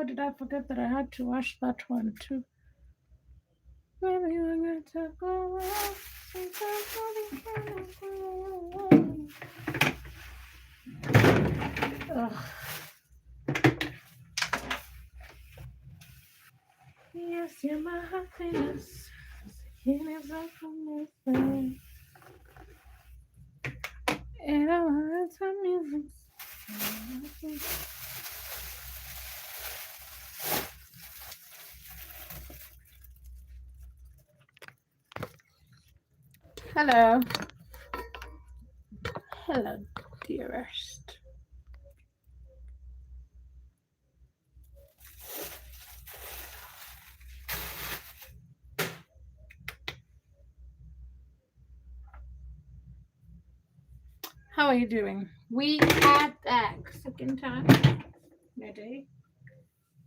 did I forget that I had to wash that one too? Maybe I'm going to go out. Yes, you're my happiness. Happiness from this way. And I want some music. Hello. Hello, dearest. How are you doing? We had that second time. Ready?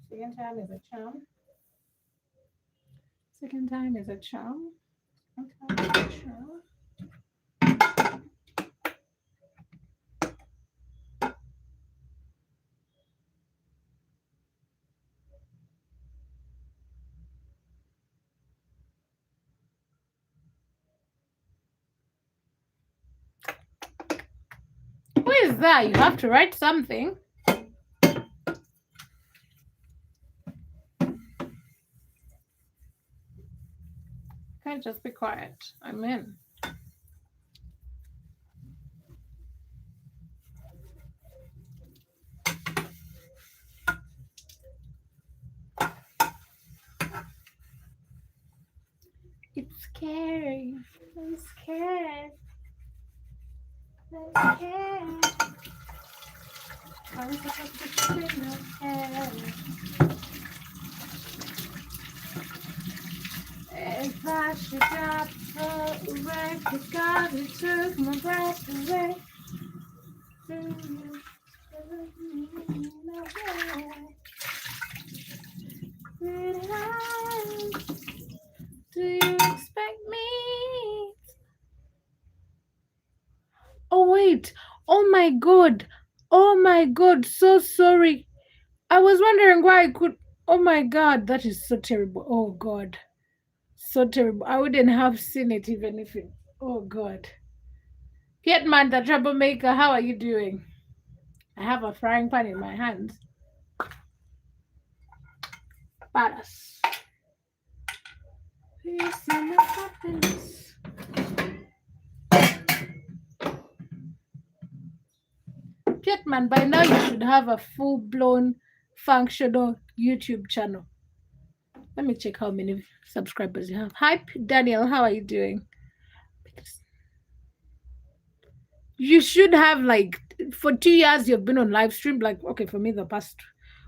Second time is a charm. Second time is a charm. Second time is a charm. Who is that? You have to write something. Can't just be quiet. I'm in. It's scary. I'm scared. I'm scared. I'm supposed to spin my head. If I should drop away, because it took my breath away. Do you expect me? Oh wait, oh my god, so sorry. I was wondering why I could. Oh my god, that is so terrible. Oh god, so terrible. I wouldn't have seen it even if it. Oh god. Pietman, the troublemaker, how are you doing? I have a frying pan in my hand. Badass. Yes, I'm a happiness. Pietman, by now you should have a full-blown functional YouTube channel. Let me check how many subscribers you have. Hi, Daniel. How are you doing? You should have, like, for 2 years you've been on live stream. Like, okay, for me, the past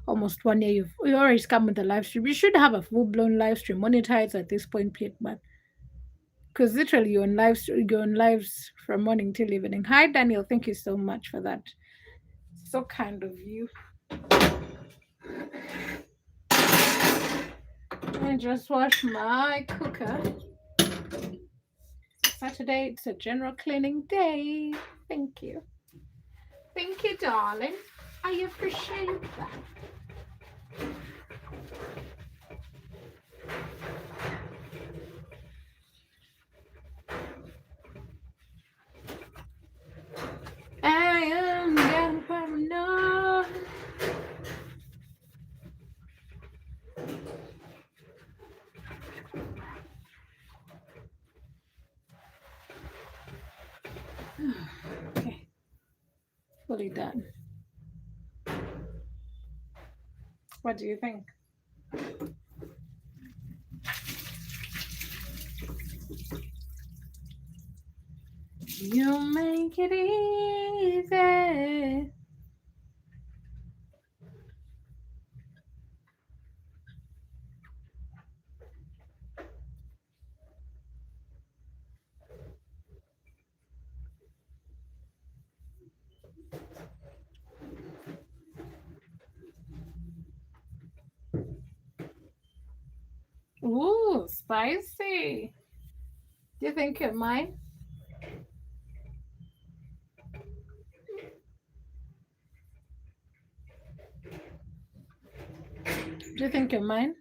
almost 1 year, you always come with a live stream. You should have a full-blown live stream monetized at this point, Pietman. Because literally you're on lives from morning till evening. Hi, Daniel. Thank you so much for that. So kind of you. I just washed my cooker. Saturday, it's a general cleaning day. Thank you. Thank you, darling. I appreciate that. I am getting paranoid. Okay, fully done. What do you think? You make it easy. Ooh, spicy. Do you think it might? Do you think you're mine?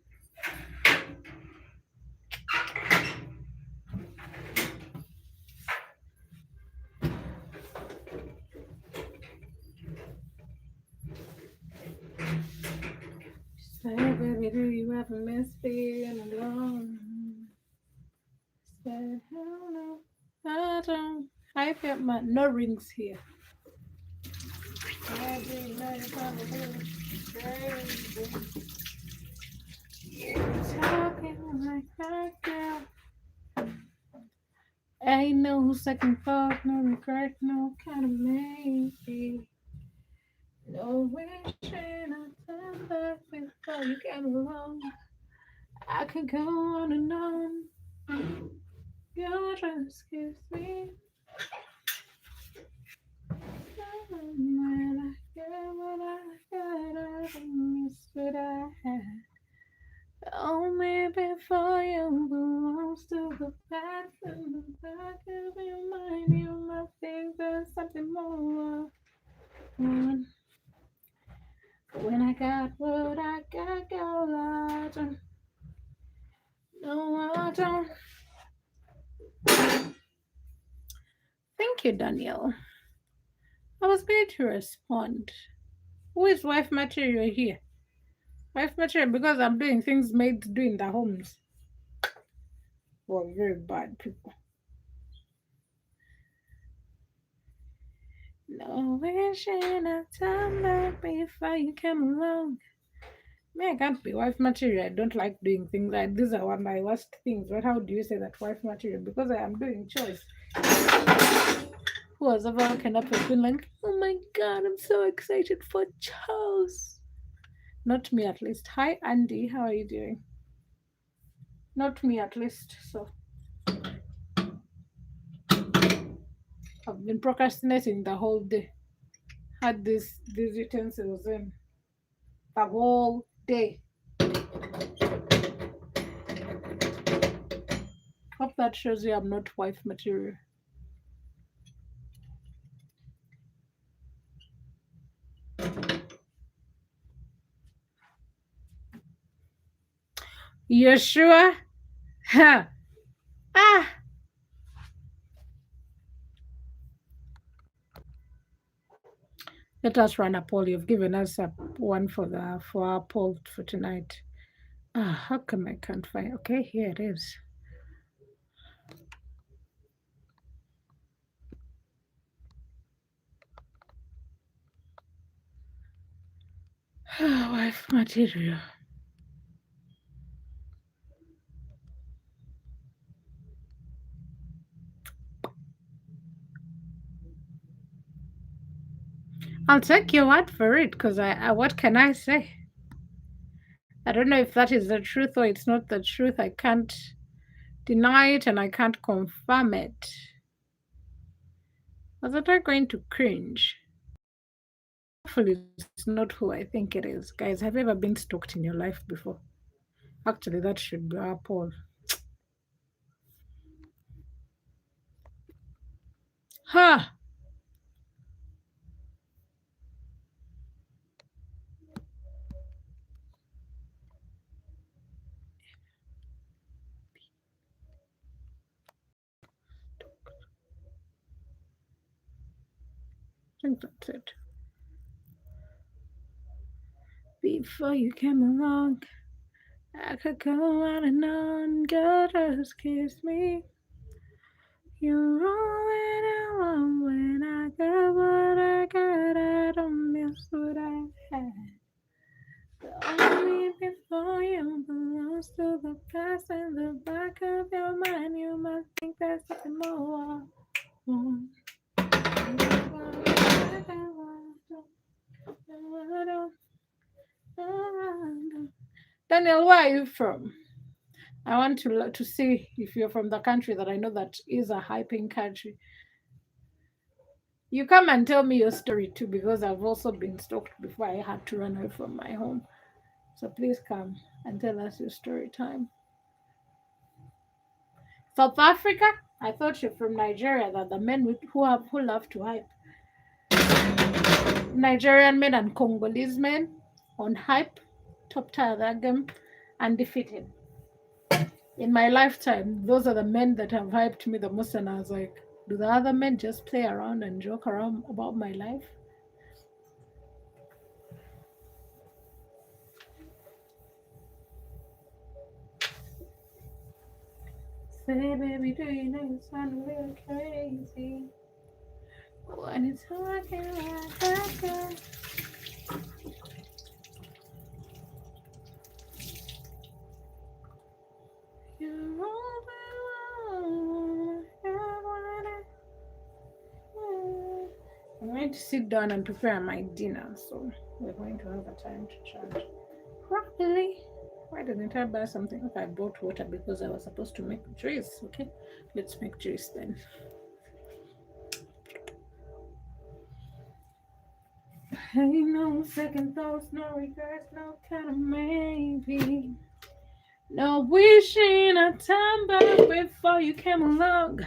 Say, baby, do you ever miss being alone? Said, hell no, I don't. I felt my no rings here. Every night I'm crazy. Talking like that girl. Ain't no second thought, no regret, no kind of maybe. No wishing I turned back before you came along. I can go on and on. You just kiss me. When I get what I got, I don't miss what I had. Only before you belongs to the past and the back of your mind. You must think there's something more. When I got what I got, girl, I don't. No, I don't. Thank you, Danielle. I was going to respond. Who is wife material here? Wife material because I'm doing things maids do in the homes. Well, very bad people. No wishing I time back before you came along. Me, I can't be wife material. I don't like doing things like these are one of my worst things. But how do you say that wife material? Because I am doing choice. Who has ever woken up and been like, oh my god, I'm so excited for Charles? Not me at least. Hi Andy, how are you doing? Not me at least. So I've been procrastinating the whole day. Had these utensils in the whole day. Hope that shows you I'm not wife material. You sure? Ha! Ah! Let us run a poll. You've given us a one for our poll for tonight. Ah, how come I can't find? Okay, here it is. Wife material. I'll take your word for it, because what can I say? I don't know if that is the truth or it's not the truth. I can't deny it and I can't confirm it. Was I going to cringe? Hopefully it's not who I think it is. Guys, have you ever been stalked in your life before? Actually, that should be our poll. Ha! I think that's it. Before you came along, I could go on and on. God, just kiss me. You're all that I want when I got what I got. I don't miss what I had. Only before you belongs to the past and the back of your mind. You must think there's something more. Daniel, where are you from? I want to see if you're from the country that I know that is a hyping country. You come and tell me your story too, because I've also been stalked before I had to run away from my home. So please come and tell us your story time. South Africa? I thought you're from Nigeria, that the men who love to hype. Nigerian men and Congolese men on hype. top tier of that game, undefeated. In my lifetime, those are the men that have hyped me the most, and I was like, do the other men just play around and joke around about my life? Say, baby, do you know you sound a little crazy when it's talking like that? You're all I'm going to sit down and prepare my dinner, so we're going to have a time to chat properly. Why didn't I buy something? Okay, I bought water because I was supposed to make juice. Okay, let's make juice then. Hey, no second thoughts, no regrets, no kind of maybe. No wishing I time back before you came along.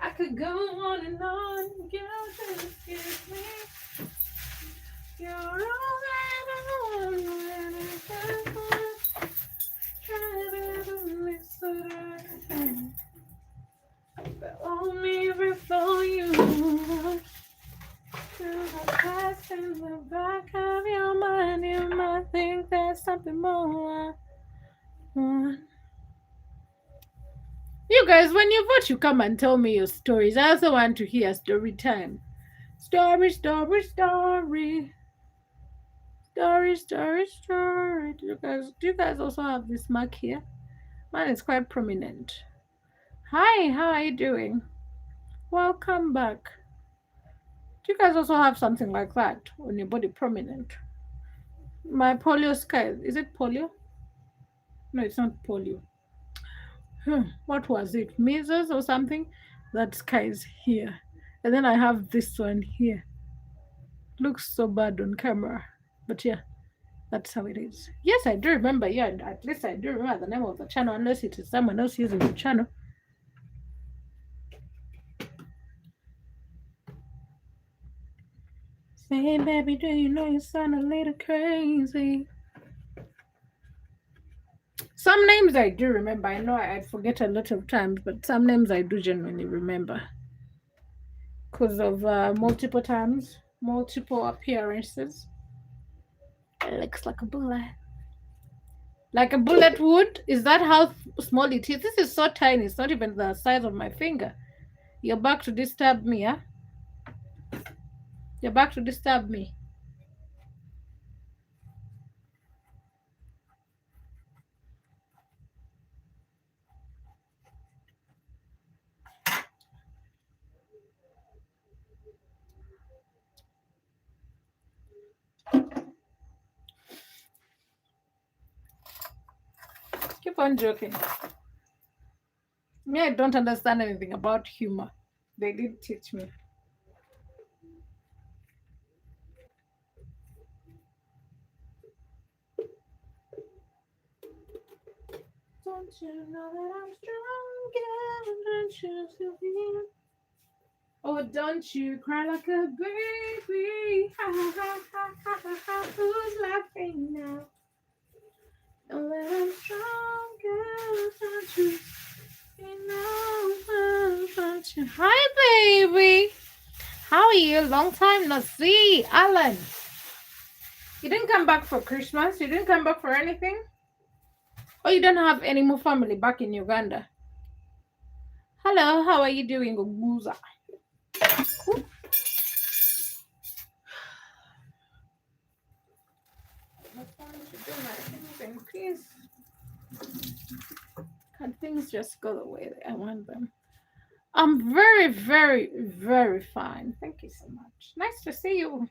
I could go on and on. You just give me. You're all that I want when I want. Try to listen. But hold me before you move. To the past in the back of your mind, you might think there's something more I want. You guys, when you vote, you come and tell me your stories. I also want to hear story time. Story, story, story. Story, story, story. Do you guys also have this mark here? Mine is quite prominent. Hi, how are you doing? Welcome back. Do you guys also have something like that on your body prominent? My polio sky, is it polio? No, it's not polio. What was it? Measles or something? That sky is here. And then I have this one here. Looks so bad on camera. But yeah, that's how it is. Yes, I do remember. Yeah, at least I do remember the name of the channel, unless it is someone else using the channel. Say, baby, do you know you sound a little crazy? Some names I do remember. I know I forget a lot of times, but some names I do genuinely remember because of multiple times, multiple appearances. It looks like a bullet. Like a bullet would? Is that how small it is? This is so tiny. It's not even the size of my finger. You're back to disturb me, huh? You're back to disturb me. Keep on joking. Me, I don't understand anything about humor. They did teach me. Don't you know that I'm strong? Don't you feel? Oh, don't you cry like a baby? Ha ha ha ha ha ha ha. Who's laughing now? Know that I'm stronger. Don't you? You know, don't you? Hi, baby. How are you? Long time no see, Alan. You didn't come back for Christmas. You didn't come back for anything. Oh, you don't have any more family back in Uganda. Hello, how are you doing, Oguza? Cool. I want to do my things in peace. Can things just go the way I want them? I'm very, very, very fine. Thank you so much. Nice to see you.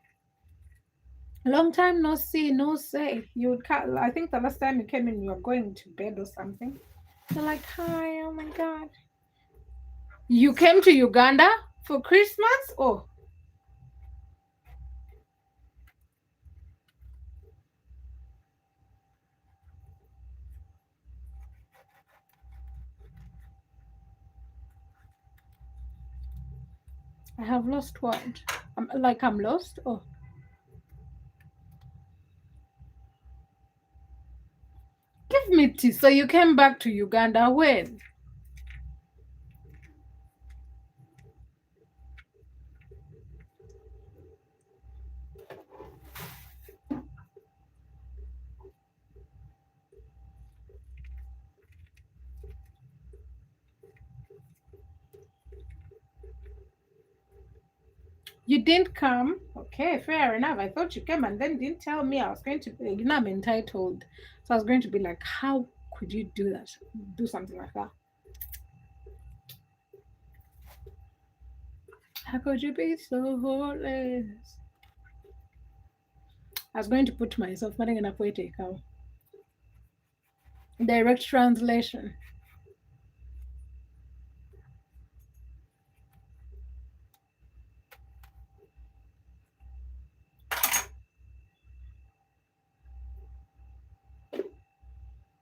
Long time no see, no say. I think the last time you came in, you were going to bed or something. You're like, hi, oh my god. You came to Uganda for Christmas? Oh, I have lost what? I'm lost? Oh. So you came back to Uganda when? You didn't come? Okay, fair enough. I thought you came and then didn't tell me. I was going to be, I'm entitled. So I was going to be like, how could you do that? Do something like that? How could you be so heartless? I was going to put myself, direct translation.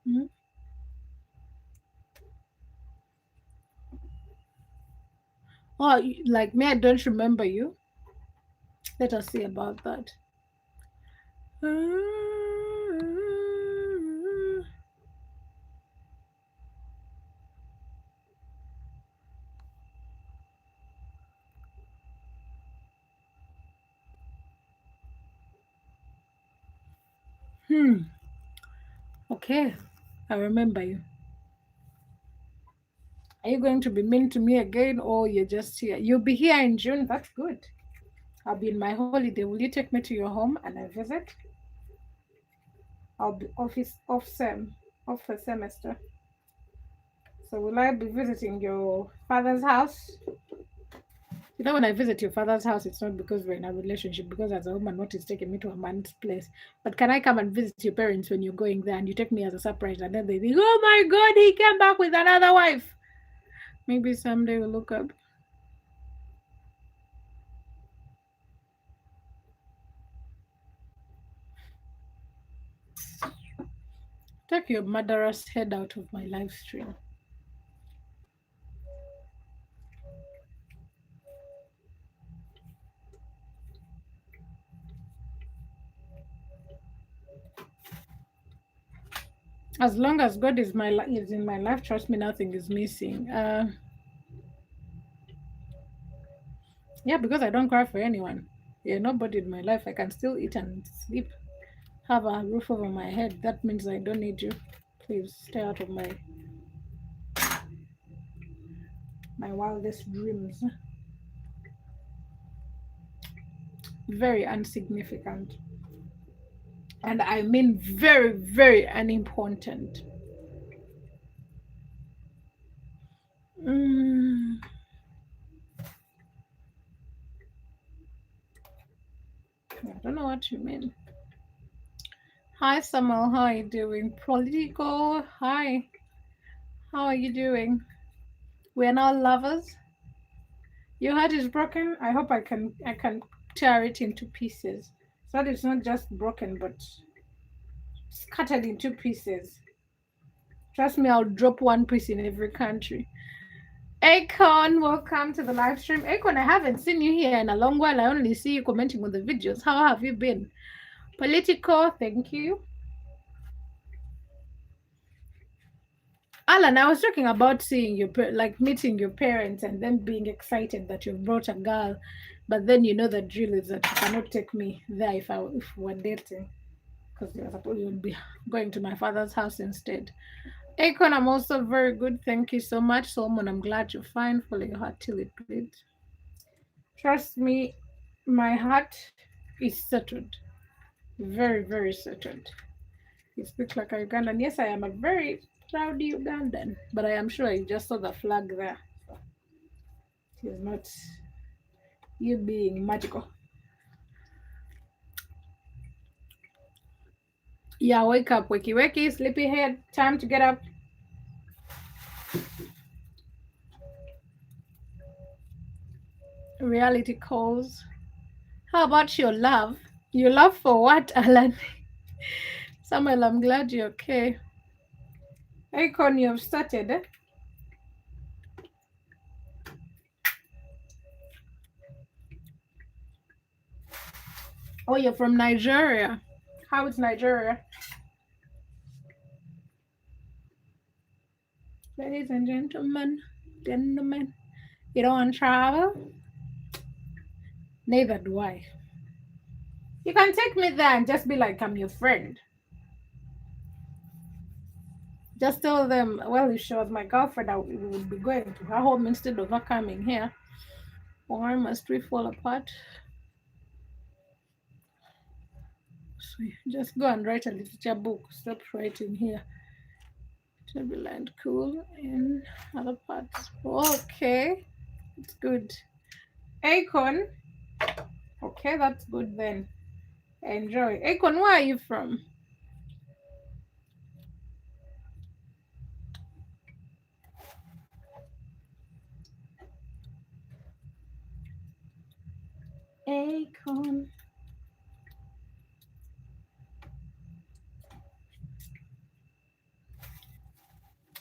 Hmm? Oh, like me, I don't remember you. Let us see about that. Hmm. Okay, I remember you. Are you going to be mean to me again, or you're just here? You'll be here in June. That's good. I'll be in my holiday. Will you take me to your home and I visit? I'll be off the semester. So will I be visiting your father's house? When I visit your father's house, it's not because we're in a relationship, because as a woman, what is taking me to a man's place? But can I come and visit your parents when you're going there and you take me as a surprise and then they think, oh my God, he came back with another wife? Maybe someday we'll look up. Take your murderous head out of my live stream. As long as God is in my life, trust me, nothing is missing. Yeah, because I don't cry for anyone. You're nobody in my life. I can still eat and sleep, have a roof over my head. That means I don't need you. Please stay out of my wildest dreams. Very insignificant. And I mean very, very unimportant. Mm, I don't know what you mean. Hi Samuel, how are you doing? Political, hi. How are you doing? We are now lovers. Your heart is broken. I hope I can tear it into pieces. So that it's not just broken but scattered into pieces. Trust me, I'll drop one piece in every country. Akon, welcome to the live stream. Akon, I haven't seen you here in a long while. I only see you commenting on the videos. How have you been? Political, thank you. Alan, I was talking about seeing like meeting your parents and then being excited that you've brought a girl, but then you know the drill is that you cannot take me there if we're dating, because you would be going to my father's house instead. Akon, I'm also very good. Thank you so much, Solomon. I'm glad you're fine. Follow your heart till it bleeds. Trust me, my heart is settled. Very, very settled. You speak like a Ugandan. Yes, I am a very proud Ugandan, but I am sure you just saw the flag there. So it is not you being magical. Yeah, wake up, wakey wakey, sleepyhead. Time to get up. Reality calls. How about your love? Your love for what, Alan? Samuel, I'm glad you're okay. Icon, you've started. Eh? Oh, you're from Nigeria. How is Nigeria? Ladies and gentlemen, you don't want to travel? Neither do I. You can take me there and just be like I'm your friend. Just tell them, well, if she was my girlfriend, we would be going to her home instead of her coming here. Why must we fall apart? So just go and write a literature book. Stop writing here. Turbulent, cool in other parts. Okay, it's good. Akon. Okay, that's good then. Enjoy. Akon, where are you from? Akon.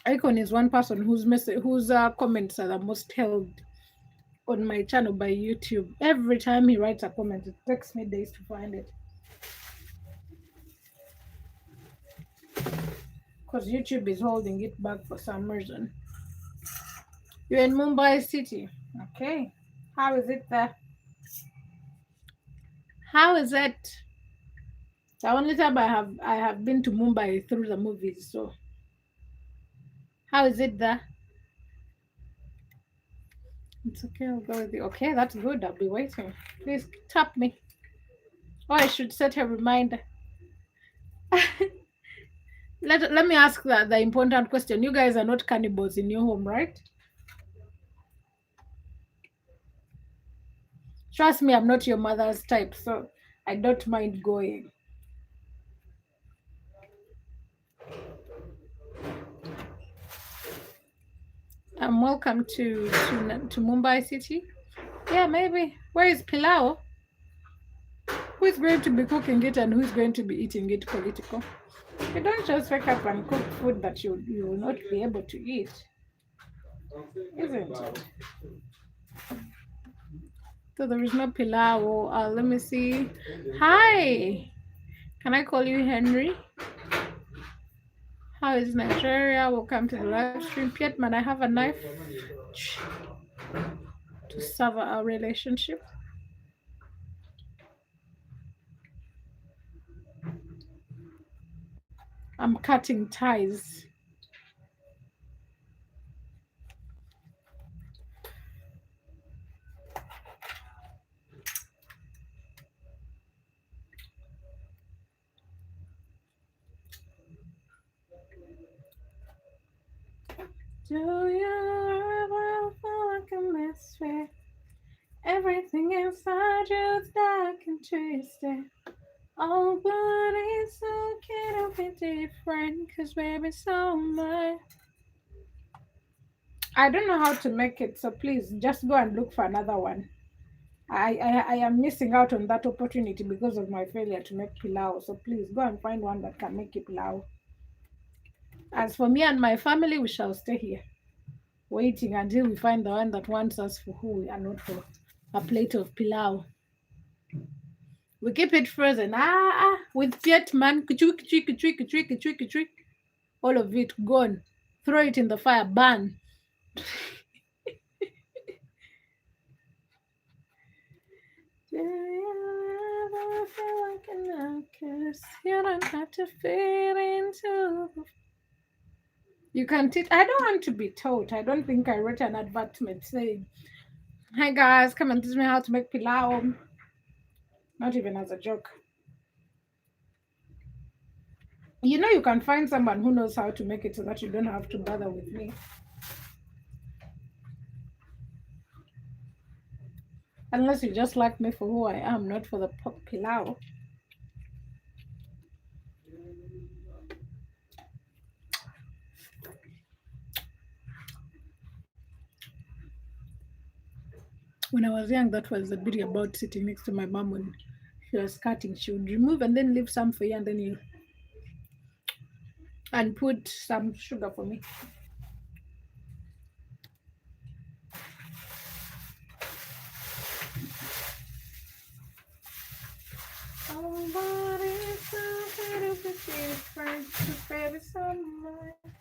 Icon is one person whose comments are the most held on my channel by YouTube. Every time he writes a comment, it takes me days to find it. Because YouTube is holding it back for some reason. You're in Mumbai City. Okay. How is it there? How is it? The only time I have been to Mumbai through the movies, so how is it there? It's okay, I'll go with you. Okay, that's good. I'll be waiting. Please tap me. Oh, I should set a reminder. Let me ask the important question. You guys are not cannibals in your home, right? Trust me, I'm not your mother's type, so I don't mind going. Welcome to Mumbai City. Yeah, maybe. Where is Pilau? Who is going to be cooking it and who is going to be eating it? Political. You don't just wake up and cook food that you will not be able to eat, isn't it? So there is no Pilau. Let me see. Hi. Can I call you Henry? How is Nigeria? Welcome to the live stream. Pietman, I have a knife to sever our relationship. I'm cutting ties. Do you ever feel like a misfit? Everything inside you is dark and twisted. Oh, but it's okay to be different, cause baby, so much. I don't know how to make it, so please just go and look for another one. I am missing out on that opportunity because of my failure to make pilau. So please go and find one that can make it pilau. As for me and my family, we shall stay here, waiting until we find the one that wants us for who we are, not for a plate of pilau. We keep it frozen. With Vietman, all of it gone. Throw it in the fire, burn. Do you ever feel like an outcast? You don't have to fit into. You can teach. I don't want to be taught. I don't think I wrote an advertisement saying, "Hi guys, come and teach me how to make pilau." Not even as a joke. You know, you can find someone who knows how to make it so that you don't have to bother with me. Unless you just like me for who I am, not for the pilau. When I was young, that was the beauty about sitting next to my mom when she was cutting. She would remove and then leave some for you, and then you and put some sugar for me. Oh, but it's so good to be different, baby, so much.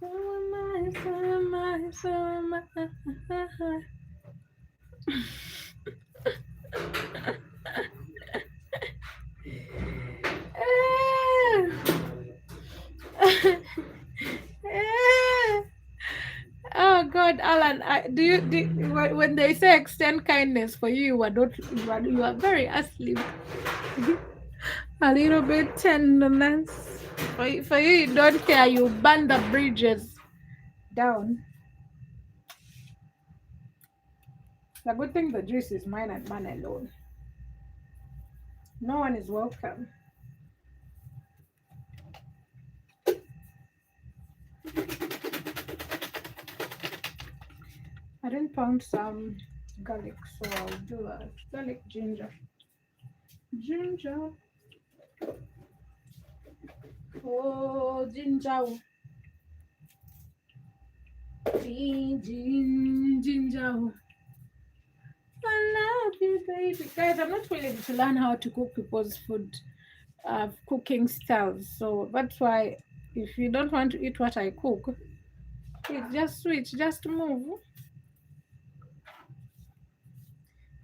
So am I, so am I, so am I. Oh God, Alan, when they say extend kindness for you, you are not you are very asleep. A little bit tenderness. For you, you don't care. You burn the bridges down. The good thing the juice is mine and mine alone. No one is welcome. I didn't pound some garlic, so I'll do a garlic ginger. Ginger. Oh, ginger. Ginger. I love you, baby. Guys, I'm not willing to learn how to cook people's food, cooking styles. So that's why if you don't want to eat what I cook, just switch, just move.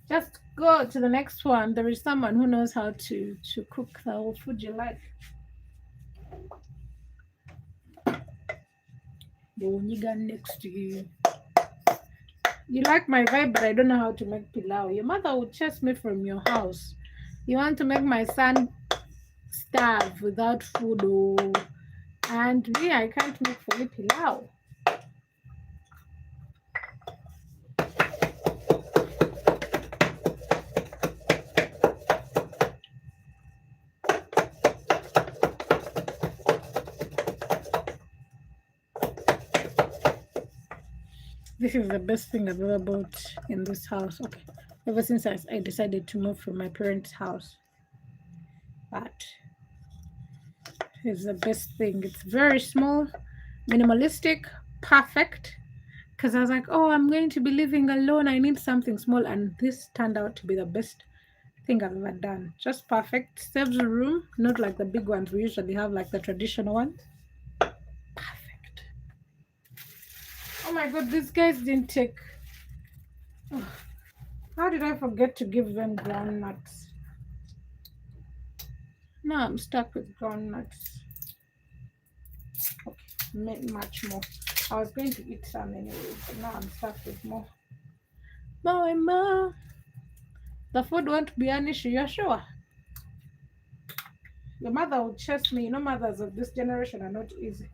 Just go to the next one. There is someone who knows how to cook the whole food you like. The one you got next to you. You like my vibe, but I don't know how to make pilau. Your mother would chase me from your house. You want to make my son starve without food, oh, and me, I can't make for you pilau. This is the best thing I've ever bought in this house. Okay, ever since I decided to move from my parents' house, but it's the best thing. It's very small, minimalistic, perfect. Because I was like, oh, I'm going to be living alone. I need something small, and this turned out to be the best thing I've ever done. Just perfect. Saves room, not like the big ones we usually have, like the traditional ones. Perfect. Oh my god, these guys didn't take. Oh, how did I forget to give them groundnuts? Now I'm stuck with groundnuts. Okay, much more. I was going to eat some anyway, but now I'm stuck with more. More. The food won't be an issue, you're sure? Your mother would chase me. You know, mothers of this generation are not easy.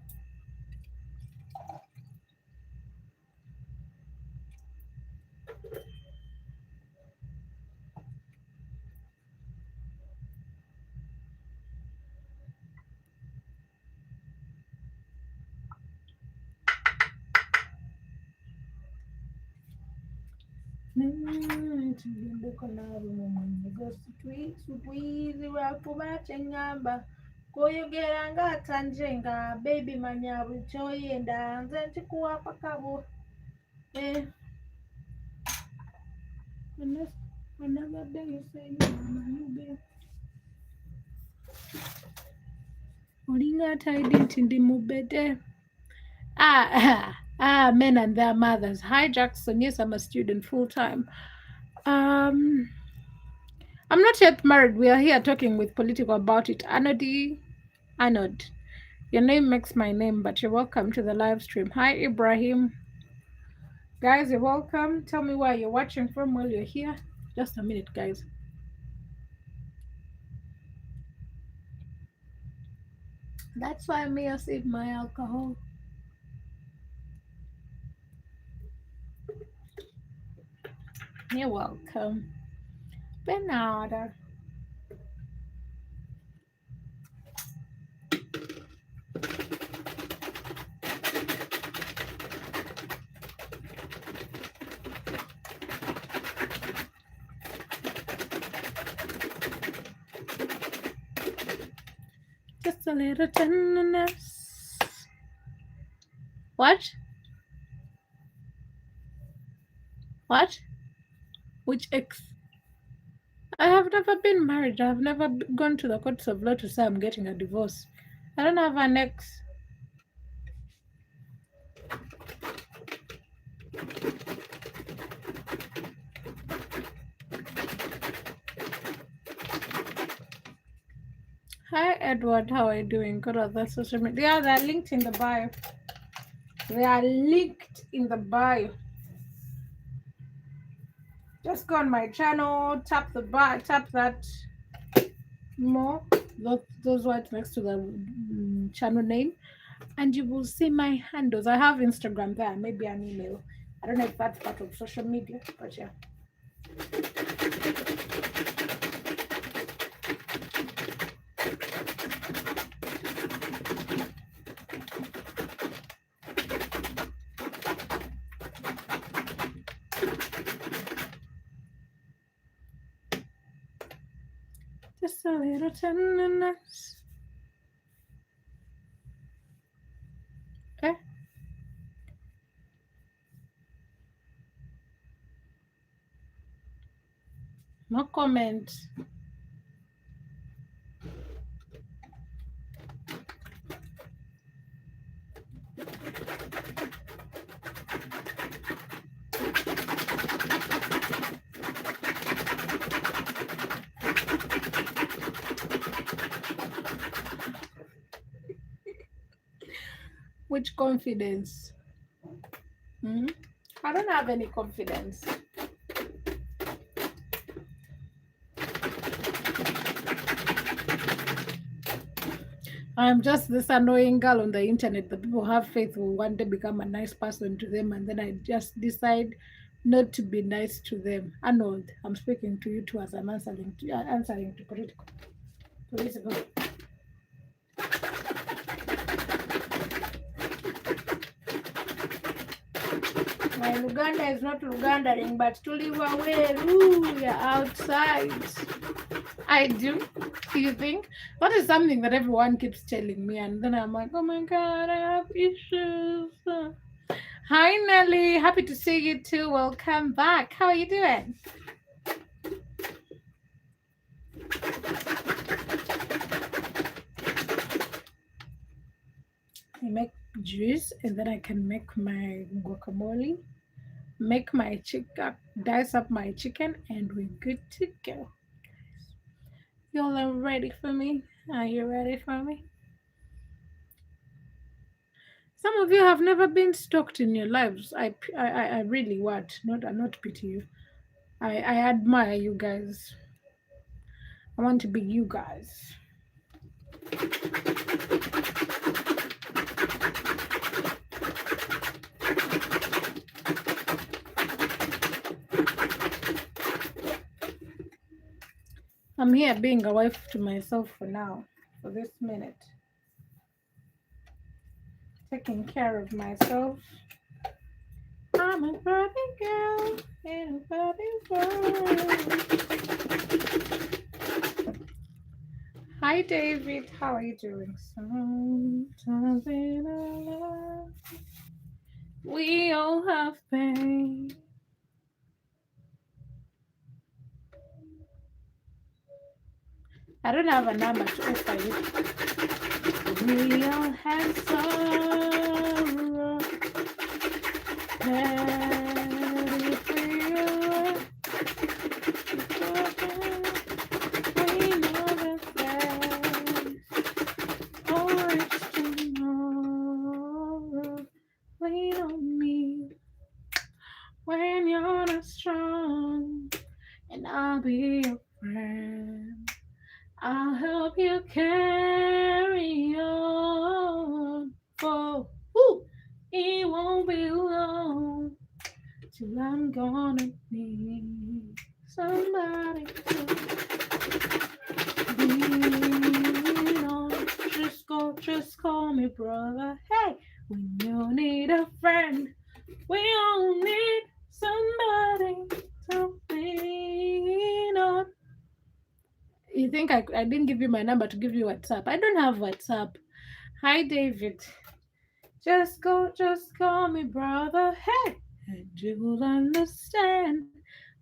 koyogera ng'atanje nga baby manya buli kyoyenda nze nkikuwaako kabo anabadde yusenyuge olinga atayidi nti ndi mu bede. Men and their mothers. Hi Jackson, yes, I'm a student full-time. I'm not yet married. We are here talking with Political about it. Anod. Your name makes my name, but you're welcome to the live stream. Hi, Ibrahim. Guys, you're welcome. Tell me where you're watching from while you're here. Just a minute, guys. That's why I'm here, save my alcohol. You're welcome. Benada. Just a little tenderness. What? What? Which ex? I have never been married. I've never gone to the courts of law to say I'm getting a divorce. I don't have an ex. Edward, how are you doing? Good other social media. Yeah, they're linked in the bio. They are linked in the bio. Just go on my channel, tap the bar, tap that more, those words next to the channel name, and you will see my handles. I have Instagram there, maybe an email. I don't know if that's part of social media, but yeah. Just a little tenderness. Okay. No comment. Which confidence? I don't have any confidence. I'm just this annoying girl on the internet that people have faith will one day become a nice person to them, and then I just decide not to be nice to them. Arnold, I'm speaking to you too as I'm answering to political. My Luganda is not Lugandaring, but to live away, ooh, you're outside. I do. You think? That is something that everyone keeps telling me, and then I'm like, oh my god, I have issues. Hi Nelly, happy to see you too. Welcome back. How are you doing? I make juice and then I can make my guacamole, make my chicken, dice up my chicken, and we're good to go. Y'all are ready for me? Are you ready for me? Some of you have never been stalked in your lives. I really want not pity you. I admire you guys. I want to be you guys. I'm here being a wife to myself for now, for this minute. Taking care of myself. I'm a Barbie girl in a Barbie world. Hi David, how are you doing? Sometimes in our life, we all have pain. I don't have a number to offer you. We all have sorrow. And if we are, we know the face. Oh, it's tomorrow. Wait on me when you're not strong, and I'll be your friend. I'll help you carry on. For it won't be long till I'm gonna need somebody to lean on. Just call me brother. Hey, when you need a friend, we all need somebody to lean on. You think I didn't give you my number to give you WhatsApp? I don't have WhatsApp. Hi, David. Just call me brother. Hey, and you'll understand.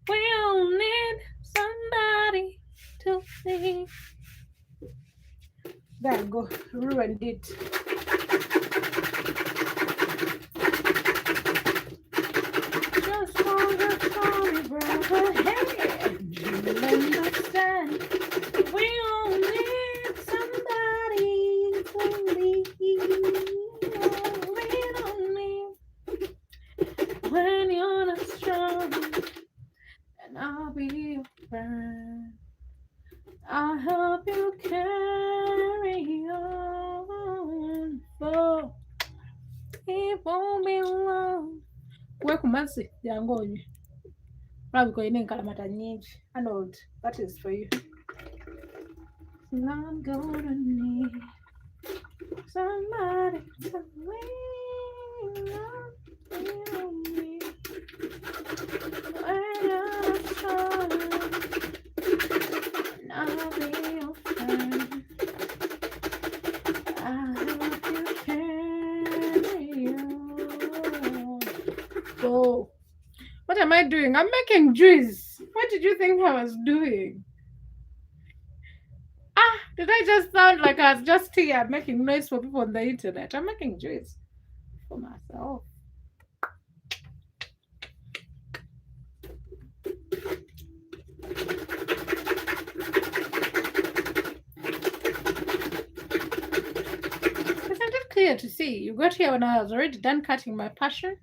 We all need somebody to see. There you go. Ruined it. Just call me brother. Hey, and you'll understand. We all need somebody friend. I hope you carry on, for it won't be long. Work months, yeah, I'm going. Probably going in Kalamatanyij. Arnold, that is for you. I'm gonna need somebody to lean on me when I'm struggling. I'll be your friend. I hope you carry on. Oh, what am I doing? I'm making juice. What did you think I was doing? Ah, did I just sound like I was just here making noise for people on the internet? I'm making juice for myself. Isn't it clear to see? You got here when I was already done cutting my passion.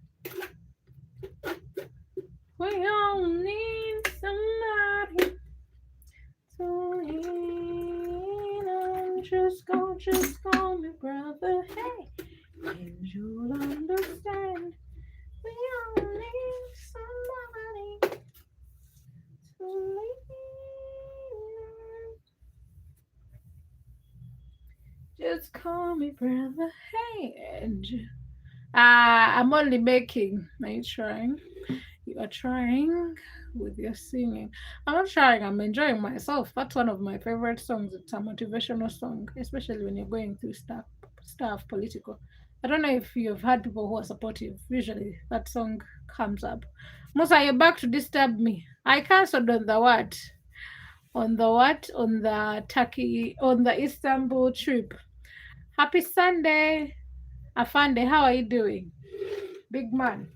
We all need somebody to lean on. Just call me brother. Hey, and you'll understand. We all need somebody to lean on. Just call me brother. Hey, and I'm only making. Are you trying? You are trying with your singing. I'm not trying, I'm enjoying myself. That's one of my favorite songs. It's a motivational song, especially when you're going through stuff political. I don't know if you've had people who are supportive. Usually that song comes up. Musa, you're back to disturb me. I cancelled on the what? On the what? On the Turkey, on the Istanbul trip. Happy Sunday. Afande, how are you doing? Big man.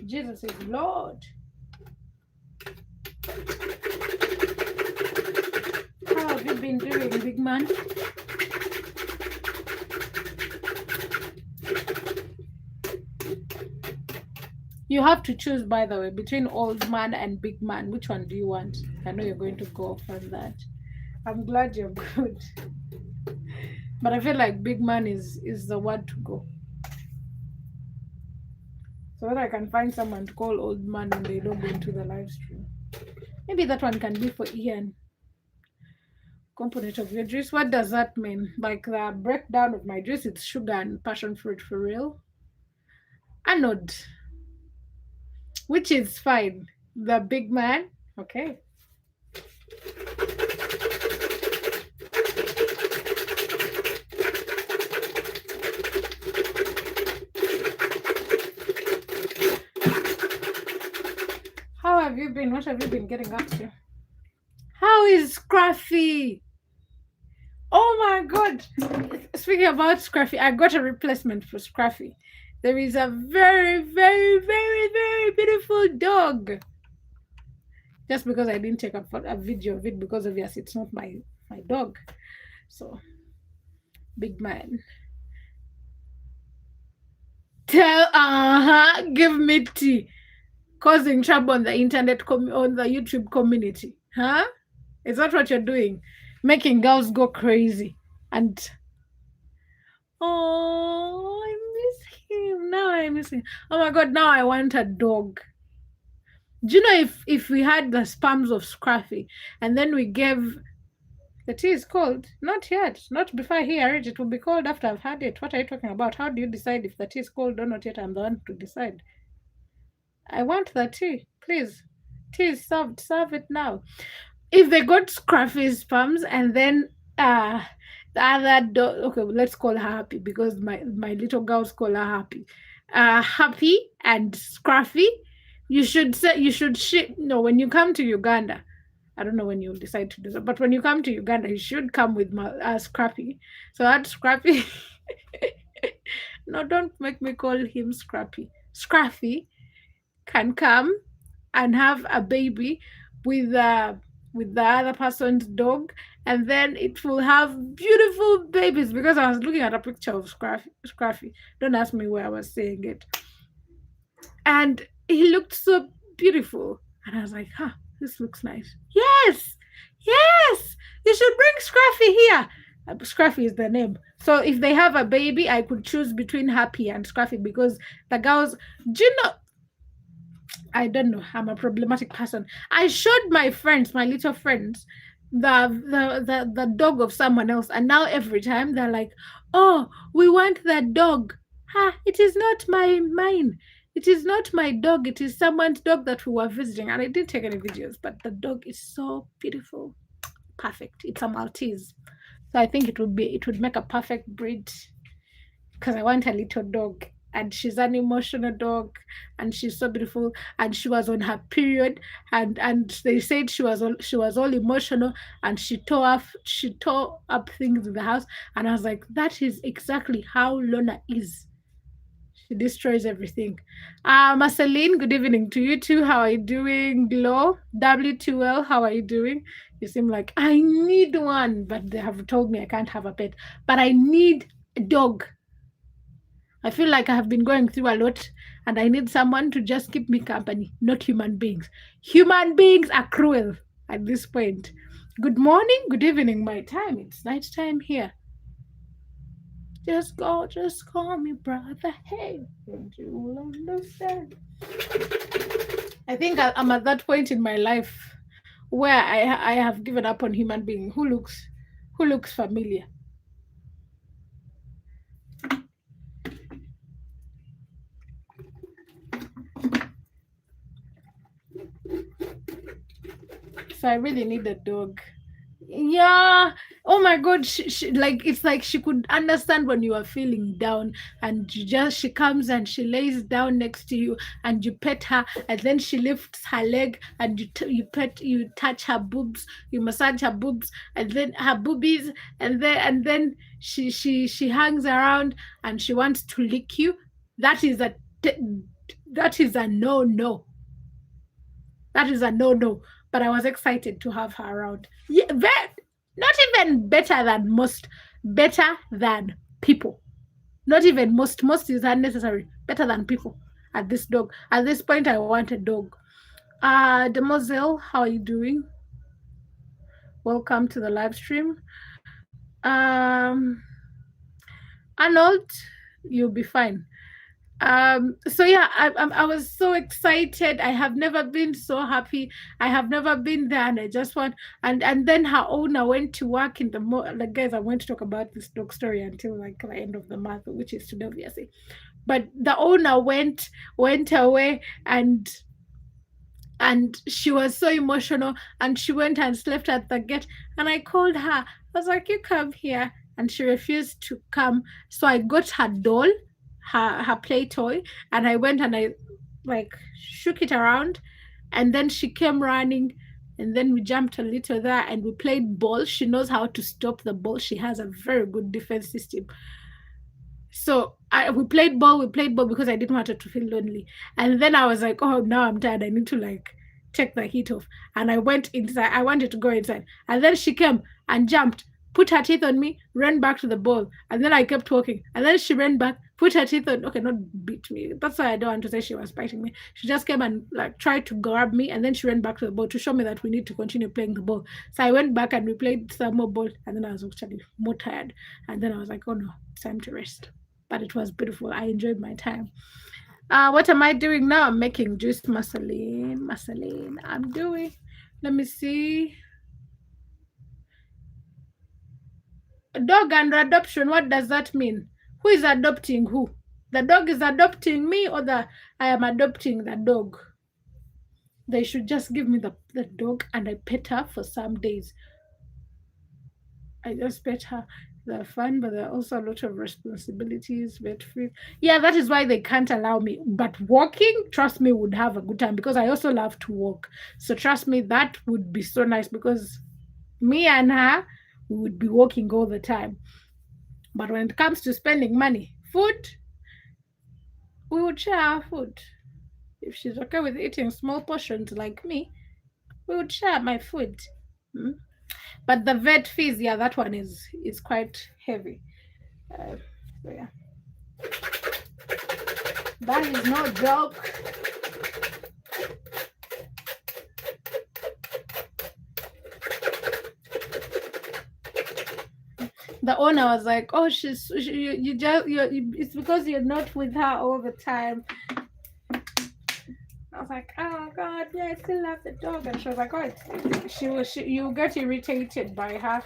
Jesus is Lord. How have you been doing, big man? You have to choose, by the way, between old man and big man. Which one do you want? I know you're going to go for that. I'm glad you're good. But I feel like big man is the word to go. So that I can find someone to call old man when they don't go into the live stream. Maybe that one can be for Ian. Component of your juice. What does that mean? Like the breakdown of my juice, it's sugar and passion fruit for real. Anode, which is fine. The big man. Okay. How have you been? What have you been getting up to? How is Scruffy? Oh my god! Speaking about Scruffy, I got a replacement for Scruffy. There is a very, very, very, very beautiful dog. Just because I didn't take a video of it, because obviously it's not my dog. So, big man. Give me tea. Causing trouble on the internet, on the YouTube community. Huh? Is that what you're doing? Making girls go crazy. And oh, I miss him. Now I miss him. Oh my god, now I want a dog. Do you know if we had the sperms of Scruffy and then we gave the tea is cold? Not yet. Not before I hear it. It will be cold after I've had it. What are you talking about? How do you decide if the tea is cold or not yet? I'm the one to decide. I want the tea. Please. Tea is served. Serve it now. If they got Scruffy's sperms and then the other dog, okay, let's call her Happy because my little girls call her Happy. Happy and Scruffy, you should ship. No, when you come to Uganda, I don't know when you'll decide to do that, but when you come to Uganda, you should come with my Scruffy. So that Scruffy. No, don't make me call him Scruffy. Scruffy can come and have a baby with the other person's dog, and then it will have beautiful babies. Because I was looking at a picture of Scruffy. Don't ask me where I was saying it. and he looked so beautiful. And I was like, huh, this looks nice. Yes, yes, you should bring Scruffy here. Scruffy is the name. So if they have a baby, I could choose between Happy and Scruffy because the girls, do you know, I don't know. I'm a problematic person. I showed my friends, my little friends, the dog of someone else, and now every time they're like, "Oh, we want that dog." Ha! It is not mine. It is not my dog. It is someone's dog that we were visiting, and I didn't take any videos. But the dog is so beautiful, perfect. It's a Maltese, so I think it would make a perfect breed because I want a little dog. And she's an emotional dog, and she's so beautiful. And she was on her period, and they said she was all emotional, and she tore up things in the house. And I was like, that is exactly how Lorna is. She destroys everything. Marceline, good evening to you too. How are you doing? Glow W2L, how are you doing? You seem like I need one, but they have told me I can't have a pet, but I need a dog. I feel like I have been going through a lot and I need someone to just keep me company, not human beings. Human beings are cruel at this point. Good morning, good evening, my time. It's night time here. Just call me brother. Hey, and you will understand. I think I'm at that point in my life where I have given up on human being who looks familiar. So I really need a dog. Yeah. Oh my god, like it's like she could understand when you are feeling down, and she comes and she lays down next to you and you pet her, and then she lifts her leg and you touch her boobs, you massage her boobs and then her boobies, and then she hangs around and she wants to lick you. That is a that is a no. That is a no. But I was excited to have her around. Yeah, not even better than most, better than people. Not even most. Most is unnecessary. Better than people. At this point, I want a dog. Demoiselle, how are you doing? Welcome to the live stream. Arnold, you'll be fine. So yeah, I was so excited. I have never been so happy. I have never been there, and I just want and then her owner went to work in the like guys, I want to talk about this dog story until like the end of the month, which is today obviously. But the owner went away, and she was so emotional, and she went and slept at the gate, and I called her. I was like, you come here, and she refused to come. So I got her doll, her play toy, and I went and I like shook it around, and then she came running, and then we jumped a little there and we played ball. She knows how to stop the ball. She has a very good defense system. So we played ball because I didn't want her to feel lonely. And then I was like, oh, now I'm tired. I need to like take the heat off. And I went inside. I wanted to go inside. And then she came and jumped, put her teeth on me, ran back to the ball. And then I kept walking. And then she ran back, put her teeth on. Okay, not beat me. That's why I don't want to say she was biting me. She just came and like tried to grab me. And then she ran back to the ball to show me that we need to continue playing the ball. So I went back and we played some more ball. And then I was actually more tired. And then I was like, oh no, it's time to rest. But it was beautiful. I enjoyed my time. What am I doing now? I'm making juice Marceline. I'm doing. Let me see. Dog under adoption. What does that mean? Who is adopting who? The dog is adopting me, or I am adopting the dog? They should just give me the dog and I pet her for some days. I just pet her. They're fun, but there are also a lot of responsibilities, vet free. Yeah, that is why they can't allow me. But walking, trust me, would have a good time because I also love to walk. So trust me, that would be so nice because me and her, we would be walking all the time. But when it comes to spending money, food, we would share our food. If she's okay with eating small portions like me, we would share my food. Hmm? But the vet fees, yeah, that one is quite heavy. So yeah. That is no joke. The owner was like, "Oh, it's because you're not with her all the time." I was like, "Oh God, yeah, I still love the dog." And she was like, "Oh, you get irritated by her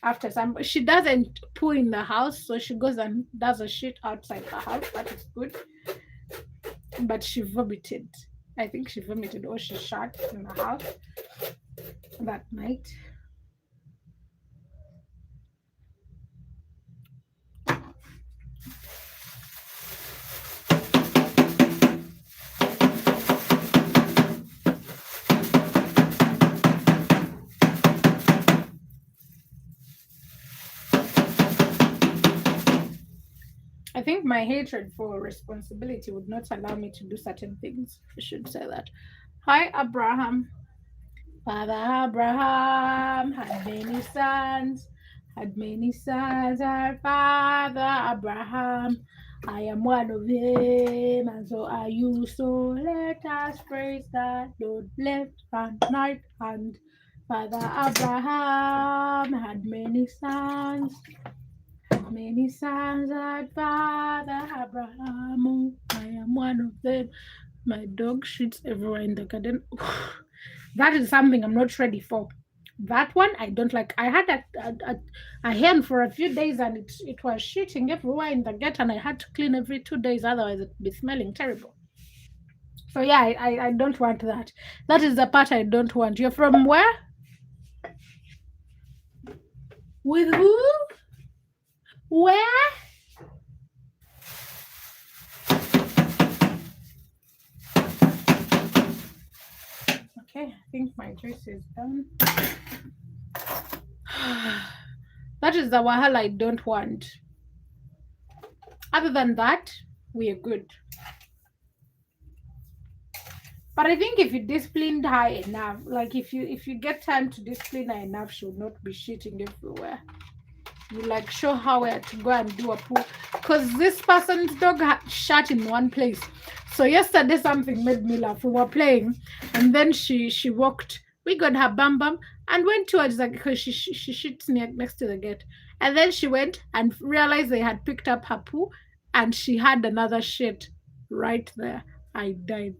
after some. She doesn't poo in the house, so she goes and does a shit outside the house. That is good. But she vomited. I think she vomited or she shat in the house that night." I think my hatred for responsibility would not allow me to do certain things. I should say that. Hi, Abraham. Father Abraham had many sons, our father Abraham. I am one of them, and so are you. So let us praise the Lord left and right hand. Father Abraham had many sons, our father Abraham. Oh, I am one of them. My dog shits everywhere in the garden. That is something I'm not ready for. That one I don't like. I had a hen for a few days and it was shitting everywhere in the gate and I had to clean every 2 days, otherwise it'd be smelling terrible. So yeah, I don't want that. That is the part I don't want. You're from where? With who? Where? Okay, I think my juice is done. That is the wahala I don't want. Other than that, we are good. But I think if you disciplined her enough, like if you get time to discipline her enough, she will not be shitting everywhere. You like show her where to go and do a poo. Because this person's dog shat in one place. So yesterday something made me laugh. We were playing and then she walked. We got her bum bum and went towards the because she shits next to the gate. And then she went and realized they had picked up her poo and she had another shit right there. I died.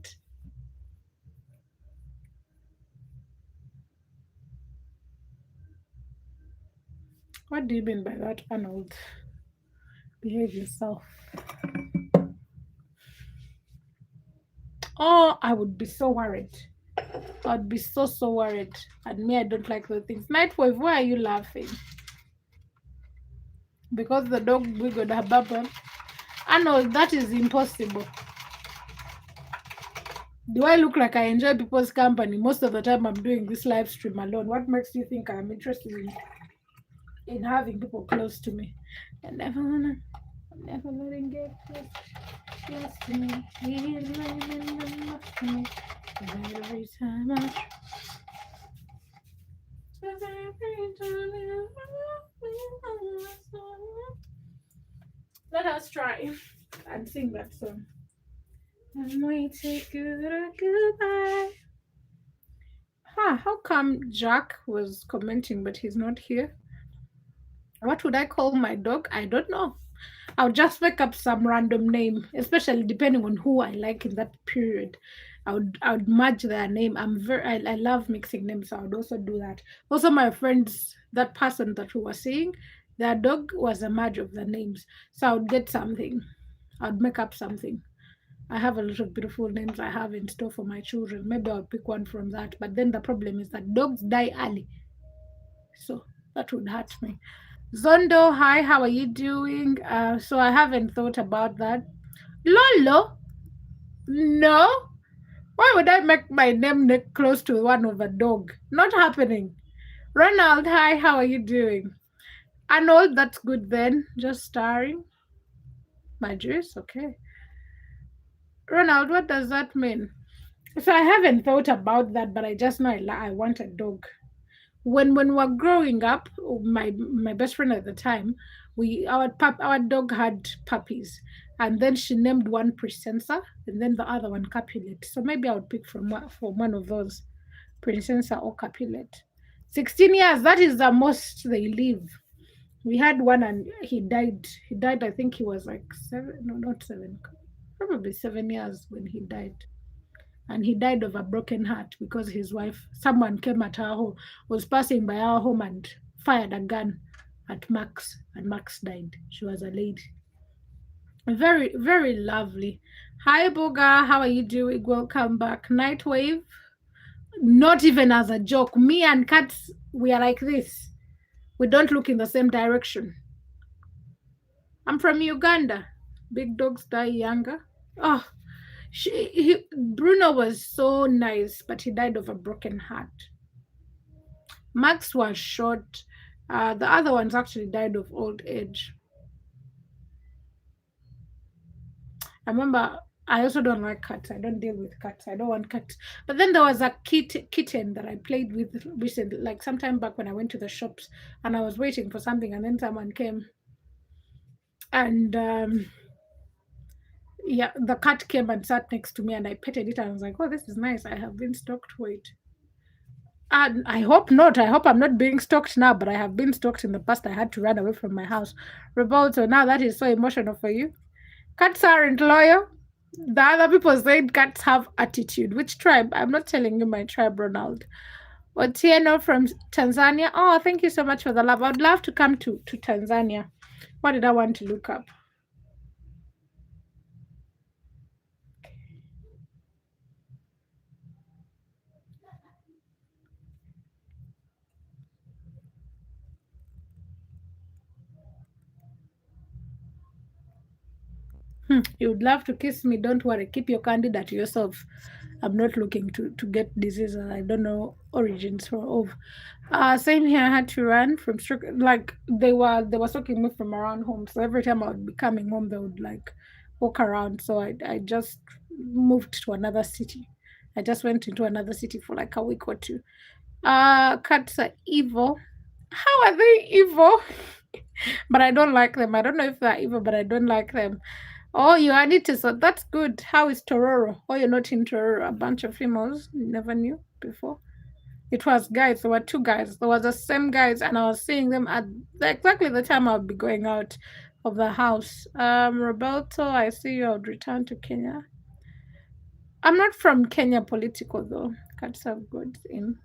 What do you mean by that, Arnold? Behave yourself. Oh, I would be so worried. I'd be so worried. And me, I don't like those things. Nightwave, why are you laughing? Because the dog wiggled her bubble. Arnold, that is impossible. Do I look like I enjoy people's company? Most of the time I'm doing this live stream alone. What makes you think I'm interested in having people close to me? I'm never letting get close to me. He's letting them to me. Every time let us try and sing that song. And we take goodbye. How come Jack was commenting but he's not here? What would I call my dog? I don't know. I'll just make up some random name, especially depending on who I like in that period. I would merge their name. I love mixing names, so I would also do that. Also, my friends, that person that we were seeing, their dog was a merge of the names. So I would get something. I would make up something. I have a lot of beautiful names I have in store for my children. Maybe I'll pick one from that. But then the problem is that dogs die early. So that would hurt me. Zondo, hi, how are you doing? So I haven't thought about that. Lolo? No. Why would I make my name close to one of a dog? Not happening. Ronald, hi, how are you doing? Arnold, that's good then. Just starring. My juice, okay. Ronald, what does that mean? So I haven't thought about that, but I just know I want a dog. When we were growing up, my best friend at the time, Our dog had puppies, and then she named one Princessa, and then the other one Capulet. So maybe I would pick from one of those, Princessa or Capulet. 16 years, that is the most they live. We had one and he died. He died, I think he was like 7, no, not 7, probably 7 years when he died. And he died of a broken heart because his wife, someone came at her home, was passing by our home and fired a gun at Max, and Max died. She was a lady. Very, very lovely. Hi, Boga. How are you doing? Welcome back. Nightwave. Not even as a joke. Me and cats, we are like this. We don't look in the same direction. I'm from Uganda. Big dogs die younger. Oh, Bruno was so nice, but he died of a broken heart. Max was short. The other ones actually died of old age. I remember I also don't like cats. I don't deal with cats. I don't want cats. But then there was a kitten that I played with recently, like sometime back when I went to the shops and I was waiting for something, and then someone came and yeah, the cat came and sat next to me, and I petted it and I was like, oh, this is nice. I have been stalked. Wait. And I hope not. I hope I'm not being stalked now, but I have been stalked in the past. I had to run away from my house. Roberto, now that is so emotional for you. Cats aren't loyal. The other people said cats have attitude. Which tribe? I'm not telling you my tribe, Ronald. Otieno from Tanzania. Oh, thank you so much for the love. I'd love to come to Tanzania. What did I want to look up? You would love to kiss me. Don't worry. Keep your candida to yourself. I'm not looking to get diseases I don't know origins of. Same here. I had to run from like they were stalking me from around home. So every time I would be coming home, they would like walk around. So I just moved to another city. I just went into another city for like a week or two. Cats are evil. How are they evil? But I don't like them. I don't know if they're evil, but I don't like them. Oh, you are it, so that's good. How is Tororo? Oh, you're not in Tororo. A bunch of females. You never knew before. It was guys. There were two guys. There was the same guys, and I was seeing them at exactly the time I would be going out of the house. Roberto, I see you. I would return to Kenya. I'm not from Kenya political though. Can't serve goods in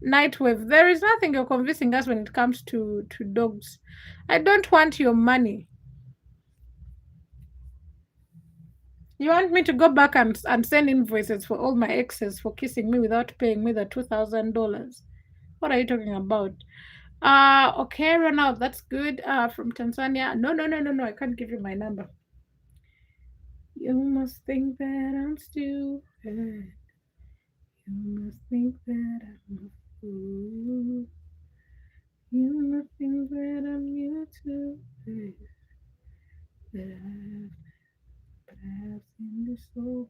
Nightwave. There is nothing you're convincing us when it comes to dogs. I don't want your money. You want me to go back and send invoices for all my exes for kissing me without paying me the $2,000? What are you talking about? Okay, Ronald, that's good. From Tanzania. No, I can't give you my number. You must think that I'm stupid. You must think that I'm a fool. You must think that I'm new to this. That I've seen this soul.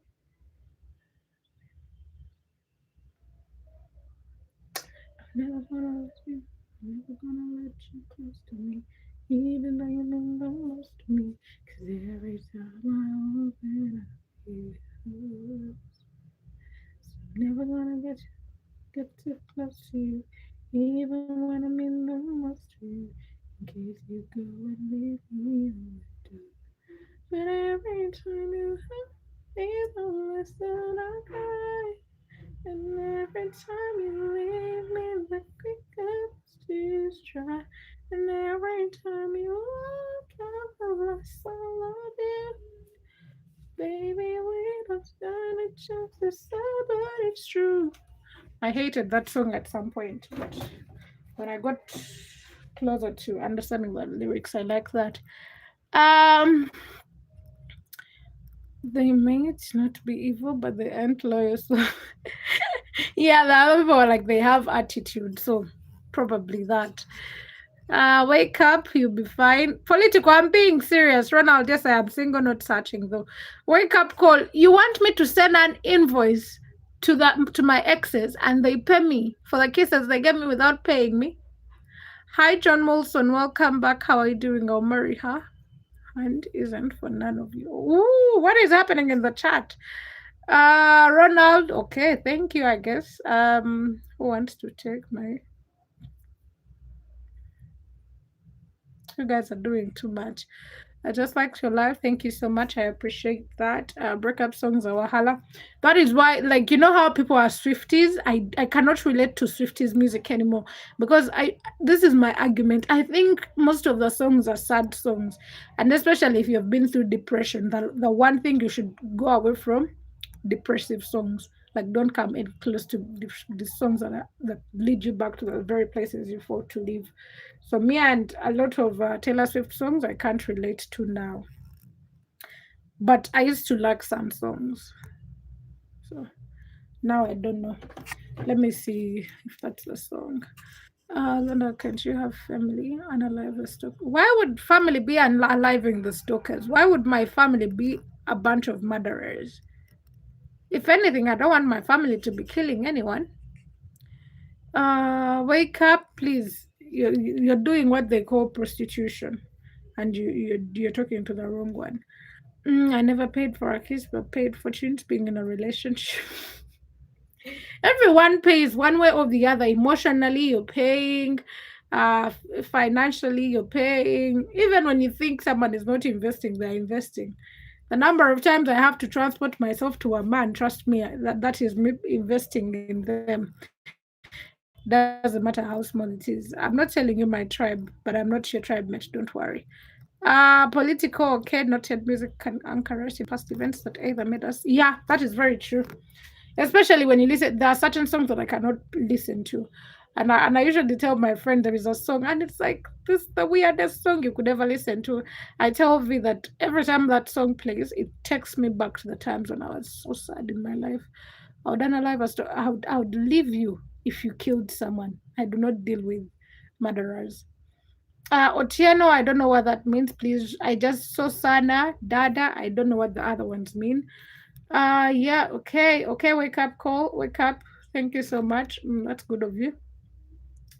Never gonna let you, never gonna let you close to me, even though you mean the most to me. Cause every time I open up, you. So never gonna get too close to you, even when I mean the most to you. In case you go and leave me on the door. But every time you hurt me, the less that I cry. And every time you leave me, the quicker tears dry. And every time you walk out, the less I love you. Baby, we don't stand a chance to say, but it's true. I hated that song at some point, but when I got closer to understanding the lyrics, I like that. Um, they may not be evil, but they aren't loyal. So yeah, the other people are like they have attitude, so probably that. Wake up, you'll be fine. Political, I'm being serious. Ronald, yes, I am single, not searching though. Wake up call. You want me to send an invoice to my exes and they pay me for the kisses they gave me without paying me? Hi, John Molson. Welcome back. How are you doing, Omariha? Hand isn't for none of you. Ooh, what is happening in the chat? Ronald. Okay, thank you, I guess. Who wants to take my... You guys are doing too much. I just liked your live. Thank you so much. I appreciate that. Breakup songs are wahala. That is why, like, you know how people are Swifties? I cannot relate to Swifties music anymore because this is my argument. I think most of the songs are sad songs. And especially if you've been through depression, the one thing you should go away from, depressive songs. Like, don't come in close to the songs that lead you back to the very places you fought to live. So me and a lot of Taylor Swift songs I can't relate to now. But I used to like some songs. So now I don't know. Let me see if that's the song. Lorna, can't you have family unalive the stalk? Why would family be unaliving the stalkers? Why would my family be a bunch of murderers? If anything, I don't want my family to be killing anyone. Wake up, please. You're doing what they call prostitution, and you're talking to the wrong one. I never paid for a kiss, but paid for twins being in a relationship. Everyone pays one way or the other. Emotionally, you're paying. Financially, you're paying. Even when you think someone is not investing, they're investing. The number of times I have to transport myself to a man, trust me, that is me investing in them. Doesn't matter how small it is. I'm not telling you my tribe, but I'm not your tribe mate. Don't worry. Political, okay, noted music can anchor us in past events that either made us. Yeah, that is very true. Especially when you listen, there are certain songs that I cannot listen to. And I usually tell my friend there is a song, and it's like this the weirdest song you could ever listen to. I tell V that every time that song plays, it takes me back to the times when I was so sad in my life. I would analyze as to I would leave you if you killed someone. I do not deal with murderers. Otieno, I don't know what that means. Please, I just saw Sana, Dada. I don't know what the other ones mean. Yeah, okay, okay. Wake up, call, wake up. Thank you so much. That's good of you.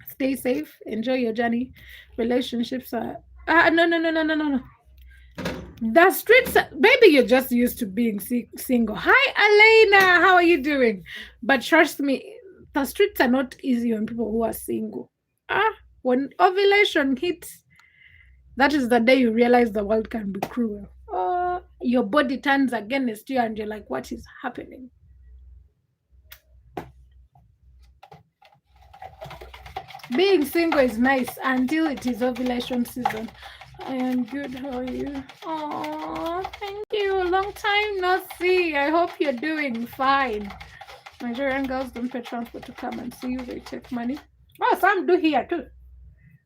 Stay safe. Enjoy your journey. Relationships are. No, no, no, no, no, no, no. The streets, maybe you're just used to being single. Hi, Elena. How are you doing? But trust me, the streets are not easy on people who are single. When ovulation hits, that is the day you realize the world can be cruel. Your body turns against you, and you're like, what is happening? Being single is nice until it is ovulation season. I am good. How are you? Oh, thank you. Long time no see. I hope you're doing fine. Nigerian girls don't pay transport to come and see you. They take money. Oh, some do here too.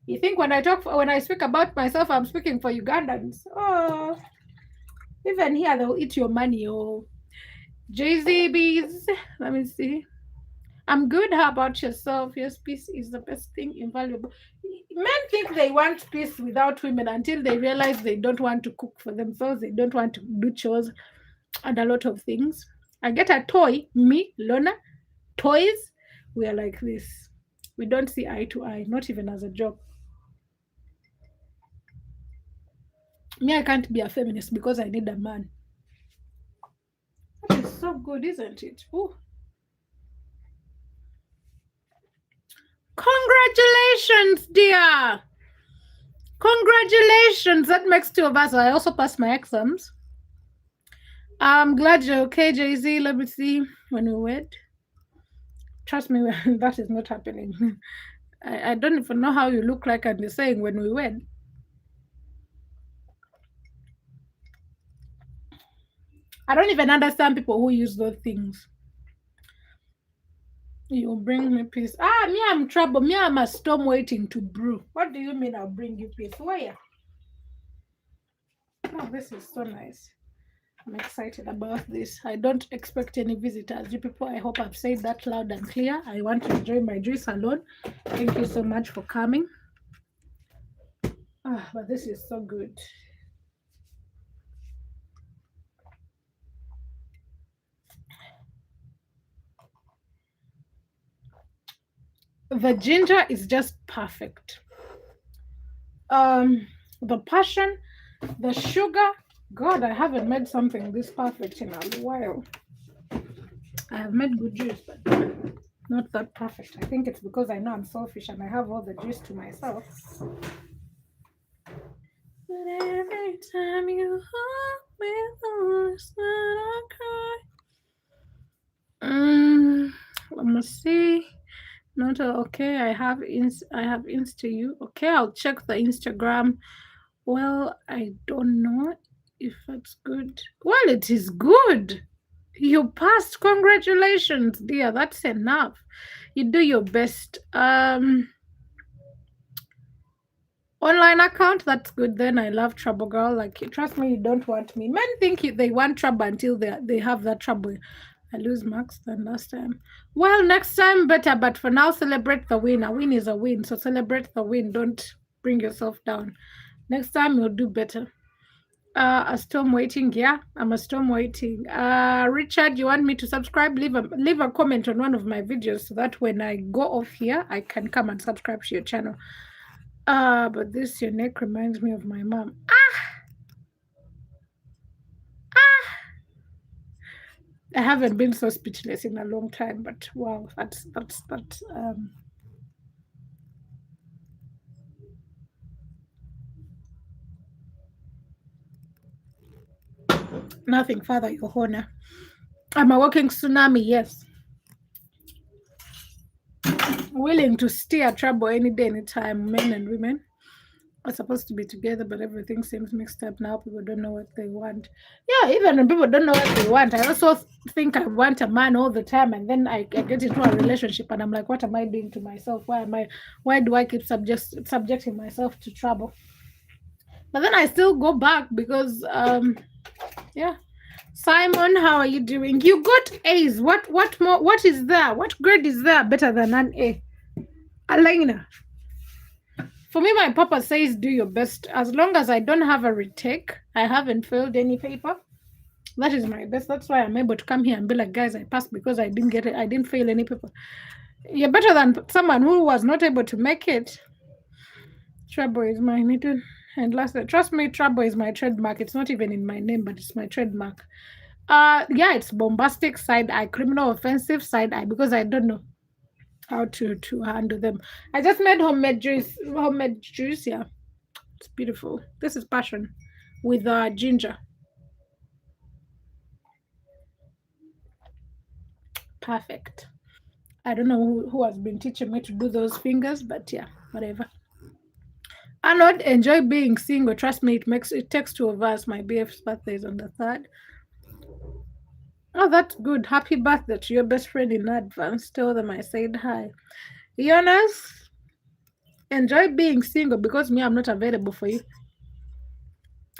You think when I speak about myself, I'm speaking for Ugandans? Oh, even here they'll eat your money. Oh, Jay-Z bees. Let me see. I'm good. How about yourself? Yes, peace is the best thing, invaluable. Men think they want peace without women until they realize they don't want to cook for themselves, they don't want to do chores, and a lot of things. I get a toy, me, Lorna, toys. We are like this. We don't see eye to eye, not even as a joke. Me, I can't be a feminist because I need a man. That is so good, isn't it? Ooh. Congratulations, dear. Congratulations. That makes two of us. I also passed my exams. I'm glad you're okay, Jay Z. Let me see when we wed. Trust me, that is not happening. I don't even know how you look like and you're saying when we wed. I don't even understand people who use those things. You bring me peace. Me, I'm trouble. Me, I'm a storm waiting to brew. What do you mean I'll bring you peace? Where? Oh, this is so nice. I'm excited about this. I don't expect any visitors. You people, I hope I've said that loud and clear. I want to enjoy my juice alone. Thank you so much for coming. But this is so good. The ginger is just perfect. the passion, the sugar. God, I haven't made something this perfect in a while. I have made good juice, but not that perfect. I think it's because I know I'm selfish and I have all the juice to myself. But every time you hold me close, I cry. Let me see. Not okay. I have Insta you. Okay, I'll check the Instagram. Well, I don't know if it's good. Well, it is good. You passed. Congratulations, dear. That's enough. You do your best. Online account, that's good. Then I love trouble, girl. Like, trust me, you don't want me. Men think they want trouble until they have that trouble. I lose marks than last time. Well, next time better, but for now, celebrate the win. A win is a win, so celebrate the win. Don't bring yourself down. Next time you'll do better. A storm waiting. Yeah, I'm a storm waiting. Richard, you want me to subscribe? Leave a comment on one of my videos so that when I go off here, I can come and subscribe to your channel. But this your neck reminds me of my mom. I haven't been so speechless in a long time, but wow, that's nothing further, Your Honor. I'm a walking tsunami, yes. Willing to steer trouble any day, anytime. Men and women are supposed to be together, but everything seems mixed up now. People don't know what they want. Yeah, even when people don't know what they want, I also think I want a man all the time, and then I get into a relationship, and I'm like, what am I doing to myself? Why do I keep subjecting myself to trouble? But then I still go back because yeah. Simon, how are you doing? You got A's. What more? What is there? What grade is there better than an A? Alina. For me, my papa says do your best. As long as I don't have a retake, I haven't failed any paper. That is my best. That's why I'm able to come here and be like, guys, I passed because I didn't get it. I didn't fail any paper. You're better than someone who was not able to make it. Trouble is my middle. And last, trust me, trouble is my trademark. It's not even in my name, but it's my trademark. Yeah, it's bombastic side eye, criminal offensive side eye, because I don't know how to handle them. I just made homemade juice. Yeah, it's beautiful. This is passion with ginger. Perfect. I don't know who has been teaching me to do those fingers, but yeah, whatever. Arnold, enjoy being single. Trust me, it takes two of us. My BF's birthday is on the 3rd. Oh, that's good. Happy birthday to your best friend in advance. Tell them I said hi. Jonas, enjoy being single because me, I'm not available for you.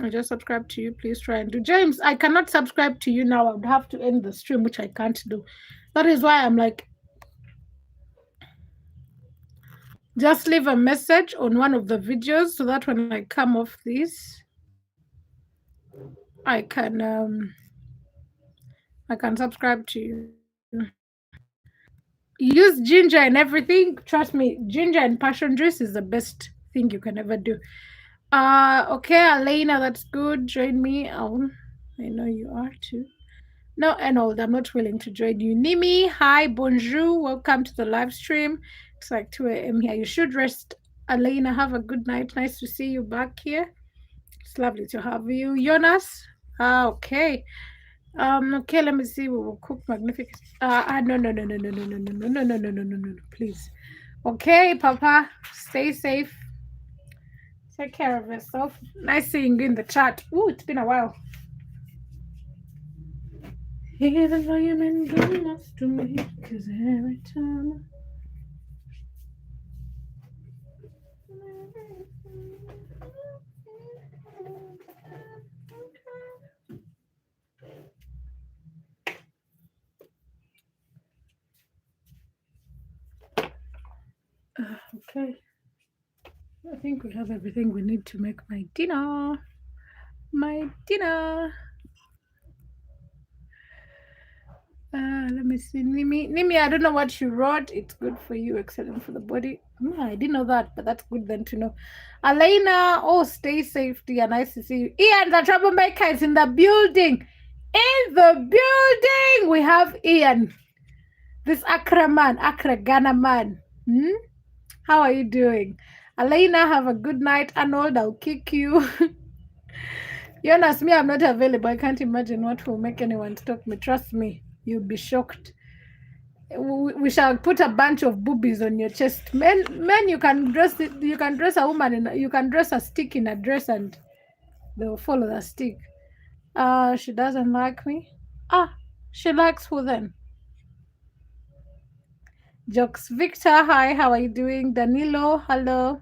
I just subscribe to you. Please try and do. James, I cannot subscribe to you now. I would have to end the stream, which I can't do. That is why I'm like, just leave a message on one of the videos so that when I come off this, I can subscribe to you. Use ginger and everything. Trust me, ginger and passion juice is the best thing you can ever do. Okay, Elena, that's good. Join me. Oh, I know you are too. No, Arnold, I'm not willing to join you. Nimi, hi, bonjour. Welcome to the live stream. It's like 2 a.m. here. You should rest. Elena, have a good night. Nice to see you back here. It's lovely to have you. Jonas, okay. Okay, let me see. We will cook magnificent. No, please. Okay, Papa, stay safe. Take care of yourself. Nice seeing you in the chat. Ooh, it's been a while. Even though you've been doing much to me, cause every time. Okay. I think we have everything we need to make my dinner. My dinner. Let me see. Nimi, I don't know what you wrote. It's good for you, excellent for the body. I didn't know that, but that's good then to know. Elena, oh, stay safe, dear. Nice to see you. Ian, the troublemaker, is in the building. In the building, we have Ian, this Accra man, Accra Ghana man. How are you doing? Elena, have a good night. Arnold, I'll kick you. Jonas, me, I'm not available. I can't imagine what will make anyone stop me. Trust me, you'll be shocked. We shall put a bunch of boobies on your chest. Men, you can dress it. You can dress a woman you can dress a stick in a dress, and they will follow the stick. She doesn't like me. She likes who then? Jokes Victor, hi. How are you doing? Danilo, hello.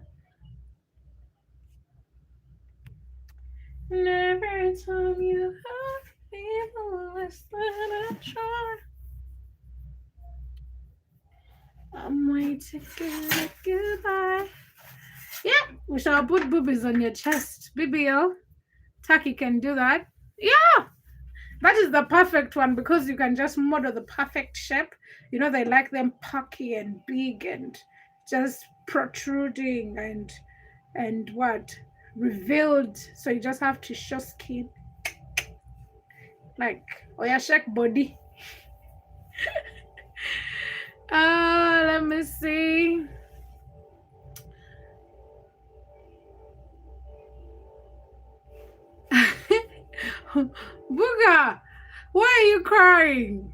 Never told you how people less than I try. I'm way to good goodbye. Yeah, we shall put boobies on your chest. BBL. Taki can do that. Yeah, that is the perfect one because you can just model the perfect shape. You know, they like them pucky and big and just protruding and what? Revealed. So you just have to show skin. Like, oh yeah, shake body. Let me see. Booga, why are you crying?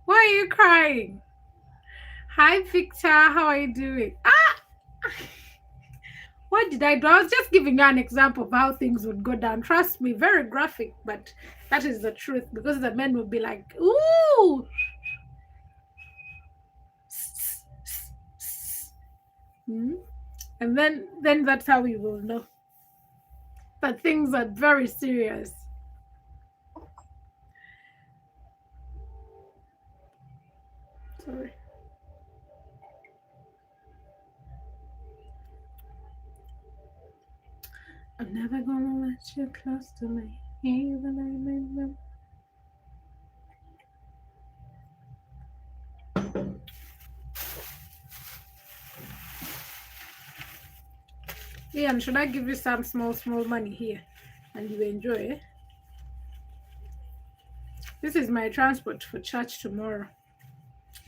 Why are you crying? Hi, Victor. How are you doing? What did I do? I was just giving you an example of how things would go down. Trust me, very graphic, but that is the truth because the men would be like, ooh. And then that's how you will know that things are very serious. Sorry. I'm never gonna let you close to me, even I'm in them. Ian, should I give you some small money here and you enjoy it? This is my transport for church tomorrow.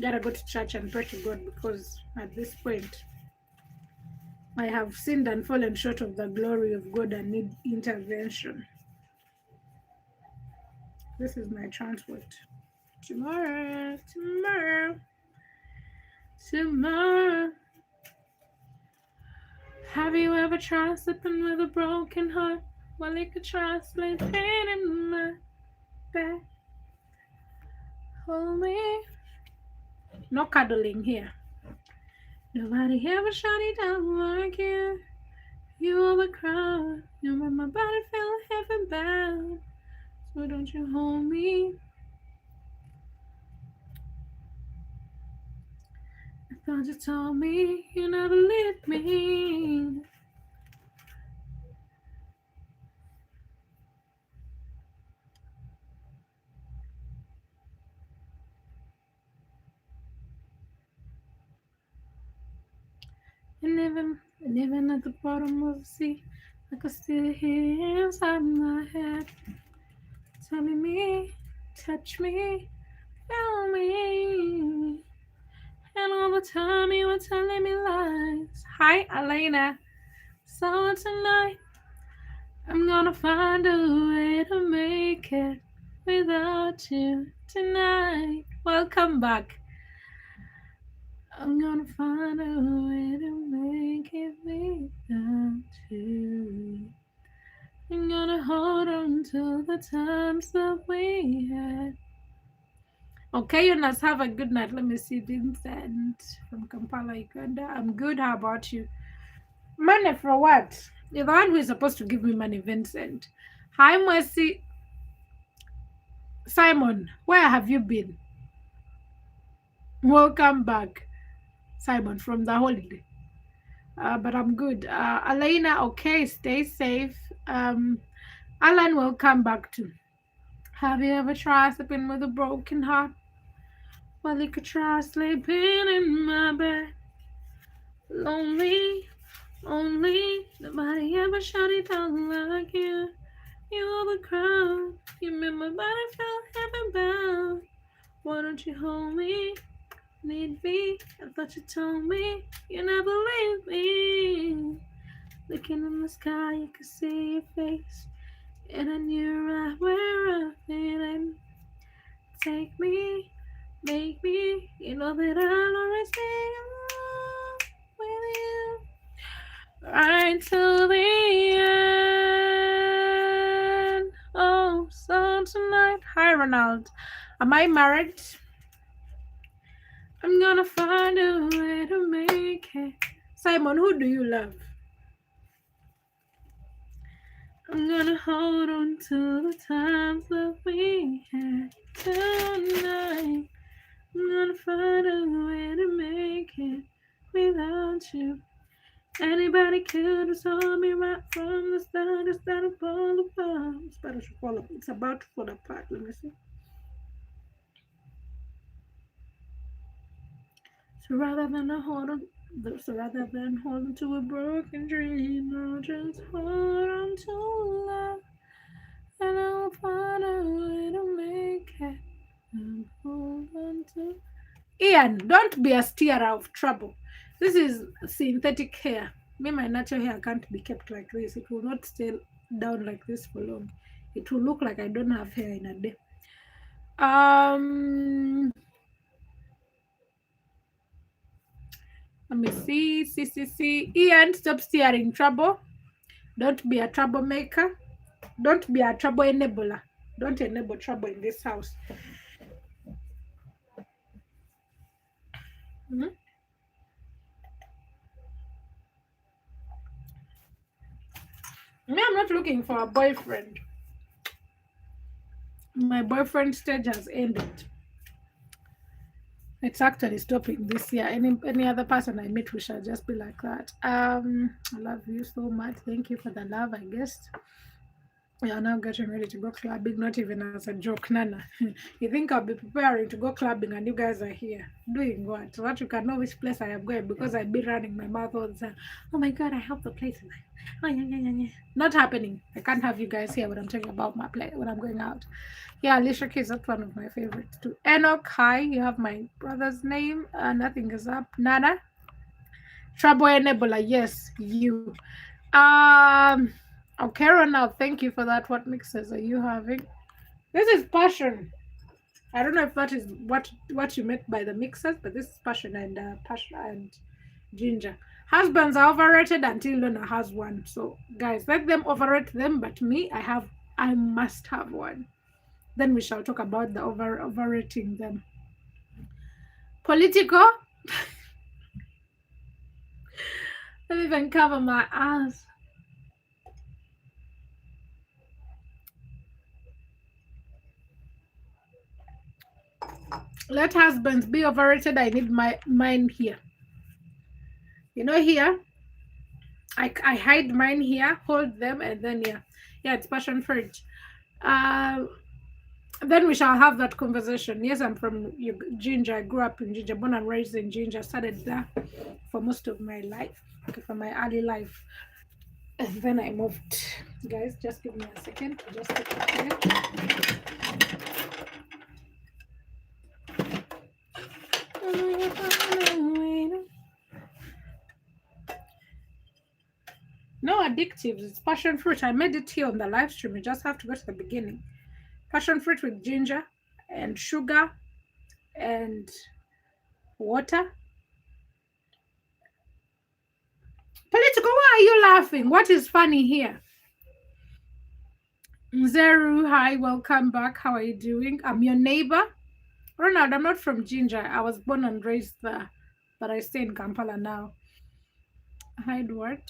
Gotta go to church and pray to God because at this point I have sinned and fallen short of the glory of God and need intervention. This is my transport. Tomorrow. Have you ever tried sleeping with a broken heart? Well, you could try sleeping in my bed. Hold me. No cuddling here. Nobody ever shut it down like you. You are the crowd. You make my body feel heaven bound. So don't you hold me. I thought you told me you never leave me. And even at the bottom of the sea, I could still hear inside my head telling me, touch me, feel me. And all the time you were telling me lies. Hi, Elena. So tonight, I'm gonna find a way to make it without you tonight. Welcome back. I'm gonna find a way to make it without you. I'm gonna hold on to the times that we had. Okay, Jonas, have a good night. Let me see Vincent from Kampala, Uganda. I'm good. How about you? Money for what? You're the one who is supposed to give me money, Vincent. Hi, Mercy. Simon, where have you been? Welcome back, Simon, from the holiday. But I'm good. Elena, okay, stay safe. Alan will come back too. Have you ever tried sleeping with a broken heart? Well, you could try sleeping in my bed. Lonely, only nobody ever shut it down like you. You are the crown. You made my body feel heaven bound. Why don't you hold me? Need me? I thought you told me you never leave me. Looking in the sky, you could see your face, and I knew right where I'm feeling. Take me, make me. You know that I'll always be with you. Right till the end. Oh, so tonight. Hi, Ronald. Am I married? I'm gonna find a way to make it. Simon, who do you love? I'm gonna hold on to the times that we had tonight. I'm gonna find a way to make it without you. Anybody could have told me right from the start it's about to fall apart. It's about to fall apart. Let me see. So rather than hold on to a broken dream, I'll just hold on to love, and I'll find a way to make it. And hold on to. Ian, don't be a steerer of trouble. This is synthetic hair. Me, my natural hair can't be kept like this. It will not stay down like this for long. It will look like I don't have hair in a day. Let me see. Ian, stop steering trouble. Don't be a troublemaker. Don't be a trouble enabler. Don't enable trouble in this house. Mm-hmm. Me, I'm not looking for a boyfriend. My boyfriend stage has ended. It's actually stopping this year. Any other person I meet, we shall just be like that. I love you so much. Thank you for the love, I guess. We are now getting ready to go clubbing, not even as a joke, Nana. You think I'll be preparing to go clubbing and you guys are here doing what? What you can know which place I am going because I've been running my mouth all the time. Oh my god, I have the place. Oh, yeah. Not happening. I can't have you guys here when I'm talking about my play when I'm going out. Yeah, Alicia Keys, that's one of my favorites too. Enoch, hi, you have my brother's name. Nothing is up. Nana. Trouble Enabler, yes, you. Okay, Ronald, thank you for that. What mixes are you having? This is passion. I don't know if that is what you meant by the mixers, but this is passion and ginger. Husbands are overrated until Lorna has one. So guys, let them overrate them, but me, I must have one. Then we shall talk about the overrating them. Political. Let me even cover my ass. Let husbands be overrated. I need mine here. You know, here I hide mine here, hold them, and then yeah, it's passion fruit. Then we shall have that conversation. Yes, I'm from Ginger. I grew up in Ginger, born and raised in Ginger. Started there for most of my life, for my early life, and then I moved. Guys, just give me a second to just take it here. No addictives. It's passion fruit. I made it here on the live stream. You just have to go to the beginning. Passion fruit with ginger and sugar and water. Political, why are you laughing? What is funny here? Zeru, hi, welcome back. How are you doing? I'm your neighbor. Ronald, I'm not from Ginger. I was born and raised there, but I stay in Kampala now. Hide what?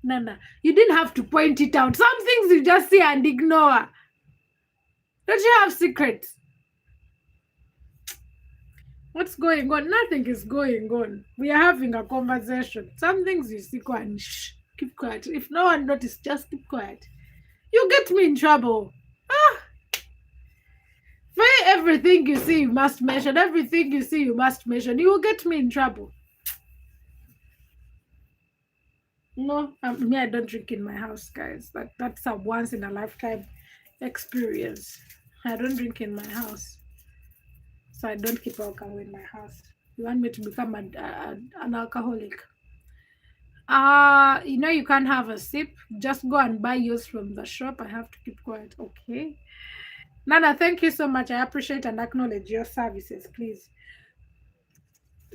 Nana, you didn't have to point it out. Some things you just see and ignore. Don't you have secrets? What's going on? Nothing is going on. We are having a conversation. Some things you see and shh, keep quiet. If no one notices, just keep quiet. You get me in trouble. Everything you see, you must mention. Everything you see, you must mention. You will get me in trouble. No, me, I don't drink in my house, guys. That's a once in a lifetime experience. I don't drink in my house, so I don't keep alcohol in my house. You want me to become an alcoholic? You can't have a sip. Just go and buy yours from the shop. I have to keep quiet. Okay. Nana, thank you so much. I appreciate and acknowledge your services, please.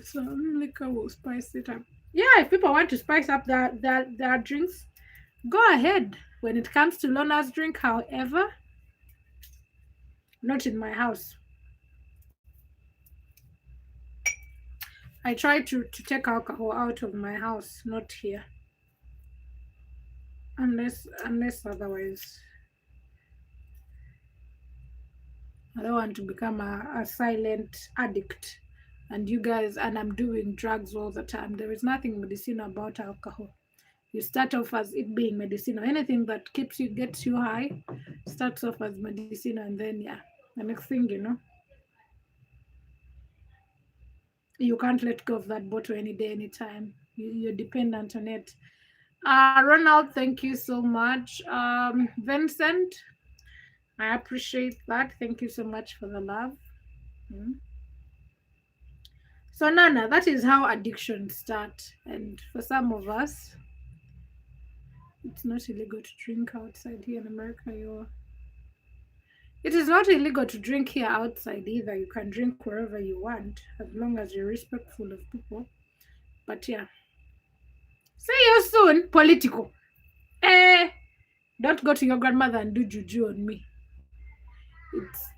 Some liquor will spice it up. Yeah, if people want to spice up their drinks, go ahead. When it comes to Lorna's drink, however, not in my house. I try to take alcohol out of my house, not here. Unless otherwise. I don't want to become a silent addict. And I'm doing drugs all the time. There is nothing medicinal about alcohol. You start off as it being medicinal. Anything that gets you high, starts off as medicinal, and then the next thing you can't let go of that bottle any day, anytime. You're dependent on it. Ronald, thank you so much. Vincent, I appreciate that. Thank you so much for the love. So Nana, that is how addictions start. And for some of us, it's not illegal to drink outside here in America. It is not illegal to drink here outside either. You can drink wherever you want, as long as you're respectful of people. But yeah. See you soon, political. Don't go to your grandmother and do juju on me. It's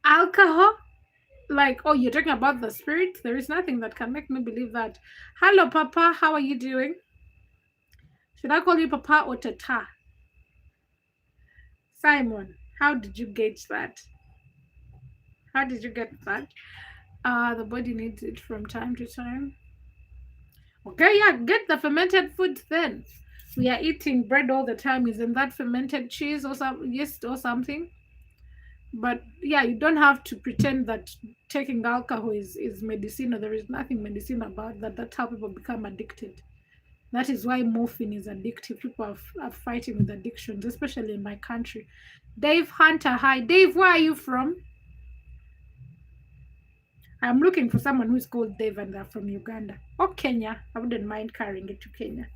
alcohol. Like, oh, you're talking about the spirit? There is nothing that can make me believe that. Hello, Papa. How are you doing? Should I call you Papa or Tata? Simon, how did you gauge that? How did you get that? The body needs it from time to time. Okay, yeah, get the fermented foods then. We are eating bread all the time. Isn't that fermented cheese or yeast or something? But yeah, you don't have to pretend that taking alcohol is medicinal. There is nothing medicinal about that. That's how people become addicted. That is why morphine is addictive. People are fighting with addictions, especially in my country. Dave Hunter, hi. Dave, where are you from? I'm looking for someone who's called Dave and they're from Uganda or Kenya. I wouldn't mind carrying it to Kenya.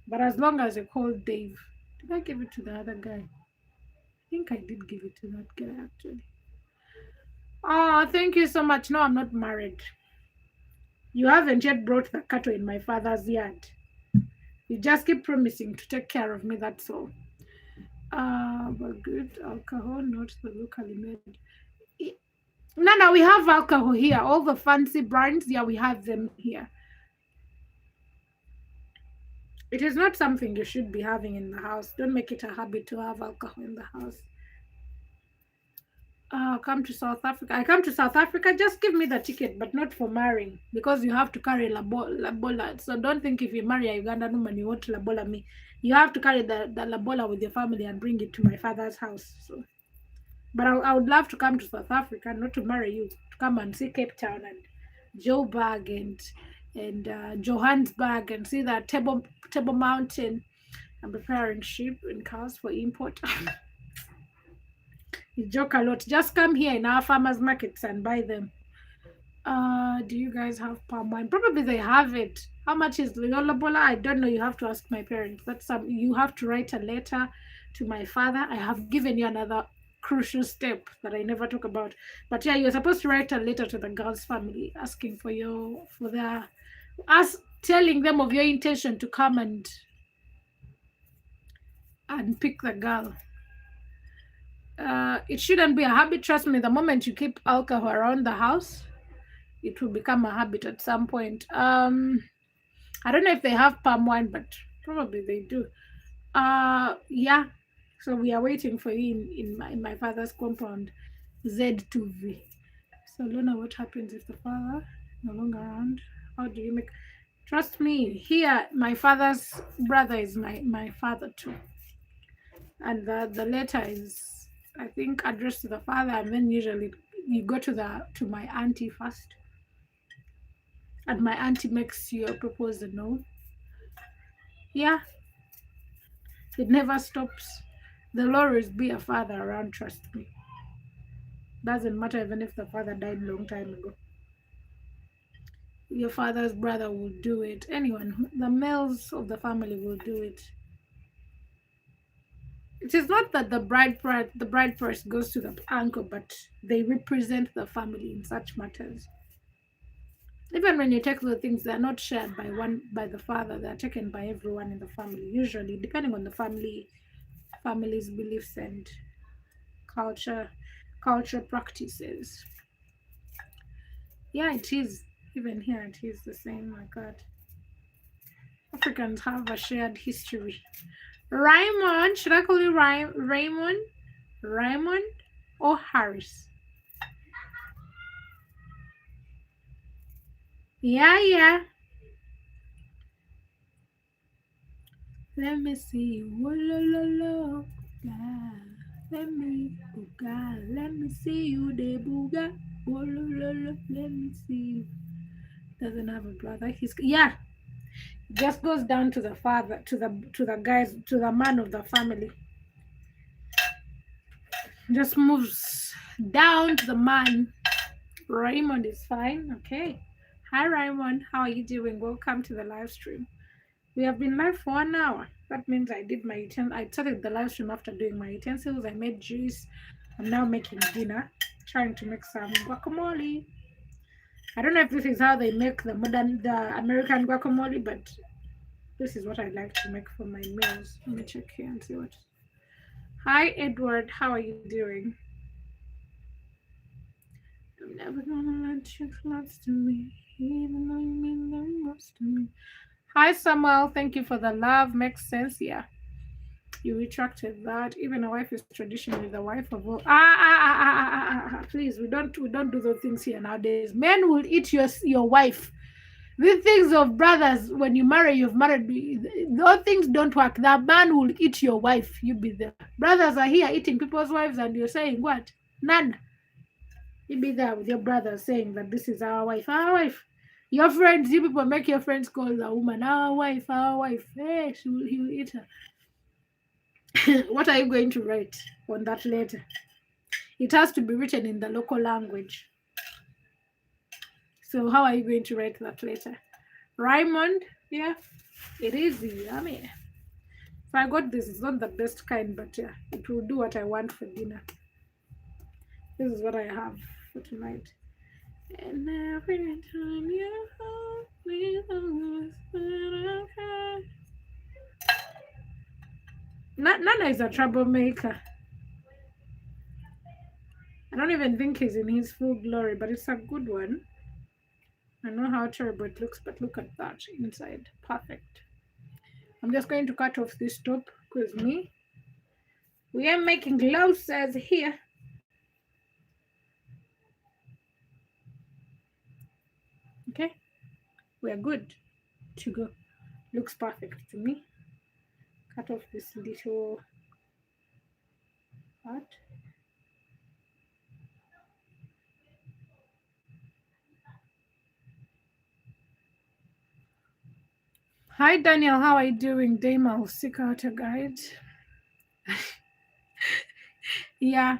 But as long as you're called Dave. Did I give it to the other guy? I think I did give it to that guy actually. Oh, thank you so much. No, I'm not married. You haven't yet brought the cattle in my father's yard. You just keep promising to take care of me, that's all. But good alcohol, not the locally made. No, we have alcohol here. All the fancy brands, yeah, we have them here. It is not something you should be having in the house. Don't make it a habit to have alcohol in the house. Come to South Africa. I come to South Africa, just give me the ticket, but not for marrying, because you have to carry labola. So don't think if you marry a Ugandan woman, you want labola me. You have to carry the labola with your family and bring it to my father's house. So, but I would love to come to South Africa, not to marry you, to come and see Cape Town and Joburg and Johannesburg and see that Table Mountain. I'm preparing sheep and cows for import. You joke a lot. Just come here in our farmers markets and buy them. Do you guys have palm wine? Probably they have it. How much is Lola? I don't know. You have to ask my parents. You have to write a letter to my father. I have given you another crucial step that I never talk about. But yeah, you're supposed to write a letter to the girl's family asking telling them of your intention to come and pick the girl. It shouldn't be a habit. Trust me, the moment you keep alcohol around the house, it will become a habit at some point. I don't know if they have palm wine, but probably they do. Yeah. So we are waiting for you in my father's compound, Z2V. So Lorna, what happens if the father no longer around? How do you make? Trust me, here my father's brother is my father too, and the letter is I think addressed to the father, and then usually you go to my auntie first, and my auntie makes your proposal known. Yeah, it never stops. There'll always be a father around, trust me. Doesn't matter even if the father died a long time ago. Your father's brother will do it. Anyone, the males of the family will do it. It is not that the bride price goes to the uncle, but they represent the family in such matters. Even when you take the things, they're not shared by the father, they're taken by everyone in the family, usually depending on the family's beliefs and culture culture practices. Yeah, it is. Even here it is the same. My God. Africans have a shared history. Raymond, should I call you Raymond? Raymond or Harris? Yeah, yeah. Let me see. Whoa, lo, lo, lo. Yeah. Let me booga. Let me see you, de booga. Whoa, lo, lo, lo. Let me see you. Doesn't have a brother. He's yeah. Just goes down to the father, to the guys, to the man of the family. Just moves down to the man. Raymond is fine. Okay. Hi Raymond, how are you doing? Welcome to the live stream. We have been live for 1 hour. That means I did my I started the live stream after doing my utensils. I made juice. I'm now making dinner. Trying to make some guacamole. I don't know if this is how they make the American guacamole, but this is what I like to make for my meals. Let me check here and see what. Hi Edward, how are you doing? I'm never gonna let you close to me, even though you mean the most to me. Hi Samuel, thank you for the love. Makes sense, yeah. You retracted that. Even a wife is traditionally the wife of all. Please, we don't do those things here nowadays. Men will eat your wife. These things of brothers, when you marry, you've married. Those things don't work. The man will eat your wife. You be there. Brothers are here eating people's wives, and you're saying what? None. You be there with your brothers saying that this is our wife. Our wife. Your friends, you people make your friends call the woman our wife, our wife. Hey, he will eat her. What are you going to write on that letter? It has to be written in the local language. So how are you going to write that letter? Raymond, yeah, it is yummy. So I got this. It's not the best kind, but yeah, it will do what I want for dinner. This is what I have for tonight. And every time you hold me, Nana is a troublemaker. I don't even think he's in his full glory, but it's a good one. I know how terrible it looks, but look at that inside. Perfect. I'm just going to cut off this top because we are making glosses here. Okay, we are good to go. Looks perfect to me. Cut off this little part. Hi Daniel, how are you doing? Dame, I'll seek out a guide. Yeah,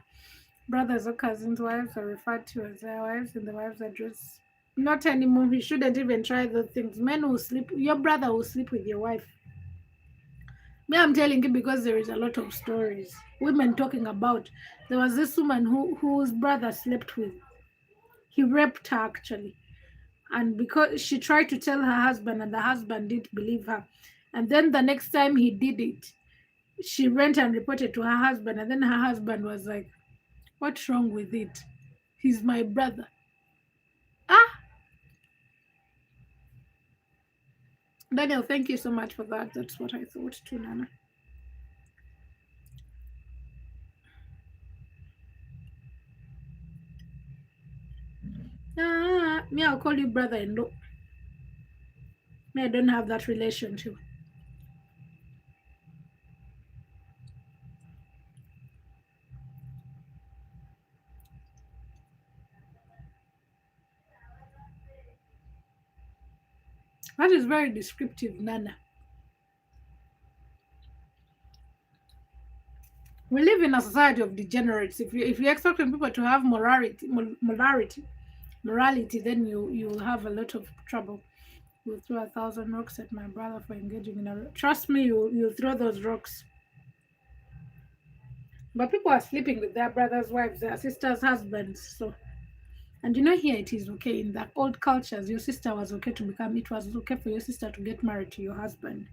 brothers or cousins' wives are referred to as their wives in the wives' address. Not anymore. You shouldn't even try those things. Men will sleep. Your brother will sleep with your wife. Me, I'm telling you because there is a lot of stories. Women talking about. There was this woman whose brother slept with. He raped her actually, and because she tried to tell her husband, and the husband didn't believe her. And then the next time he did it, she went and reported to her husband, and then her husband was like, "What's wrong with it? He's my brother." Ah, Daniel, thank you so much for that. That's what I thought too, Nana. Me, I'll call you brother-in-law. Me, I don't have that relationship. That is very descriptive, Nana. We live in a society of degenerates. If you expect people to have morality, then you'll have a lot of trouble. You'll throw 1,000 rocks at my brother for engaging in a. Trust me, you'll throw those rocks. But people are sleeping with their brothers' wives, their sisters' husbands. So, and here it is okay in the old cultures. Your sister was okay to become. It was okay for your sister to get married to your husband.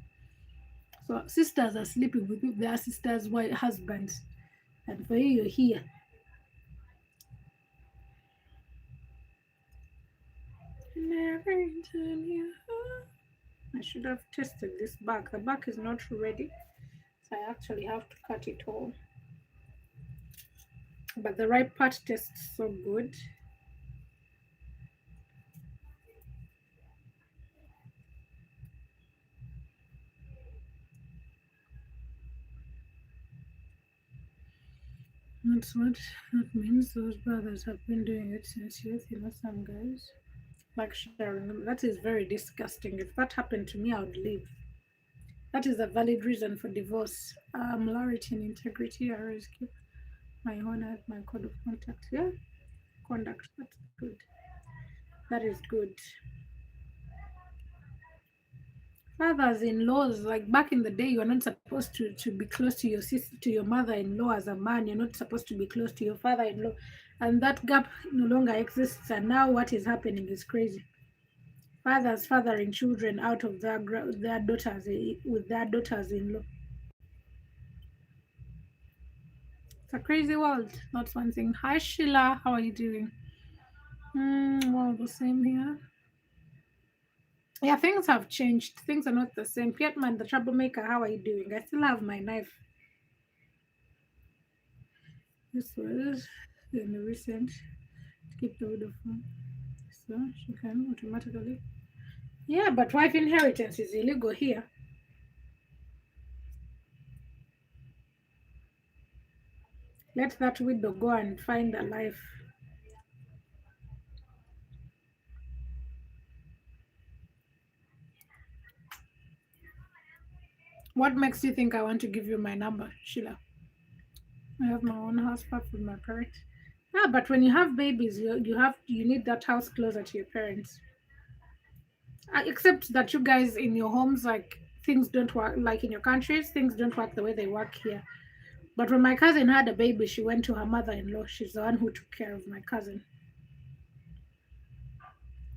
So sisters are sleeping with their sisters' husbands, and for you, you're here. And every time you. I should have tested this back. The back is not ready, so I actually have to cut it all. But the right part tastes so good. That's what that means. Those brothers have been doing it since youth. Some guys like sharing them. That is very disgusting. If that happened to me, I would leave. That is a valid reason for divorce. Morality and integrity. I always keep my honor, my code of conduct. Yeah, conduct. That's good. That is good. Fathers-in-laws, like back in the day, you are not supposed to be close to your sister, to your mother-in-law. As a man, you're not supposed to be close to your father-in-law, and that gap no longer exists. And now what is happening is crazy. Fathers fathering children out of their daughters, with their daughters-in-law. It's a crazy world. That's one thing. Hi Sheila, how are you doing? Well, the same here. Yeah, things have changed. Things are not the same. Pietman, the troublemaker, how are you doing? I still have my knife. This was in the recent to keep the widow from. So she can automatically. Yeah, but wife inheritance is illegal here. Let that widow go and find a life. What makes you think I want to give you my number, Sheila? I have my own house back with my parents. Yeah, but when you have babies, you need that house closer to your parents. Except that you guys in your homes, like things don't work like in your countries. Things don't work the way they work here. But when my cousin had a baby, she went to her mother-in-law. She's the one who took care of my cousin.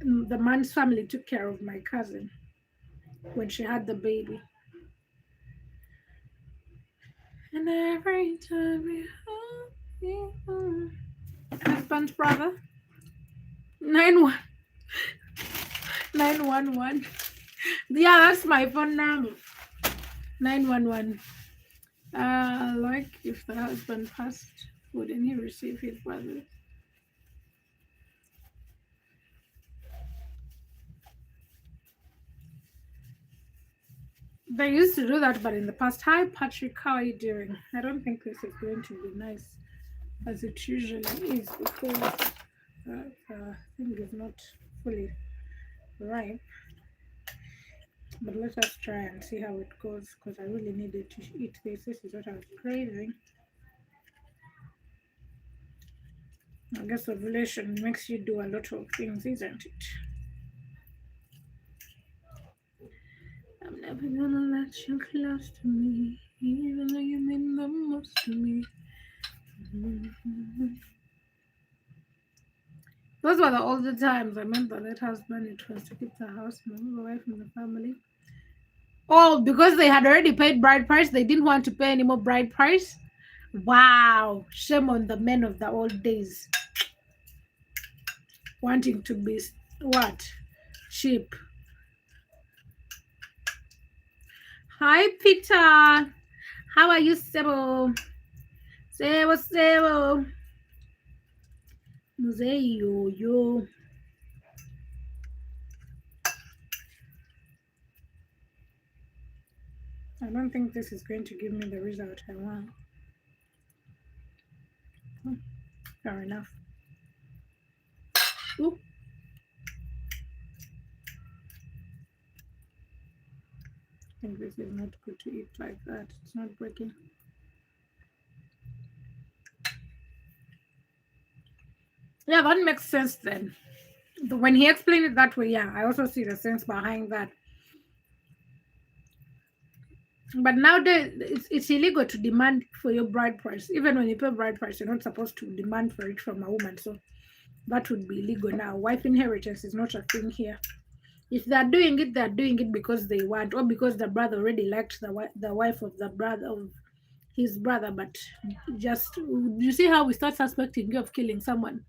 The man's family took care of my cousin when she had the baby. And every time we husband's brother 911. Yeah, that's my phone number. 911. Like if the husband passed, wouldn't he receive his brother? They used to do that, but in the past. Hi, Patrick, how are you doing? I don't think this is going to be nice, as it usually is, because the thing is not fully ripe. But let us try and see how it goes, because I really needed to eat this. This is what I was craving. I guess ovulation makes you do a lot of things, isn't it? I'm never gonna let you close to me, even though you mean the most to me. Those were the older times. I remember that husband, it was to keep the house, move away from the family. Oh, because they had already paid bride price, they didn't want to pay any more bride price. Wow, shame on the men of the old days, wanting to be what? Cheap. Hi, Peter. How are you, Sebo? Sebo. Yo. I don't think this is going to give me the result I want. Fair enough. Ooh. I think this is not good to eat like that. It's not breaking. Yeah, that makes sense then. When he explained it that way, yeah, I also see the sense behind that. But nowadays, it's illegal to demand for your bride price. Even when you pay bride price, you're not supposed to demand for it from a woman. So that would be illegal now. Wife inheritance is not a thing here. If they're doing it because they want, or because the brother already liked the wife of the brother of his brother. But just you see how we start suspecting you of killing someone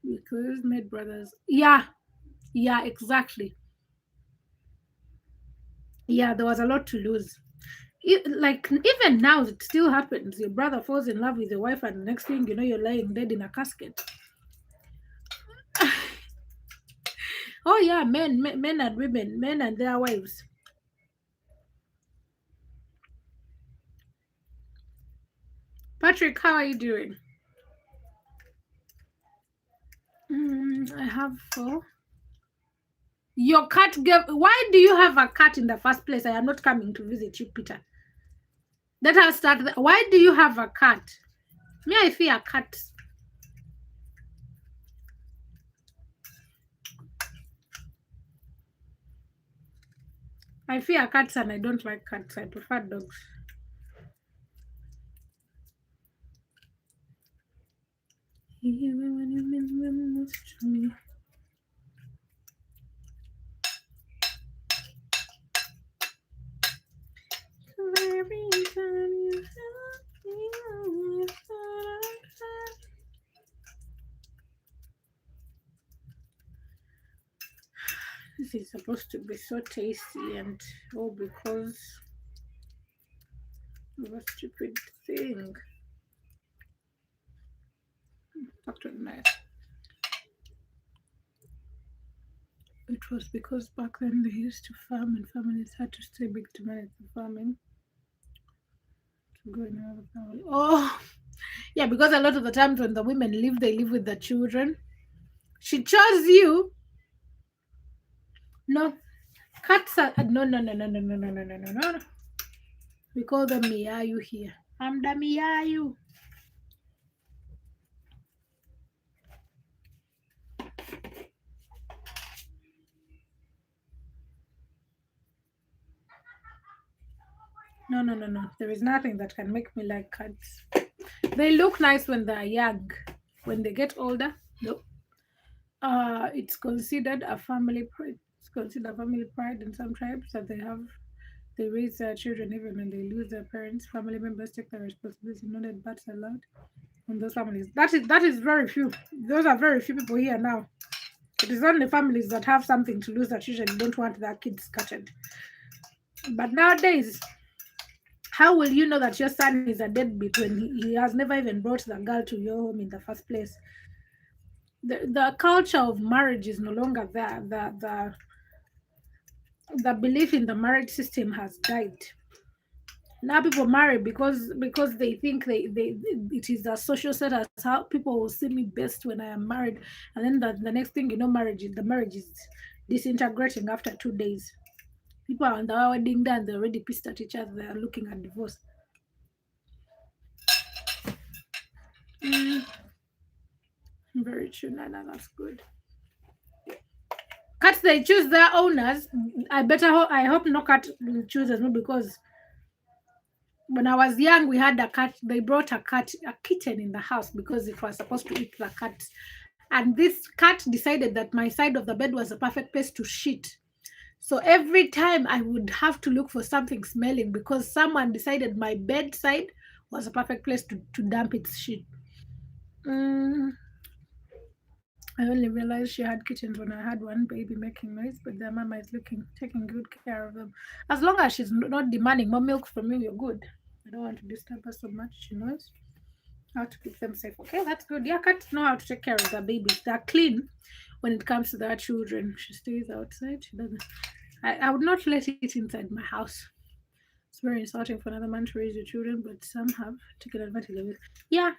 because made brothers. Yeah, yeah, exactly. Yeah, there was a lot to lose. Like even now it still happens. Your brother falls in love with your wife and the next thing you know you're lying dead in a casket. Oh yeah, men and women, men and their wives. Patrick, how are you doing? I have four. Your cat gave. Why do you have a cat in the first place? I am not coming to visit you, Peter. Let us start. Why do you have a cat? Me, I fear cats. I fear cats and I don't like cats. I prefer dogs. Even when you mean the most to me. Every time you help me, I thought I'd had. This is supposed to be so tasty and all because of a stupid thing. Dr. Nice. It was because back then they used to farm and families had to stay big to manage the farming to go in another family. Oh, yeah, because a lot of the times when the women live, they live with the children. She chose you. No, cats are no. We call them Miyayu here. I'm the Miyayu. No. There is nothing that can make me like cats. They look nice when they're young. When they get older, no. It's considered a family pride. It's considered a family pride in some tribes that they raise their children even when they lose their parents. Family members take the responsibility. No net bats allowed on those families. That is very few. Those are very few people here now. It is only families that have something to lose that usually don't want their kids scattered. But nowadays, how will you know that your son is a deadbeat when he has never even brought the girl to your home in the first place? The culture of marriage is no longer there. The belief in the marriage system has died. Now people marry because they think they it is a social status. How people will see me best when I am married, and then the next thing you know, the marriage is disintegrating after 2 days. People are on the wedding day and they're already pissed at each other. They are looking at divorce. Mm, very true, Nana. That's good. Cats they choose their owners. I hope no cat chooses me because when I was young, we had a cat. They brought a kitten in the house because it was supposed to eat the cat. And this cat decided that my side of the bed was a perfect place to shit. So every time I would have to look for something smelling because someone decided my bedside was a perfect place to dump its shit. Mm, I only realized she had kittens when I had one baby making noise, but their mama is taking good care of them. As long as she's not demanding more milk from me, you're good. I don't want to disturb her so much. She knows how to keep them safe. Okay, that's good. Yeah, cats know how to take care of their babies. They're clean when it comes to their children. She stays outside. She doesn't. I would not let it inside my house. It's very insulting for another man to raise your children, but some have taken advantage of it. Yeah,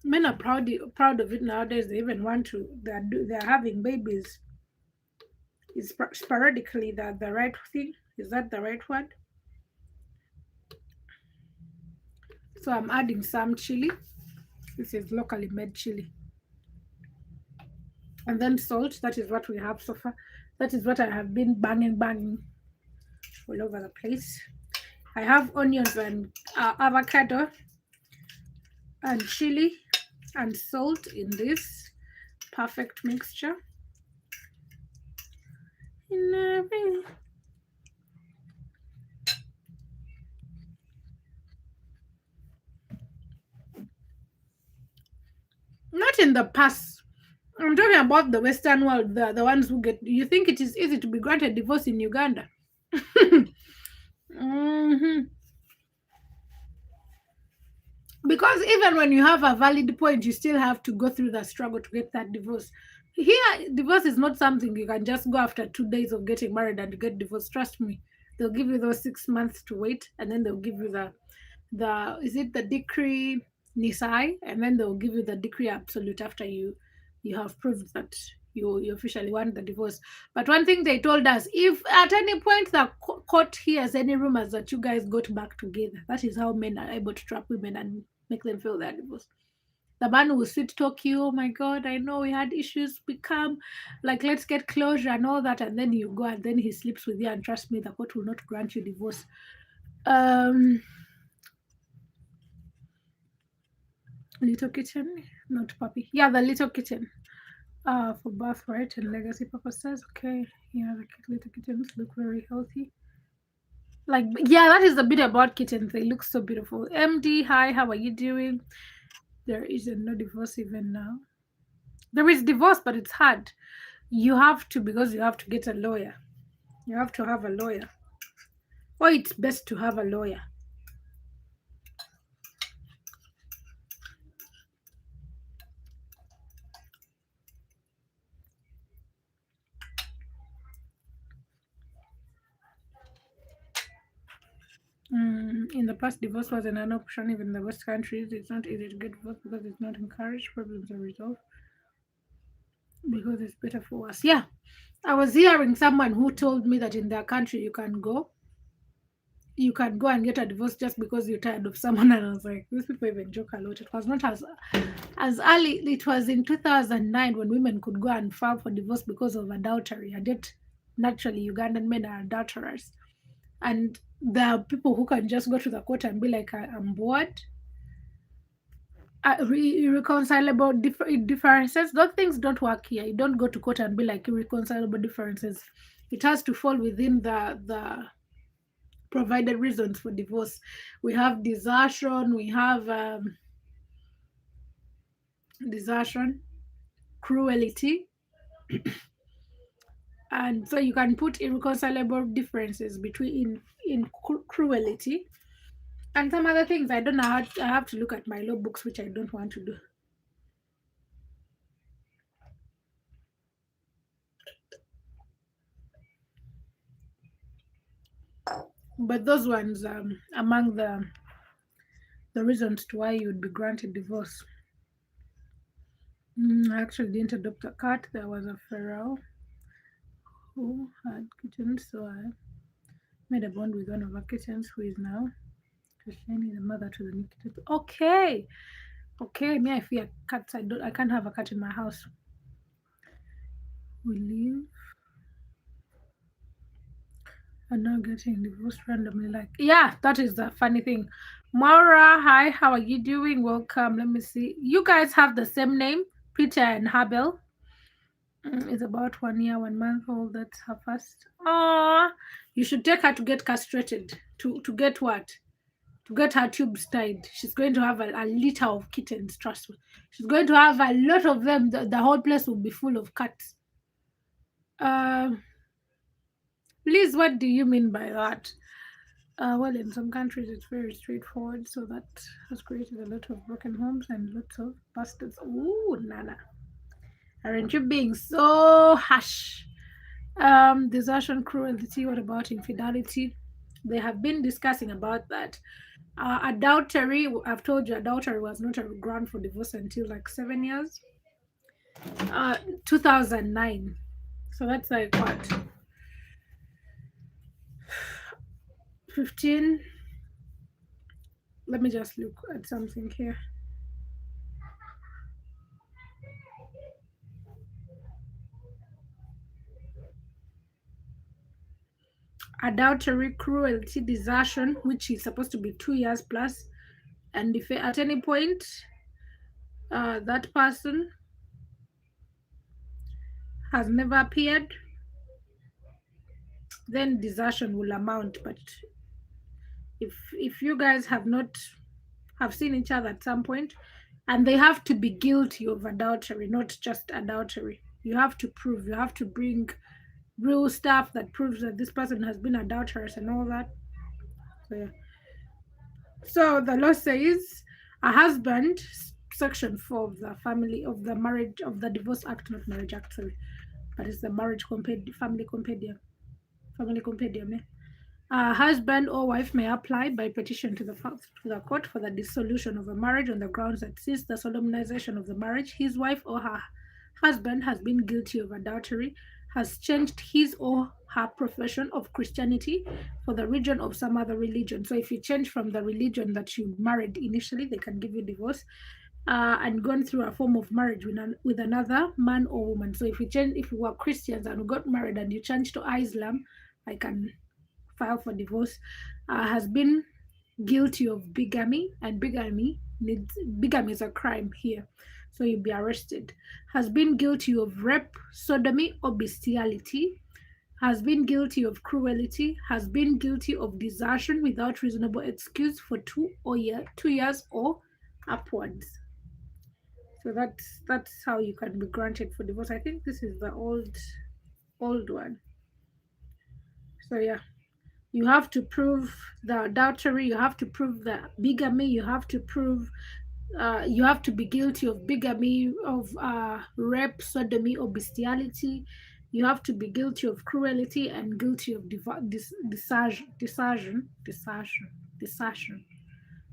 Men are proud of it nowadays. They even want to. They're having babies. Is sporadically that the right thing? Is that the right word? So I'm adding some chili. This is locally made chili. And then salt. That is what we have so far. That is what I have been banging all over the place. I have onions and avocado and chili and salt in this perfect mixture. Not in the past. I'm talking about the Western world, the ones who get. You think it is easy to be granted divorce in Uganda? hmm Because even when you have a valid point, you still have to go through the struggle to get that divorce. Here, divorce is not something you can just go after 2 days of getting married and get divorced. Trust me, they'll give you those 6 months to wait, and then they'll give you the is it the decree nisai, and then they'll give you the decree absolute after you have proved that you officially want the divorce. But one thing they told us, if at any point the court hears any rumors that you guys got back together, that is how men are able to trap women and make them feel they're divorced. The man will sweet talk you, oh my god, I know we had issues, we come, like let's get closure and all that, and then you go and then he sleeps with you, and trust me, the court will not grant you divorce. um Little kitchen, not puppy. Yeah, the little kitchen. For birthright and legacy purposes. Okay. Yeah, the little kittens look very healthy. Like, yeah, that is the bit about kittens. They look so beautiful. MD, hi, how are you doing? There is no divorce even now. There is divorce, but it's hard. You have to, because you have to get a lawyer. You have to have a lawyer. Or it's best to have a lawyer. In the past, divorce was an option. Even in the West countries, it's not easy to get divorced because it's not encouraged. Problems are resolved because it's better for us. Yeah, I was hearing someone who told me that in their country you can go and get a divorce just because you're tired of someone. And I was like, these people even joke a lot. It was not as early. It was in 2009 when women could go and file for divorce because of adultery, and yet naturally Ugandan men are adulterers. And there are people who can just go to the court and be like, I'm bored. Irreconcilable differences. Those things don't work here. You don't go to court and be like irreconcilable differences. It has to fall within the provided reasons for divorce. We have desertion. We have desertion, cruelty, and so you can put irreconcilable differences between in cruelty and some other things. I don't know. I have to look at my law books, which I don't want to do. But those ones, among the reasons to why you would be granted divorce. I actually didn't adopt a cat. There was a feral who had kittens, so I made a bond with one of our kittens who is now Shani, the mother to the new kittens. Okay. Okay, me I fear cats. I can't have a cat in my house. We live and now getting divorced randomly. Like, yeah, that is the funny thing. Maura, hi, how are you doing? Welcome. Let me see. You guys have the same name, Peter and Habel. It's about 1 year, 1 month old. That's her first. Oh, you should take her to get castrated. To get what? To get her tubes tied. She's going to have a litter of kittens. Trust me. She's going to have a lot of them. The whole place will be full of cats. Please, what do you mean by that? Well, in some countries it's very straightforward, so that has created a lot of broken homes and lots of bastards. Ooh, Nana. Aren't you being so harsh? Desertion, cruelty, what about infidelity? They have been discussing about that. Adultery, I've told you, adultery was not a ground for divorce until like 7 years. 2009. So that's like what? 15. Let me just look at something here. Adultery, cruelty, desertion, which is supposed to be 2 years plus, and if at any point that person has never appeared, then desertion will amount. But if you guys have seen each other at some point, and they have to be guilty of adultery, not just adultery. You have to bring real stuff that proves that this person has been adulterous and all that. So yeah. So the law says a husband, section 4 of the family of the marriage of the Divorce Act, not marriage actually, but it's the marriage family compendium. Family compendium. Eh? A husband or wife may apply by petition to the court for the dissolution of a marriage on the grounds that since the solemnization of the marriage, his wife or her husband has been guilty of adultery, has changed his or her profession of Christianity for the religion of some other religion. So if you change from the religion that you married initially, they can give you divorce. And gone through a form of marriage with another man or woman. So if you were Christians and got married and you changed to Islam, I can file for divorce. Has been guilty of bigamy, and bigamy is a crime here, so you'll be arrested. Has been guilty of rape, sodomy, or bestiality. Has been guilty of cruelty. Has been guilty of desertion without reasonable excuse for 2 years or upwards. So that's how you can be granted for divorce. I think this is the old one. So yeah, you have to prove the adultery, you have to prove the bigamy, you have to prove you have to be guilty of bigamy, of rape, sodomy, or bestiality. You have to be guilty of cruelty and guilty of desertion.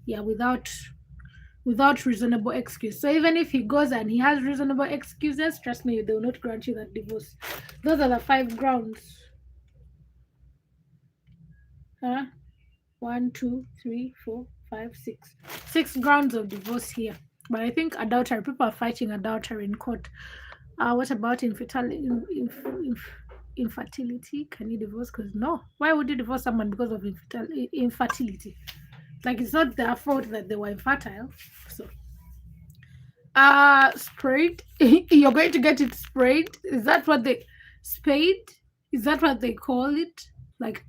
Yeah, without reasonable excuse. So even if he goes and he has reasonable excuses, trust me, they will not grant you that divorce. Those are the 5 grounds. 1, 2, 3, 4, 5, 6. 6 grounds of divorce here. But I think adultery, people are fighting adultery in court. What about infertility? Can you divorce? Because no. Why would you divorce someone because of infertility? Like, it's not their fault that they were infertile. So sprayed. You're going to get it sprayed. Is that what they spayed? Is that what they call it? Like,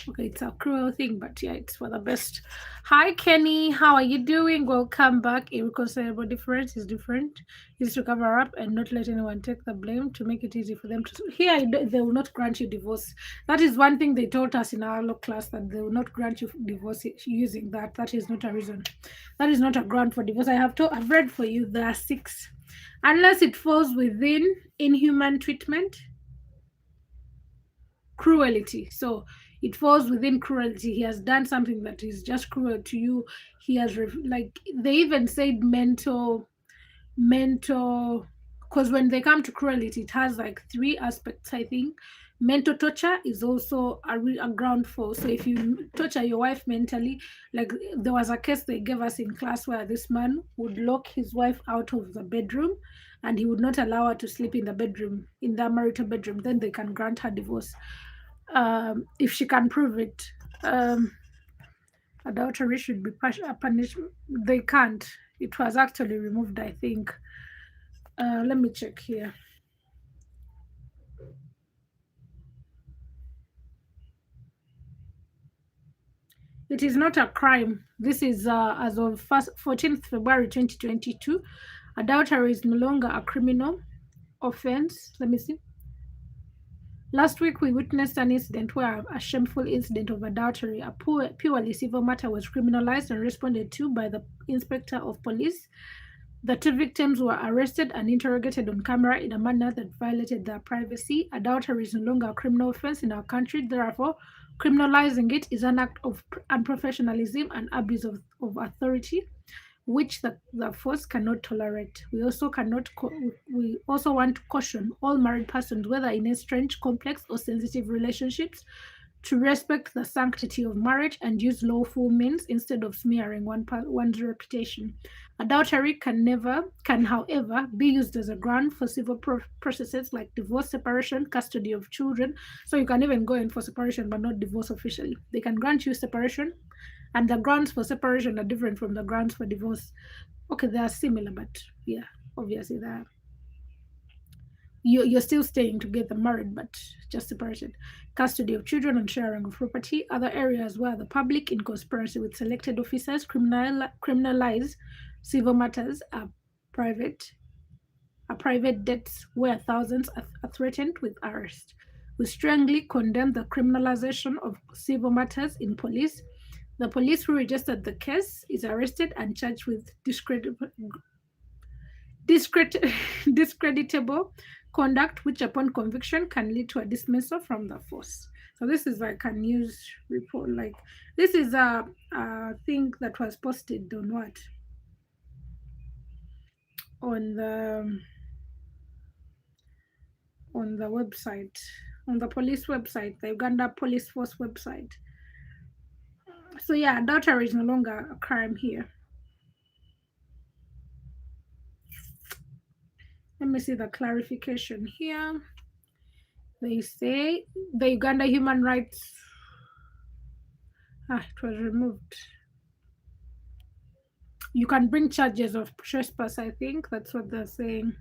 okay, it's a cruel thing, but yeah, it's for the best. Hi, Kenny. How are you doing? Welcome back. Irreconcilable difference is different. Is to cover up and not let anyone take the blame to make it easy for them to. Here, they will not grant you divorce. That is one thing they taught us in our law class, that they will not grant you divorce using that. That is not a reason. That is not a ground for divorce. I've read for you. There are 6, unless it falls within inhuman treatment, cruelty. So it falls within cruelty. He has done something that is just cruel to you. He has like, they even said mental, because when they come to cruelty, it has like 3 aspects. I think mental torture is also a ground for. So if you torture your wife mentally, like there was a case they gave us in class where this man would lock his wife out of the bedroom and he would not allow her to sleep in the bedroom, in the marital bedroom. Then they can grant her divorce if she can prove it. Adultery should be punished. They can't. It was actually removed, I think. Let me check here. It is not a crime. This is as of 14th February 2022. Adultery is no longer a criminal offense. Let me see. Last week, we witnessed an incident where a shameful incident of adultery, a purely civil matter, was criminalized and responded to by the inspector of police. The 2 victims were arrested and interrogated on camera in a manner that violated their privacy. Adultery is no longer a criminal offense in our country. Therefore, Criminalizing it is an act of unprofessionalism and abuse of authority, which the force cannot tolerate. We also want to caution all married persons, whether in a strange, complex, or sensitive relationships, to respect the sanctity of marriage and use lawful means instead of smearing one's reputation. Adultery can, however, be used as a ground for civil processes like divorce, separation, custody of children. So you can even go in for separation but not divorce officially. They can grant you separation, and the grounds for separation are different from the grounds for divorce. Okay, they are similar, but yeah, obviously they're you're still staying together married but just separated. Custody of children and sharing of property. Other areas where the public, in conspiracy with selected officers, criminalize civil matters private private debts where thousands are threatened with arrest. We strongly condemn the criminalization of civil matters in police. The police who registered the case is arrested and charged with discreditable conduct, which upon conviction can lead to a dismissal from the force. So this is like a news report. Like this is a thing that was posted on what? On the website, on the police website, the Uganda Police Force website. So yeah, adultery is no longer a crime here. Let me see the clarification here. They say the Uganda Human Rights. It was removed. You can bring charges of trespass, I think. That's what they're saying.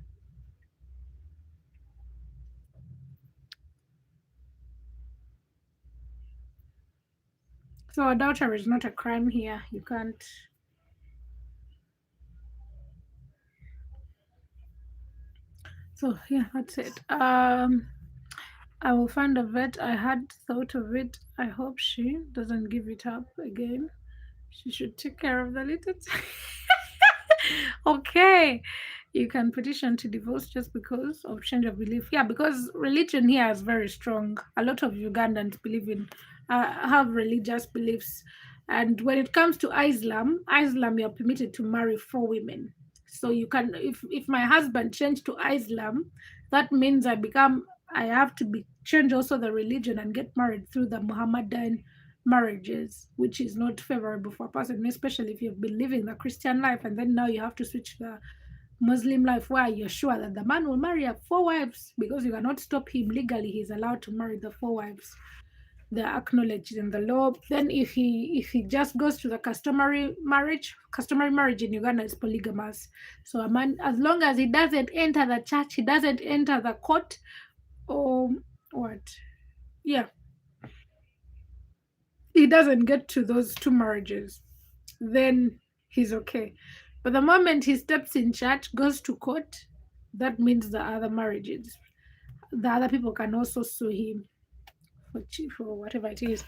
So adultery is not a crime here. You can't. So yeah, that's it. I will find a vet. I had thought of it. I hope she doesn't give it up again. She should take care of the little. Okay, you can petition to divorce just because of change of belief. Yeah, because religion here is very strong. A lot of Ugandans believe in have religious beliefs, and when it comes to Islam, you are permitted to marry 4 women. So you can, if my husband changed to Islam, that means I have to be change also the religion and get married through the Muhammadan marriages, which is not favorable for a person, especially if you've been living the Christian life and then now you have to switch the Muslim life where you're sure that the man will marry 4 wives because you cannot stop him legally. He's allowed to marry the 4 wives. They're acknowledged in the law. Then if he just goes to the customary marriage in Uganda is polygamous. So a man, as long as he doesn't enter the church, he doesn't enter the court or what? Yeah, he doesn't get to those 2 marriages, then he's okay. But the moment he steps in church, goes to court, that means the other marriages, the other people can also sue him for whatever it is.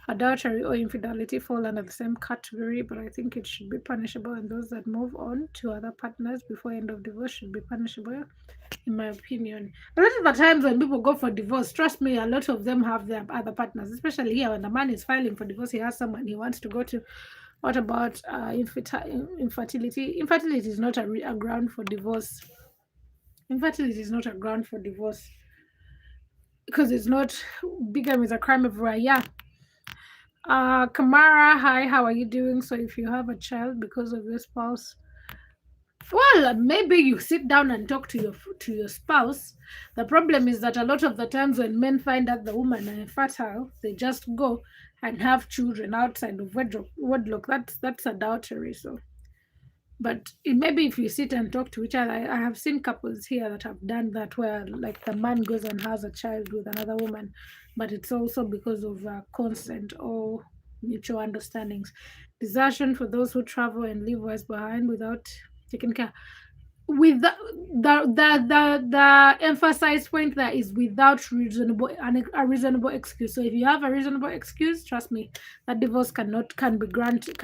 Adultery or infidelity fall under the same category, but I think it should be punishable, and those that move on to other partners before end of divorce should be punishable, in my opinion. A lot of the times when people go for divorce, trust me, a lot of them have their other partners, especially here when the man is filing for divorce, he has someone he wants to go to. What about infertility? Infertility is not a ground for divorce. Infertility is not a ground for divorce because it's not, bigamy is a crime everywhere. Yeah. Kamara, hi, how are you doing? So if you have a child because of your spouse, well, maybe you sit down and talk to your spouse. The problem is that a lot of the times when men find out the woman are infertile, they just go and have children outside of wedlock. That's adultery. So, but maybe if you sit and talk to each other, I have seen couples here that have done that, where like the man goes and has a child with another woman, but it's also because of consent or mutual understandings. Desertion for those who travel and leave wives behind without taking care. With the emphasized point there is without a reasonable excuse. So if you have a reasonable excuse, trust me, that divorce cannot be granted.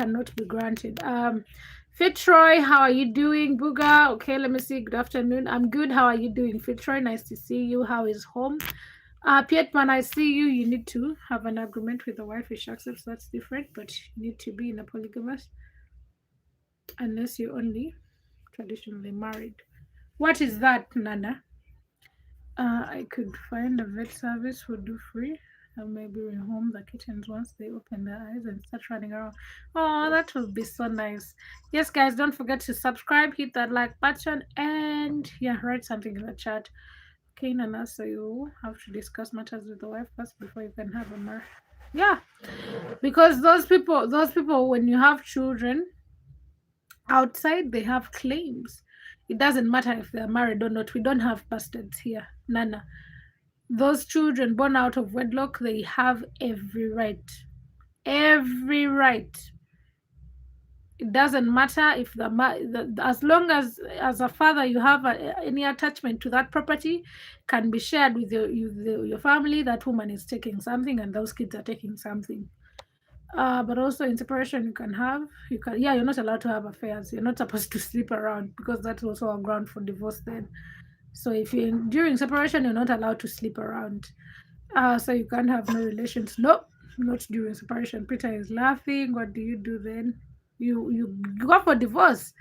Fitzroy, how are you doing? Buga, okay, let me see. Good afternoon. I'm good. How are you doing, Fitzroy? Nice to see you. How is home? Pietman, I see you. You need to have an agreement with the wife if she accepts. That's different, but you need to be in a polygamous unless you're only traditionally married. What is that, Nana? I could find a vet service who do free. And maybe rehome the kittens once they open their eyes and start running around. Oh, that would be so nice. Yes, guys, don't forget to subscribe, hit that like button, and yeah, write something in the chat. Okay, Nana, so you have to discuss matters with the wife first before you can have a marriage. Yeah, because those people, when you have children outside, they have claims. It doesn't matter if they're married or not. We don't have bastards here, Nana. Those children born out of wedlock, they have every right. Every right. It doesn't matter if as long as a father you have any attachment to that property can be shared with your family. That woman is taking something and those kids are taking something. But also in separation yeah, you're not allowed to have affairs. You're not supposed to sleep around because that's also a ground for divorce then. So if you during separation, you're not allowed to sleep around. So you can't have no relations. Nope, not during separation. Peter is laughing. What do you do then? You go for divorce.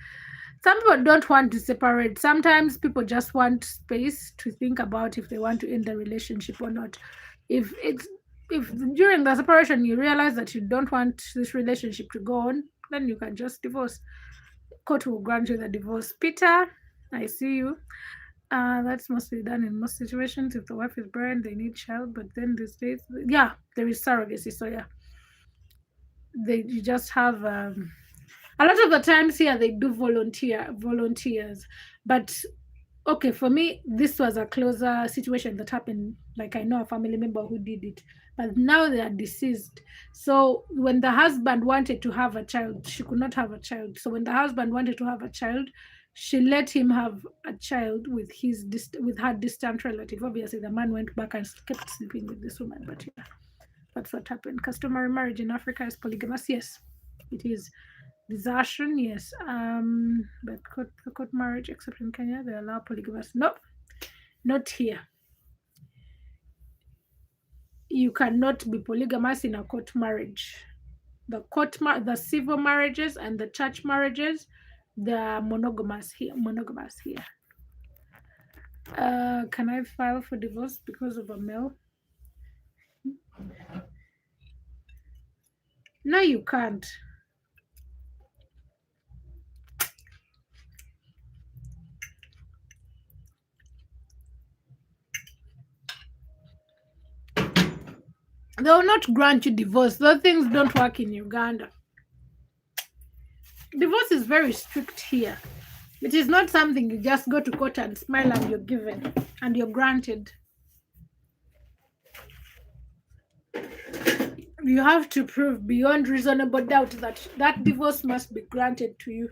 Some people don't want to separate. Sometimes people just want space to think about if they want to end the relationship or not. If it's if during the separation you realize that you don't want this relationship to go on, then you can just divorce. Court will grant you the divorce. Peter, I see you. That's mostly done in most situations. If the wife is barren, they need child. But then these days, yeah, there is surrogacy. So yeah, you just have a lot of the times here they do volunteers. But okay, for me, this was a closer situation that happened. Like I know a family member who did it, but now they are deceased. So when the husband wanted to have a child, she could not have a child. So when the husband wanted to have a child, she let him have a child with with her distant relative. Obviously, the man went back and kept sleeping with this woman. But yeah, that's what happened. Customary marriage in Africa is polygamous. Yes, it is. Desertion, yes. But court marriage, except in Kenya, they allow polygamous. Nope, not here. You cannot be polygamous in a court marriage. The civil marriages and the church marriages, they're monogamous here. Monogamous here. Can I file for divorce because of a male? No, you can't. They will not grant you divorce. Those things don't work in Uganda. Divorce is very strict here. It is not something you just go to court and smile and you're given and you're granted. You have to prove beyond reasonable doubt that that divorce must be granted to you.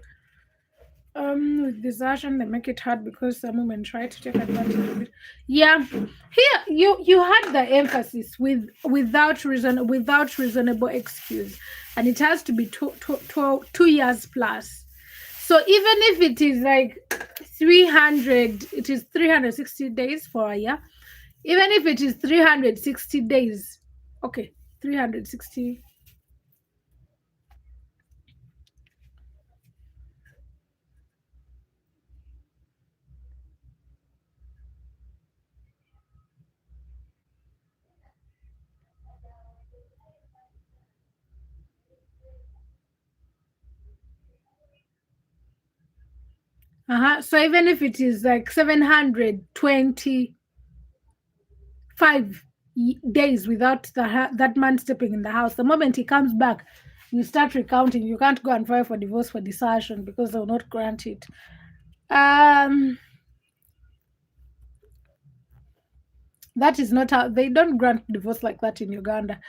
With desertion, they make it hard because some women try to take advantage of it. Yeah, here you had the emphasis without reasonable excuse, and it has to be 2 years plus. So even if it is like 300, it is 360 days for a year. Even if it is 360 days, okay, 360. So even if it is like 725 days without that man stepping in the house, the moment he comes back, you start recounting. You can't go and file for divorce for desertion because they will not grant it. That is not how they don't grant divorce like that in Uganda.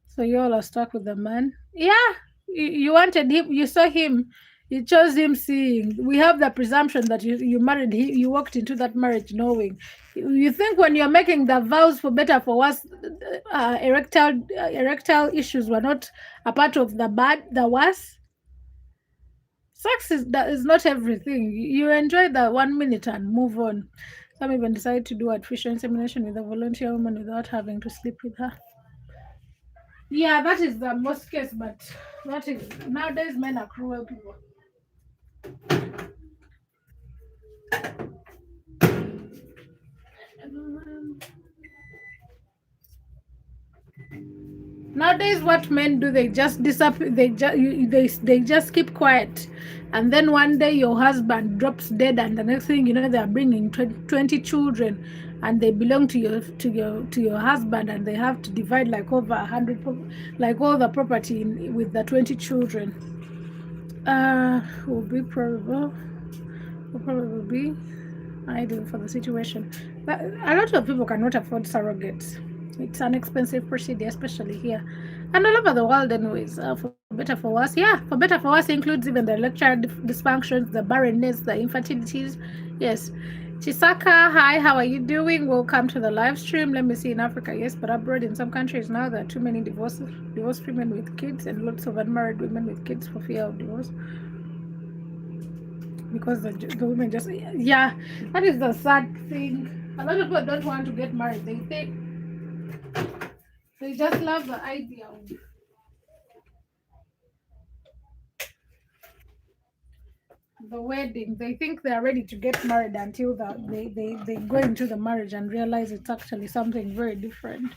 So you all are stuck with the man. Yeah, you wanted him. You saw him. You chose him seeing. We have the presumption that you married him. You walked into that marriage knowing. You think when you're making the vows for better for worse, erectile issues were not a part of the worse. Sex is not everything. You enjoy the 1 minute and move on. Some even decide to do artificial insemination with a volunteer woman without having to sleep with her. Yeah, that is the most case, but that is nowadays men are cruel people. Nowadays, what men do, they just disappear. They just keep quiet, and then one day your husband drops dead, and the next thing you know, they are bringing 20 children, and they belong to your husband, and they have to divide like over 100, like all the property with the 20 children. Will be probable. Will probably be ideal for the situation. But a lot of people cannot afford surrogates. It's an expensive procedure, especially here and all over the world, anyways. For better for worse, yeah, for better for worse includes even the erectile dysfunctions, the barrenness, the infertilities. Yes. Chisaka, hi, how are you doing? Welcome to the live stream. Let me see, in Africa, yes, but abroad in some countries now there are too many divorced women with kids and lots of unmarried women with kids for fear of divorce because the women just, yeah, that is the sad thing. A lot of people don't want to get married. They just love the idea of the wedding. They think they are ready to get married until they go into the marriage and realize it's actually something very different.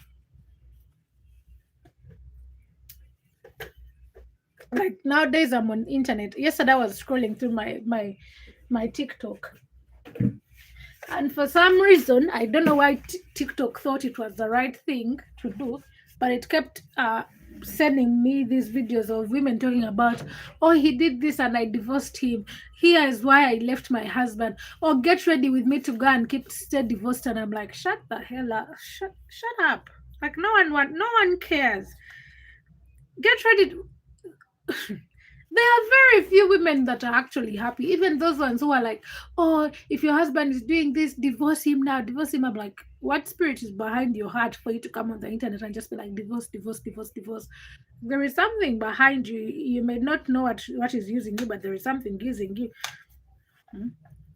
Like nowadays I'm on internet. Yesterday I was scrolling through my TikTok, and for some reason I don't know why TikTok thought it was the right thing to do, but it kept sending me these videos of women talking about, oh, he did this and I divorced him, here is why I left my husband, or get ready with me to go and stay divorced. And I'm like, shut the hell up, shut up. Like no one cares. Get ready. There are very few women that are actually happy. Even those ones who are like, oh, if your husband is doing this, divorce him now, divorce him. I'm like, what spirit is behind your heart for you to come on the internet and just be like, divorce, divorce, divorce, divorce? There is something behind you. You may not know what is using you, but there is something using you. Hmm?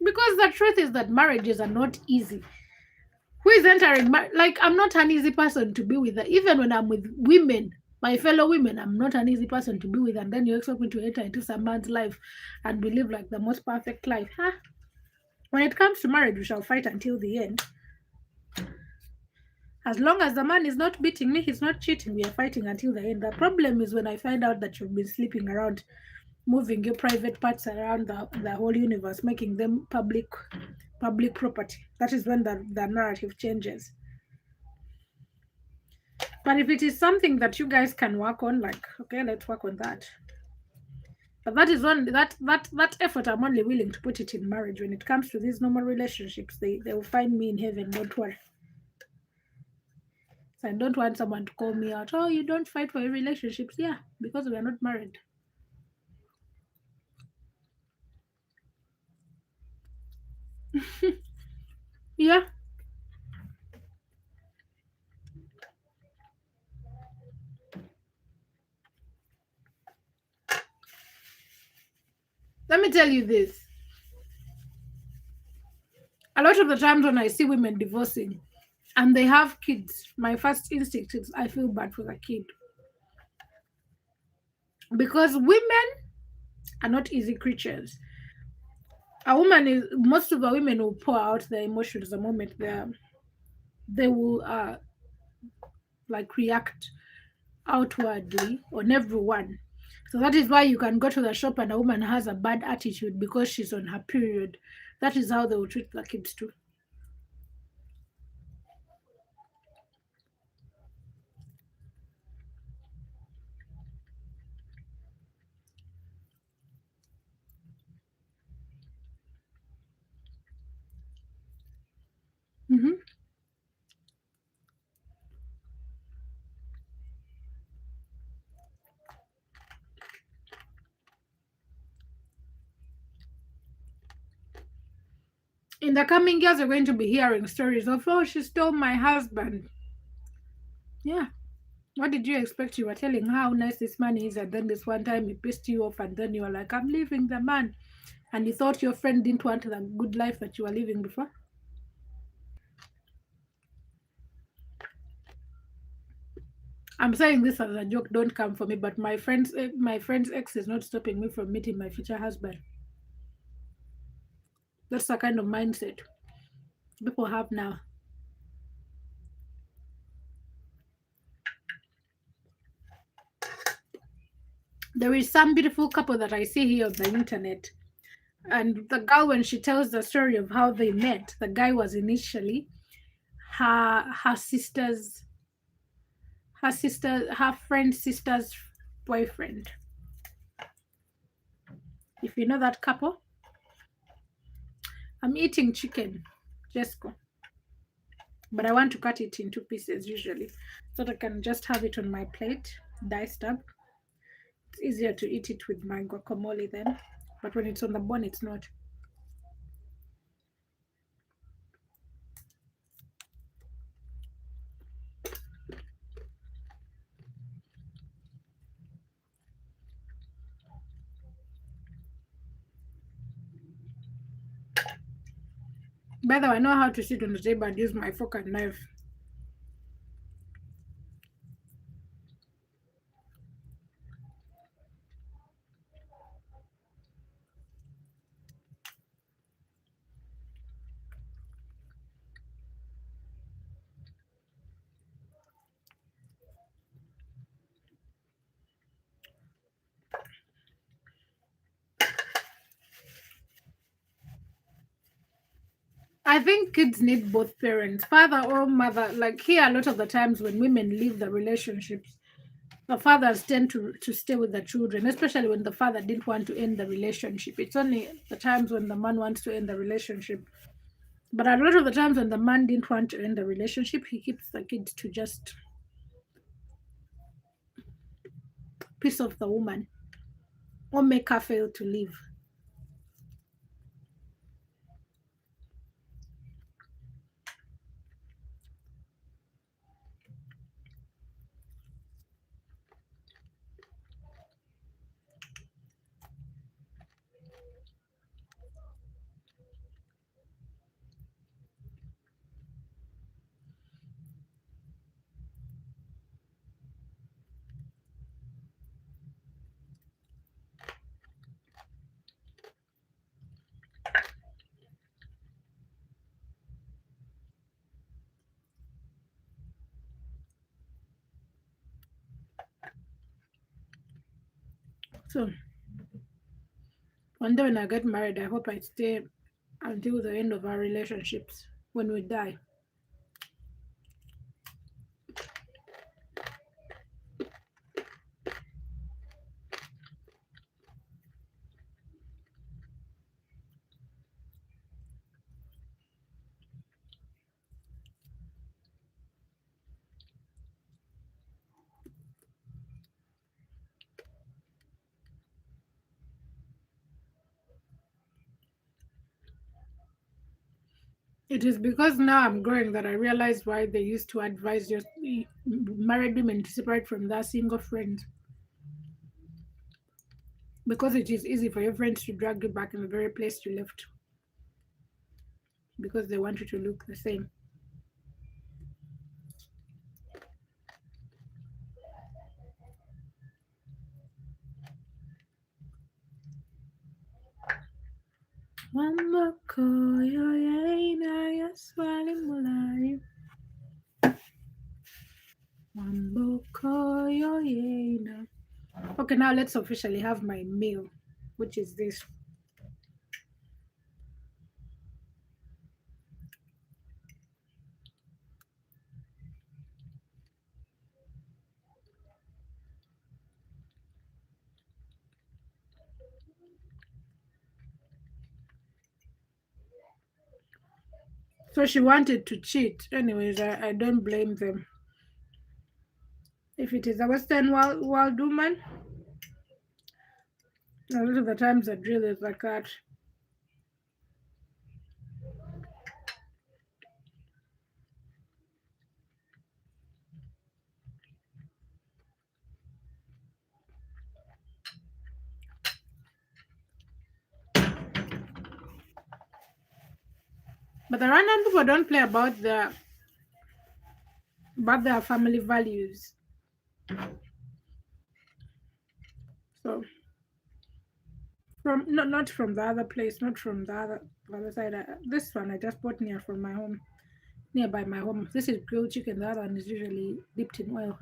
Because the truth is that marriages are not easy. Who is entering like, I'm not an easy person to be with. Even when I'm with women, my fellow women, I'm not an easy person to be with. And then you expect me to enter into some man's life and we live like the most perfect life, huh? When it comes to marriage, we shall fight until the end. As long as the man is not beating me, he's not cheating, we are fighting until the end. The problem is when I find out that you've been sleeping around, moving your private parts around the whole universe, making them public property. That is when the narrative changes. But if it is something that you guys can work on, like, okay, let's work on that. But that is one that effort I'm only willing to put it in marriage. When it comes to these normal relationships, they will find me in heaven, don't worry. So I don't want someone to call me out, oh, you don't fight for your relationships. Yeah, because we are not married. Yeah. Let me tell you this. A lot of the times when I see women divorcing and they have kids, my first instinct is I feel bad for the kid. Because women are not easy creatures. A woman is, most of the women will pour out their emotions the moment they will like react outwardly on everyone. So that is why you can go to the shop and a woman has a bad attitude because she's on her period. That is how they will treat the kids too. Hmm. In the coming years, you're going to be hearing stories of, oh, she stole my husband. Yeah. What did you expect? You were telling her how nice this man is, and then this one time he pissed you off, and then you were like, I'm leaving the man. And you thought your friend didn't want the good life that you were living before? I'm saying this as a joke. Don't come for me. But my friend's ex is not stopping me from meeting my future husband. That's the kind of mindset people have now. There is some beautiful couple that I see here on the internet. And the girl, when she tells the story of how they met, the guy was initially her friend's sister's boyfriend. If you know that couple, I'm eating chicken, Jesco, but I want to cut it into pieces usually, so that I can just have it on my plate, diced up. It's easier to eat it with my guacamole then, but when it's on the bone, it's not. By the way, I know how to sit on the table and use my fork and knife. I think kids need both parents, father or mother. Like here, a lot of the times when women leave the relationships, the fathers tend to stay with the children, especially when the father didn't want to end the relationship. It's only the times when the man wants to end the relationship. But a lot of the times when the man didn't want to end the relationship, he keeps the kids to just piss off the woman or make her fail to leave. So one day when I get married, I hope I stay until the end of our relationships when we die. It is because now I'm growing that I realize why they used to advise just married women to separate from their single friends. Because it is easy for your friends to drag you back in the very place you left because they want you to look the same. Okay, now let's officially have my meal, which is this. So she wanted to cheat. Anyways, I don't blame them. If it is a Western world woman, a lot of the times the drill is like that. But the random people don't play about their family values. So from not from the other place, not from the other side. This one I just bought near from my home, nearby my home. This is grilled chicken. The other one is usually dipped in oil.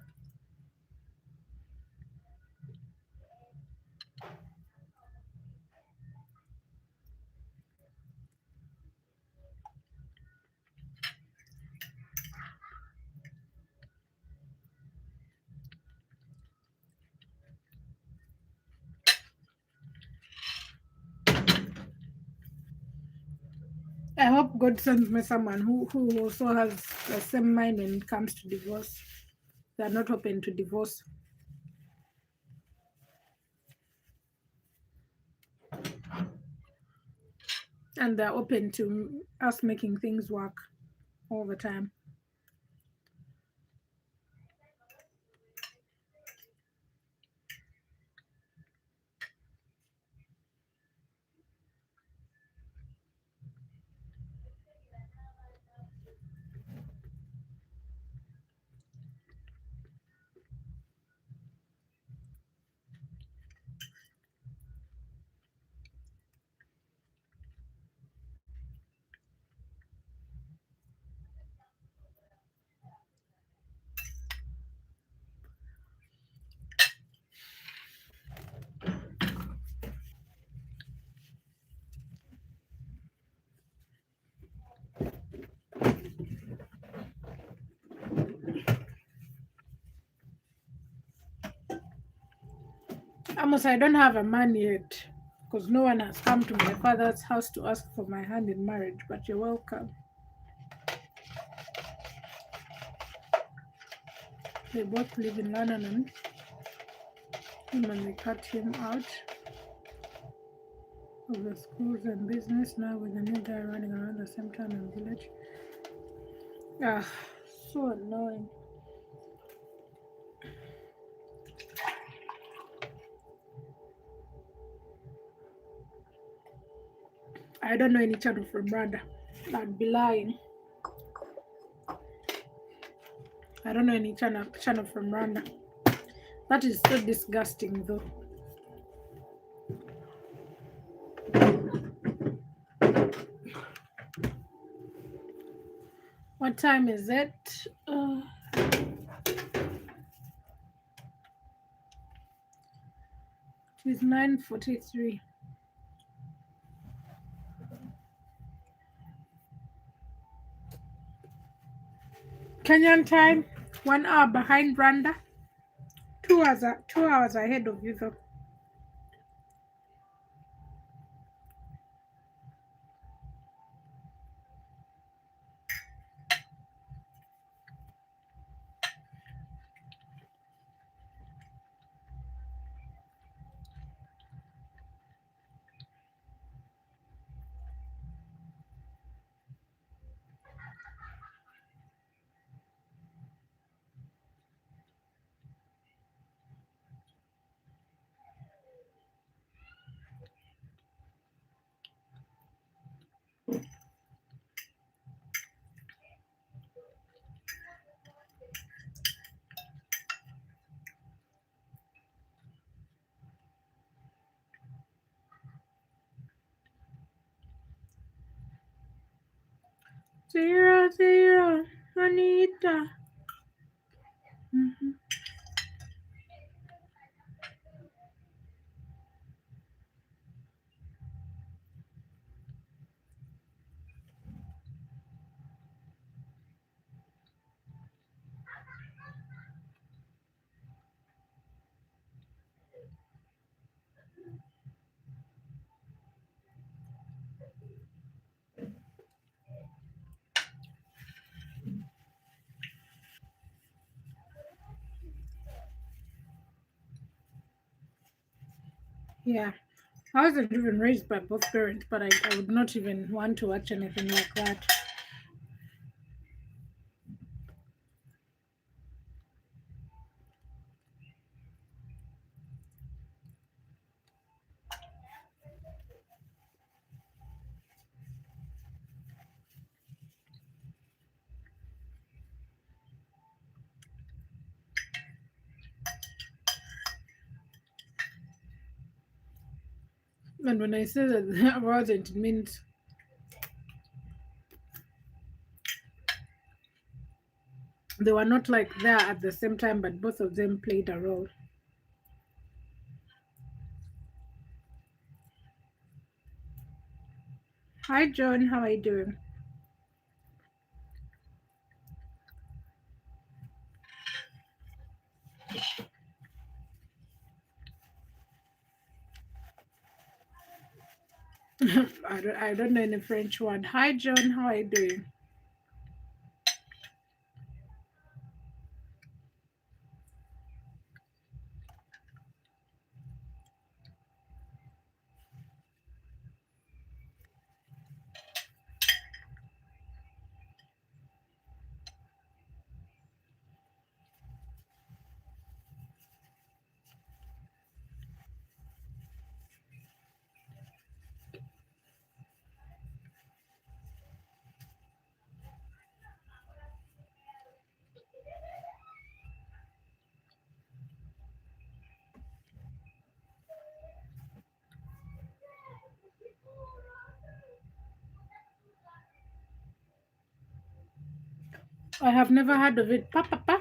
I hope God sends me someone who also has the same mind when it comes to divorce. They are not open to divorce. And they're open to us making things work all the time. Amos, I don't have a man yet because no one has come to my father's house to ask for my hand in marriage, but you're welcome. They both live in London and when they cut him out of the schools and business now with a new guy running around the same town and village. Ah, so annoying. I don't know any channel from Rwanda. I'd be lying. I don't know any channel from Rwanda. That is so disgusting though. What time is it? It's 9:43. Kenyan time, 1 hour behind Rwanda. 2 hours ahead of you though. Zero, zero, Anita. Mhm. Yeah, I wasn't even raised by both parents, but I would not even want to watch anything like that. And when I say that I wasn't, it means they were not like there at the same time, but both of them played a role. Hi, John. How are you doing? I don't know any French word. Hi, John. How are you doing? I have never heard of it. Papa.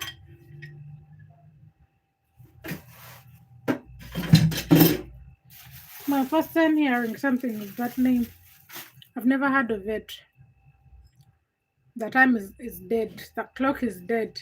My first time hearing something with that name. I've never heard of it. The time is dead. The clock is dead.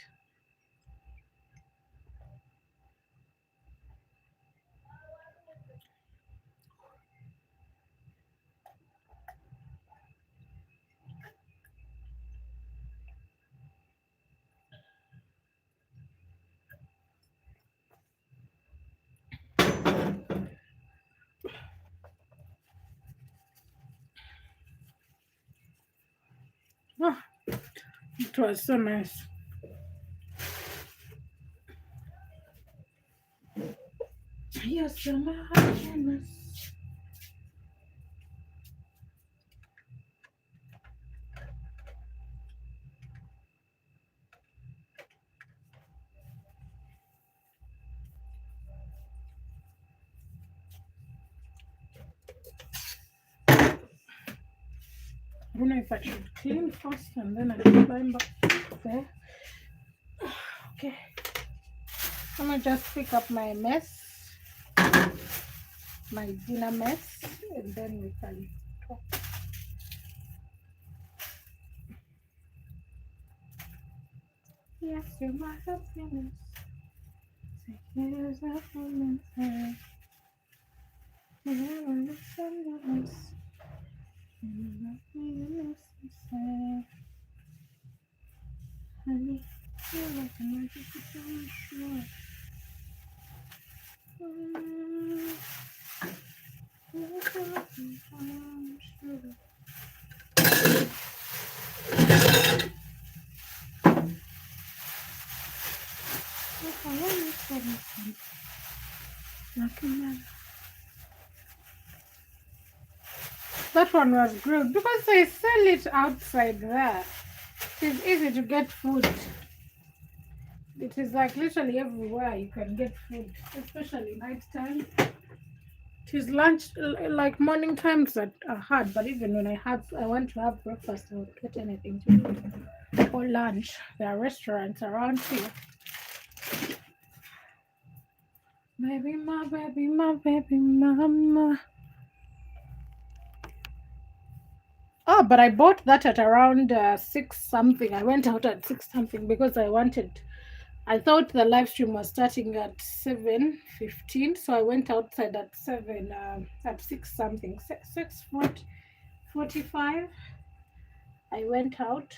Oh, it was so nice. Yes, you're my happiness. I don't know if I should clean first and then I can climb up there. Okay. I'm gonna just pick up my mess, my dinner mess, and then we can talk. Yes, you're my happiness. Here's happiness. Never listen to us. Honey, you're like a magic sure. That one was grilled because they sell it outside there. It is easy to get food. It is like literally everywhere you can get food, especially night time. It is lunch, like morning times that are hard, but even when I want to have breakfast, I would get anything to eat. Or lunch. There are restaurants around here. Baby, my baby, mama. Oh, but I bought that at around 6 something. I went out at 6 something because I thought the live stream was starting at 7:15, so I went outside at 6 something, 6:45. I went out.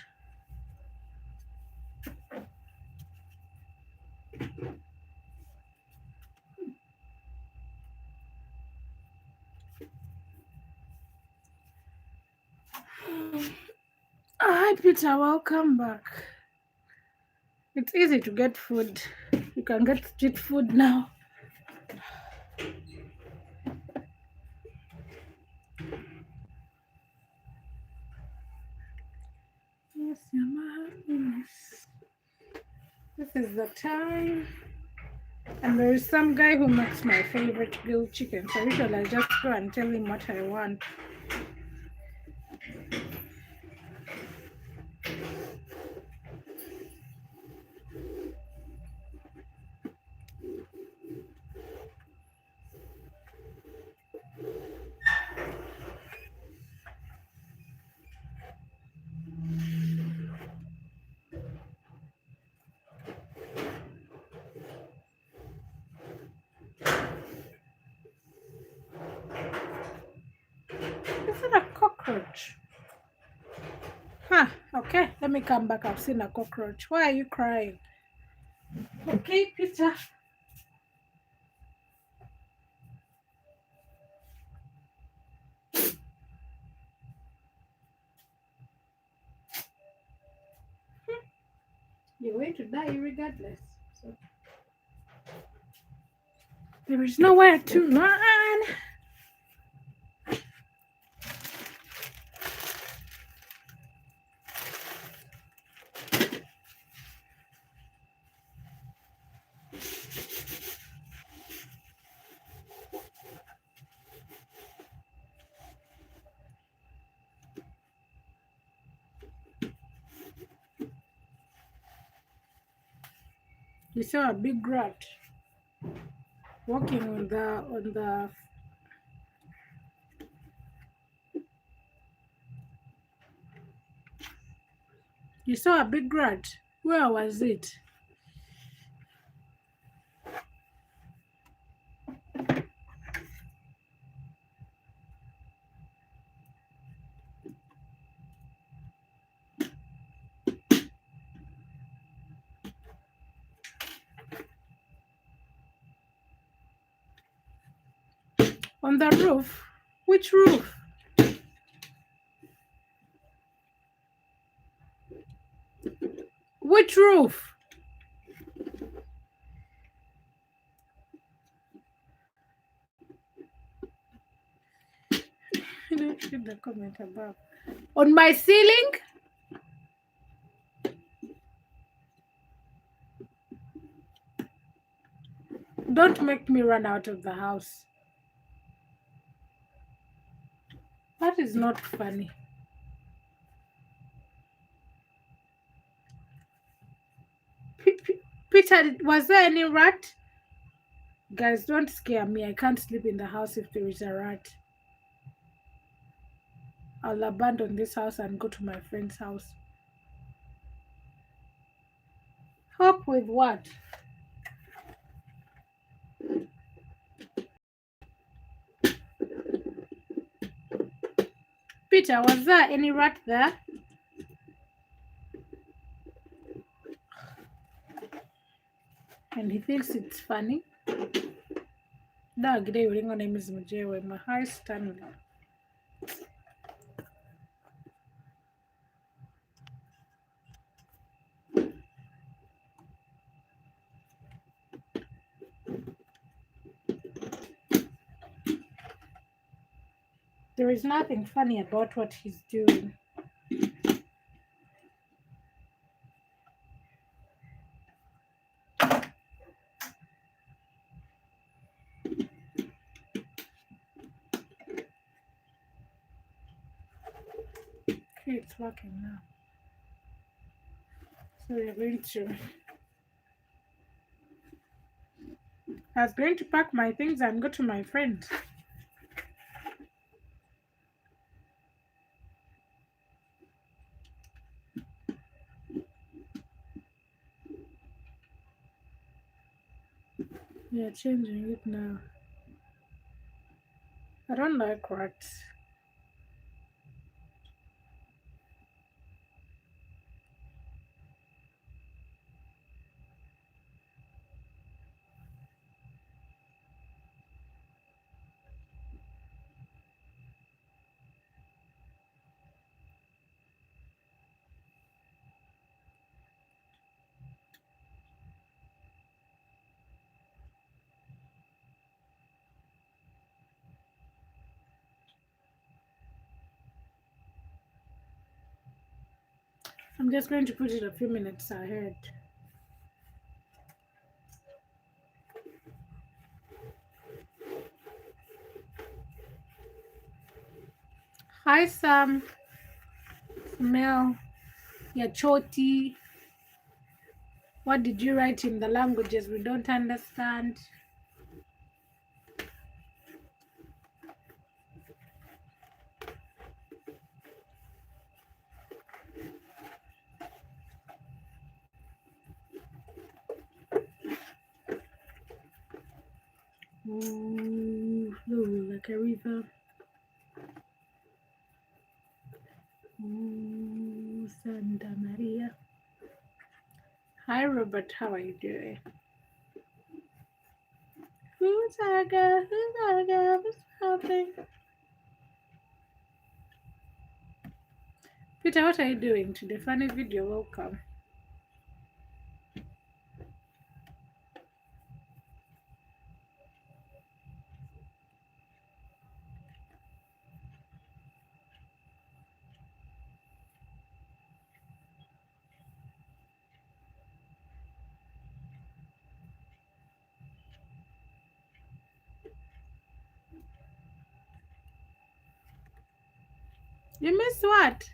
Hi, Peter. Welcome back. It's easy to get food. You can get street food now. Yes, you're my happiness. This is the time. And there is some guy who makes my favorite grilled chicken, so usually I just go and tell him what I want. Is it a cockroach? Huh, okay, let me come back. I've seen a cockroach. Why are you crying? Okay, Peter. You're going to die regardless. So there is nowhere to run. You saw a big rat walking on the. You saw a big rat. Where was it? On the roof. Which roof? Which roof? I don't read the comment above. On my ceiling? Don't make me run out of the house. That is not funny. Peter, was there any rat? Guys, don't scare me. I can't sleep in the house if there is a rat. I'll abandon this house and go to my friend's house. Help with what? Peter, was there any rat there? And he thinks it's funny. Dog, name is Mujewe, my high Stanley. There is nothing funny about what he's doing. Okay, it's working now. So we're going to. I was going to pack my things and go to my friend. We are changing it now. I don't like rats. I'm just going to put it a few minutes ahead. Hi, Sam. Mel. Yachoti. What did you write in the languages we don't understand? Ooh, ooh, like a river. Ooh, Santa Maria. Hi, Robert. How are you doing? Who's that girl? Who's that girl? What's happening? Peter, what are you doing today? Funny video. Welcome. You missed what?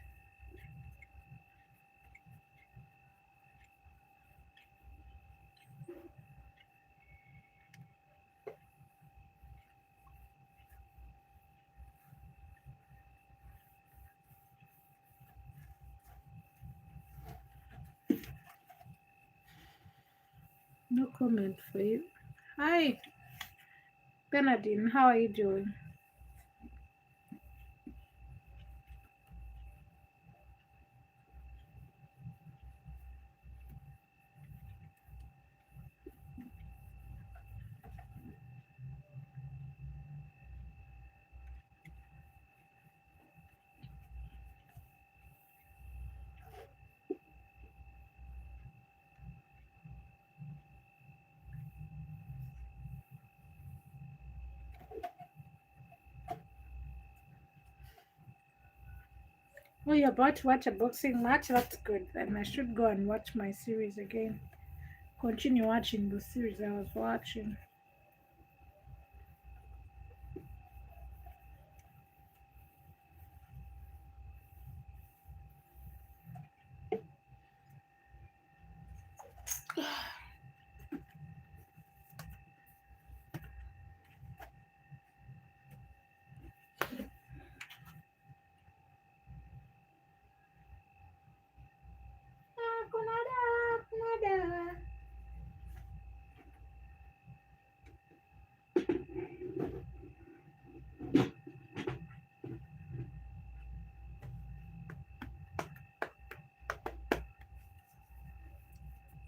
No comment for you. Hi, Bernardine. How are you doing? Oh, you're about to watch a boxing match? That's good. Then I should go and watch my series again. Continue watching the series I was watching.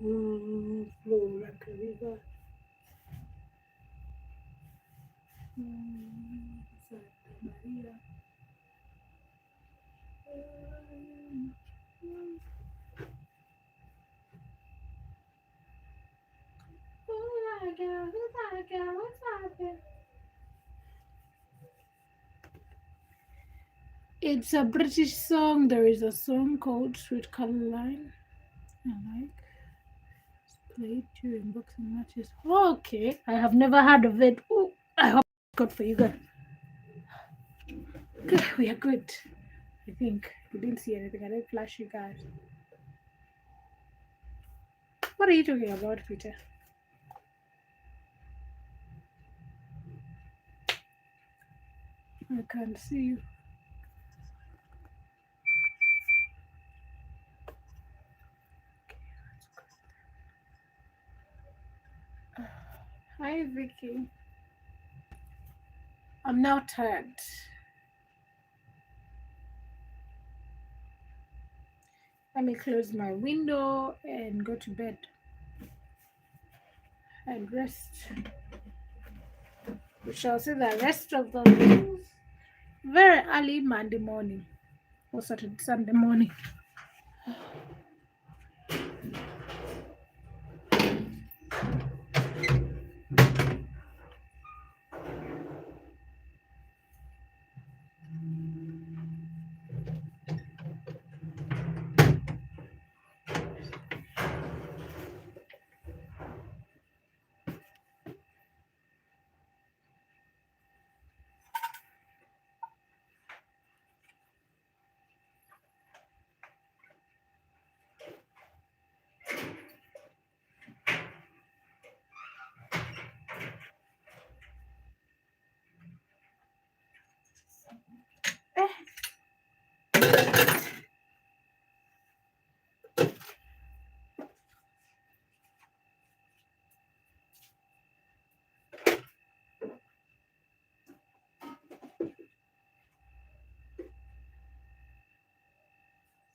Ooh, flow like a river. Santa Maria. Who's that girl? Who's that girl? What's happening? It's a British song. There is a song called Sweet Caroline. I like played during boxing matches. Oh, okay, I have never heard of it. Ooh, I hope it's good for you guys. Good, we are good. I think you didn't see anything. I didn't flash you guys. What are you talking about, Peter? I can't see you. Hi, Vicky. I'm now tired. Let me close my window and go to bed and rest. We shall see the rest of the news very early Monday morning or Saturday, Sunday morning.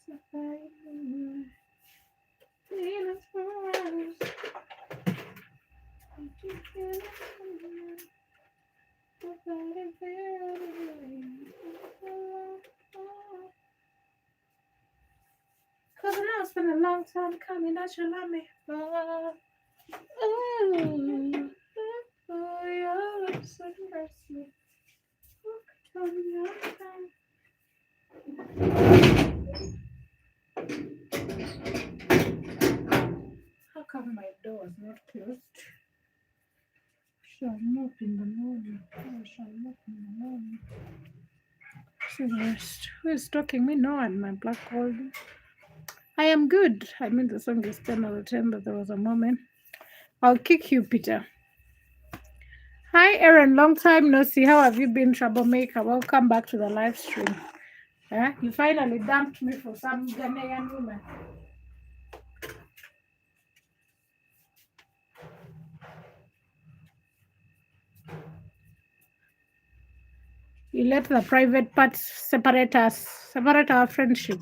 Cause I know it's been a long time coming that you love me. Oh, you're so mercy. How come my door is not closed? Shall mop in the morning. Oh, shall mop in the morning. Rest. Who is talking me? No one, my black hole. I am good. I mean, the song is 10 out of 10, but there was a moment. I'll kick you, Peter. Hi, Aaron. Long time no see. How have you been, troublemaker? Welcome back to the live stream. You finally dumped me for some Ghanaian woman. You let the private parts separate us, separate our friendship.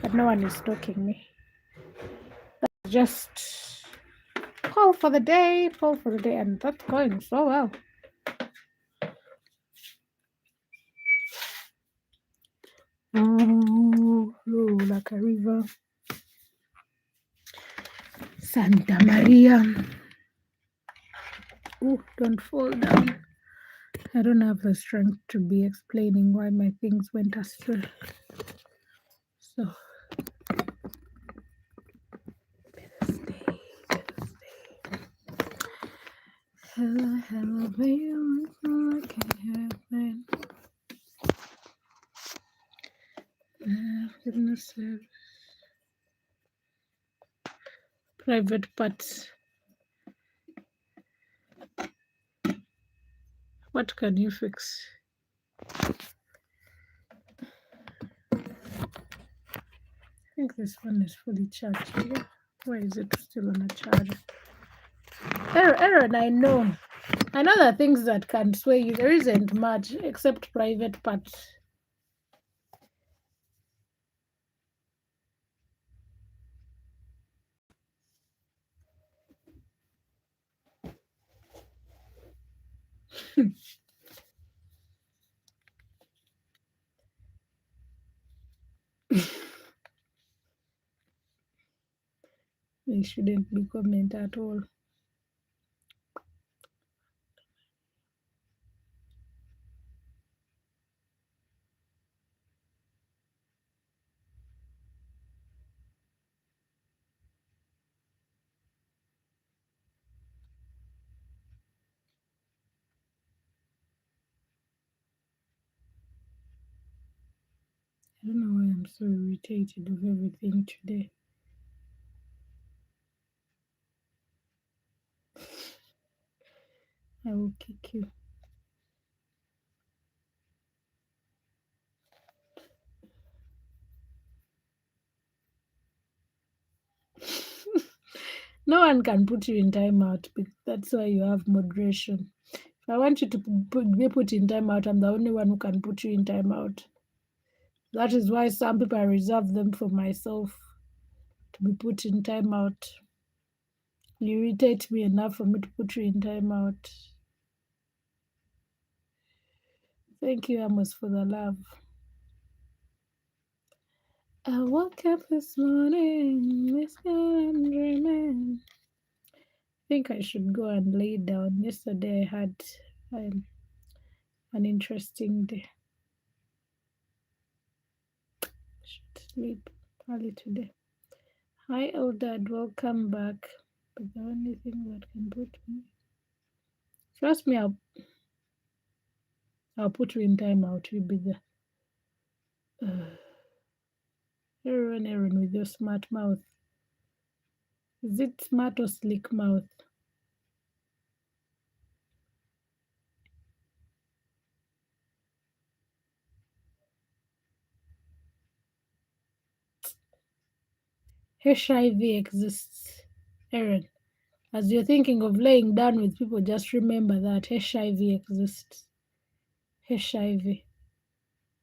But no one is stalking me. That's just poll for the day, and that's going so well. Oh, flow like a river. Santa Maria. Oh, don't fall down. I don't have the strength to be explaining why my things went astray. So, better stay. Hello, baby. I can't help it. Goodness sake. Private parts. What can you fix? I think this one is fully charged. Yeah. Why is it still on a charger? Aaron, I know the things that can sway you. There isn't much except private parts. They shouldn't be comment at all. I don't know why I'm so irritated with everything today. I will kick you. No one can put you in timeout. That's why you have moderation. If I want you to be put in timeout, I'm the only one who can put you in timeout. That is why some people I reserve them for myself to be put in timeout. You irritate me enough for me to put you in timeout. Thank you, Amos, for the love. I woke up this morning, this I'm dreaming. I think I should go and lay down. Yesterday I had an interesting day. I should sleep early today. Hi, Eldad, welcome back. But the only thing that can put me, trust me, I'll put you in timeout. You'll be there. Aaron, with your smart mouth. Is it smart or slick mouth? HIV exists, Aaron. As you're thinking of laying down with people, just remember that HIV exists. HIV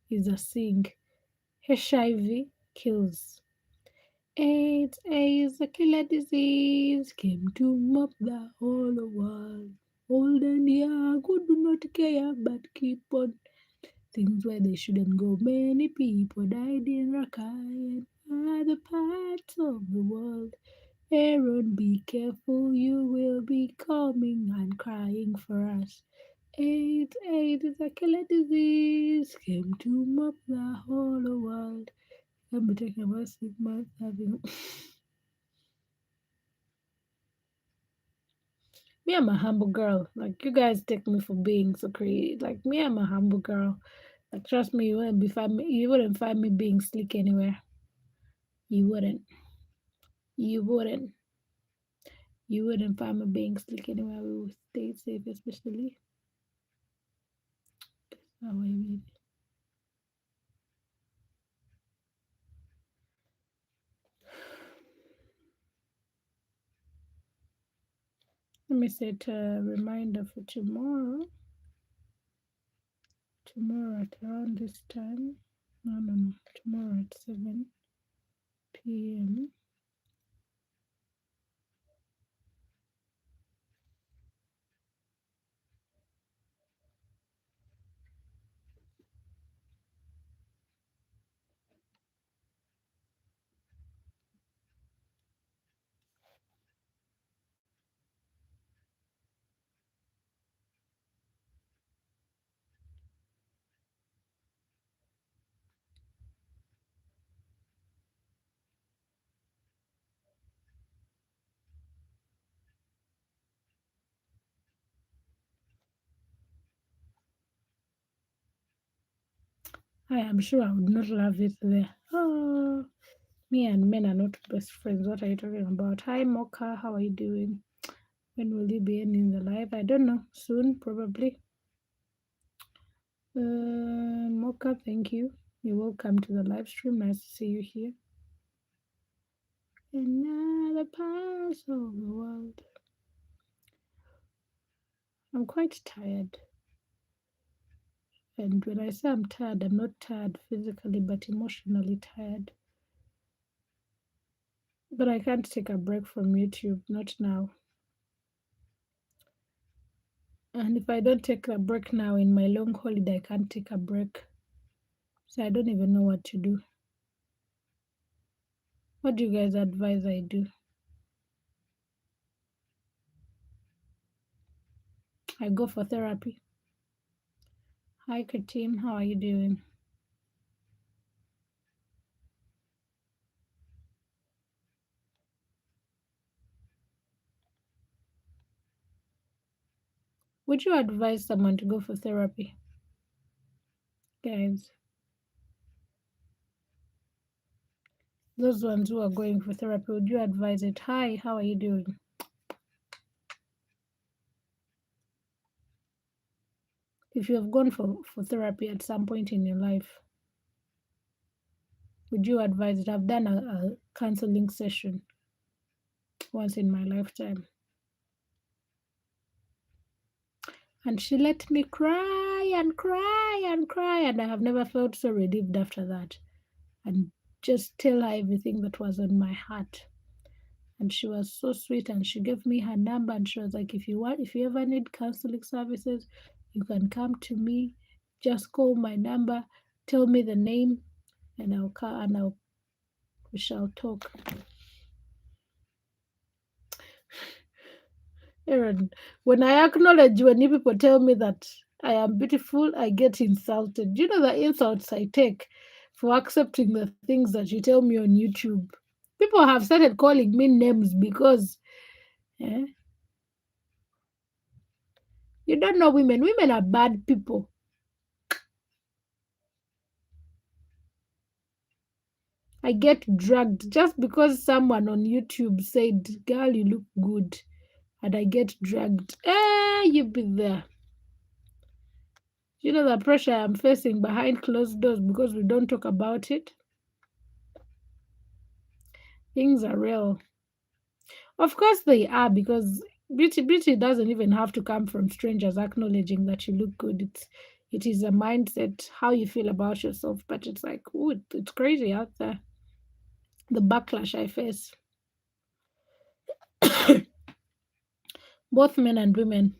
is a thing. HIV kills. AIDS is a killer disease, came to mop the whole world. Old and young who do not care but keep on things where they shouldn't go. Many people died in Rakhine and other parts of the world. Aaron, be careful, you will be coming and crying for us. AIDS is a killer disease, came to mop the whole world. I'll be talking about 6 months having. Me, I'm a humble girl. Like, you guys take me for being so crazy. Like, me, I'm a humble girl. Like, trust me, you wouldn't find me being slick anywhere. You wouldn't. You wouldn't. You wouldn't find me being slick anywhere. We would stay safe, especially. Oh, wait. Let me set a reminder for tomorrow. Tomorrow at around this time. No. Tomorrow at 7 p.m. I am sure I would not love it there. Oh, me and men are not best friends. What are you talking about? Hi, Mocha. How are you doing? When will you be ending the live? I don't know. Soon, probably. Mocha, thank you. You're welcome to the live stream. Nice to see you here. Another part of the world. I'm quite tired. And when I say I'm tired, I'm not tired physically, but emotionally tired. But I can't take a break from YouTube, not now. And if I don't take a break now in my long holiday, I can't take a break. So I don't even know what to do. What do you guys advise I do? I go for therapy. Hi, Katim. How are you doing? Would you advise someone to go for therapy? Guys, those ones who are going for therapy, would you advise it? Hi, how are you doing? If you have gone for therapy at some point in your life, would you advise it? I've done a counseling session once in my lifetime. And she let me cry and cry and cry, and I have never felt so relieved after that. And just tell her everything that was on my heart. And she was so sweet, and she gave me her number, and she was like, if you ever need counseling services, you can come to me. Just call my number, tell me the name, and we shall talk. Aaron, when I acknowledge when you people tell me that I am beautiful, I get insulted. Do you know the insults I take for accepting the things that you tell me on YouTube? People have started calling me names because you don't know women. Women are bad people. I get dragged just because someone on YouTube said, "Girl, you look good," and I get dragged. You be there. You know the pressure I'm facing behind closed doors because we don't talk about it. Things are real. Of course they are, because beauty doesn't even have to come from strangers acknowledging that you look good. It is a mindset, how you feel about yourself. But it's like, ooh, it's crazy out there. The backlash I face, both men and women.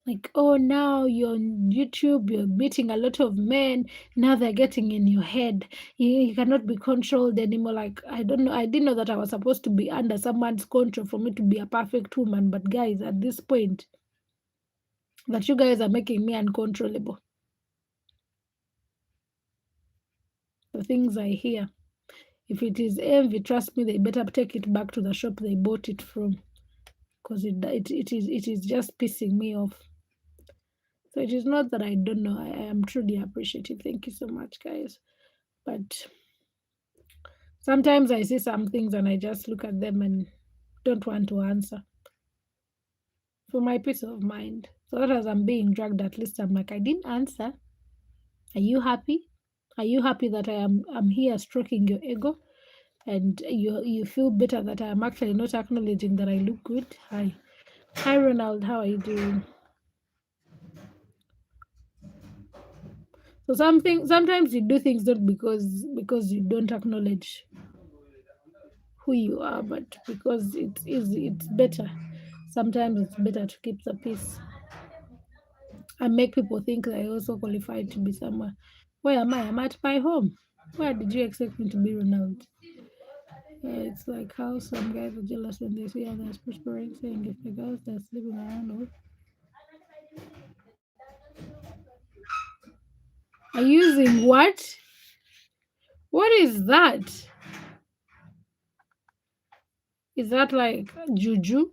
Like, oh, now you're on YouTube, you're meeting a lot of men. Now they're getting in your head. You cannot be controlled anymore. Like, I don't know. I didn't know that I was supposed to be under someone's control for me to be a perfect woman. But guys, at this point, that you guys are making me uncontrollable. The things I hear. If it is envy, trust me, they better take it back to the shop they bought it from. Because it is just pissing me off. So it is not that I don't know. I am truly appreciative. Thank you so much, guys. But sometimes I see some things and I just look at them and don't want to answer for my peace of mind. So that as I'm being dragged, at least I'm like, I didn't answer. Are you happy? Are you happy that I'm here stroking your ego? And you feel better that I'm actually not acknowledging that I look good? Hi Ronald, how are you doing? So sometimes you do things not because you don't acknowledge who you are, but because it's easy, it's better. Sometimes it's better to keep the peace and make people think that I also qualified to be somewhere. Where am I? I'm at my home. Where did you expect me to be, Ronald? Yeah, it's like how some guys are jealous when they see others prospering, saying if the girls they're sleeping around with are using what? What is that? Is that like juju?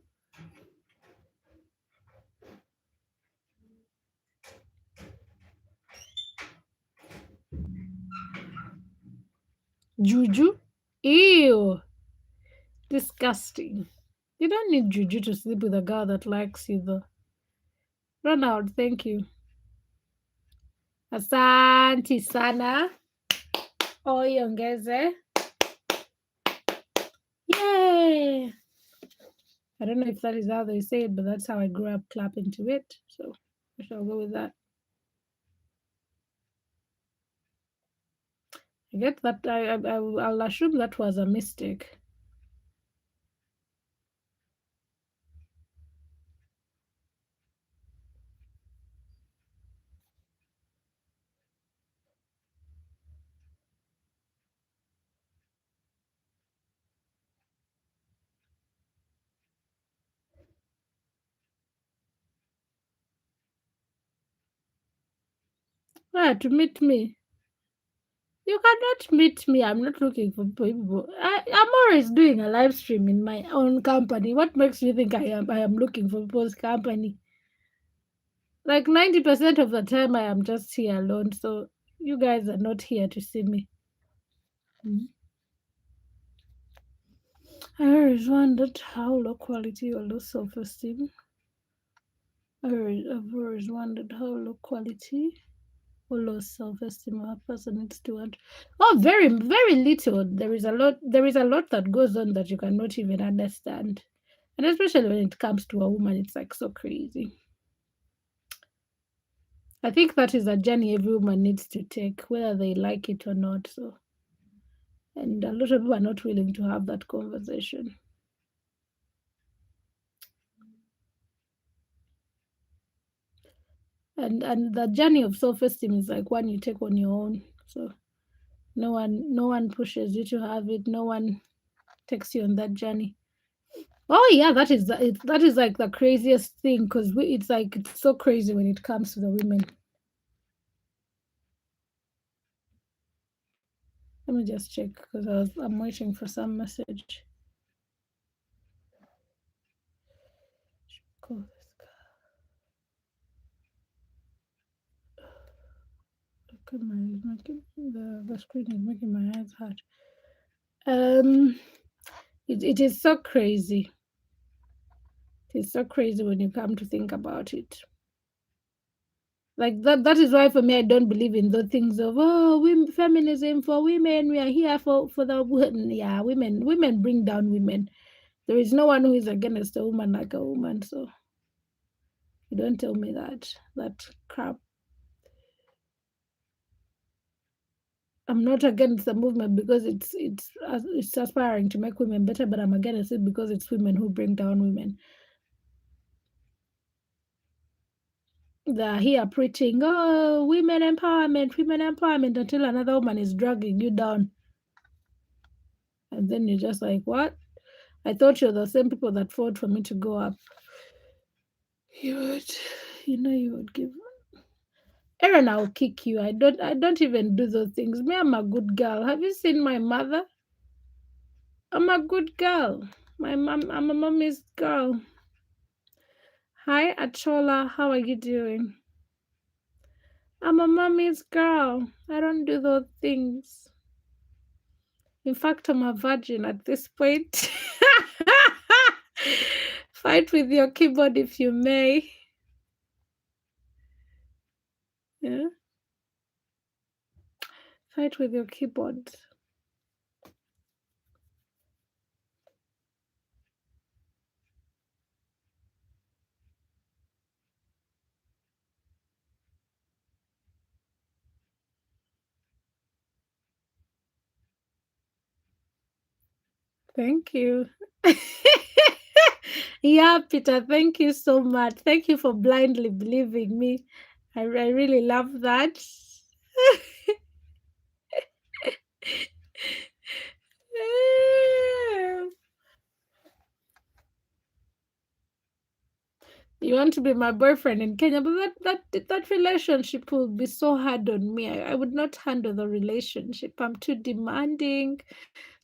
Juju? Ew. Disgusting. You don't need juju to sleep with a girl that likes you though. Ronald, thank you. Asante sana. Oyongeze. Yay! I don't know if that is how they say it, but that's how I grew up clapping to it. So I shall go with that. I get that. I'll assume that was a mistake. Ah, to meet me. You cannot meet me. I'm not looking for people. I'm always doing a live stream in my own company. What makes you think I am looking for people's company? Like 90% of the time I am just here alone. So you guys are not here to see me. Mm. I always wondered how low quality or low self-esteem. I've always wondered how low quality or low self-esteem a person needs to want. Oh, very, very little. There is a lot. There is a lot that goes on that you cannot even understand, and especially when it comes to a woman, it's like so crazy. I think that is a journey every woman needs to take, whether they like it or not. So, and a lot of people are not willing to have that conversation. And the journey of self-esteem is like one you take on your own. So no one pushes you to have it. No one takes you on that journey. Oh yeah, that is like the craziest thing because it's like it's so crazy when it comes to the women. Let me just check because I'm waiting for some message. Call this guy. Look at the screen is making my eyes hurt. It is so crazy. It's so crazy when you come to think about it. Like that is why for me I don't believe in the things of women, feminism for women, we are here for the women. Yeah, women bring down women. There is no one who is against a woman like a woman. So You don't tell me that crap. I'm not against the movement because it's aspiring to make women better, but I'm against it because it's women who bring down women. They're here preaching, oh, women empowerment, until another woman is dragging you down. And then you're just like, what? I thought you're the same people that fought for me to go up. You would give. Aaron, I'll kick you. I don't even do those things. Me, I'm a good girl. Have you seen my mother? I'm a good girl. I'm a mommy's girl. Hi, Achola. How are you doing? I'm a mommy's girl. I don't do those things. In fact, I'm a virgin at this point. Fight with your keyboard if you may. Yeah. Fight with your keyboard. Thank you. Yeah, Peter, thank you so much. Thank you for blindly believing me. I really love that. You want to be my boyfriend in Kenya, but that relationship will be so hard on me. I would not handle the relationship. I'm too demanding.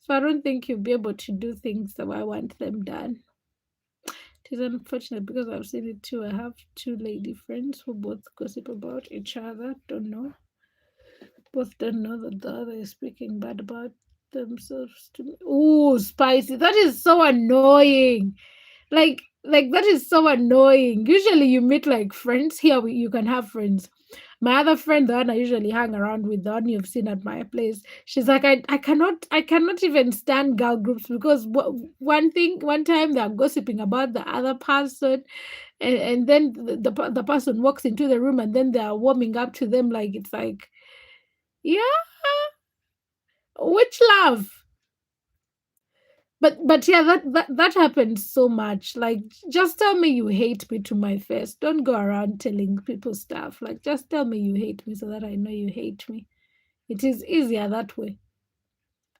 So I don't think you'll be able to do things the way I want them done. It is unfortunate because I've seen it too. I have two lady friends who both gossip about each other. Both don't know that the other is speaking bad about themselves to me. Oh, spicy. That is so annoying. Like that is so annoying. Usually you meet like friends. Here you can have friends. My other friend, the one I usually hang around with, the one you've seen at my place, she's like, I cannot even stand girl groups because one time they're gossiping about the other person, and then the person walks into the room and then they're warming up to them like it's like, yeah, which love? But yeah, that happens so much. Like, just tell me you hate me to my face. Don't go around telling people stuff. Like, just tell me you hate me so that I know you hate me. It is easier that way.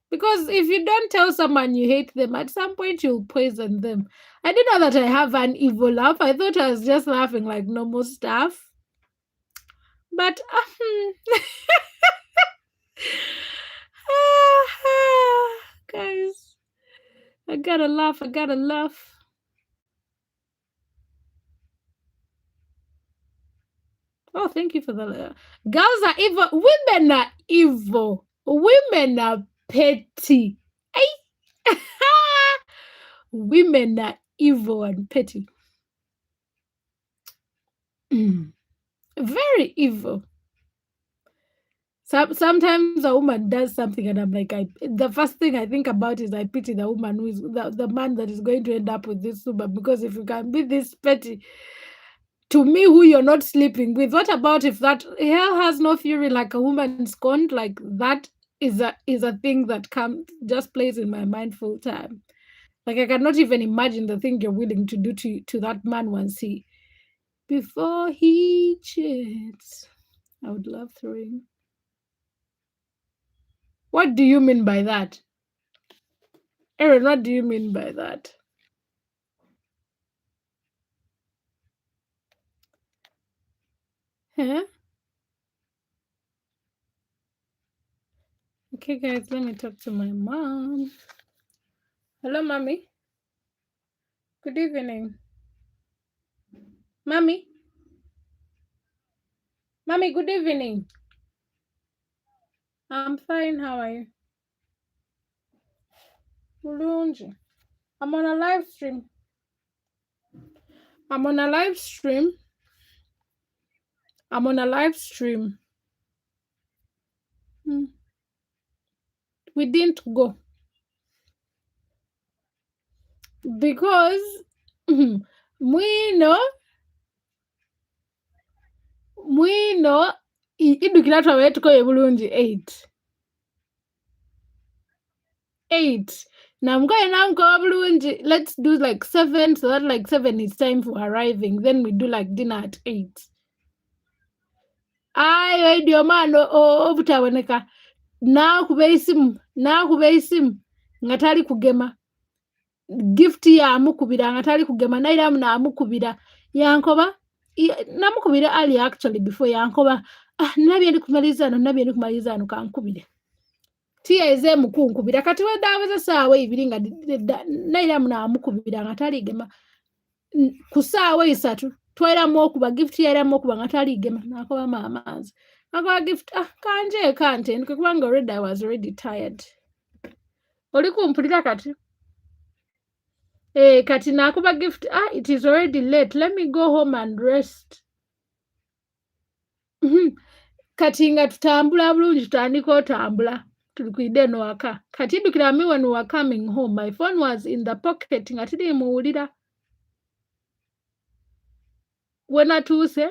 Because if you don't tell someone you hate them, at some point you'll poison them. I didn't know that I have an evil laugh. I thought I was just laughing like normal stuff. But guys, I gotta laugh. I gotta laugh. Oh, thank you for the girls are evil. Women are evil. Women are petty. Women are evil and petty. Very evil. Sometimes a woman does something and I'm like, the first thing I think about is I pity the woman who is the man that is going to end up with this woman, because if you can be this petty to me who you're not sleeping with, what about if that hell has no fury like a woman scorned? Like, that is a thing that just plays in my mind full time. Like, I cannot even imagine the thing you're willing to do to that man before he cheats. I would love throwing. What do you mean by that? Aaron, what do you mean by that? Huh? Okay, guys, let me talk to my mom. Hello, mommy. Good evening. Mommy. Mommy, good evening. I'm fine. How are you? Mulunji. I'm on a live stream. I'm on a live stream. I'm on a live stream. We didn't go because we know mwino idukira twabaye tukoye bulungi 8 namukoye namukoba bulungi. Let's do like 7 so that like 7 is time for arriving, then we do like dinner at 8. Ayi ndio maana obutaboneka nakuba isimu nga tali kugema gift yamukubira nga tali kugema nairamu namukubira yankoba namukubira ali actually before yankoba nabye ndi kumaliza ano kankubire tiyaze mukunkubira kati wedabaza saawa ibiri nga nairamu namukubira nga tali gema ku saawa 3 twairamu okuba gift yairamu okuba nga tali gema nakoba mamazi nakoba gift kanje kubanga already I was already tired. Oli kumpulira kati kati nakuba gift it is already late, let me go home and rest. Kati nga tutambula bulungi tutandika otambula tulikwide no waka kati dukira me when we were coming home my phone was in the pocket nga tiri muwulira when atuse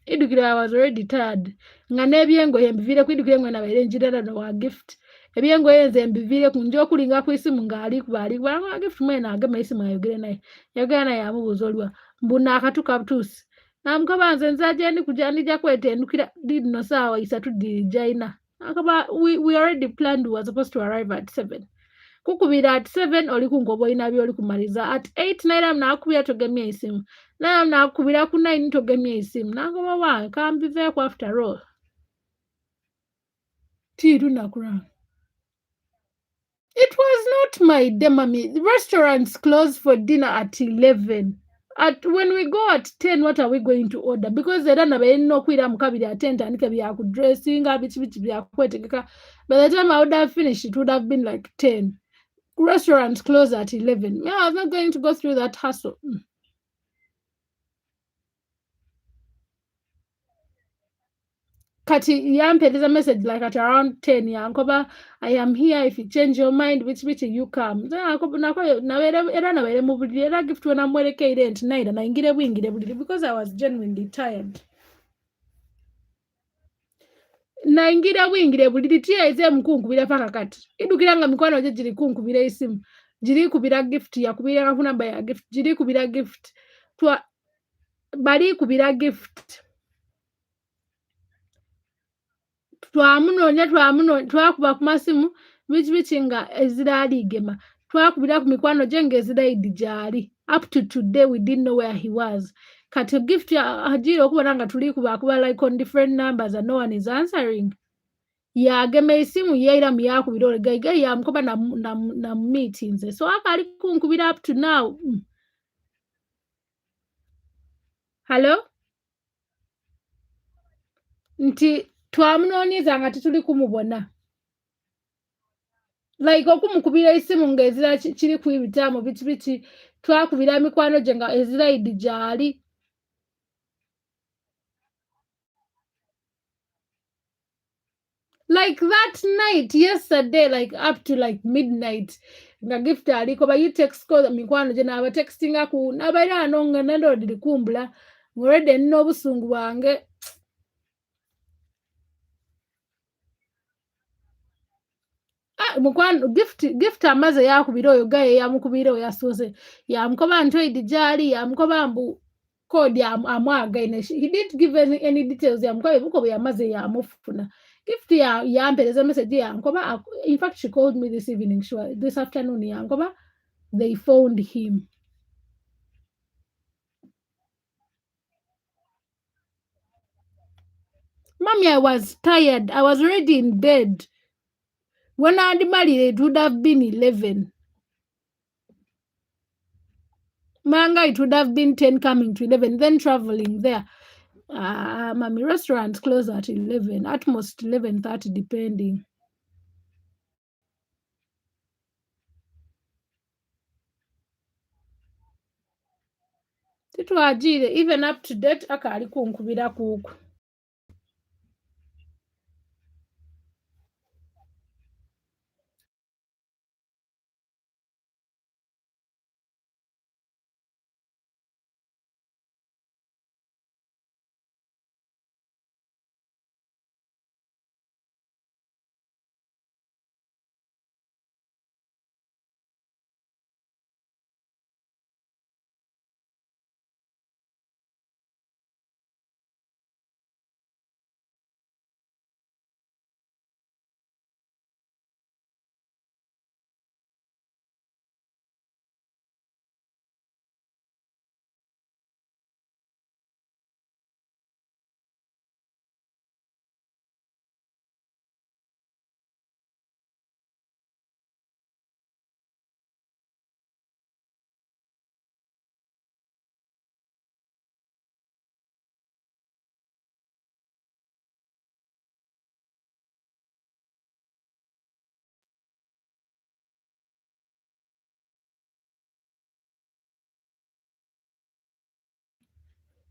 idukira I was already tired nga nebyengoye mbivire kwidukire ngwe nabaire njirana no wa gift ebyengoye nze mbivire kunjo kulinga ku isimu ngali kubali wa gift mwena agama isimu ayogere naye yagana naye amubuza oliwa mbuna akatuka butusi namukabanze nzaje ndi kujanija kwetendukira did no sawa 3 di jaina akaba we already planned we were supposed to arrive at 7 kukubira at 7 oli kungobo inabyo oli kumaliza at 8 naira nakubira togemye isimu naira nakubira ku 9 togemye isimu nagoba wa kambive ku after all tiru nakura. It was not my day, mommy. The restaurants close for dinner at 11. When we go at 10, what are we going to order? Because they don't have no kwira mukabiri at 10 and kabya ku dressing bichi bya kwetegeka. By the time I would have finished, it would have been like 10. Restaurants close at 11. Yeah, I was not going to go through that hassle. Kati yampeleza message like at around 10 yankoba I am here if you change your mind which you come nako era nabere mu buliri era gift wena mwerekeire enti naira naingire bwingire buliri because I was genuinely tired naingira bwingire buliri tiyaze mukunkubira paka kati idukiranga mikwano je jiri kunkubira isimu jiri kubira gift yakubira kafuna ba gift jiri kubira gift twa bali kubira gift twamunonya twakuba ku masimu bichi nga eziraligema twakubira ku mikwano gye eziraidi gyali up to today we didn't know where he was kati gift hajira okubona nga tulikuba kuba like on different numbers and no one is answering yagema isimu yeira muyakubira olegaiga yamukoba na meetings so akali kunkubira up to now. Hello nti twamunonyeza nga tituli kumubona like okumukubira isimu nga ezira kiri kwibitamu bichi twakubira mikwano gye nga eziraidi gyali like that night yesterday like up to like midnight nga gift aliko ba you text ko mikwano gye naba textinga ku nabaira anonga nando dilikumbula already nno obusungu bwange mukwano gift amaze yakubira oyo gaye yamukubira oyo yasose yamukoba ntoidi gyali yamukoba mbu code amwagaine he didn't give any details yamukoba buko yamaze yamufuna gift yampeleza message yankoba in fact she called me this evening this afternoon yankoba they found him. Mommy, I was tired. I was already in bed. When I had married, it would have been 11. Manga, it would have been 10 coming to 11, then traveling there. Mommy, restaurants close at 11, at most 11:30, depending. Titwajire, even up to date, akali kunkubira kuku.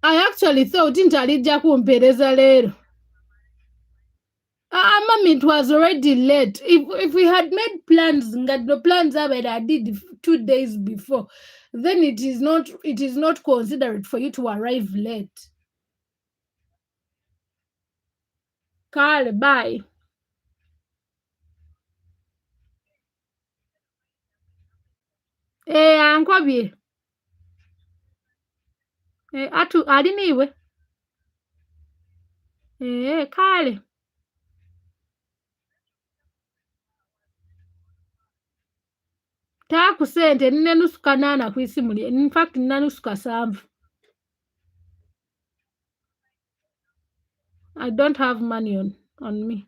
I actually thought intalijja kumpereza leero. Mummy, it was already late. If we had made plans, the plans that I did 2 days before, then it is not considerate for you to arrive late. Kale, bye. Ankwabye. Atu aliniwe. Kale. Taku sente nine nusu kanaana ku isimu lye. In fact nina nusu kasanvu. I don't have money on me.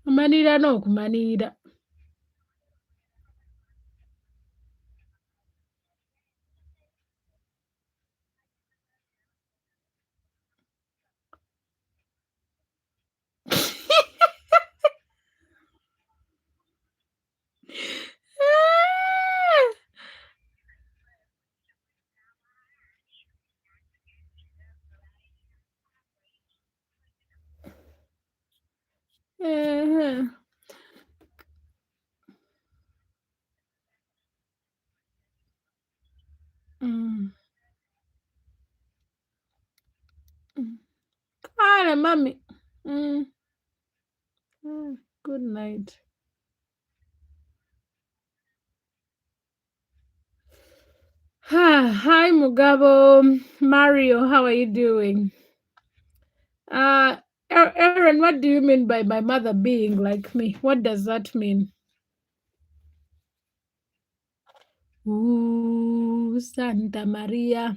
Kumanira n'okumanira. Kale, mummy. Good night. Hi, Mugabo. Mario, how are you doing? Aaron, what do you mean by my mother being like me? What does that mean? Ooh, Santa Maria.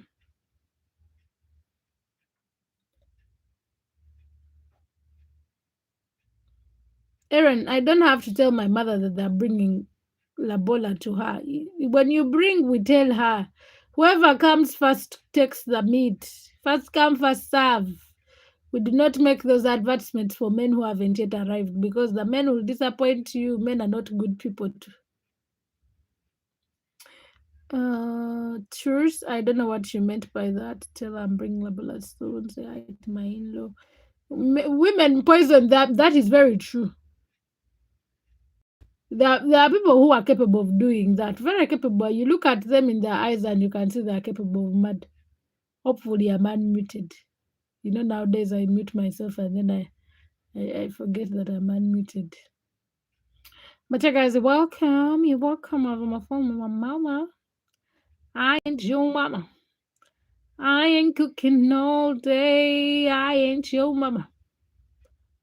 Aaron, I don't have to tell my mother that they're bringing Labola to her. When you bring, we tell her. Whoever comes first takes the meat. First come, first serve. We do not make those advertisements for men who haven't yet arrived because the men will disappoint you. Men are not good people. Truce. I don't know what you meant by that. Tell her I'm bringing Labola soon. Say hi to my in-law. Women poison. That is very true. There are people who are capable of doing that. Very capable. You look at them in their eyes and you can see they are capable of murder. Hopefully, I'm unmuted. You know, nowadays I mute myself and then I forget that I'm unmuted. But you guys, welcome. You're welcome over my phone with my mama. I ain't your mama. I ain't cooking all day. I ain't your mama.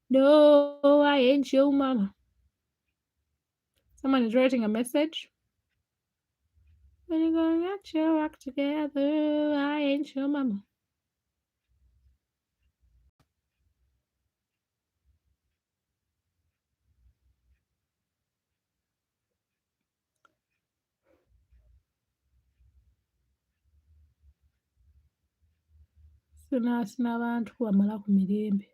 No, I ain't your mama. Someone is writing a message. When you gonna get your act together? I ain't your mama. Sinaasina abantu bamala ku mirembe.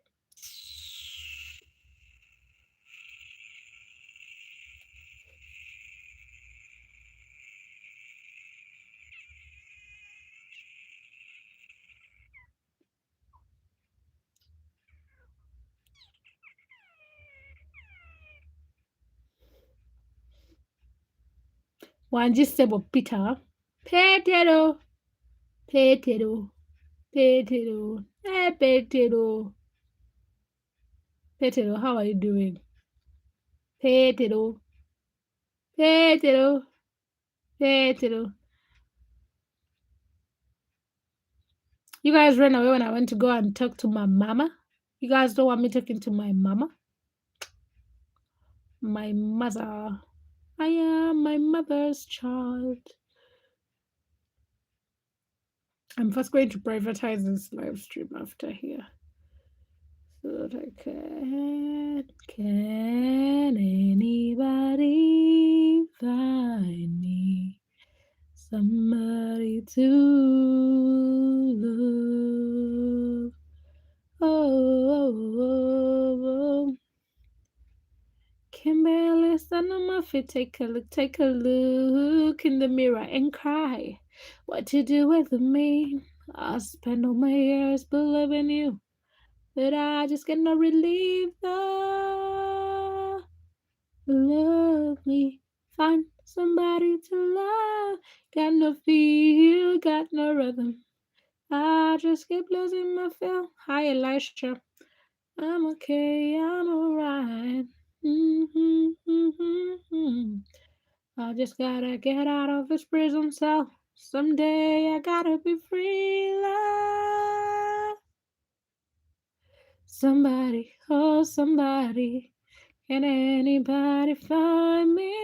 Wanji Sebo Peter. Petero. Petero. Petero. Hey, Petero. Petero, how are you doing? Petero. Petero. Petero. You guys ran away when I went to go and talk to my mama. You guys don't want me talking to my mama? my mother. I am my mother's child. I'm first going to privatize this live stream after here. So that I can anybody find me somebody to love? Oh. Can barely stand on my feet. Take a look in the mirror and cry. What you do with me? I spend all my years believing you, but I just cannot relieve the love me. Find somebody to love. Got no feel, got no rhythm. I just keep losing my feel. Hi, Elisha. I'm okay, I'm alright. I just gotta get out of this prison cell. Someday I gotta be free. Love. Somebody, oh somebody, can anybody find me?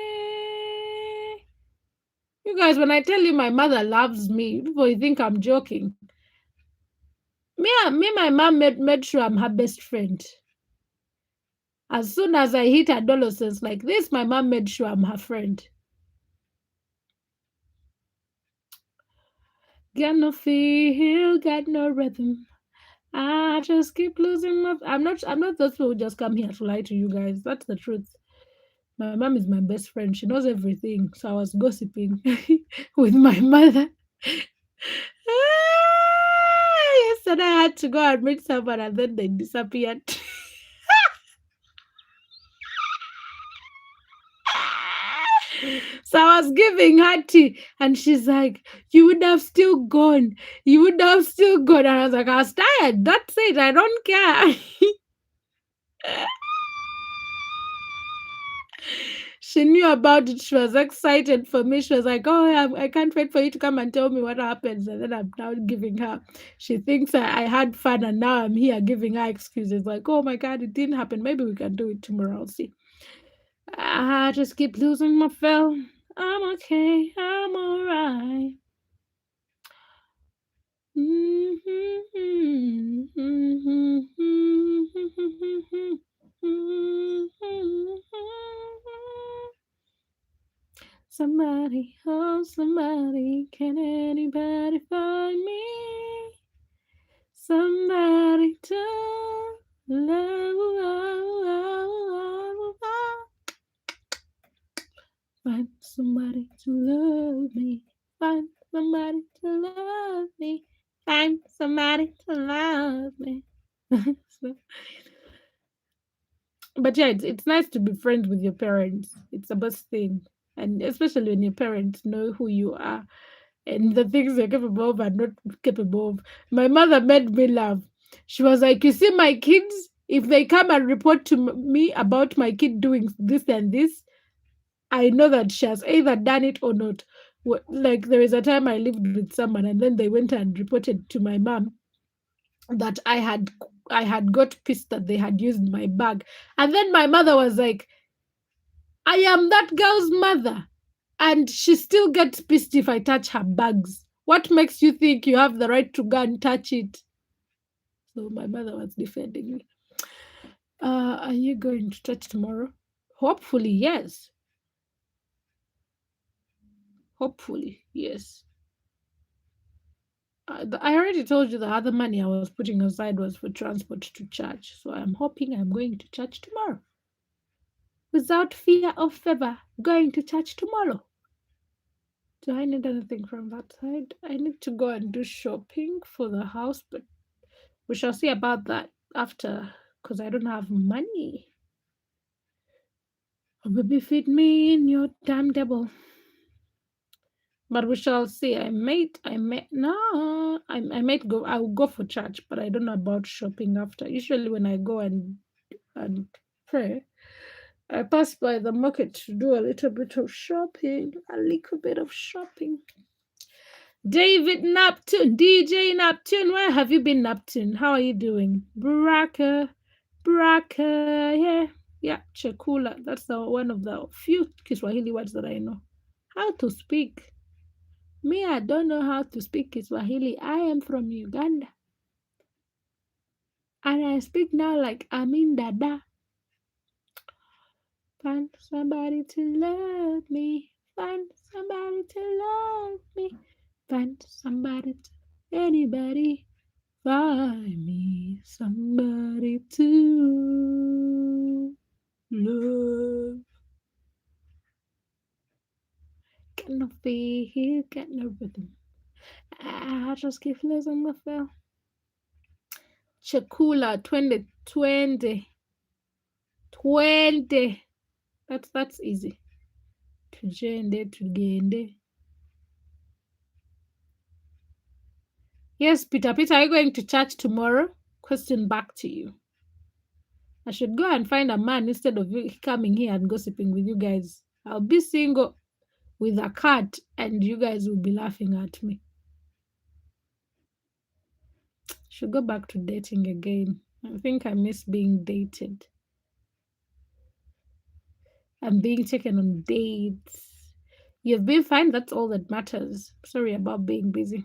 You guys, when I tell you my mother loves me, people think I'm joking. My mom made sure I'm her best friend. As soon as I hit adolescence like this, my mom made sure I'm her friend. Got no feel, got no rhythm. I just keep losing my. I'm not those people who just come here to lie to you guys. That's the truth. My mom is my best friend. She knows everything. So I was gossiping with my mother. Yesterday I had to go and meet someone and then they disappeared. So I was giving her tea and she's like, you would have still gone. You would have still gone. And I was like, I was tired. That's it. I don't care. She knew about it. She was excited for me. She was like, oh, I can't wait for you to come and tell me what happens. And then I'm now giving her. She thinks I had fun and now I'm here giving her excuses like, oh my God, it didn't happen. Maybe we can do it tomorrow. I'll see. I just keep losing my feel. I'm okay. I'm all right. Somebody, oh somebody, can anybody find me? Somebody to love. Find somebody to love me. Find somebody to love me. Find somebody to love me. So, but yeah, it's nice to be friends with your parents. It's the best thing. And especially when your parents know who you are and the things you're capable of and not capable of. My mother made me laugh. She was like, you see, my kids, if they come and report to me about my kid doing this and this, I know that she has either done it or not. Like there is a time I lived with someone and then they went and reported to my mom that I had got pissed that they had used my bag. And then my mother was like, I am that girl's mother. And she still gets pissed if I touch her bags. What makes you think you have the right to go and touch it? So my mother was defending me. Are you going to church tomorrow? Hopefully, yes. Hopefully, yes. I already told you the other money I was putting aside was for transport to church. So I'm hoping I'm going to church tomorrow. Without fear of favor, going to church tomorrow. Do I need anything from that side? I need to go and do shopping for the house, but we shall see about that after because I don't have money. Oh, baby, feed me in your timetable. But we shall see. I might go. I'll go for church, but I don't know about shopping after. Usually, when I go and pray, I pass by the market to do a little bit of shopping. David Naptune, DJ Naptune, where have you been, Naptune? How are you doing? Braka, yeah. Yeah, chakula. That's one of the few Kiswahili words that I know. How to speak. Me, I don't know how to speak Kiswahili. I am from Uganda. And I speak now like I'm in Dada. Find somebody to love me. Find somebody to love me. Find somebody to anybody. Find me somebody to love. Got no feel, got no rhythm. I just keep losing my feel. Chakula 2020. 20. That's easy. Tugende. Yes, Peter. Peter, are you going to church tomorrow? Question back to you. I should go and find a man instead of coming here and gossiping with you guys. I'll be single with a cat and you guys will be laughing at me. Should go back to dating again. I think I miss being dated. I'm being taken on dates. You've been fine, that's all that matters. Sorry about being busy.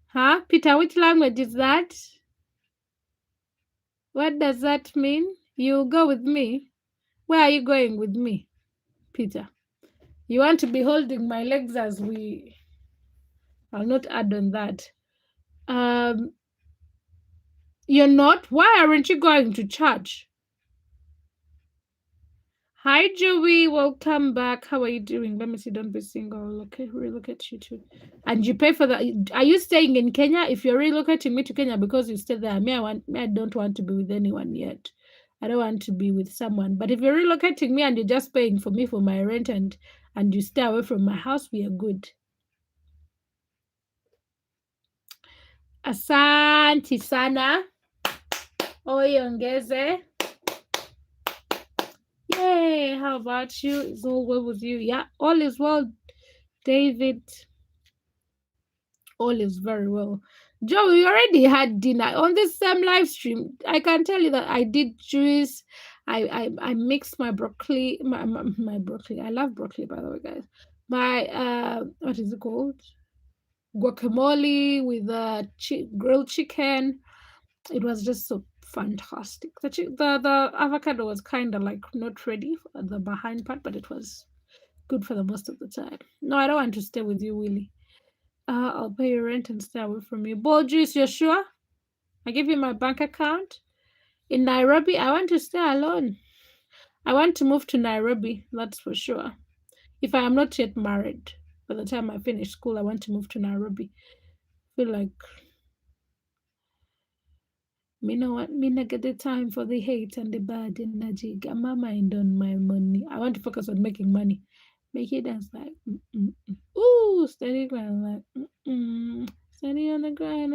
Huh? Peter, which language is that? What does that mean? You'll go with me? Where are you going with me, Peter? You want to be holding my legs as we... I'll not add on that. You're not? Why aren't you going to church? Hi, Joey. Welcome back. How are you doing? Let me see. Don't be single. Okay, relocate you too. And you pay for that. Are you staying in Kenya? If you're relocating me to Kenya because you stay there, I don't want to be with anyone yet. I don't want to be with someone. But if you're relocating me and you're just paying for me for my rent and you stay away from my house, we are good. Asante sana. Oyongeze. Yay, how about you? It's all well with you? Yeah, all is well, David. All is very well. Joe, we already had dinner on this same live stream. I can tell you that I did juice. I mixed my broccoli, my broccoli. I love broccoli, by the way, guys. My what is it called? Guacamole with grilled chicken. It was just so fantastic. The avocado was kind of like not ready for the behind part, but it was good for the most of the time. No, I don't want to stay with you, Willie. I'll pay your rent and stay away from you. Ball juice, you're sure? I give you my bank account. In Nairobi, I want to stay alone. I want to move to Nairobi, that's for sure. If I am not yet married, by the time I finish school, I want to move to Nairobi. I feel like me not get the time for the hate and the bad energy. Got my mind on my money. I want to focus on making money. Make it dance like ooh, steady ground like steady on the grind.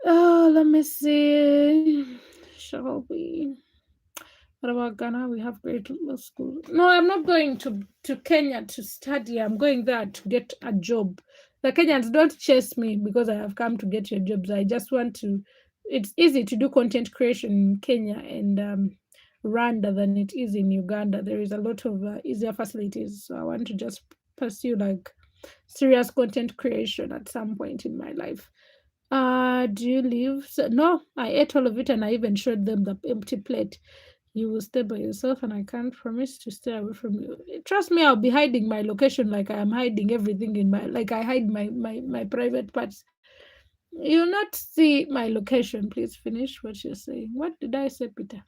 Oh, let me see. Shall we? What about Ghana? We have great law school. No, I'm not going to Kenya to study. I'm going there to get a job. The Kenyans don't chase me because I have come to get your jobs. I just want to. It's easy to do content creation in Kenya and Rwanda than it is in Uganda. There is a lot of easier facilities. So I want to just pursue like serious content creation at some point in my life. Do you leave? So, no, I ate all of it and I even showed them the empty plate. You will stay by yourself and I can't promise to stay away from you. Trust me, I'll be hiding my location like I am hiding everything in like I hide my private parts. You'll not see my location. Please finish what you're saying. What did I say, Peter?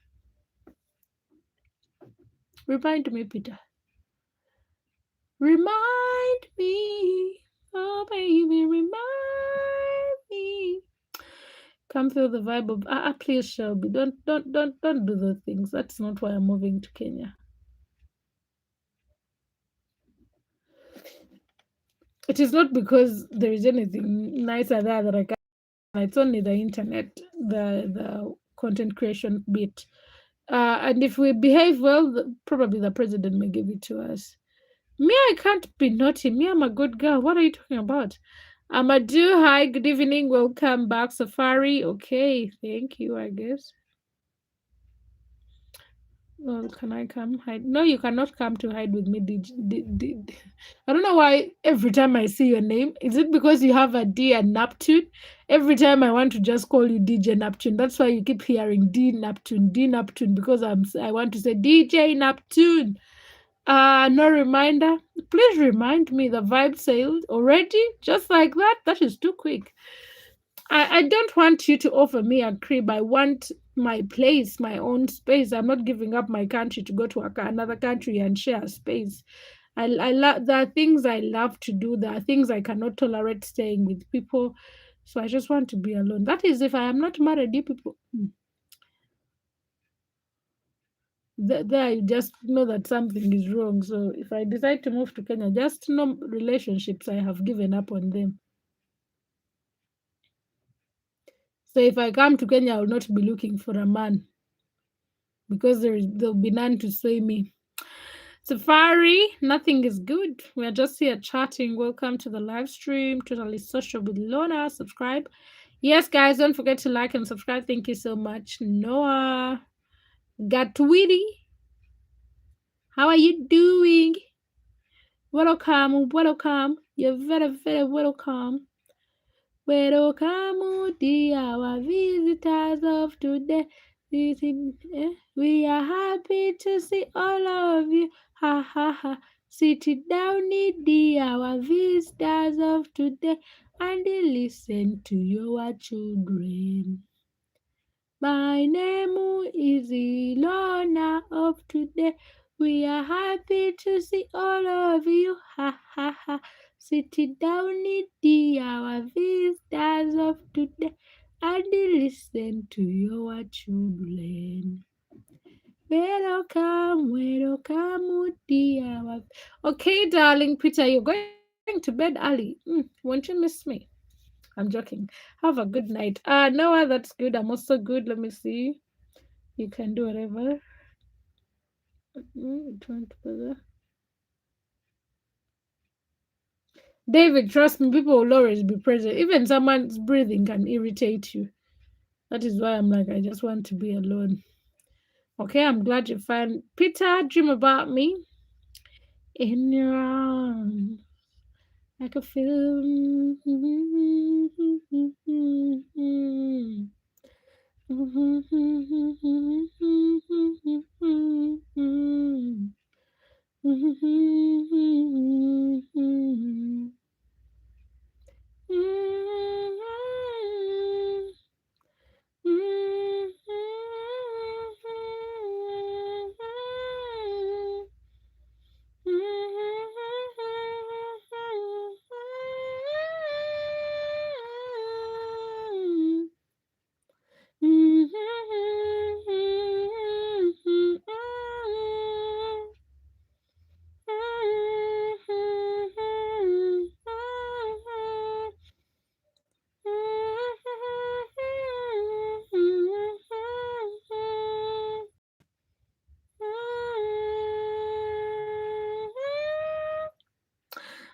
Remind me, Peter. Remind me. Oh, baby, remind me. Come feel the vibe of please, Shelby. Don't do those things. That's not why I'm moving to Kenya. It is not because there is anything nicer there that I can. It's only the internet, the content creation bit. And if we behave well, probably the president may give it to us. Me, I can't be naughty. Me, I'm a good girl. What are you talking about? Amadou, hi, good evening. Welcome back, Safari. Okay, thank you, I guess. Well, can I come hide? No, you cannot come to hide with me. I don't know why every time I see your name, is it because you have a D and Neptune? Every time I want to just call you DJ Neptune. That's why you keep hearing D Neptune, because I want to say DJ Neptune. No reminder. Please remind me. The vibe sailed already, just like that. That is too quick. I don't want you to offer me a crib. I want my place, my own space. I'm not giving up my country to go to another country and share a space. I love, there are things I love to do. There are things I cannot tolerate staying with people. So I just want to be alone. That is if I am not married. You people, there you just know that something is wrong. So if I decide to move to Kenya, just know relationships I have given up on them. So if I come to Kenya, I will not be looking for a man, because there'll be none to say me. Safari, nothing is good. We are just here chatting. Welcome to the live stream. Totally social with Lorna. Subscribe. Yes, guys, don't forget to like and subscribe. Thank you so much. Noah. Gatwitty. How are you doing? Welcome, welcome. You're very, very welcome. Welcome, dear, our visitors of today. We are happy to see all of you. Ha ha ha. Sit down, dear, our visitors of today, and listen to your children. My name is Lorna of today. We are happy to see all of you. Ha ha ha. Sit down, dear, our visitors of today, and listen to your children. Welcome, welcome, dear. Okay, darling Peter, you're going to bed early. Won't you miss me? I'm joking. Have a good night. Noah, that's good. I'm also good. Let me see. You can do whatever. David, trust me, people will always be present. Even someone's breathing can irritate you. That is why I'm like, I just want to be alone. Okay, I'm glad you're fine. Peter, dream about me. In your arms, I could feel.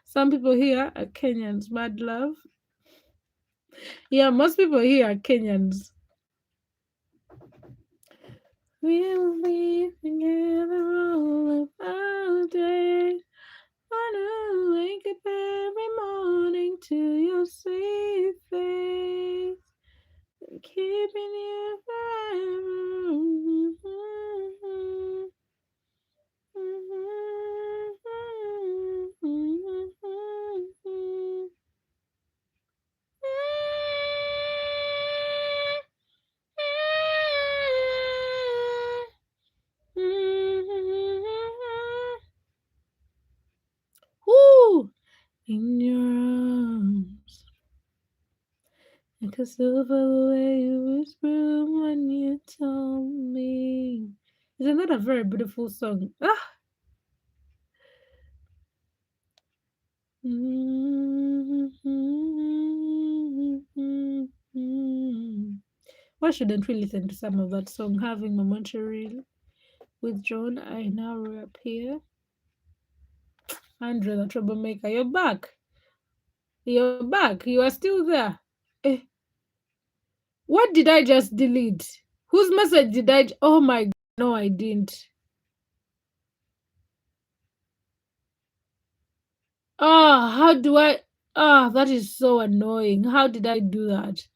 Some people here are Kenyans, mad love. Yeah, most people here are Kenyans. We'll be together all of our day. I wake up every morning to your sweet face, keeping you forever. Woo! In your arms, I could still feel the way you whisper when you told me. Isn't that a very beautiful song? Ah! Why shouldn't we listen to some of that song? Having momentary withdrawn, I now reappear. Andre the troublemaker, you're back. You're back. You are still there. Eh, what did I just delete? Whose message did Oh my God. No, I didn't. Oh, how do I? Ah, that is so annoying. How did I do that?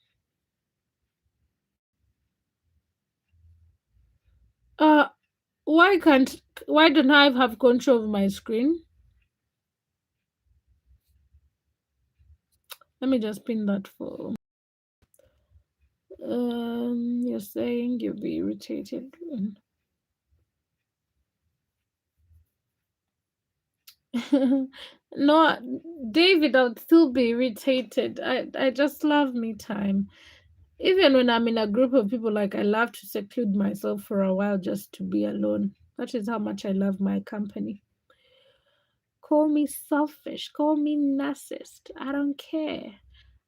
Uh, why don't I have control of my screen? Let me just pin that for. You're saying you'll be irritated. No, David, I'll still be irritated. I just love me time. Even when I'm in a group of people, like I love to seclude myself for a while just to be alone. That is how much I love my company. Call me selfish, call me narcissist. I don't care.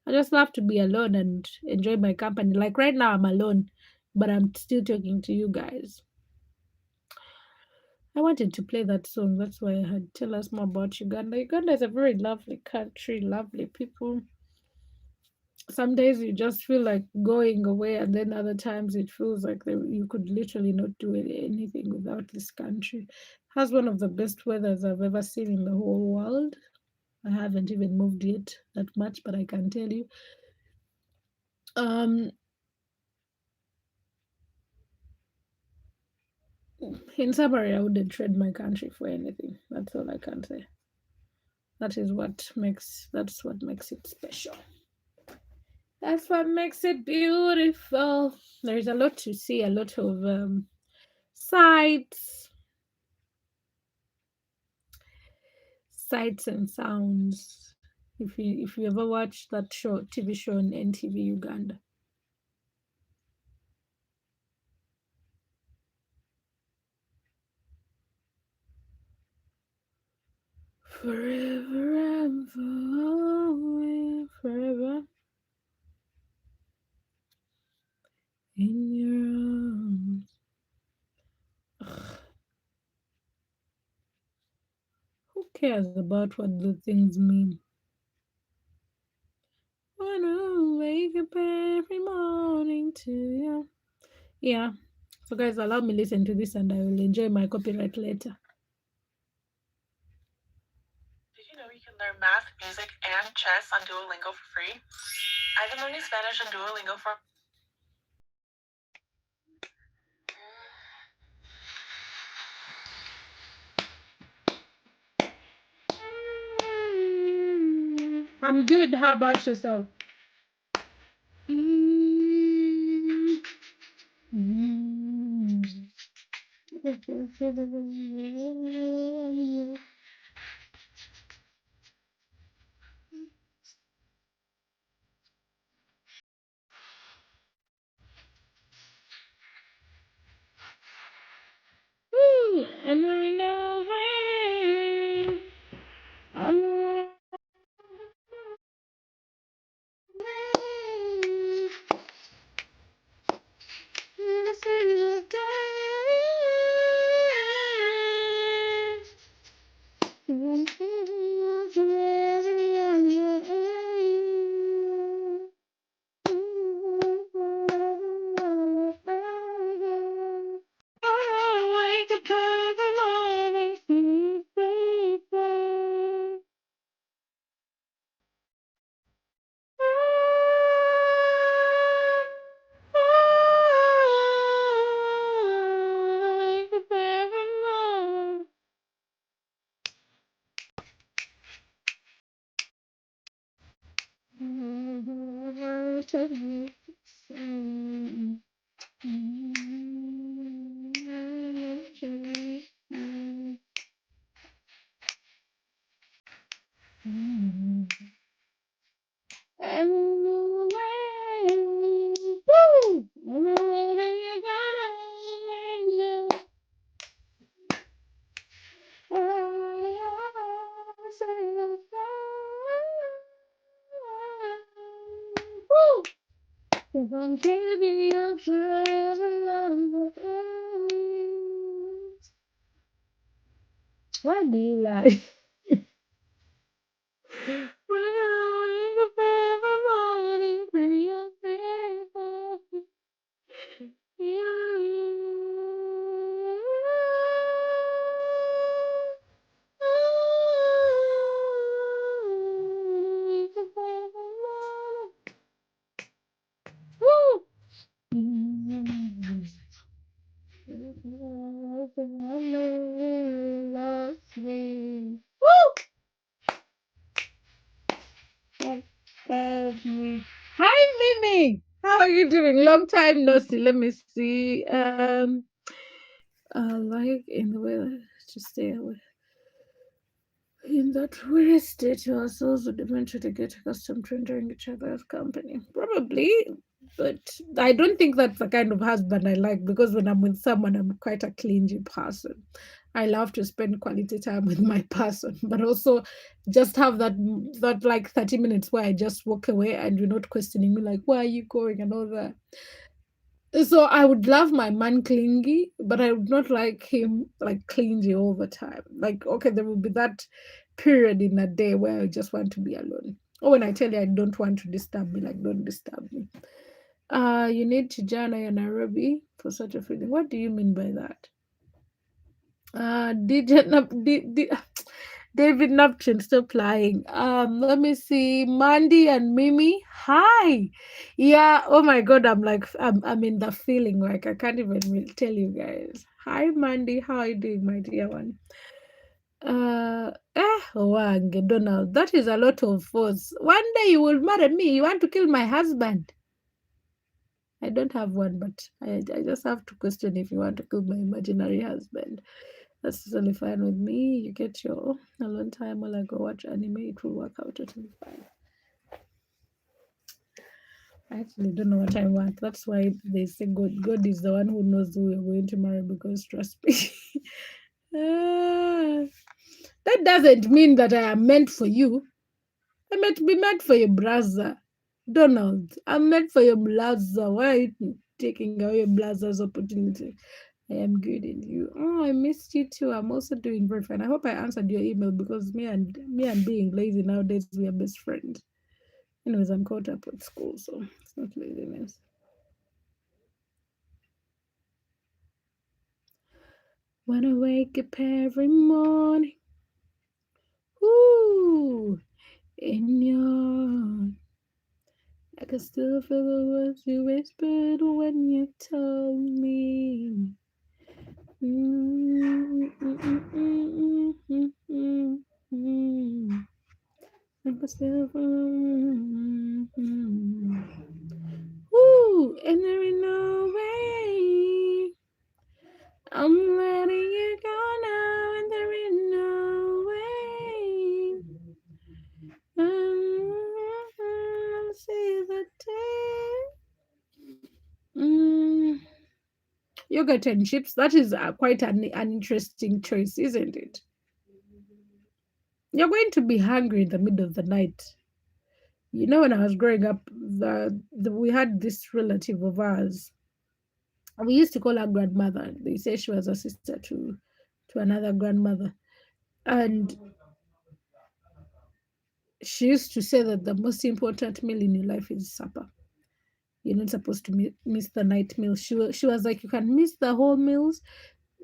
I just love to be alone and enjoy my company. Like right now, I'm alone, but I'm still talking to you guys. I wanted to play that song. That's why I had tell us more about Uganda. Uganda is a very lovely country, lovely people. Some days you just feel like going away, and then other times it feels like you could literally not do anything without this country. It has one of the best weathers I've ever seen in the whole world. I haven't even moved yet that much, but I can tell you. Um, in summary, I wouldn't trade my country for anything. That's all I can say. That's what makes it special. That's what makes it beautiful. There's a lot to see, a lot of sights, sights and sounds. If you ever watched that show, TV show on NTV Uganda. Forever and forever in your arms. Who cares about what the things mean? Wanna wake up every morning to you. Yeah. So guys, allow me listen to this and I will enjoy my copyright later. Did you know you can learn math, music, and chess on Duolingo for free? I've been learning Spanish on Duolingo for I'm good. How about yourself? And I know Why do you lie? Hi, Mimi. How are you doing? Long time no see. Let me see. Like in the weather to stay away. In that weary state, our souls would eventually get accustomed to entering each other's company. Probably, but I don't think that's the kind of husband I like because when I'm with someone, I'm quite a clingy person. I love to spend quality time with my person, but also just have that like 30 minutes where I just walk away and you're not questioning me like, where are you going and all that. So I would love my man clingy, but I would not like him like clingy all the time. Like, okay, there will be that period in a day where I just want to be alone. Or when I tell you I don't want to disturb me, like don't disturb me. You need Tijana and Nairobi for such a feeling. What do you mean by that? David Napchin, stop lying. Let me see. Mandy and Mimi. Hi. Yeah. Oh my God. I'm in the feeling. Like I can't even tell you guys. Hi, Mandy. How are you doing, my dear one? Wange Donald. That is a lot of force. One day you will marry me. You want to kill my husband. I don't have one, but I just have to question if you want to kill my imaginary husband. That's totally fine with me. You get your alone time while I go watch anime. It will work out totally fine. I actually don't know what I want. That's why they say God is the one who knows who you're going to marry because trust me. Ah, that doesn't mean that I am meant for you. I'm meant to be meant for your brother. Donald, I'm meant for your brother. Why are you taking away your brother's opportunity? I am good in you. Oh, I missed you too. I'm also doing very fine. I hope I answered your email because me and being lazy nowadays, we are best friends. Anyways, I'm caught up with school, so it's not laziness. When I wake up every morning, ooh, in your, I can still feel the words you whispered when you told me. Mm, mm, mm, mm, mm, mm, mm. I can still Ooh, and there ain't no way I'm letting you go now, and there ain't no way. See the day. Yogurt and chips. That is quite an interesting choice, isn't it? You're going to be hungry in the middle of the night. You know, when I was growing up, we had this relative of ours. We used to call her grandmother. They say she was a sister to another grandmother, and she used to say that the most important meal in your life is supper. You're not supposed to miss the night meal. She was like, you can miss the whole meals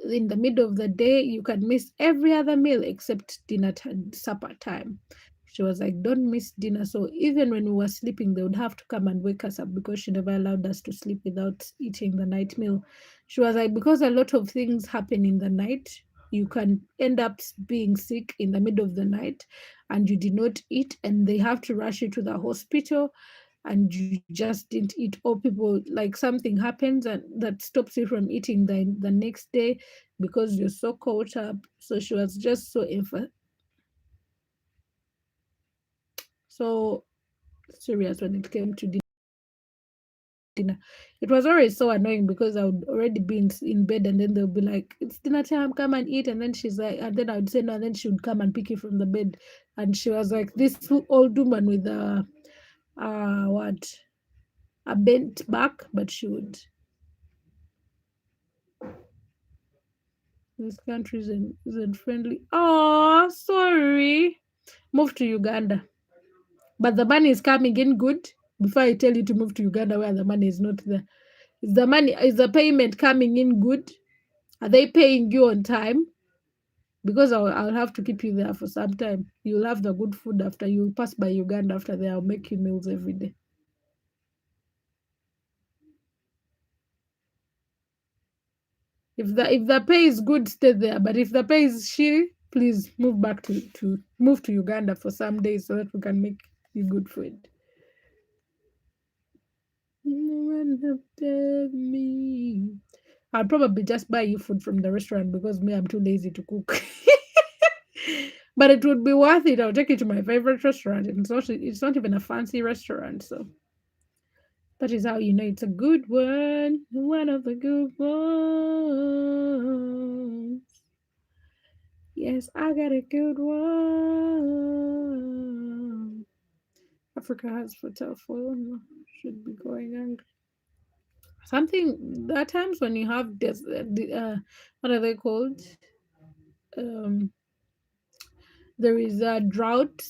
in the middle of the day. You can miss every other meal except dinner time, supper time. She was like, don't miss dinner. So even when we were sleeping, they would have to come and wake us up because she never allowed us to sleep without eating the night meal. She was like, because a lot of things happen in the night, you can end up being sick in the middle of the night and you did not eat, and they have to rush you to the hospital and you just didn't eat, or people like something happens and that stops you from eating the next day because you're so caught up. So she was just so serious when it came to dinner. It was always so annoying because I would already be in bed and then they'll be like, it's dinner time, come and eat. And then she's like, and then I would say no, and then she would come and pick you from the bed. And she was like this old woman with what? A bent back, but she would. This country isn't friendly. Oh, sorry. Move to Uganda. But the money is coming in good. Before I tell you to move to Uganda where the money is not there. Is the payment coming in good? Are they paying you on time? Because I'll have to keep you there for some time. You'll have the good food after you pass by Uganda. After there, I'll make you meals every day. If the pay is good, stay there. But if the pay is shitty, please move back to move to Uganda for some days so that we can make you good food. I'll probably just buy you food from the restaurant because me, I'm too lazy to cook. But it would be worth it. I'll take you to my favorite restaurant. It's not even a fancy restaurant, so that is how you know it's a good one. One of the good ones. Yes, I got a good one. Africa has fertile soil. Should be going angry. Something, there are times when you have this, what are they called? There is a drought.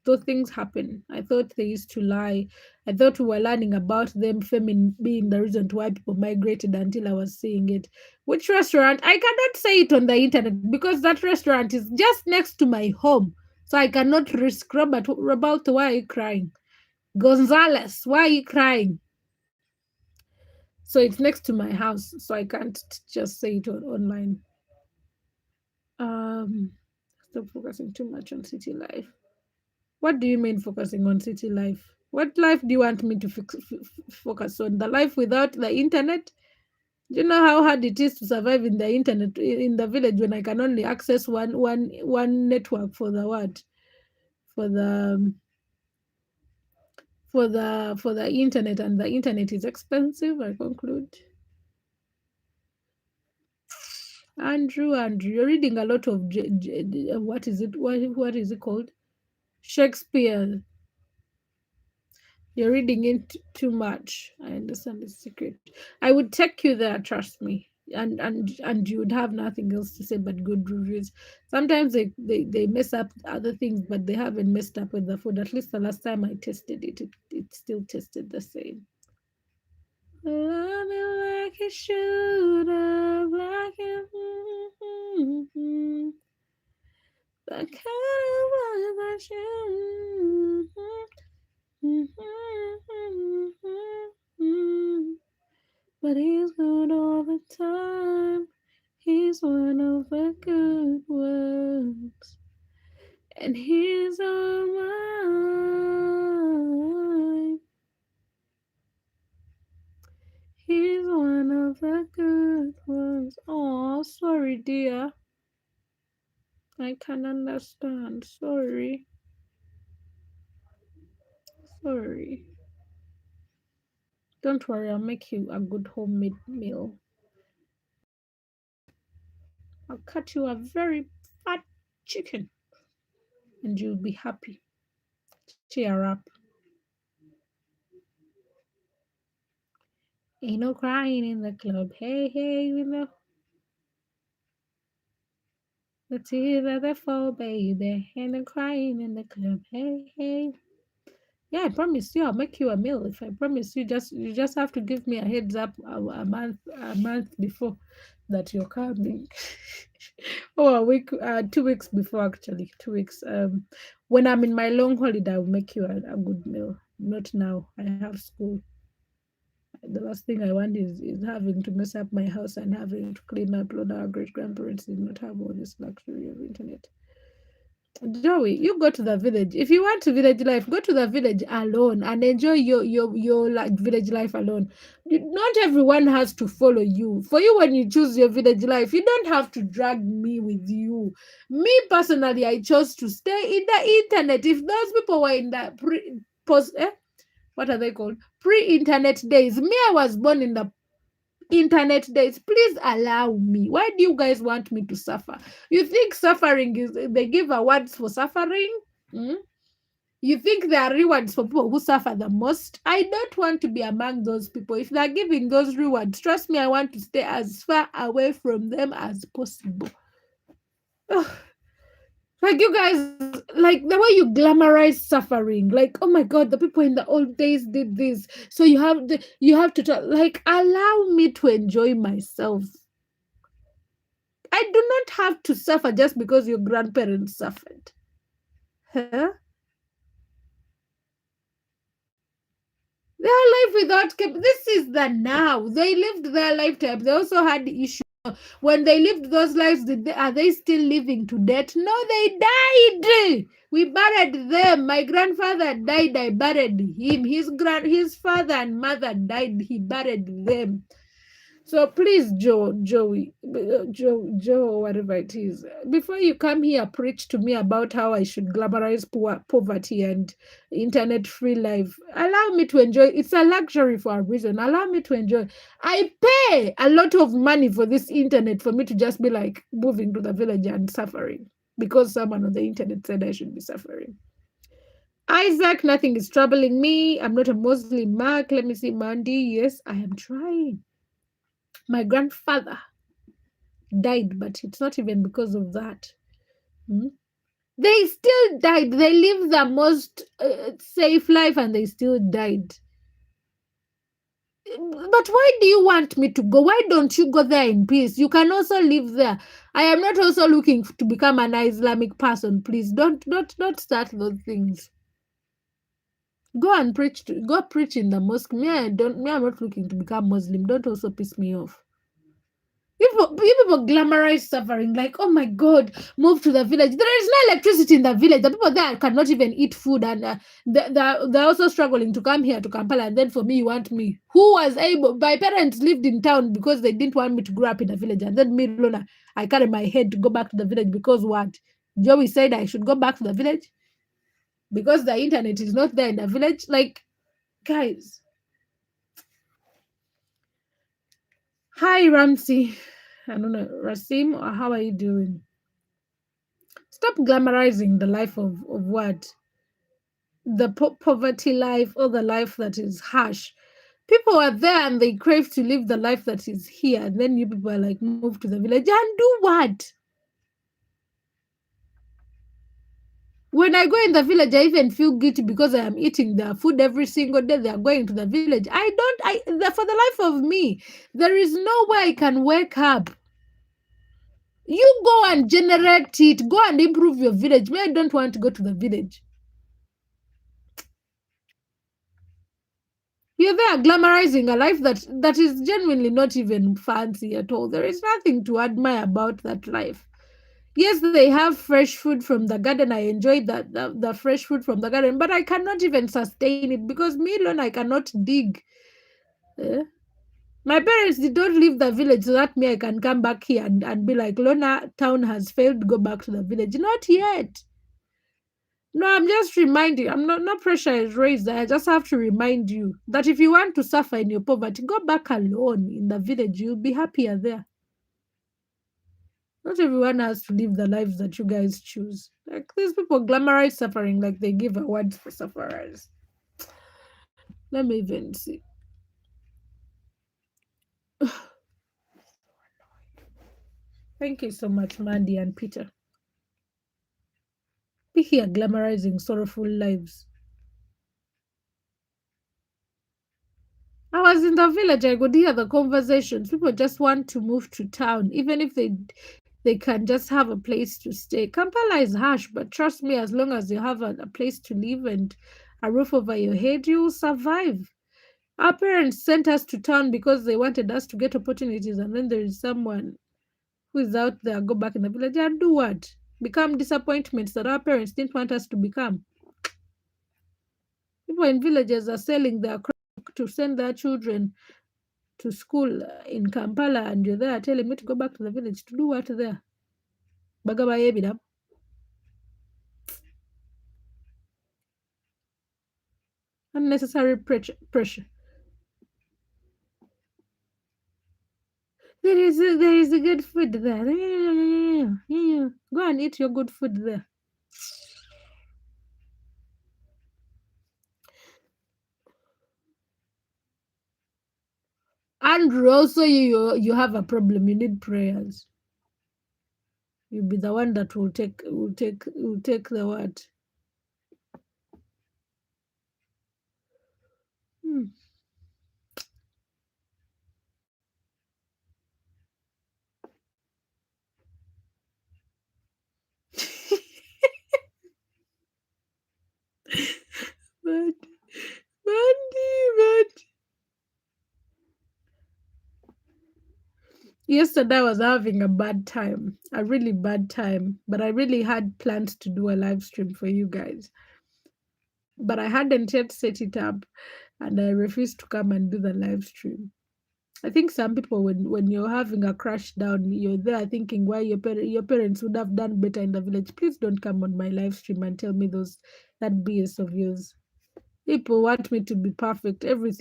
Those things happen. I thought they used to lie. I thought we were learning about them famine being the reason why people migrated until I was seeing it. Which restaurant? I cannot say it on the internet because that restaurant is just next to my home. So I cannot risk. Robert, why are you crying? Gonzalez, why are you crying? So it's next to my house, so I can't just say it online. Stop focusing too much on city life. What do you mean focusing on city life? What life do you want me to focus on? The life without the internet? Do you know how hard it is to survive in the internet in the village when I can only access one network for the what? For the internet, and the internet is expensive, I conclude. Andrew, you're reading a lot of what is it? What is it called? Shakespeare. You're reading it too much. I understand the secret. I would take you there, trust me. And you would have nothing else to say but good reviews. Sometimes they mess up other things, but they haven't messed up with the food. At least the last time I tasted it still tasted the same. Love it like it should have, like it. The kind of love that you. But he's good all the time. He's one of the good ones. And he's all mine. He's one of the good ones. Oh, sorry, dear. I can understand. Sorry. Sorry. Don't worry, I'll make you a good homemade meal. I'll cut you a very fat chicken and you'll be happy. Cheer up. Ain't no crying in the club. Hey, hey, you know. The tears that they fall, baby. Ain't no crying in the club. Hey, hey. Yeah, I promise you, I'll make you a meal. If I promise you, you just have to give me a heads up a month before that you're coming. Or a week, 2 weeks before, actually, 2 weeks. When I'm in my long holiday, I'll make you a good meal. Not now. I have school. The last thing I want is having to mess up my house and having to clean up. Lord, our great grandparents did not have all this luxury of internet. Joey, you go to the village. If you want village life, go to the village alone and enjoy your like village life alone. Not everyone has to follow you. For you, when you choose your village life, you don't have to drag me with you. Me personally, I chose to stay in the internet. If those people were in the what are they called? Pre-internet days. Me, I was born in the internet days. Please allow me. Why do you guys want me to suffer? You think suffering is, they give awards for suffering? You think there are rewards for people who suffer the most? I don't want to be among those people. If they're giving those rewards, trust me, I want to stay as far away from them as possible. Ugh. Like you guys, like the way you glamorize suffering, like oh my god, the people in the old days did this, so you have to talk, like allow me to enjoy myself. I do not have to suffer just because your grandparents suffered. Huh? Their life without this is the now. They lived their lifetime. They also had issues. When they lived those lives, are they still living to death? No, they died. We buried them. My grandfather died. I buried him. His father and mother died. He buried them. So please, Joe, whatever it is, before you come here, preach to me about how I should glamorize poverty and internet-free life. Allow me to enjoy. It's a luxury for a reason. Allow me to enjoy. I pay a lot of money for this internet for me to just be like moving to the village and suffering because someone on the internet said I should be suffering. Isaac, nothing is troubling me. I'm not a Muslim. Mark, let me see. Mandy, yes, I am trying. My grandfather died, but it's not even because of that. Hmm? They still died. They lived the most safe life and they still died. But why do you want me to go? Why don't you go there in peace? You can also live there. I am not also looking to become an Islamic person. Please don't start those things. Go and preach. Go preach in the mosque. I'm not looking to become Muslim. Don't also piss me off. People glamorize suffering like, oh my God, move to the village. There is no electricity in the village. The people there cannot even eat food, and they're also struggling to come here to Kampala. And then for me, you want me, who was able? My parents lived in town because they didn't want me to grow up in the village. And then me, Lorna, I carry my head to go back to the village because what? Joey said I should go back to the village because the internet is not there in the village. Like, guys. Hi, Ramsey. I don't know, Rasim, or how are you doing? Stop glamorizing the life of what? The poverty life or the life that is harsh. People are there and they crave to live the life that is here. And then you people are like, move to the village and do what? When I go in the village, I even feel guilty because I am eating their food every single day. They are going to the village. For the life of me, there is no way I can wake up. You go and generate it. Go and improve your village. Me, I don't want to go to the village. You're there glamorizing a life that is genuinely not even fancy at all. There is nothing to admire about that life. Yes, they have fresh food from the garden. I enjoy the fresh food from the garden, but I cannot even sustain it because me alone, I cannot dig. Eh? My parents did not leave the village so that me I can come back here and be like, Lorna town has failed, go back to the village. Not yet. No, I'm just reminding. I'm not. No pressure is raised. I just have to remind you that if you want to suffer in your poverty, go back alone in the village. You'll be happier there. Not everyone has to live the lives that you guys choose. Like these people glamorize suffering like they give awards for sufferers. Let me even see. Thank you so much, Mandy and Peter. Be here glamorizing sorrowful lives. I was in the village. I could hear the conversations. People just want to move to town, even if they can just have a place to stay. Kampala is harsh, but trust me, as long as you have a place to live and a roof over your head, you'll survive. Our parents sent us to town because they wanted us to get opportunities, and then there is someone who is out there, go back in the village and do what? Become disappointments that our parents didn't want us to become. People in villages are selling their crop to send their children to school in Kampala, and you're there telling me to go back to the village to do what there? Bagaba yebida. Unnecessary pressure. There is a good food there. Yeah. Go and eat your good food there. Andrew, also you have a problem. You need prayers. You'll be the one that will take the word. Hmm. But, but yesterday I was having a bad time, a really bad time. But I really had plans to do a live stream for you guys. But I hadn't yet set it up, and I refused to come and do the live stream. I think some people, when you're having a crash down, you're there thinking why your parents would have done better in the village. Please don't come on my live stream and tell me that BS of yours. People want me to be perfect. Every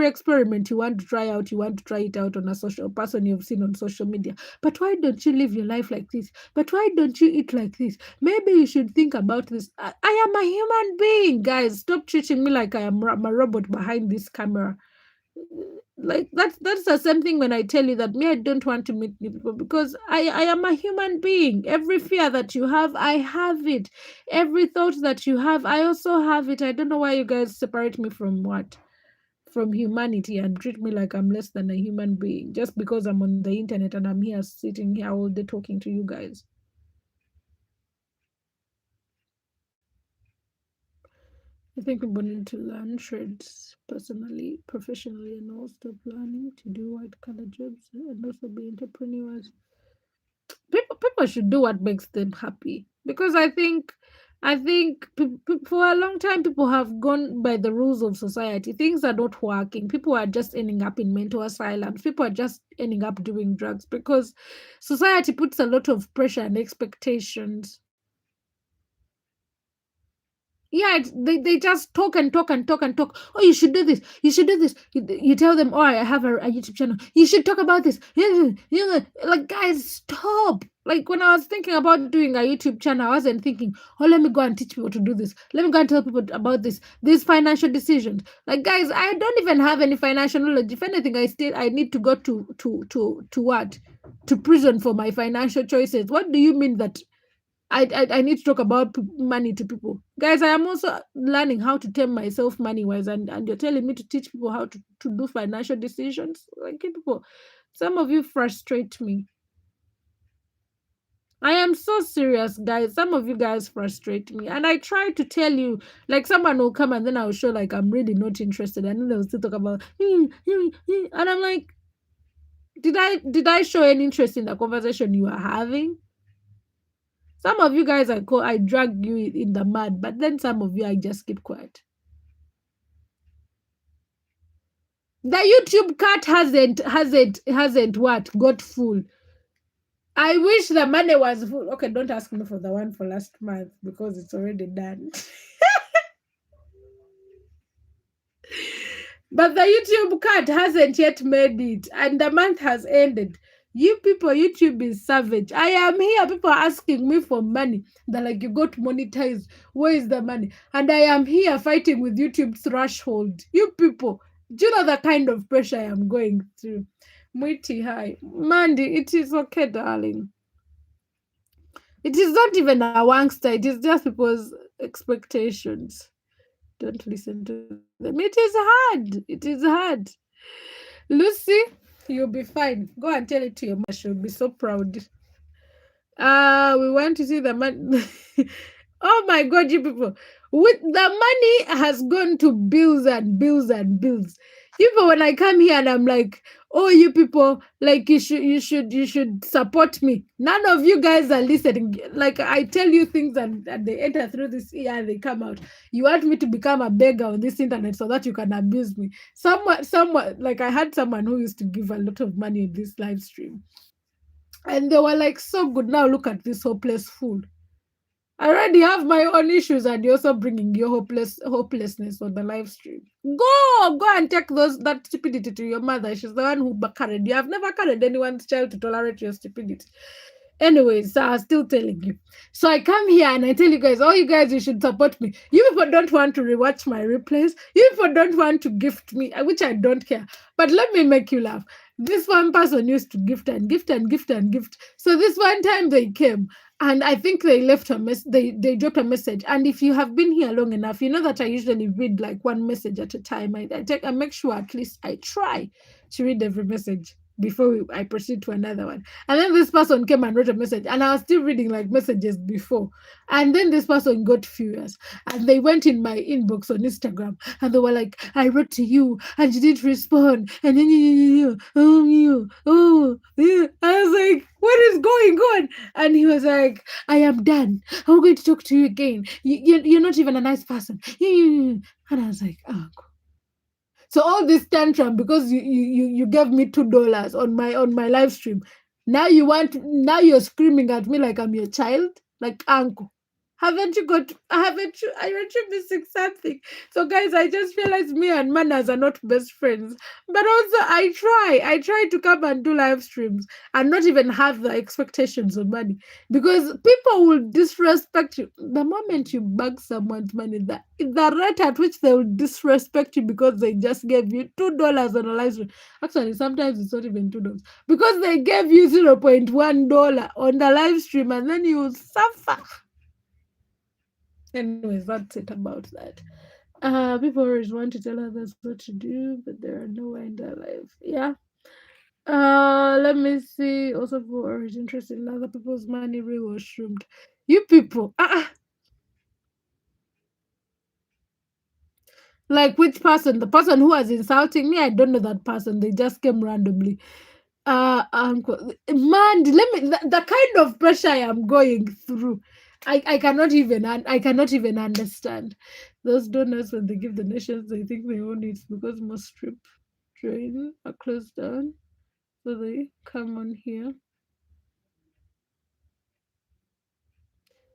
experiment you want to try out, you want to try it out on a social person you've seen on social media. But why don't you live your life like this? But why don't you eat like this? Maybe you should think about this. I am a human being, guys. Stop treating me like I am a robot behind this camera. Like that's the same thing when I tell you that me, I don't want to meet new people because I am a human being. Every fear that you have, I have it. Every thought that you have, I also have it. I don't know why you guys separate me from what? From humanity and treat me like I'm less than a human being just because I'm on the internet and I'm here sitting here all day talking to you guys. I think people need to learn trades personally, professionally, and also planning to do white collar jobs and also be entrepreneurs. People should do what makes them happy because I think for a long time people have gone by the rules of society. Things are not working. People are just ending up in mental asylums. People are just ending up doing drugs because society puts a lot of pressure and expectations. Yeah, they just talk and talk and talk and talk. Oh, you should do this. You should do this. You tell them, oh, I have a YouTube channel. You should talk about this. Like, guys, stop. Like, when I was thinking about doing a YouTube channel, I wasn't thinking, oh, let me go and teach people to do this. Let me go and tell people about these financial decisions. Like, guys, I don't even have any financial knowledge. If anything, I need to go to what? To prison for my financial choices. What do you mean that I need to talk about money to people. Guys, I am also learning how to tame myself money wise, and you're telling me to teach people how to do financial decisions. Like, people, some of you frustrate me. I am so serious, guys. Some of you guys frustrate me. And I try to tell you, like, someone will come and then I'll show, like, I'm really not interested. And then they'll still talk about, and I'm like, did I show any interest in the conversation you are having? Some of you guys I drag you in the mud, but then some of you I just keep quiet. The YouTube cut hasn't what got full. I wish the money was full. Okay, don't ask me for the one for last month because it's already done. But the YouTube cut hasn't yet made it, and the month has ended. You people, YouTube is savage. I am here. People are asking me for money. They're like, you got monetized. Where is the money? And I am here fighting with YouTube's threshold. You people, do you know the kind of pressure I am going through? Mwiti, hi. Mandy, it is okay, darling. It is not even a wangster. It is just people's expectations. Don't listen to them. It is hard. It is hard. Lucy, you'll be fine. Go and tell it to your mother. She'll be so proud. We want to see the money. Oh my God, you people. With the money has gone to bills and bills and bills. People, when I come here and I'm like, oh, you people, like you should support me. None of you guys are listening. Like, I tell you things and they enter through this ear and they come out. You want me to become a beggar on this internet so that you can abuse me. Someone, like, I had someone who used to give a lot of money in this live stream. And they were like, so good. Now look at this hopeless fool. I already have my own issues, and you're also bringing your hopelessness on the live stream. Go and take that stupidity to your mother. She's the one who carried you. I've never carried anyone's child to tolerate your stupidity. Anyways, so I was still telling you. So I come here and I tell you guys, you guys, you should support me. You people don't want to rewatch my replays. You people don't want to gift me, which I don't care. But let me make you laugh. This one person used to gift and gift and gift and gift. So this one time they came and I think they left a mess. They dropped a message. And if you have been here long enough, you know that I usually read like one message at a time. I make sure at least I try to read every message before I proceed to another one. And then this person came and wrote a message, and I was still reading like messages before. And then this person got furious, and they went in my inbox on Instagram, and they were like, "I wrote to you, and you didn't respond." And then yeah. I was like, "What is going on?" And he was like, "I am done. I'm going to talk to you again. You're not even a nice person." And I was like, "Oh." So all this tantrum because you gave me $2 on my live stream. Now you're screaming at me like I'm your child, like uncle. Aren't you missing something? So guys, I just realized me and Manners are not best friends. But also I try to come and do live streams and not even have the expectations of money. Because people will disrespect you. The moment you bug someone's money, the rate at which they will disrespect you because they just gave you $2 on a live stream. Actually, sometimes it's not even $2. Because they gave you $0.1 on the live stream and then you suffer. Anyways, that's it about that. People always want to tell others what to do, but they are nowhere in their life. Yeah. Let me see. Also, people are always interested in other people's money, real or shroomed. You people, like which person? The person who was insulting me? I don't know that person. They just came randomly. Man, the kind of pressure I am going through. I cannot even understand. Those donors, when they give donations, they think they own it because most strip drain are closed down. So they come on here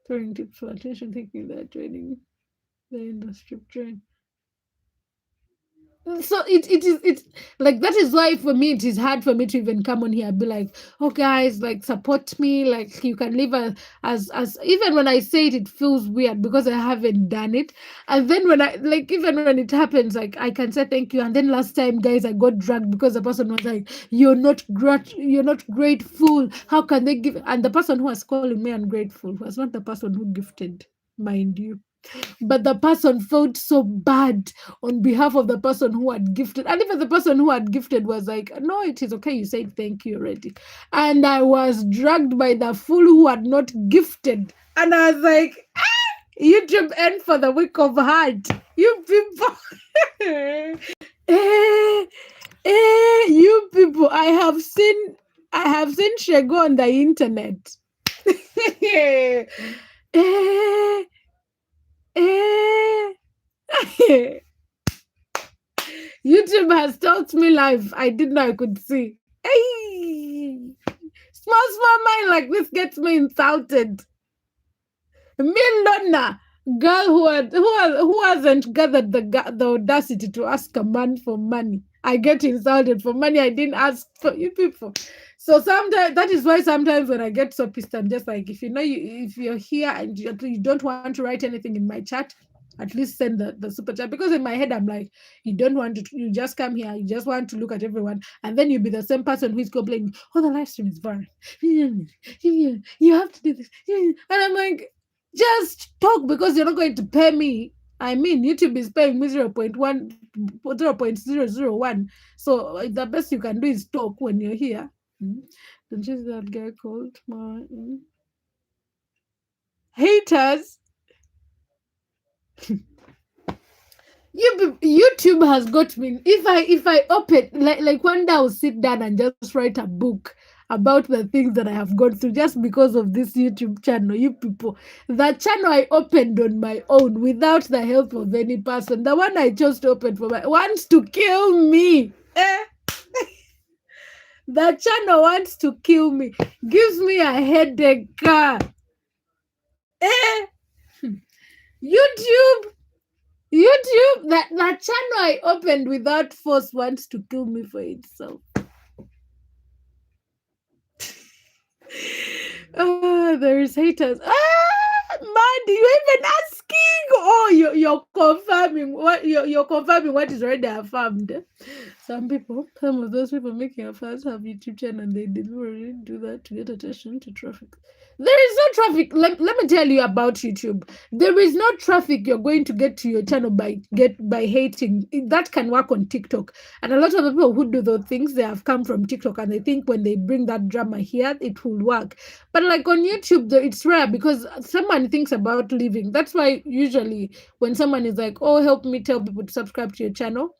throwing tips for attention, thinking they're draining the strip drain. So it's like that is why for me it is hard for me to even come on here and be like, oh guys, like support me, like you can leave as even when I say it, it feels weird because I haven't done it. And then when I like even when it happens, like I can say thank you. And then last time, guys, I got dragged because the person was like, you're not grateful. How can they give? And the person who was calling me ungrateful was not the person who gifted, mind you. But the person felt so bad on behalf of the person who had gifted. And even the person who had gifted was like, no, it is okay. You said thank you already. And I was dragged by the fool who had not gifted. And I was like, YouTube end for the week of heart. You people. You people. I have seen Shego on the internet. YouTube has taught me life I didn't know I could see. Hey! Small mind like this gets me insulted. Me Lorna, girl who hasn't gathered the audacity to ask a man for money. I get insulted for money I didn't ask for, you people. So sometimes that is why sometimes when I get so pissed, I'm just like, if if you're here and you don't want to write anything in my chat, at least send the super chat. Because in my head I'm like, you just come here, you just want to look at everyone, and then you'll be the same person who's complaining, oh, the live stream is boring. You have to do this. And I'm like, just talk because you're not going to pay me. I mean, YouTube is paying me 0.001. So the best you can do is talk when you're here. Don't you see that guy called my haters? YouTube has got me. If I open like one day I'll sit down and just write a book about the things that I have gone through just because of this YouTube channel. You people, the channel I opened on my own without the help of any person, the one I chose to open for my wants to kill me. The channel wants to kill me, gives me a headache. YouTube, that channel I opened without force wants to kill me for itself. There's haters. Man, you even asking? Oh, you're confirming what you're confirming what is already affirmed. Some of those people making affairs have YouTube channel and they deliberately do that to get attention to traffic. There is no traffic. Let me tell you about YouTube. There is no traffic you're going to get to your channel by hating. That can work on TikTok. And a lot of the people who do those things, they have come from TikTok and they think when they bring that drama here, it will work. But like on YouTube, it's rare because someone thinks about leaving. That's why usually when someone is like, "Oh, help me tell people to subscribe to your channel,"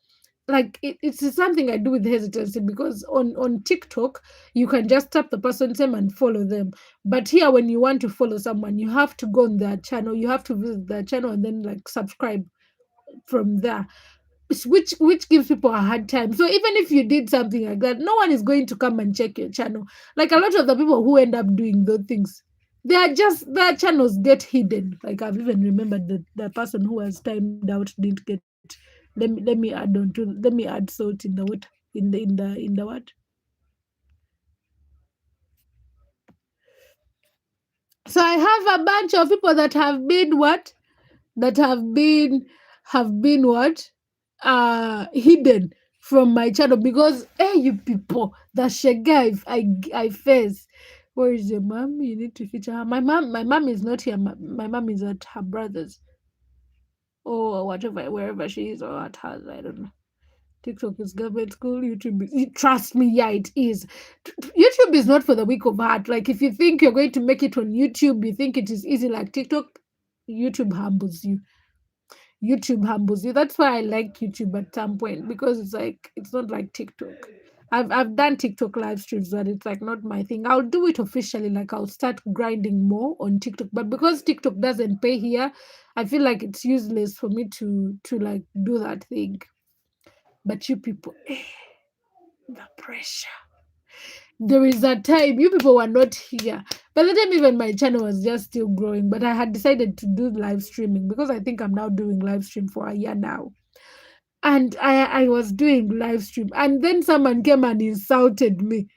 like it's something I do with hesitancy because on TikTok you can just tap the person's name and follow them. But here, when you want to follow someone, you have to go on their channel, you have to visit their channel and then like subscribe from there, which gives people a hard time. So even if you did something like that, no one is going to come and check your channel. Like a lot of the people who end up doing those things, they are just their channels get hidden. Like I've even remembered that the person who was timed out didn't get. Let me add salt in the water in the what. So I have a bunch of people that have been what that have been what hidden from my channel because hey you people the shaggy I face. Where is your mom? You need to feature her. My mom is not here. My mom is at her brother's or whatever, wherever she is, or at hers, I don't know. TikTok is government school. YouTube trust me, yeah, it is. YouTube is not for the weak of heart. Like if you think you're going to make it on YouTube, you think it is easy like TikTok. YouTube humbles you. YouTube humbles you. That's why I like YouTube at some point because it's like it's not like TikTok. I've done TikTok live streams, but it's like not my thing. I'll do it officially, like I'll start grinding more on TikTok. But because TikTok doesn't pay here, I feel like it's useless for me to like do that thing. But you people, the pressure. There is a time you people were not here. By the time even my channel was just still growing, but I had decided to do live streaming because I think I'm now doing live stream for a year now. And I was doing live stream, and then someone came and insulted me.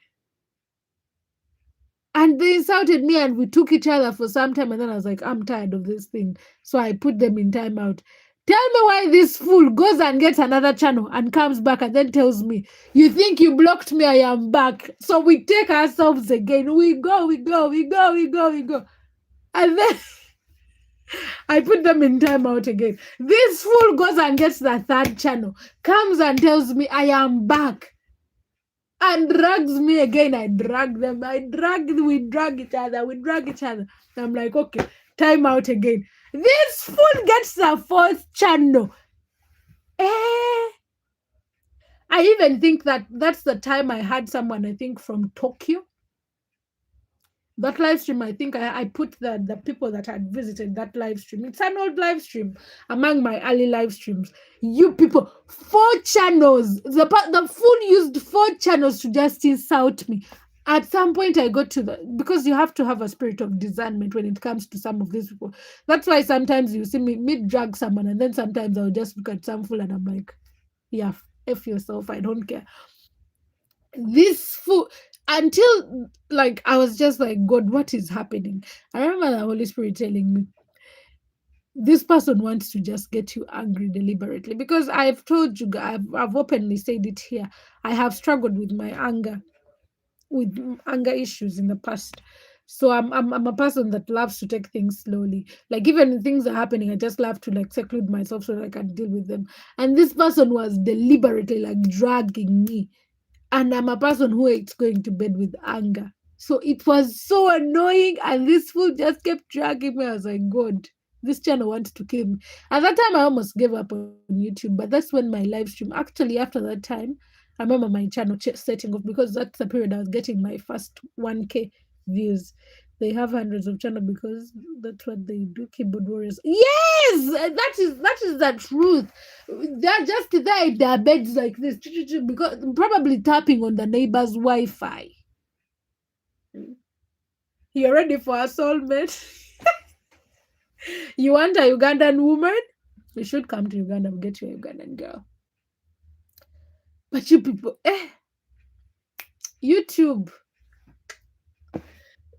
And they insulted me, and we took each other for some time. And then I was like, I'm tired of this thing. So I put them in timeout. Tell me why this fool goes and gets another channel and comes back and then tells me, you think you blocked me? I am back. So we take ourselves again. We go. And then I put them in timeout again. This fool goes and gets the third channel, comes and tells me I am back, and drags me again. I drag them. We drag each other. I'm like, okay, time out again. This fool gets the fourth channel. Eh. I even think that's the time I had someone, I think, from Tokyo. That live stream, I think I put the people that had visited that live stream. It's an old live stream among my early live streams. You people, 4 channels. The fool used 4 channels to just insult me. At some point, I got to because you have to have a spirit of discernment when it comes to some of these people. That's why sometimes you see me drag someone, and then sometimes I'll just look at some fool and I'm like, yeah, F yourself, I don't care. This fool, until like I was just like, God, what is happening? I remember the Holy Spirit telling me, this person wants to just get you angry deliberately, because I've told you, I've openly said it here. I have struggled with my anger, with anger issues in the past. So I'm a person that loves to take things slowly. Like even when things are happening, I just love to like seclude myself so that I can deal with them. And this person was deliberately like dragging me, and I'm a person who hates going to bed with anger. So it was so annoying, and this fool just kept dragging me. I was like, God, this channel wants to kill me. At that time, I almost gave up on YouTube, but that's when my live stream, actually, after that time, I remember my channel setting off, because that's the period I was getting my first 1K views. They have hundreds of channels because that's what they do. Keyboard warriors. Yes, that is the truth. They're just there in their beds like this, because probably tapping on the neighbor's Wi-Fi. You're ready for a soulmate? You want a Ugandan woman? You should come to Uganda and get you a Ugandan girl. But you people, YouTube.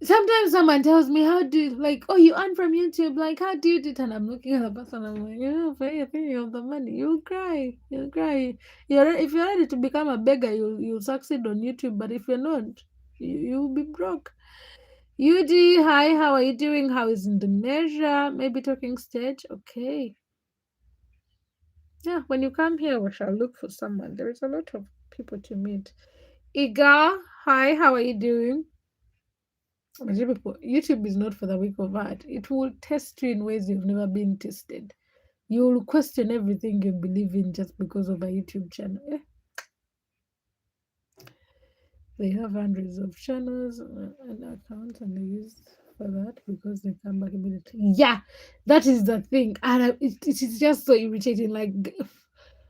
Sometimes someone tells me, how do you, like, oh, you earn from YouTube, like, how do you do it? And I'm looking at the person, I'm like, yeah, pay a penny of the money. You'll cry. You'll cry. If you're ready to become a beggar, you'll succeed on YouTube. But if you're not, you'll be broke. UD, hi, how are you doing? How is Indonesia? Maybe talking stage. Okay. Yeah, when you come here, we shall look for someone. There is a lot of people to meet. Iga, hi, how are you doing? YouTube is not for the weak of heart. It will test you in ways you've never been tested. You will question everything you believe in just because of a YouTube channel. They have hundreds of channels and accounts, and they use for that because they come back immediately. Yeah, that is the thing, and it is just so irritating. Like,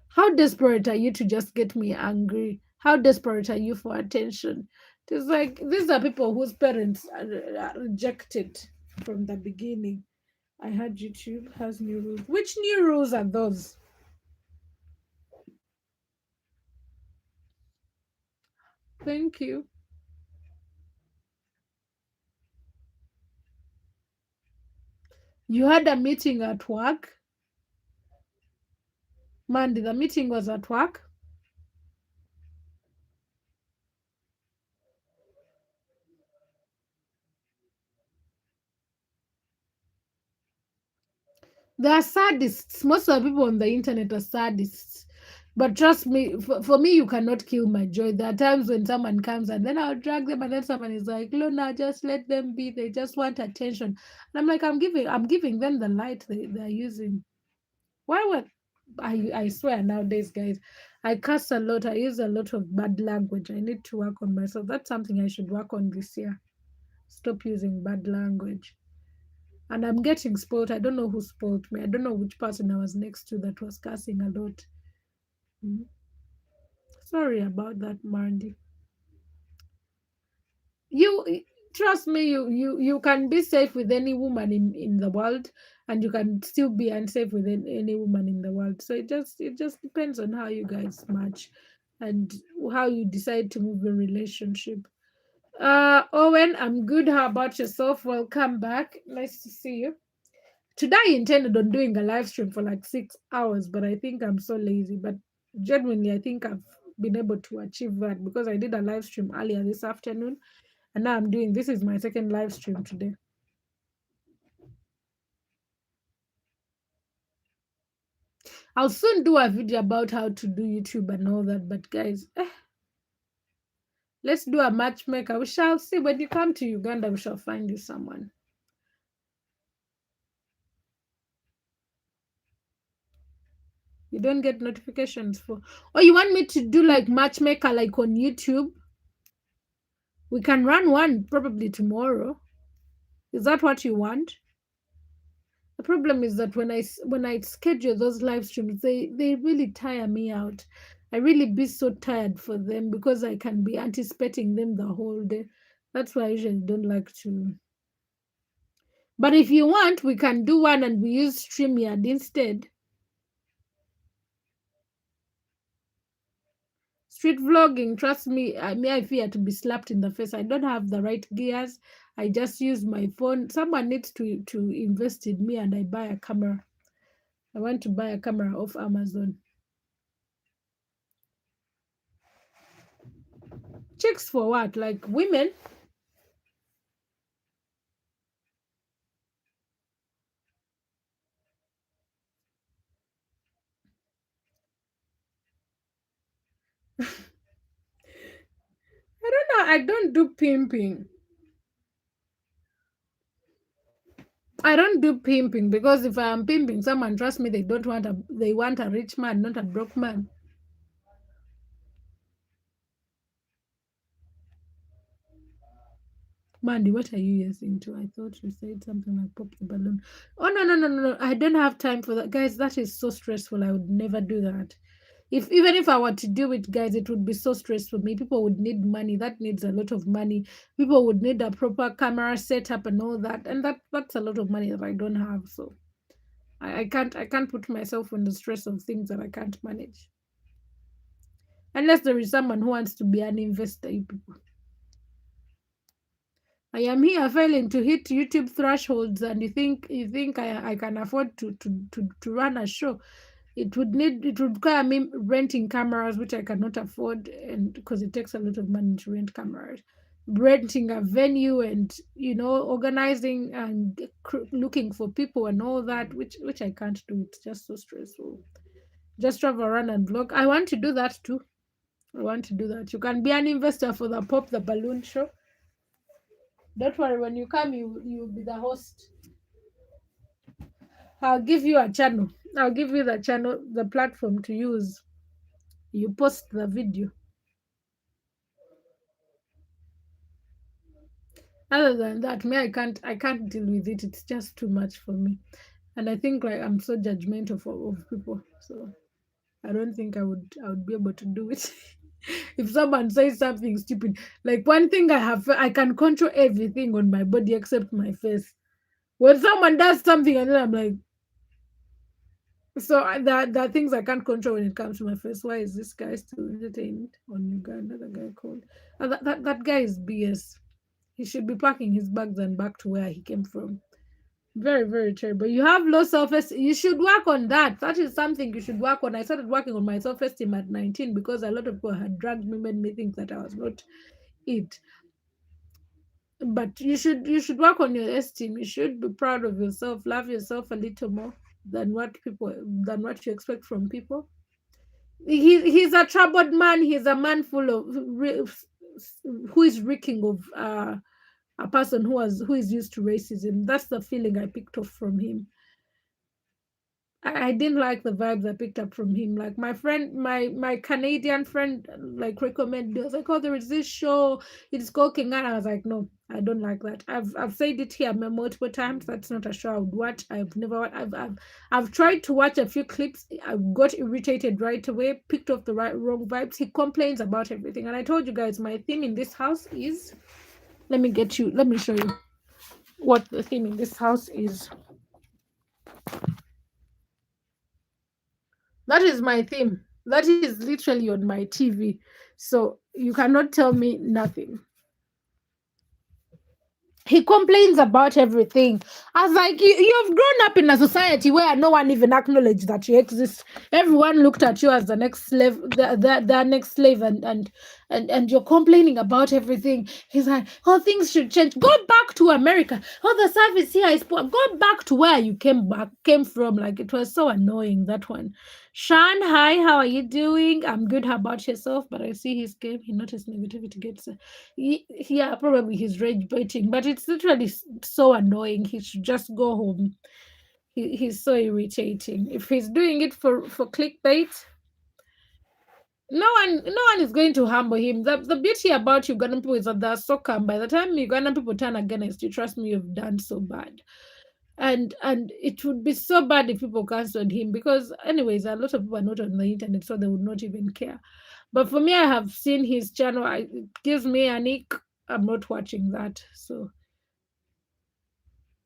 how desperate are you to just get me angry? How desperate are you for attention? It's like these are people whose parents are rejected from the beginning. I heard YouTube has new rules. Which new rules are those? Thank you. You had a meeting at work? Mandy, the meeting was at work? They are sadists. Most of the people on the internet are sadists. But trust me, for me, you cannot kill my joy. There are times when someone comes and then I'll drag them, and then someone is like, Lorna, just let them be. They just want attention. And I'm like, I'm giving them the light they're using. Why would I swear nowadays, guys, I cuss a lot. I use a lot of bad language. I need to work on myself. That's something I should work on this year. Stop using bad language. And I'm getting spoiled. I don't know who spoiled me. I don't know which person I was next to that was cussing a lot. Mm. Sorry about that, Mandy. You trust me. You can be safe with any woman in the world, and you can still be unsafe with any woman in the world. So it just depends on how you guys match, and how you decide to move the relationship. Owen, I'm good. How about yourself? Welcome back. Nice to see you. Today I intended on doing a live stream for like 6 hours, but I think I'm so lazy. But genuinely, I think I've been able to achieve that because I did a live stream earlier this afternoon, and now I'm doing this is my second live stream today. I'll soon do a video about how to do YouTube and all that. But guys, let's do a matchmaker. We shall see. When you come to Uganda, we shall find you someone. You don't get notifications for. Oh, you want me to do like matchmaker like on YouTube? We can run one probably tomorrow. Is that what you want? The problem is that when I schedule those live streams, they really tire me out. I really be so tired for them because I can be anticipating them the whole day. That's why I usually don't like to. But if you want, we can do one and we use StreamYard instead. Street vlogging, trust me, I fear to be slapped in the face. I don't have the right gears. I just use my phone. Someone needs to invest in me and I buy a camera. I want to buy a camera off Amazon. Chicks for what? Like women? I don't know. I don't do pimping. I don't do pimping because if I am pimping someone, trust me, they want a rich man, not a broke man. Mandy, what are you listening to? I thought you said something like pop the balloon. Oh no, no, no, no, no. I don't have time for that. Guys, that is so stressful. I would never do that. If even if I were to do it, guys, it would be so stressful for me. People would need money. That needs a lot of money. People would need a proper camera setup and all that. And that's a lot of money that I don't have. So I can't put myself on the stress of things that I can't manage. Unless there is someone who wants to be an investor, you people. I am here failing to hit YouTube thresholds, and you think I can afford to run a show. It would require me renting cameras, which I cannot afford, and because it takes a lot of money to rent cameras, renting a venue, and organizing and looking for people and all that, which I can't do. It's just so stressful. Just travel around and vlog. I want to do that too. I want to do that. You can be an investor for the Pop the Balloon show. Don't worry, when you come, you'll be the host. I'll give you a channel. I'll give you the channel, the platform to use. You post the video. Other than that, me, I can't deal with it. It's just too much for me. And I think like I'm so judgmental of people. So I don't think I would be able to do it. If someone says something stupid, like one thing I can control everything on my body except my face. When someone does something and then I'm like, so there are things I can't control when it comes to my face. Why is this guy still entertained on Uganda? The guy called. That guy is BS. He should be packing his bags and back to where he came from. Very, very terrible. You have low self esteem. You should work on that. That is something you should work on. I started working on my self esteem at 19 because a lot of people had dragged me, made me think that I was not it. But you should work on your esteem. You should be proud of yourself. Love yourself a little more than what you expect from people. He's a troubled man. He's a man full of who is reeking of a person who is used to racism. That's the feeling I picked up from him. I didn't like the vibes I picked up from him. Like my friend, my Canadian friend, like recommended. I was like, "Oh, there is this show. It's called King," and I was like, "No, I don't like that." I've said it here multiple times. That's not a show I would watch. I've never. I've tried to watch a few clips. I got irritated right away. Picked up the wrong vibes. He complains about everything, and I told you guys my theme in this house is. Let me get you. Let me show you what the theme in this house is. That is my theme. That is literally on my TV. So you cannot tell me nothing. He complains about everything. I was like, you've grown up in a society where no one even acknowledged that you exist. Everyone looked at you as the next slave, the next slave, and you're complaining about everything. He's like, oh, things should change. Go back to America. Oh, the service here is poor. Go back to where you came from. Like it was so annoying, that one. Shan, hi, how are you doing? I'm good. How about yourself? But I see his game. He noticed negativity gets yeah, probably he's rage baiting, but it's literally so annoying. He should just go home. He's so irritating. If he's doing it for clickbait, no one is going to humble him. The beauty about Ugandan people is that they're so calm. By the time Ugandan people turn against you, trust me, you've done so bad. And it would be so bad if people cancelled him because anyways, a lot of people are not on the internet, so they would not even care. But for me, I have seen his channel. It gives me an ick. I'm not watching that. So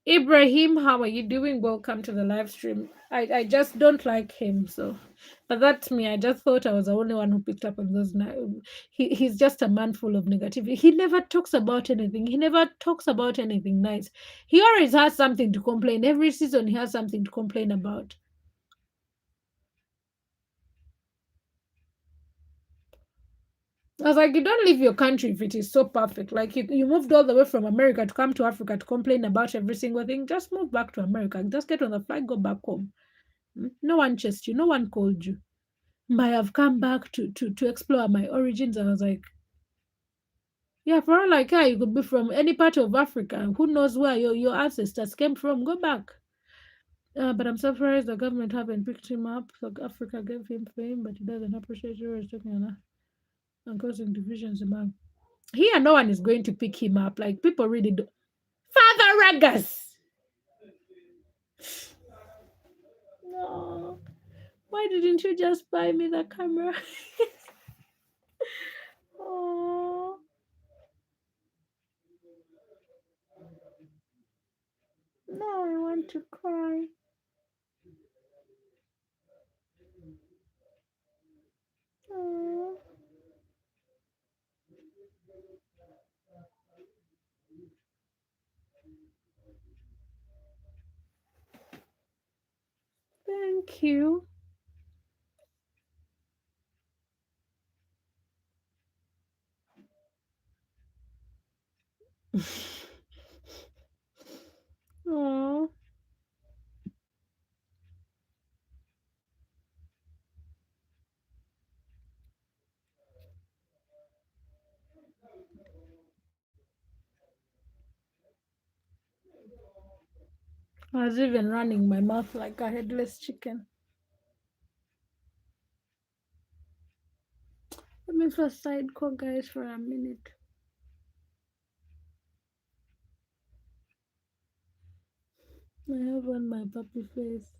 Ibrahim, how are you doing? Welcome to the live stream. I just don't like him. So, but that's me. I just thought I was the only one who picked up on those. He's just a man full of negativity. He never talks about anything. He never talks about anything nice. He always has something to complain. Every season he has something to complain about. I was like, you don't leave your country if it is so perfect. Like you moved all the way from America to come to Africa to complain about every single thing. Just move back to America. Just get on the flight, go back home. No one chased you. No one called you. I have come back to explore my origins. I was like, yeah, for all I care, you could be from any part of Africa. Who knows where your ancestors came from? Go back. But I'm surprised the government haven't picked him up. Like Africa gave him fame, but he doesn't appreciate you talking enough and causing divisions among. Here, no one is going to pick him up. Like people really do. Father Ragas. No. Why didn't you just buy me the camera? Oh, no, I want to cry. Oh. Thank you. Oh, I was even running my mouth like a headless chicken. Let me first side call guys for a minute. I have on my puppy face.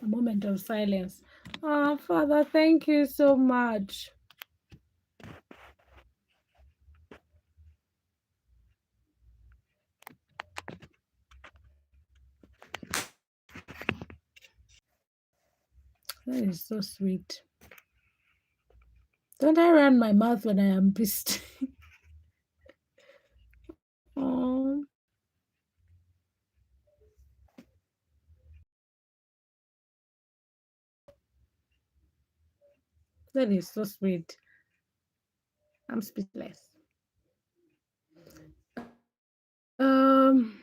A moment of silence. Oh, Father, thank you so much. That is so sweet. Don't I run my mouth when I am pissed? Oh, that is so sweet. I'm speechless. Um,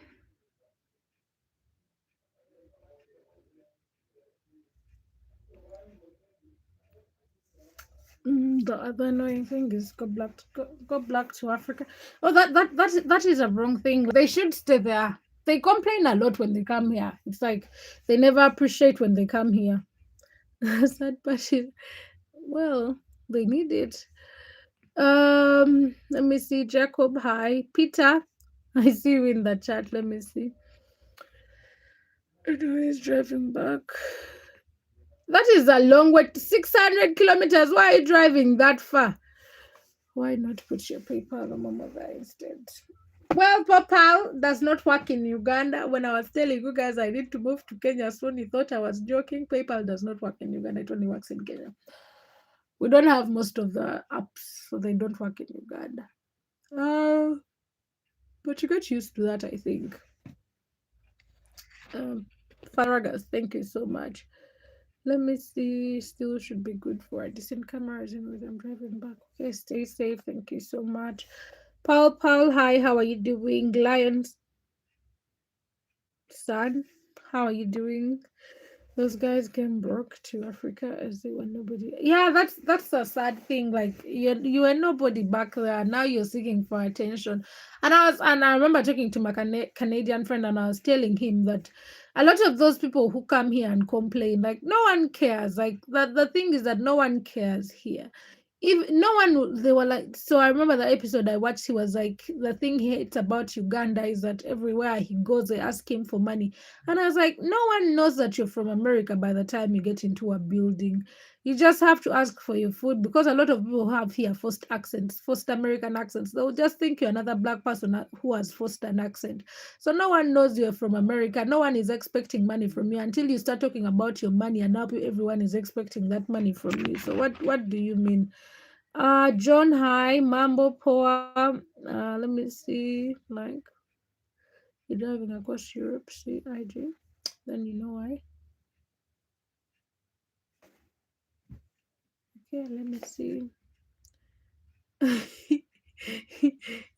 the other annoying thing is go back to Africa. Oh, that is a wrong thing. They should stay there. They complain a lot when they come here. It's like they never appreciate when they come here. Sad part is, well, they need it. Let me see. Jacob, hi. Peter, I see you in the chat. Let me see. Anyways, driving back. That is a long way. 600 kilometers. Why are you driving that far? Why not put your PayPal on Mama there instead? Well, PayPal does not work in Uganda. When I was telling you guys I need to move to Kenya soon, you thought I was joking. PayPal does not work in Uganda. It only works in Kenya. We don't have most of the apps, so they don't work in Uganda. But you get used to that, I think. Um, Faragas, thank you so much. Let me see. Still should be good for a decent camera. As in, I'm driving back. Okay, stay safe. Thank you so much. Paul, hi. How are you doing? Lions, son, how are you doing? Those guys came broke to Africa as they were nobody. Yeah, that's a sad thing. Like you were nobody back there. Now you're seeking for attention. And I remember talking to my Canadian friend, and I was telling him that a lot of those people who come here and complain, like no one cares. Like the thing is that no one cares here. If no one, they were like, so I remember the episode I watched. He was like, the thing he hates about Uganda is that everywhere he goes, they ask him for money. And I was like, no one knows that you're from America by the time you get into a building. You just have to ask for your food, because a lot of people have here forced accents, forced American accents. They'll just think you're another black person who has forced an accent. So no one knows you're from America. No one is expecting money from you until you start talking about your money, and now everyone is expecting that money from you. So what do you mean? John, hi. Mambo Poa. Let me see. Like, you're driving across Europe, CIG. Then you know why. Okay, let me see.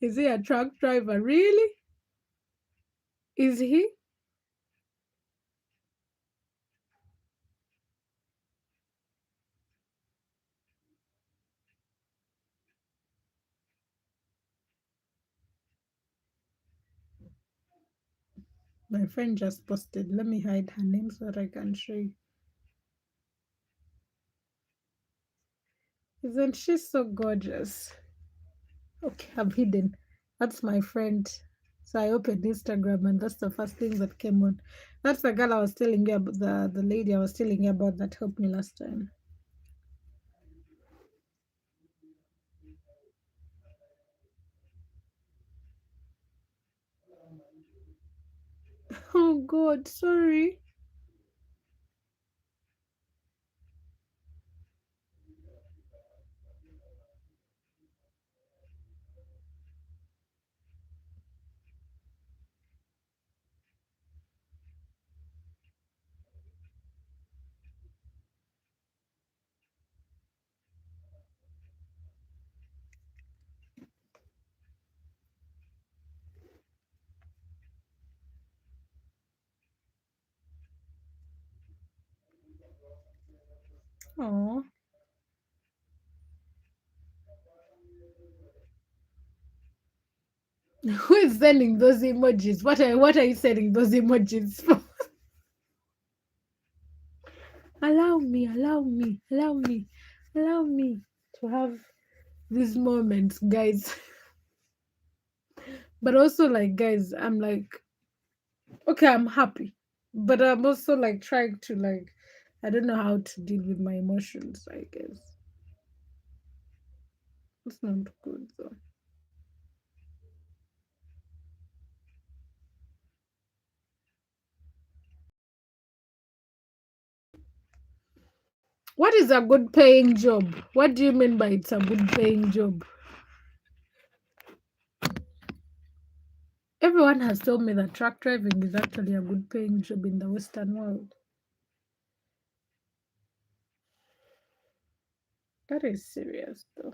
Is he a truck driver? Really? Is he? My friend just posted. Let me hide her name so that I can show you. Isn't she so gorgeous? Okay, I've hidden. That's my friend. So I opened Instagram and that's the first thing that came on. That's the girl I was telling you about, the lady I was telling you about that helped me last time. Oh God, sorry. Oh. Who is sending those emojis? What are you sending those emojis for? Allow me to have these moments, guys. But also, like, guys, I'm like, okay, I'm happy, but I'm also like trying to like, I don't know how to deal with my emotions. I guess it's not good though. What is a good paying job? What do you mean by it's a good paying job? Everyone has told me that truck driving is actually a good paying job in the Western world. That is serious though.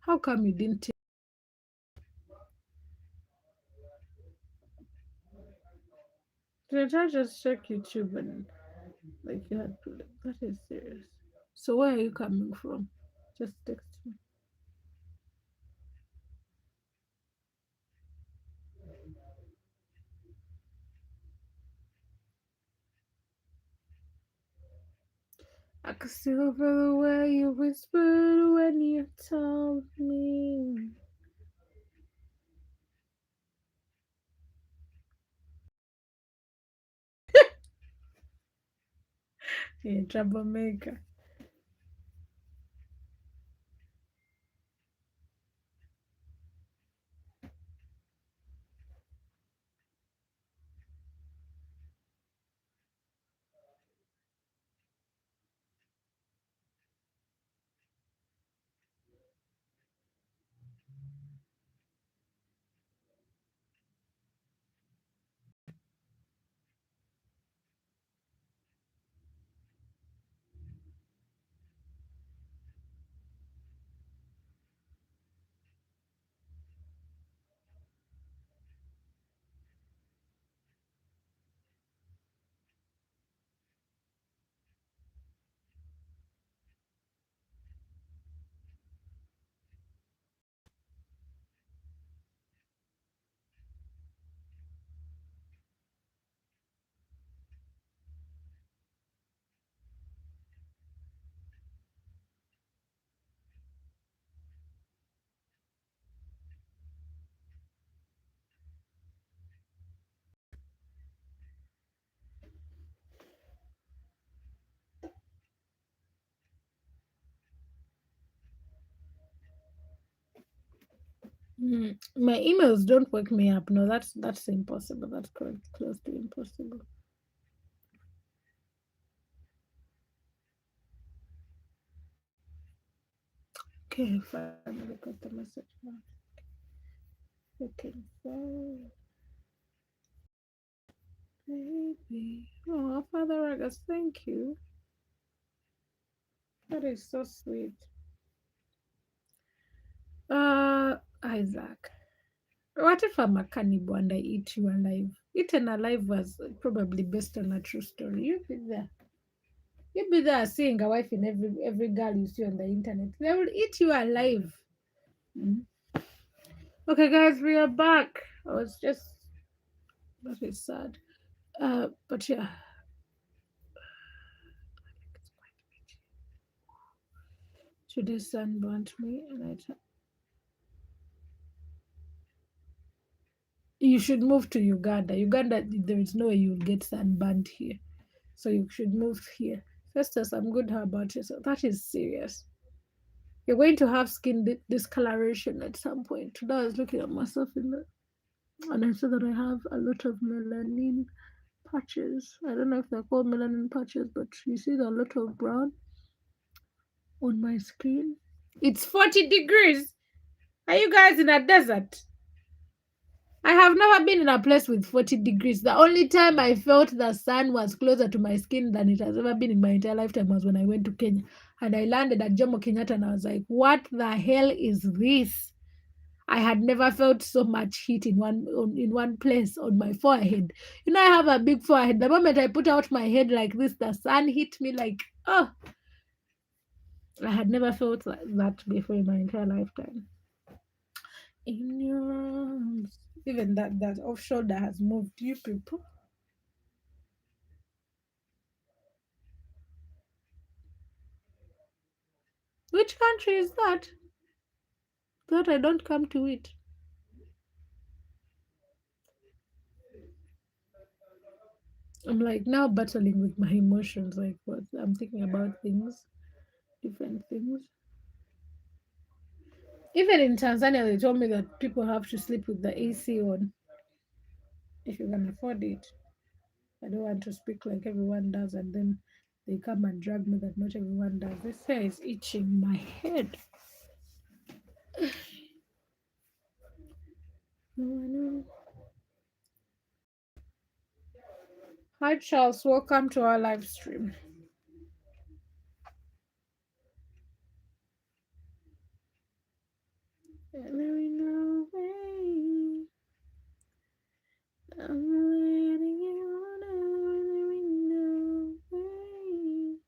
How come you didn't? Did I just check YouTube and like you had to? That is serious. So where are you coming from? Just text me. I could still feel the way you whispered when you told me. You're a troublemaker. My emails don't wake me up. No, that's impossible. That's close to impossible. Okay, finally got the message now. Okay, so baby. Oh, Father August, thank you. That is so sweet. Isaac. What if I'm a cannibal and I eat you alive? Eaten alive was probably based on a true story. You'll be there. You'll be there seeing a wife in every girl you see on the internet. They will eat you alive. Mm. Okay, guys, we are back. I was just that is sad. But yeah. Today sunburnt me, and you should move to Uganda. Uganda, there is no way you'll get sunburnt here, so you should move here. Festus, I'm good. How about yourself? That is serious. You're going to have skin discoloration at some point. Today I was looking at myself in the and I saw that I have a lot of melanin patches. I don't know if they're called melanin patches, but you see a lot of brown on my skin. It's 40 degrees. Are you guys in a desert? I have never been in a place with 40 degrees. The only time I felt the sun was closer to my skin than it has ever been in my entire lifetime was when I went to Kenya. And I landed at Jomo Kenyatta and I was like, what the hell is this? I had never felt so much heat in one place on my forehead. You know, I have a big forehead. The moment I put out my head like this, the sun hit me like, oh, I had never felt like that before in my entire lifetime. In your arms. Even that off shoulder has moved you people. Which country is that? That I don't come to it. I'm like now battling with my emotions. Like what? I'm thinking about things, different things. Even in Tanzania, they told me that people have to sleep with the AC on if you can afford it. I don't want to speak like everyone does, and then they come and drag me that not everyone does. This hair is itching my head. Hi, Charles. Welcome to our live stream. There ain't no way. I'm letting you know there ain't no way.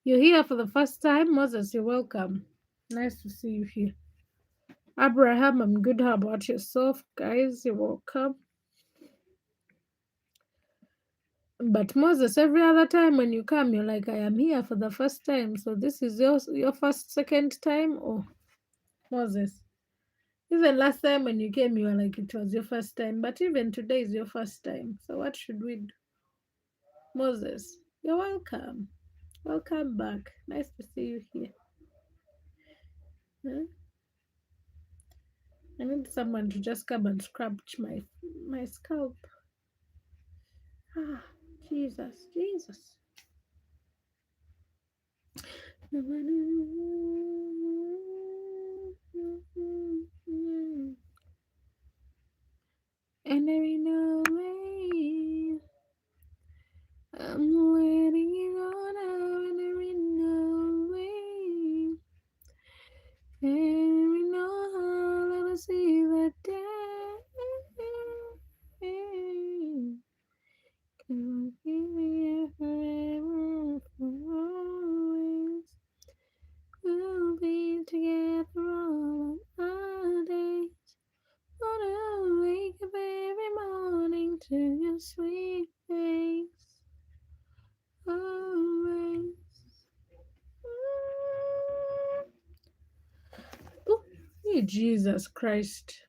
You're here for the first time, Moses. You're welcome. Nice to see you here. Abraham, I'm good. How about yourself, guys? You're welcome. But Moses, every other time when you come, you're like, I am here for the first time. So this is your first, second time, or Moses? Even last time when you came, you were like it was your first time. But even today is your first time. So what should we do? Moses, you're welcome. Welcome back. Nice to see you here. Huh? I need someone to just come and scratch my scalp. Ah, Jesus, Jesus. And there ain't no way I'm letting you go now, and there ain't no way. There ain't no how let us see that day. Can I keep me here forever, for always? We'll be together all of our days. Wanna wake up every morning to your sweet face. Always. Oh, Jesus Christ.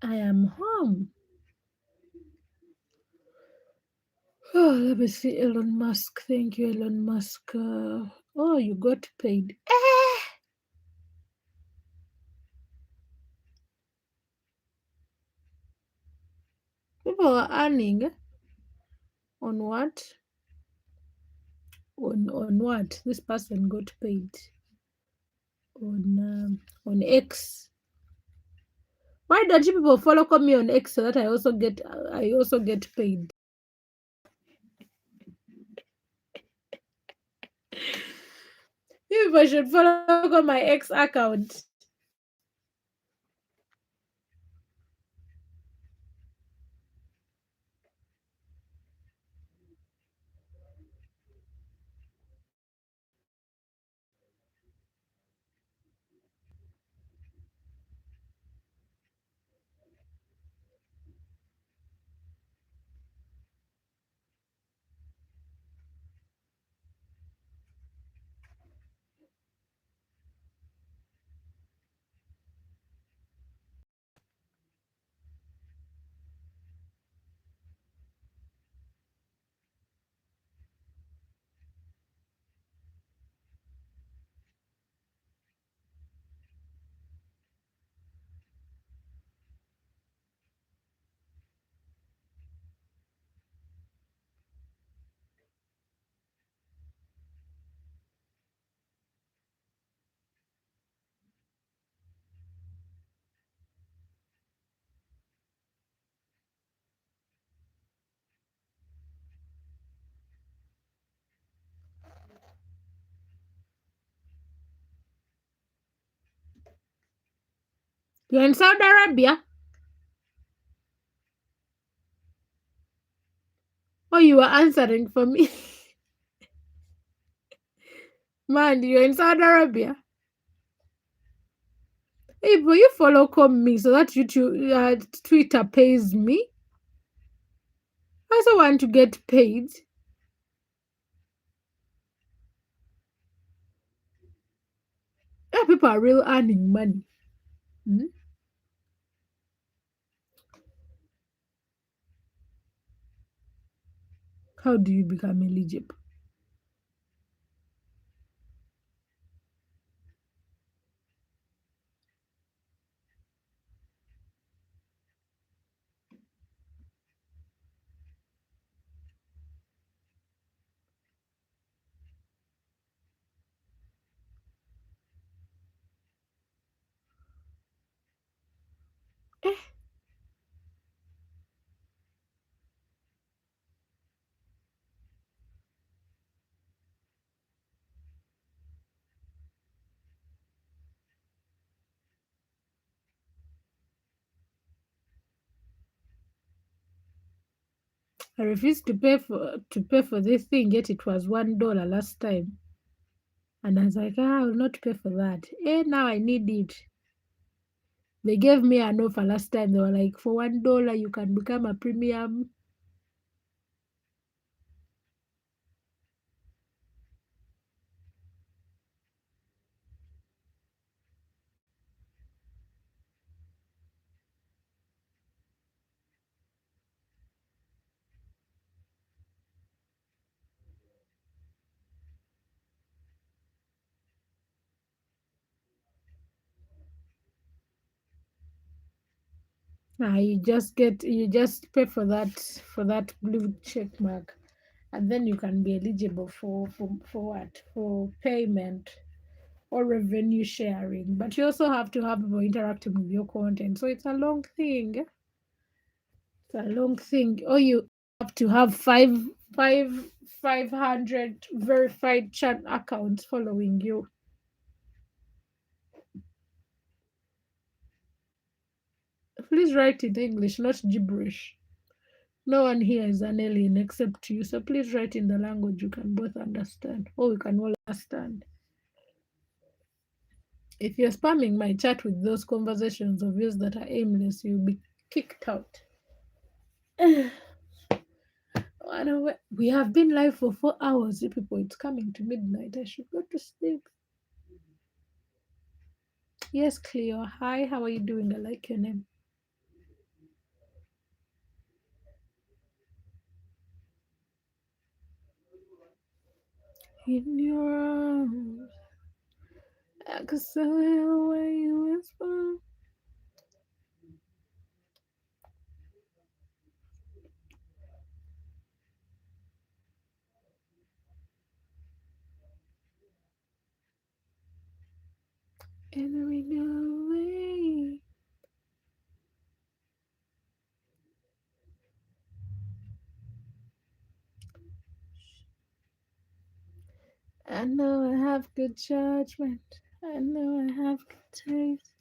I am home. Oh, let me see. Elon Musk. Thank you, Elon Musk. Oh, you got paid. People are earning on what? On what? This person got paid on X. Why don't you people follow me on X so that I also get paid? You people should follow my X account. You're in Saudi Arabia? Oh, you were answering for me. Man, you're in Saudi Arabia. Hey, but you follow come me so that YouTube, Twitter pays me. I also want to get paid. Yeah, people are real earning money. Hmm? How do you become eligible? Eh, I refused to pay for this thing, yet it was $1 last time. And I was like, I will not pay for that. Now I need it. They gave me an offer last time. They were like, for $1 you can become a premium. You just pay for that blue check mark, and then you can be eligible for what? For payment or revenue sharing. But you also have to have people interacting with your content. So it's a long thing. It's a long thing. Or you have to have 500 verified chat accounts following you. Please write in English, not gibberish. No one here is an alien except you, so please write in the language you can both understand, or we can all understand. If you're spamming my chat with those conversations of yours that are aimless, you'll be kicked out. We have been live for 4 hours, you people. It's coming to midnight. I should go to sleep. Yes, Cleo. Hi, how are you doing? I like your name. In your arms, I could sail away you whisper. And we go away. I know I have good judgment. I know I have good taste.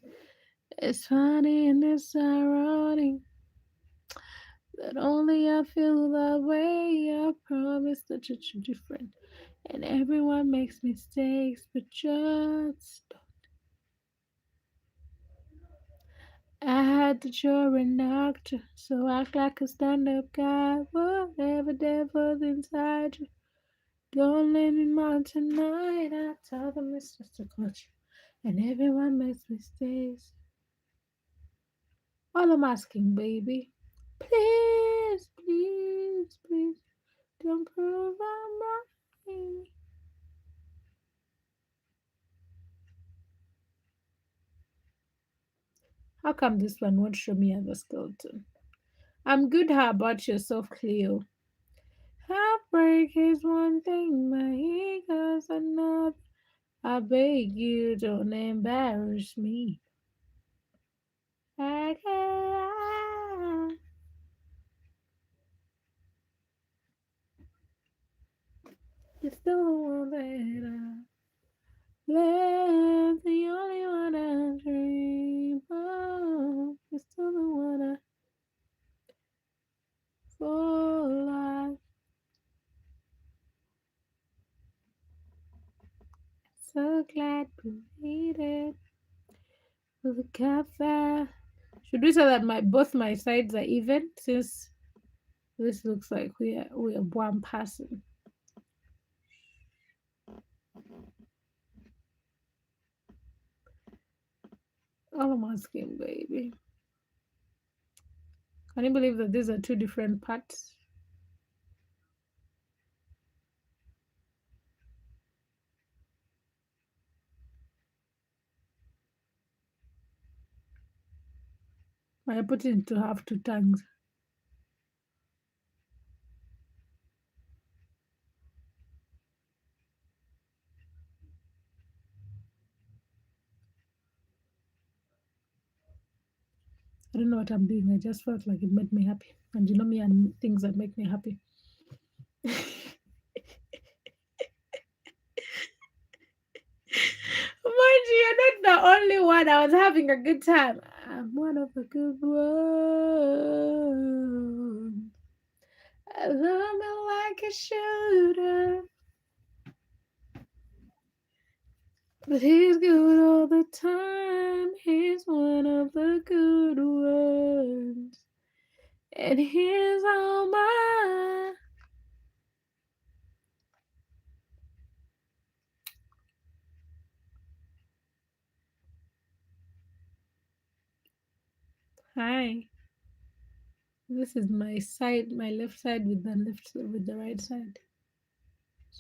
It's funny and it's ironic that only I feel that way. I promise that you're different. And everyone makes mistakes, but just I had that you're an actor, so act like a stand-up guy. Whatever devil's inside you, don't let me mind tonight. I tell them it's just a culture, and everyone makes mistakes. All I'm asking, baby, please, please, please, don't prove I'm right. How come this one won't show me as a skeleton? I'm good. How about yourself, Cleo? Heartbreak is one thing, my ego's another. I beg you, don't embarrass me. I can't. You're still the one that I love, the only one I dream of. still don't wanna fall alive. So glad we made it to the cafe. Should we say that both my sides are even, since this looks like we are one person? All I'm asking, baby. Can you believe that these are two different parts? I put it to have two tongues. I don't know what I'm doing. I just felt like it made me happy. And you know me and things that make me happy. Mind you, you're not the only one. I was having a good time. I'm one of the good ones. I love me like a shooter. But he's good all the time. He's one of the good ones. And he's all mine. Hi. This is my side, my left side with the right side.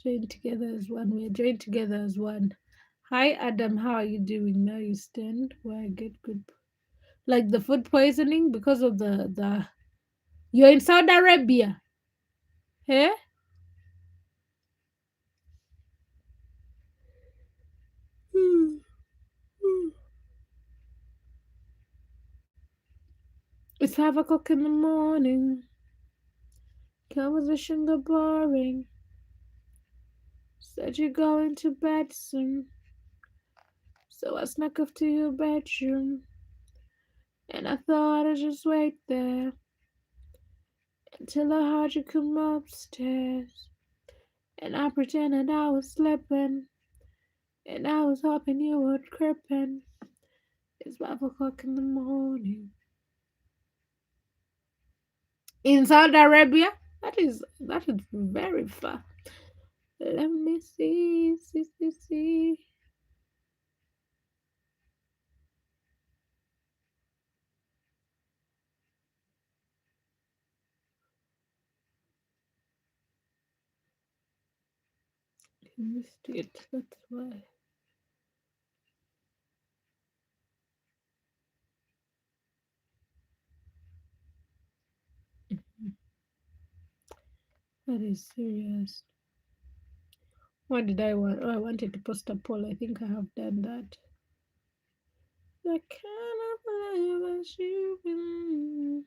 Joined together as one. We are joined together as one. Hi Adam, how are you doing? Now you stand where I get good, like the food poisoning because of the. You're in Saudi Arabia, hey? It's 5 o'clock in the morning. Conversation got boring. Said you're going to bed soon. So I snuck off to your bedroom. And I thought I'd just wait there until I heard you come upstairs. And I pretended I was sleeping. And I was hoping you would creeping. It's 5 o'clock in the morning. In Saudi Arabia? That is very far. Let me see. I missed it. That's why. That is serious. What did I want? Oh, I wanted to post a poll. I think I have done that. I cannot believe that you've been.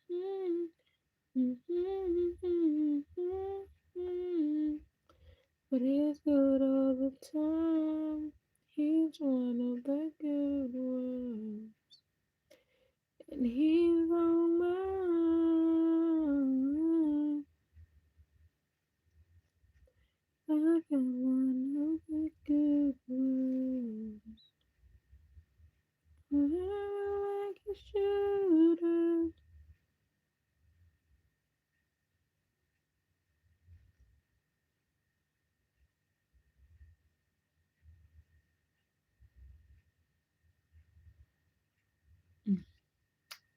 But he's good all the time. He's one of the good ones. And he's all mine. I got one of the good ones. Like a shooter.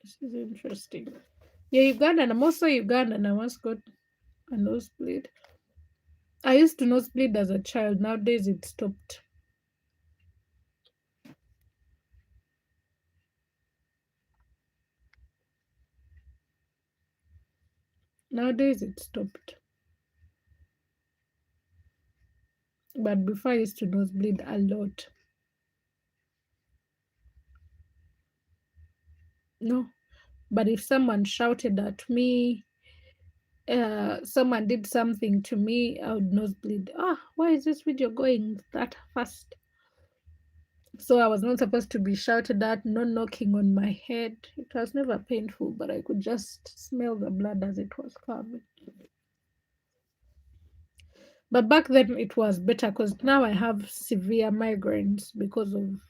This is interesting. Yeah, Ugandan. I'm also Ugandan. I once got a nosebleed. I used to nosebleed as a child. Nowadays it stopped. Nowadays it stopped. But before I used to nosebleed a lot. No. But if someone shouted at me, someone did something to me, I would nosebleed. Ah, why is this video going that fast? So I was not supposed to be shouted at, no knocking on my head. It was never painful, but I could just smell the blood as it was coming. But back then it was better because now I have severe migraines because of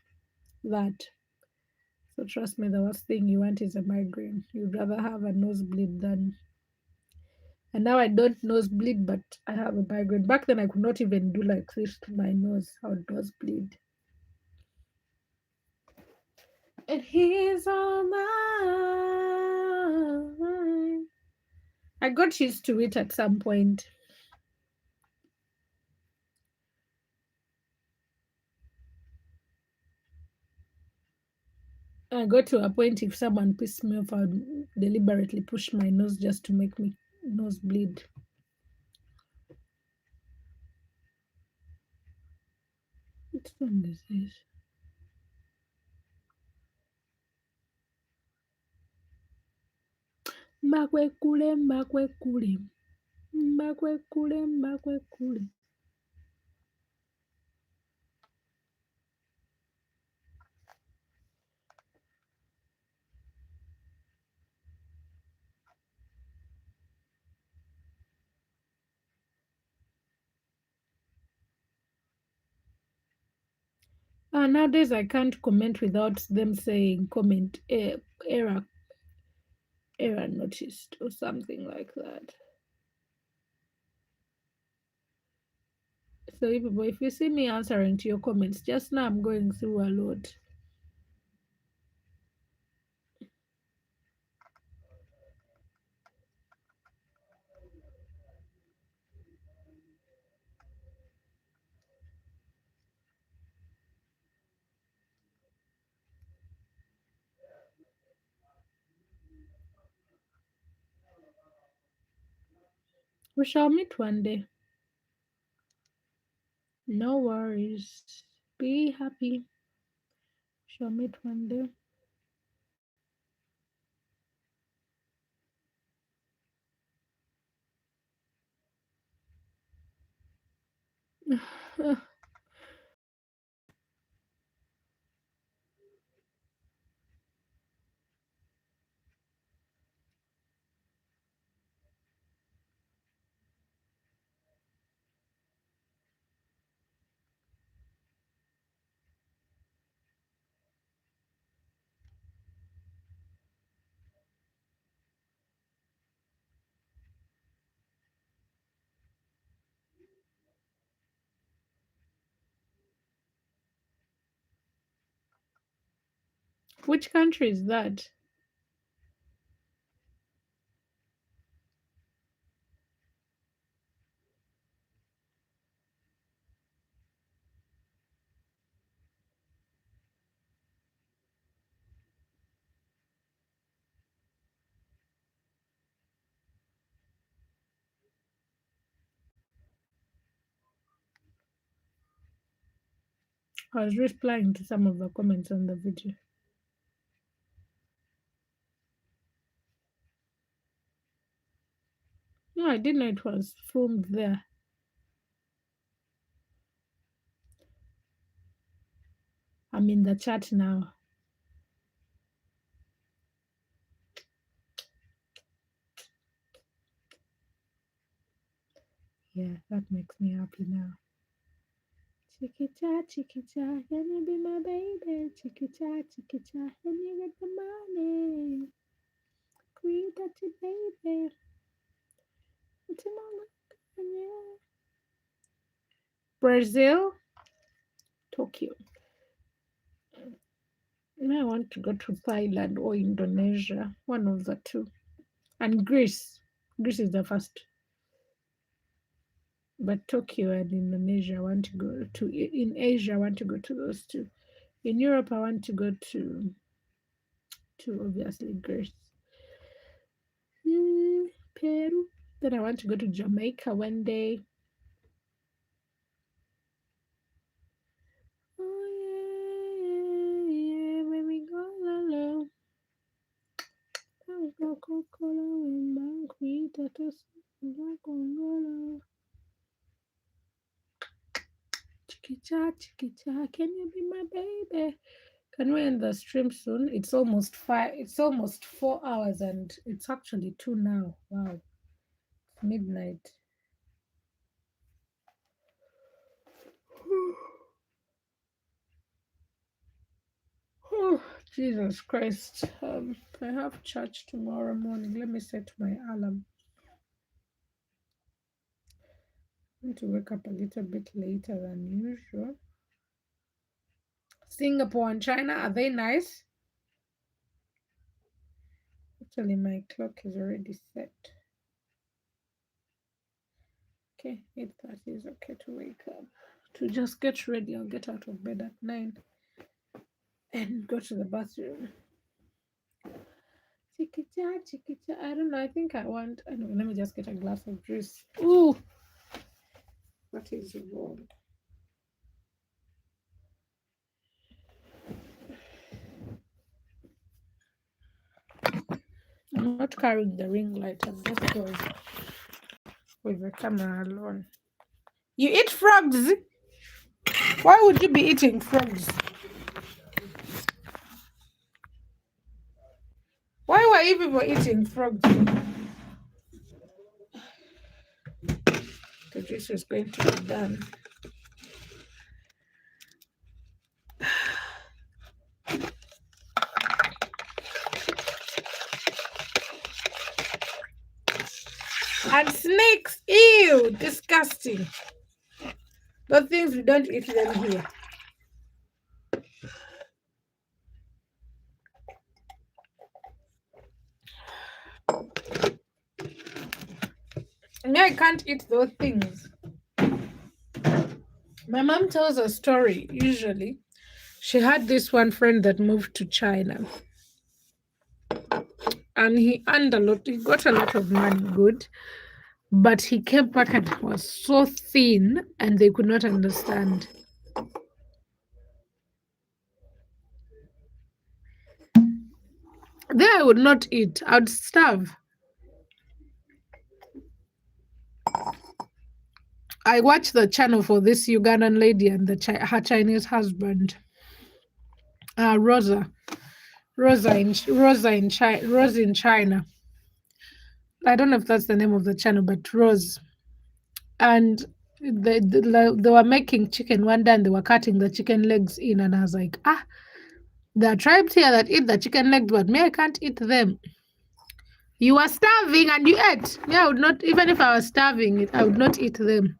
that. So trust me, the worst thing you want is a migraine. You'd rather have a nosebleed than. And now I don't nosebleed, but I have a migraine. Back then I could not even do like this to my nose. I would nosebleed. And he's all mine. I got used to it at some point. I got to a point if someone pissed me off, I would deliberately push my nose just to make me nose bleed. What song is this? Makwe kule, makwe kule. Makwe kule, makwe kule. Nowadays I can't comment without them saying comment error noticed or something like that. So if you see me answering to your comments, just now I'm going through a lot. We shall meet one day. No worries. Be happy. We shall meet one day. Which country is that? I was replying to some of the comments on the video. No, I didn't know it was filmed there. I'm in the chat now. Yeah, that makes me happy now. Chiquita, chiquita, can you be my baby? Chiquita, chiquita, can you get the money? Queen, that's your baby. It's a mama. Yeah. Brazil, Tokyo. I want to go to Thailand or Indonesia, one of the two. And Greece. Greece is the first. But Tokyo and Indonesia, I want to go to. In Asia, I want to go to those two. In Europe, I want to go to obviously Greece. Peru. Then I want to go to Jamaica one day. Oh yeah, yeah, when we go low. Coca-Cola in Banquita to Chikicha, can you be my baby? Can we end the stream soon? It's almost 5. It's almost 4 hours, and it's actually 2 now. Wow, it's midnight. Oh, Jesus Christ. I have church tomorrow morning. Let me set my alarm. I want to wake up a little bit later than usual. Singapore and China, are they nice? Actually, my clock is already set. Okay, 8:30 is okay to wake up. To just get ready, I'll get out of bed at 9 and go to the bathroom. Chikicha, chikicha. I don't know. I think I want. Anyway, let me just get a glass of juice. Ooh, what is wrong? I'm not carrying the ring light. I'm just going with the camera alone. You eat frogs? Why would you be eating frogs? Why were you people eating frogs? The juice is going to be done. And snakes, ew, disgusting. Those things, we don't eat them here. And I can't eat those things. My mom tells a story, usually. She had this one friend that moved to China. And he earned a lot, he got a lot of money, good. But he came back and was so thin, and they could not understand. There, I would not eat. I would starve. I watched the channel for this Ugandan lady and her Chinese husband, Rosa. Rosa in China. I don't know if that's the name of the channel, but Rose. And they were making chicken one day, and they were cutting the chicken legs in, and I was like, there are tribes here that eat the chicken legs, but me, I can't eat them. You are starving and you ate. Me, I would not, even if I was starving, I would not eat them.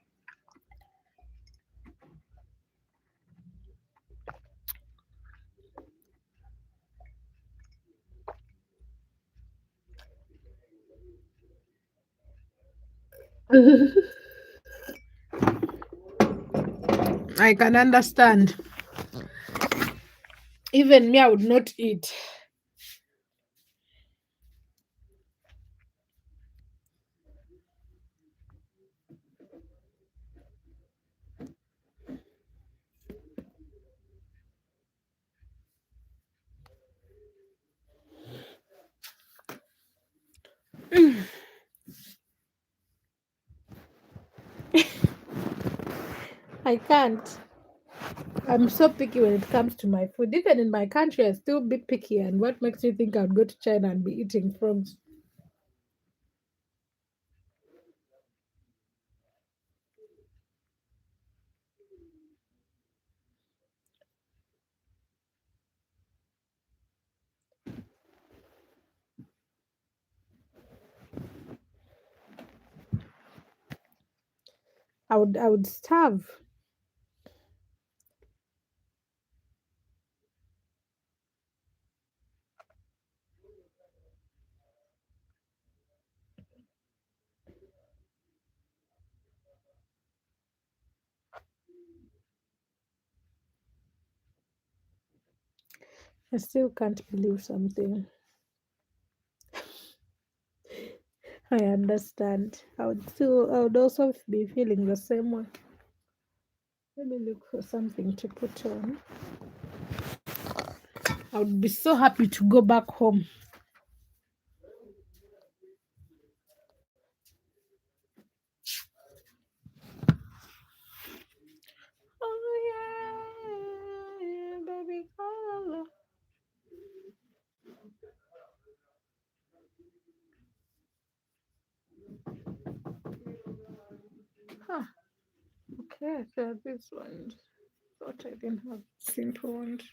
I can understand. Even me, I would not eat. I can't. I'm so picky when it comes to my food. Even in my country, I still be picky. And what makes you think I'd go to China and be eating frogs? I would starve. I still can't believe something. I understand. I would also be feeling the same way. Let me look for something to put on. I would be so happy to go back home. Huh. Okay, so this one. Thought I didn't have simple ones.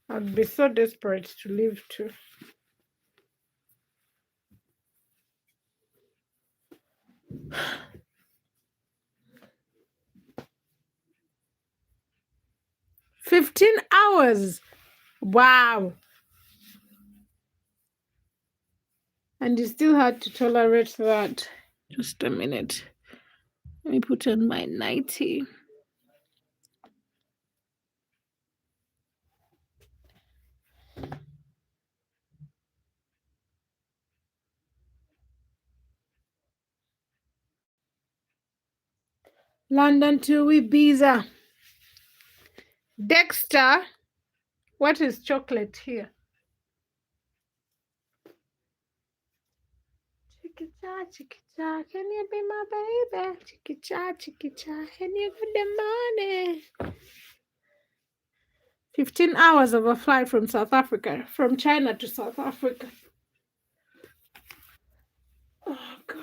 I'd be so desperate to live too. $15. Wow. And you still had to tolerate that. Just a minute. Let me put on my nightie. London to Ibiza. Dexter, what is chocolate here? Chicky-cha, can you be my baby? Chicky-cha, can you get the money? 15 hours of a flight from South Africa, from China to South Africa. Oh, God.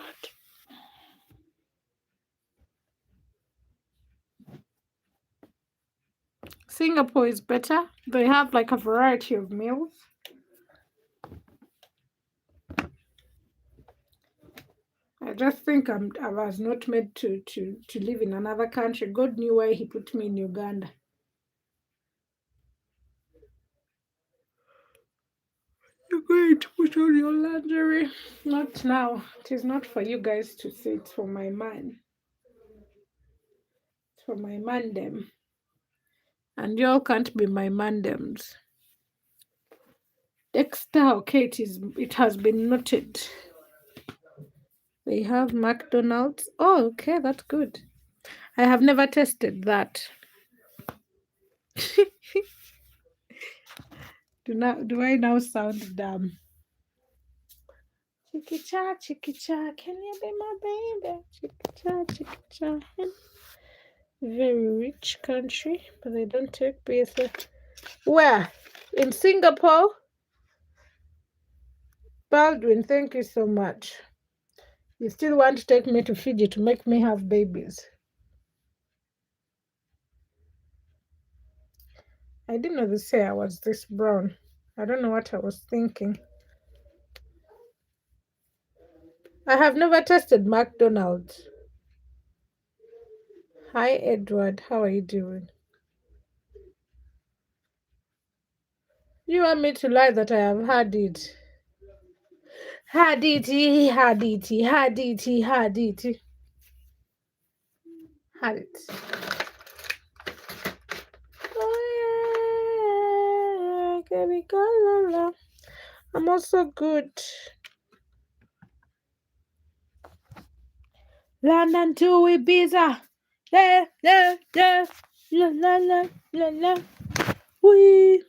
Singapore is better. They have like a variety of meals. I just think I was not made to live in another country. God knew why he put me in Uganda. You're going to put on your lingerie. Not now. It is not for you guys to see. It's for my man. It's for my mandem. And y'all can't be my mandems. Dexter, okay, it has been noted. They have McDonald's. Oh, okay, that's good. I have never tested that. Do I now sound dumb? Chicky-cha, can you be my baby? Chicky-cha. Very rich country, but they don't take pizza. Where? In Singapore? Baldwin, thank you so much. You still want to take me to Fiji to make me have babies? I didn't know this hair was this brown. I don't know what I was thinking. I have never tasted McDonald's. Hi, Edward. How are you doing? You want me to lie that I have had it? Had it. Had it. Oh, yeah. I'm also good. London to Ibiza. La, la, la, la, la, la, la, la. Wee.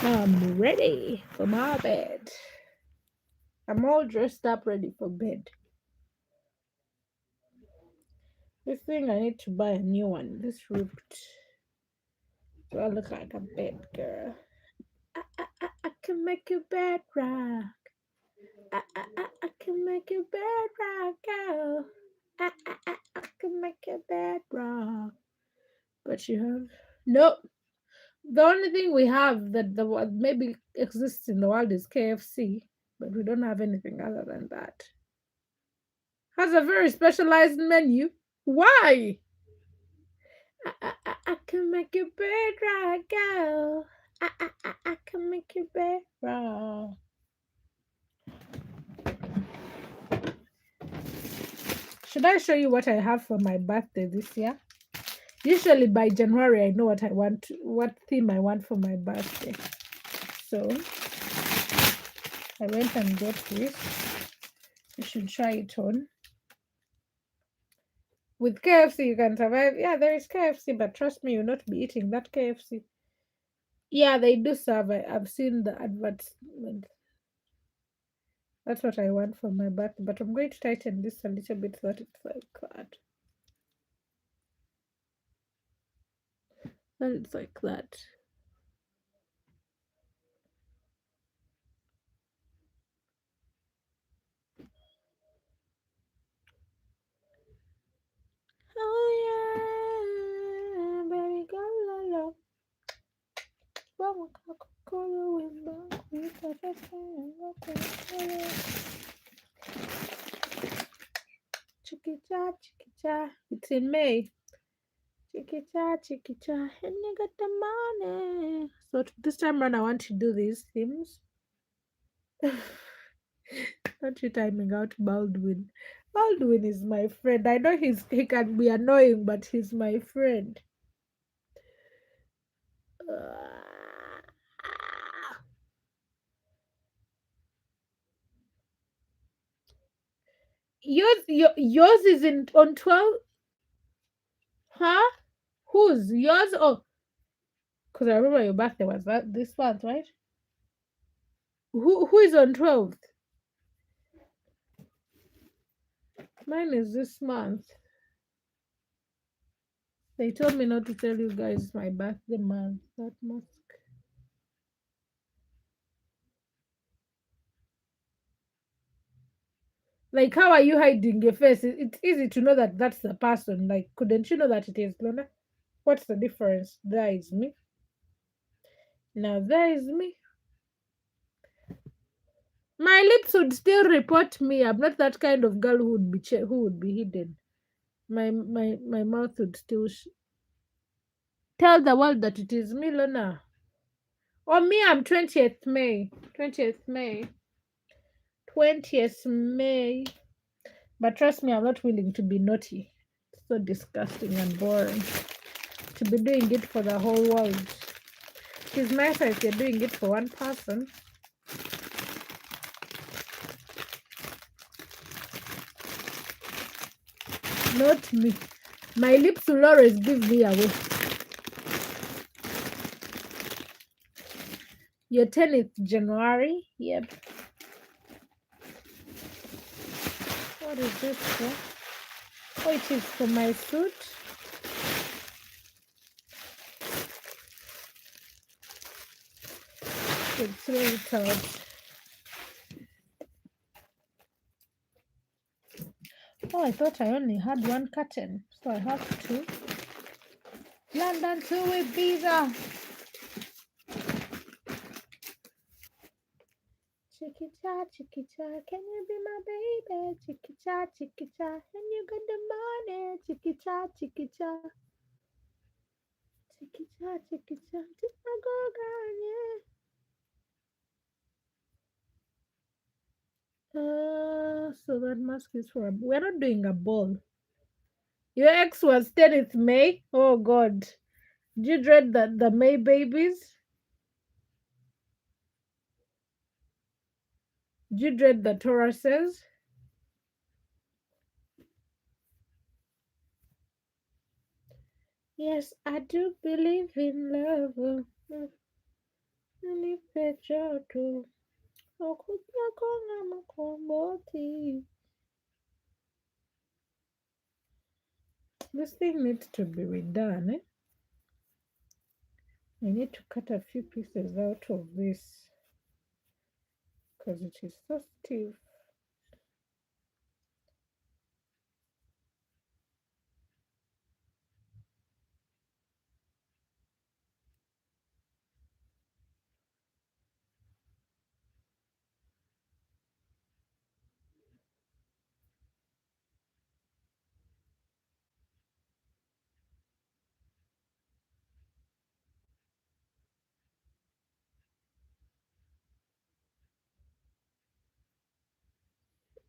I'm ready for my bed. I'm all dressed up, ready for bed. This thing, I need to buy a new one. This ripped. Do I look like a bed girl? I can make you bed rock. I can make you bed rock, girl. I can make you bed rock. But you have no. The only thing we have that the maybe exists in the world is KFC, but we don't have anything other than that. Has a very specialized menu. Why? I can make you bed rock, girl. I can make you bed rock. Should I show you what I have for my birthday this year? Usually by January, I know what I want, what theme I want for my birthday. So I went and got this. You should try it on. With KFC, you can survive. Yeah, there is KFC, but trust me, you'll not be eating that KFC. Yeah, they do serve. I've seen the advertisement. That's what I want for my birthday, but I'm going to tighten this a little bit so that it's like that. Then it's like that. Chikicha, chikicha. It's in May. Chikicha, chikicha. And you got the money. So this time around, I want to do these themes. Not you timing out Baldwin. Baldwin is my friend. I know he can be annoying, but he's my friend. Yours isn't on 12, huh? Whose? Yours? Oh, because I remember your birthday was that this month, right? Who is on 12th? Mine is this month. They told me not to tell you guys my birthday month. That mask. Like, how are you hiding your face? It's easy to know that that's the person. Like, couldn't you know that it is Lorna? What's the difference? There is me. Now there is me. My lips would still report me. I'm not that kind of girl who would be hidden. My mouth would still tell the world that it is me, Lorna. Or me, I'm 20th May. 20th May. 20th May. But trust me, I'm not willing to be naughty. It's so disgusting and boring. To be doing it for the whole world. It's nicer if you're doing it for one person. Not me. My lips will always give me away. Your 10th January. Yep. What is this for? Oh, it is for my suit. Let's throw it out. Oh, I thought I only had one curtain, so I have two. London to Ibiza. Chiquita, chiquita, can you be my baby? Chiquita, chiquita, and you got the money. Chiquita, chiquita. Chiquita, chiquita, just my girl, yeah. So that mask is for we're not doing a ball. Your ex was 10th May. Oh God. Did you dread the May babies? Did you dread the Tauruses? Yes, I do believe in love. This thing needs to be redone. I need to cut a few pieces out of this because it is so stiff.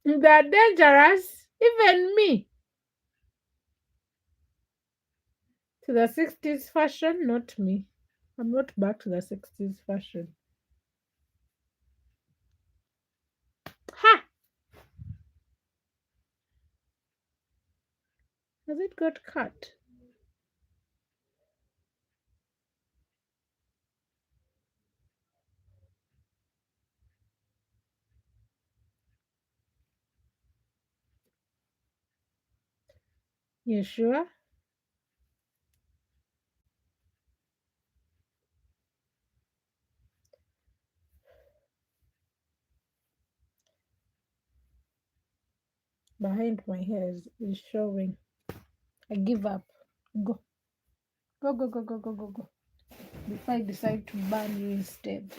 They're dangerous. Even me. To the 60s fashion, not me. I'm not back to the 60s fashion. Ha! Has it got cut? You sure? Behind my hair is showing. I give up. Go. Go, go, go, go, go, go, go. Before I decide to burn you instead.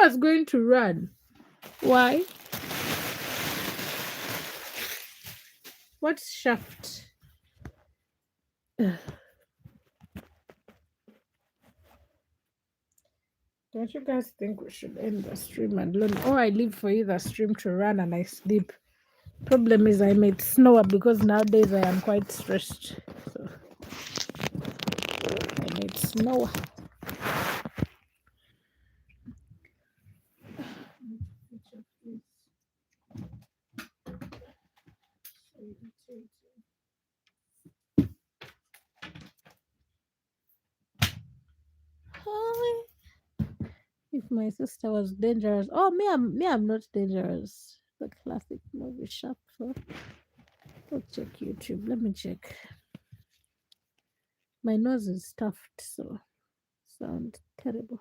was going to run. Why? What's shaft? Don't you guys think we should end the stream and learn? Or I leave for you the stream to run and I sleep. Problem is I might snore because nowadays I am quite stressed. So I might snore. If my sister was dangerous. Oh, I'm not dangerous. The classic movie shop. So let's check YouTube. Let me check. My nose is stuffed, so sound terrible.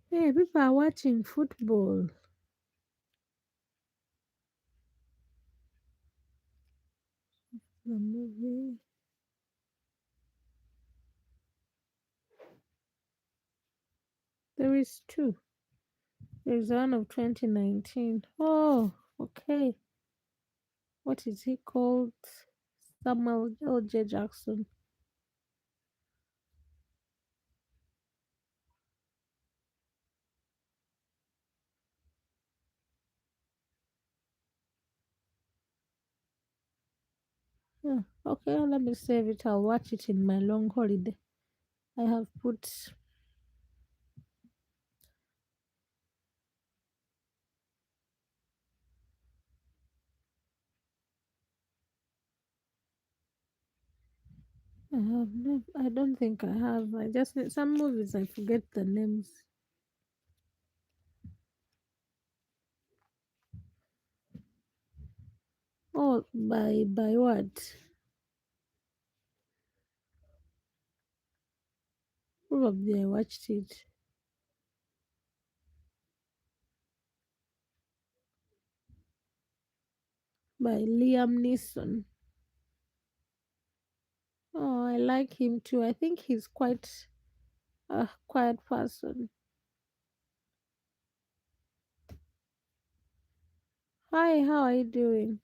Hey, people are watching football. The movie. There is two. There's one of 2019. Oh, okay. What is he called? Samuel L.J. Jackson. Yeah. Okay, let me save it. I'll watch it in my long holiday. I have put. I have no. I don't think I have. I just some movies I forget the names. Oh, by what? Probably I watched it by Liam Neeson. Oh, I like him too. I think he's quite a quiet person. Hi, how are you doing?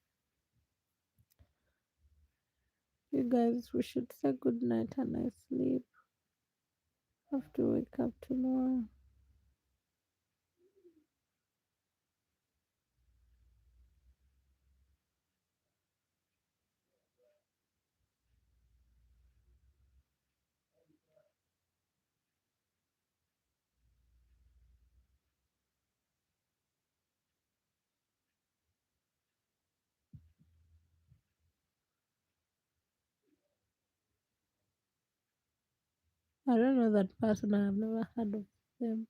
You guys, we should say good night and I sleep. Have to wake up tomorrow. I don't know that person. I have never heard of them.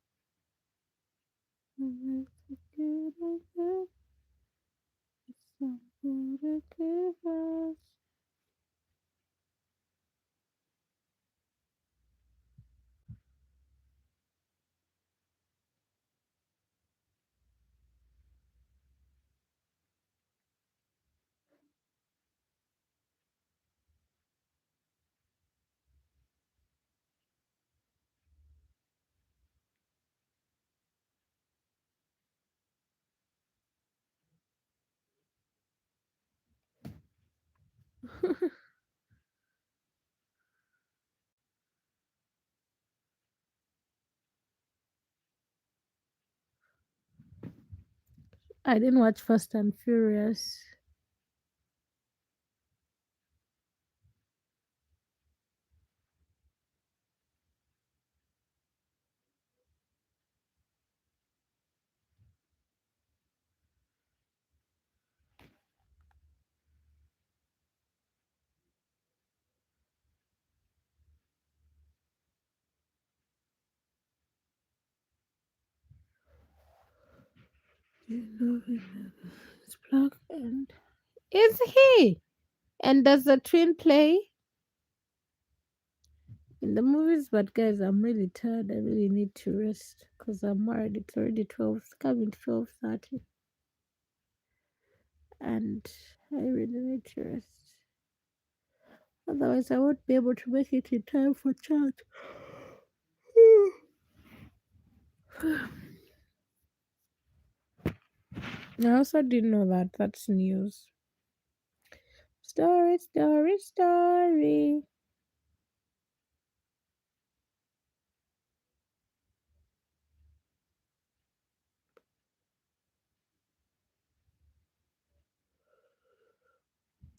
I didn't watch Fast and Furious. It's black and is he? And does the twin play in the movies? But guys, I'm really tired. I really need to rest because I'm worried. It's already 12. It's coming 12:30, and I really need to rest. Otherwise, I won't be able to make it in time for chat. I also didn't know that. That's news. Story, story, story.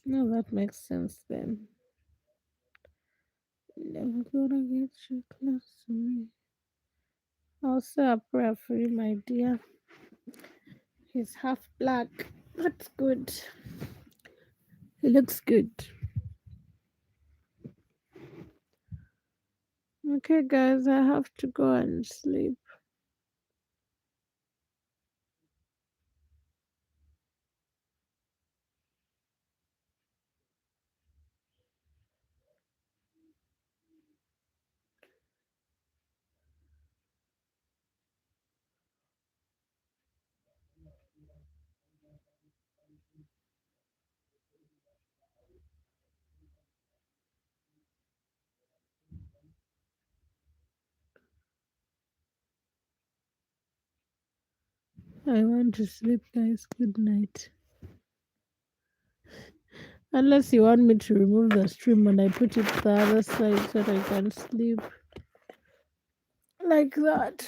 No, that makes sense then. Never gonna get you close to me. Also, a prayer for you, my dear. He's half black. That's good. He looks good. Okay, guys, I have to go and sleep. I want to sleep, guys. Good night. Unless you want me to remove the stream and I put it the other side so that I can sleep like that.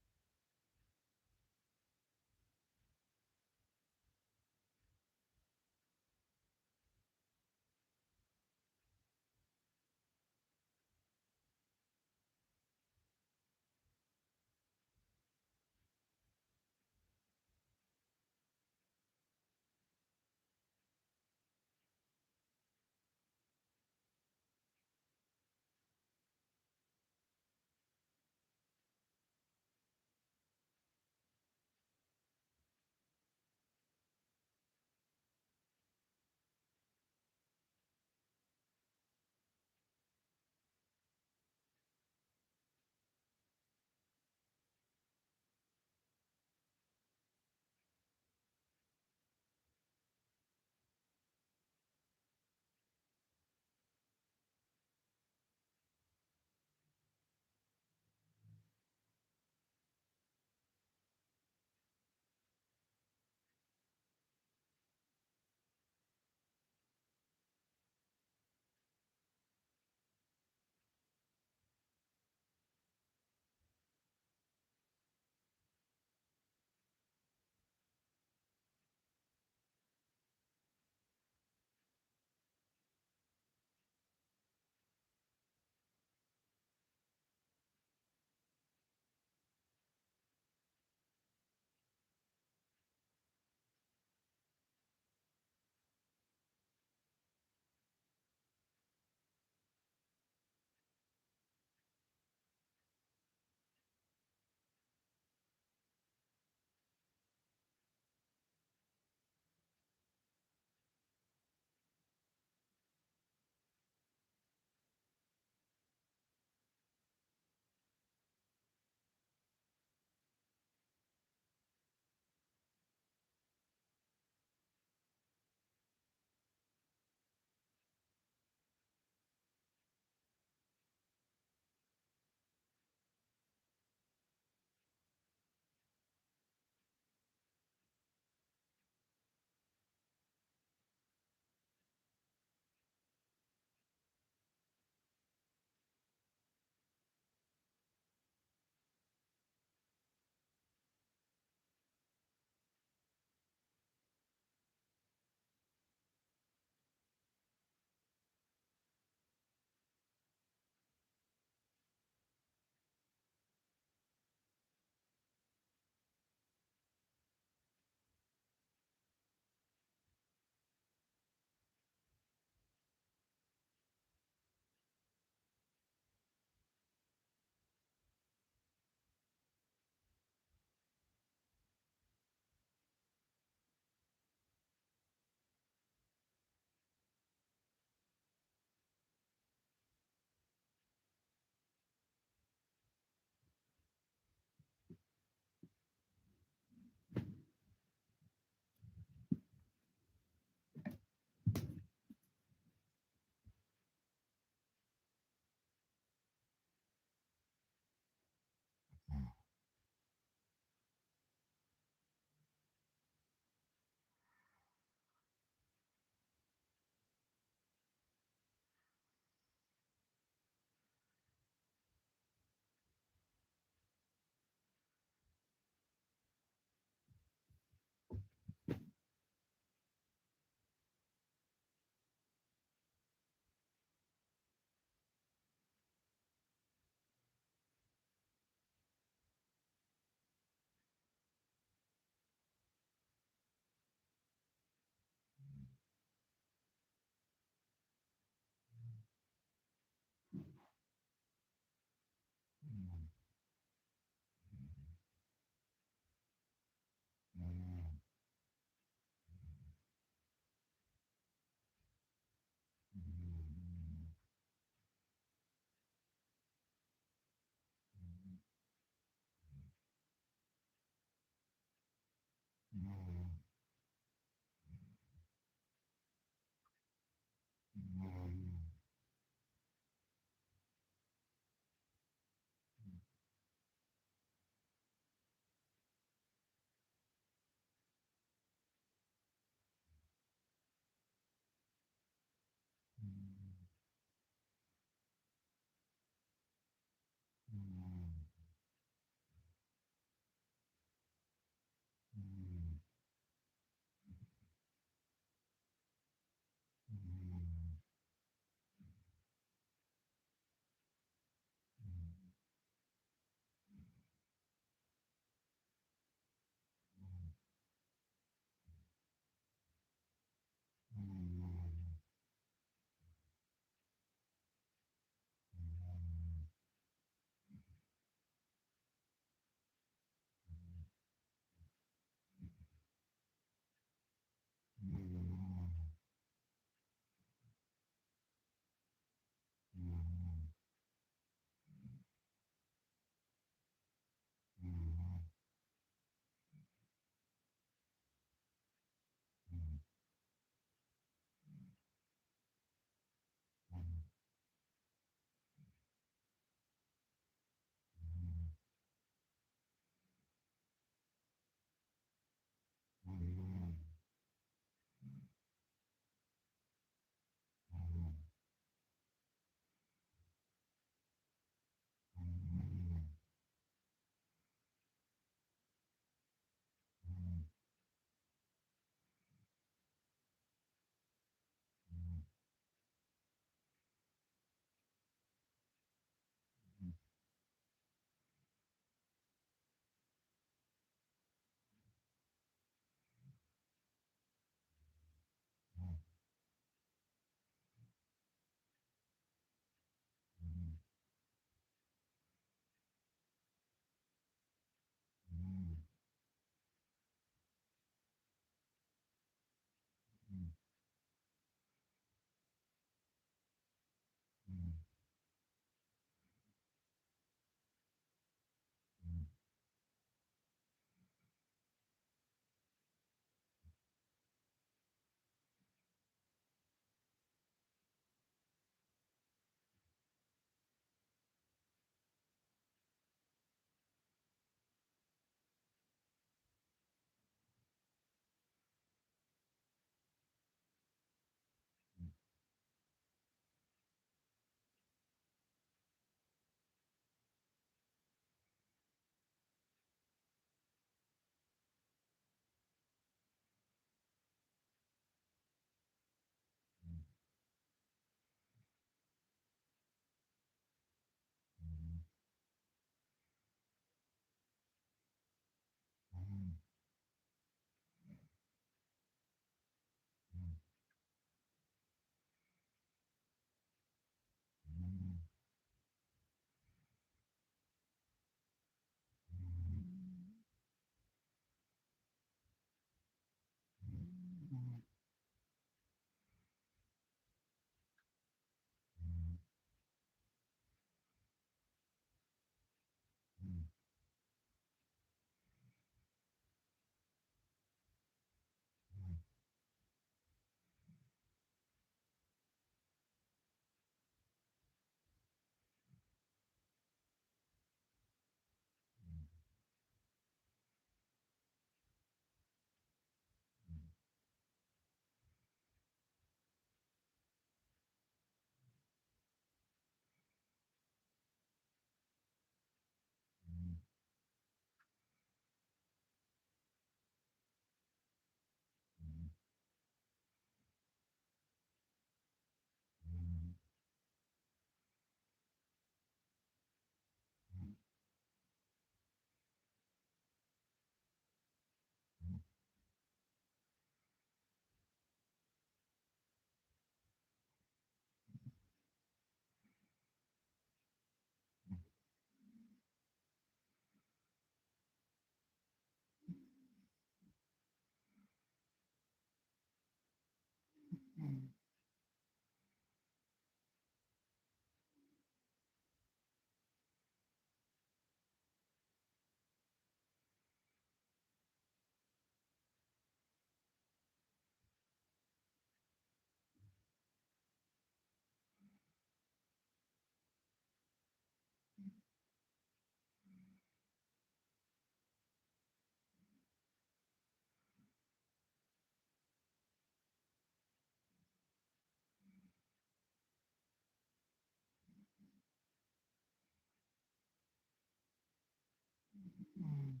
mm,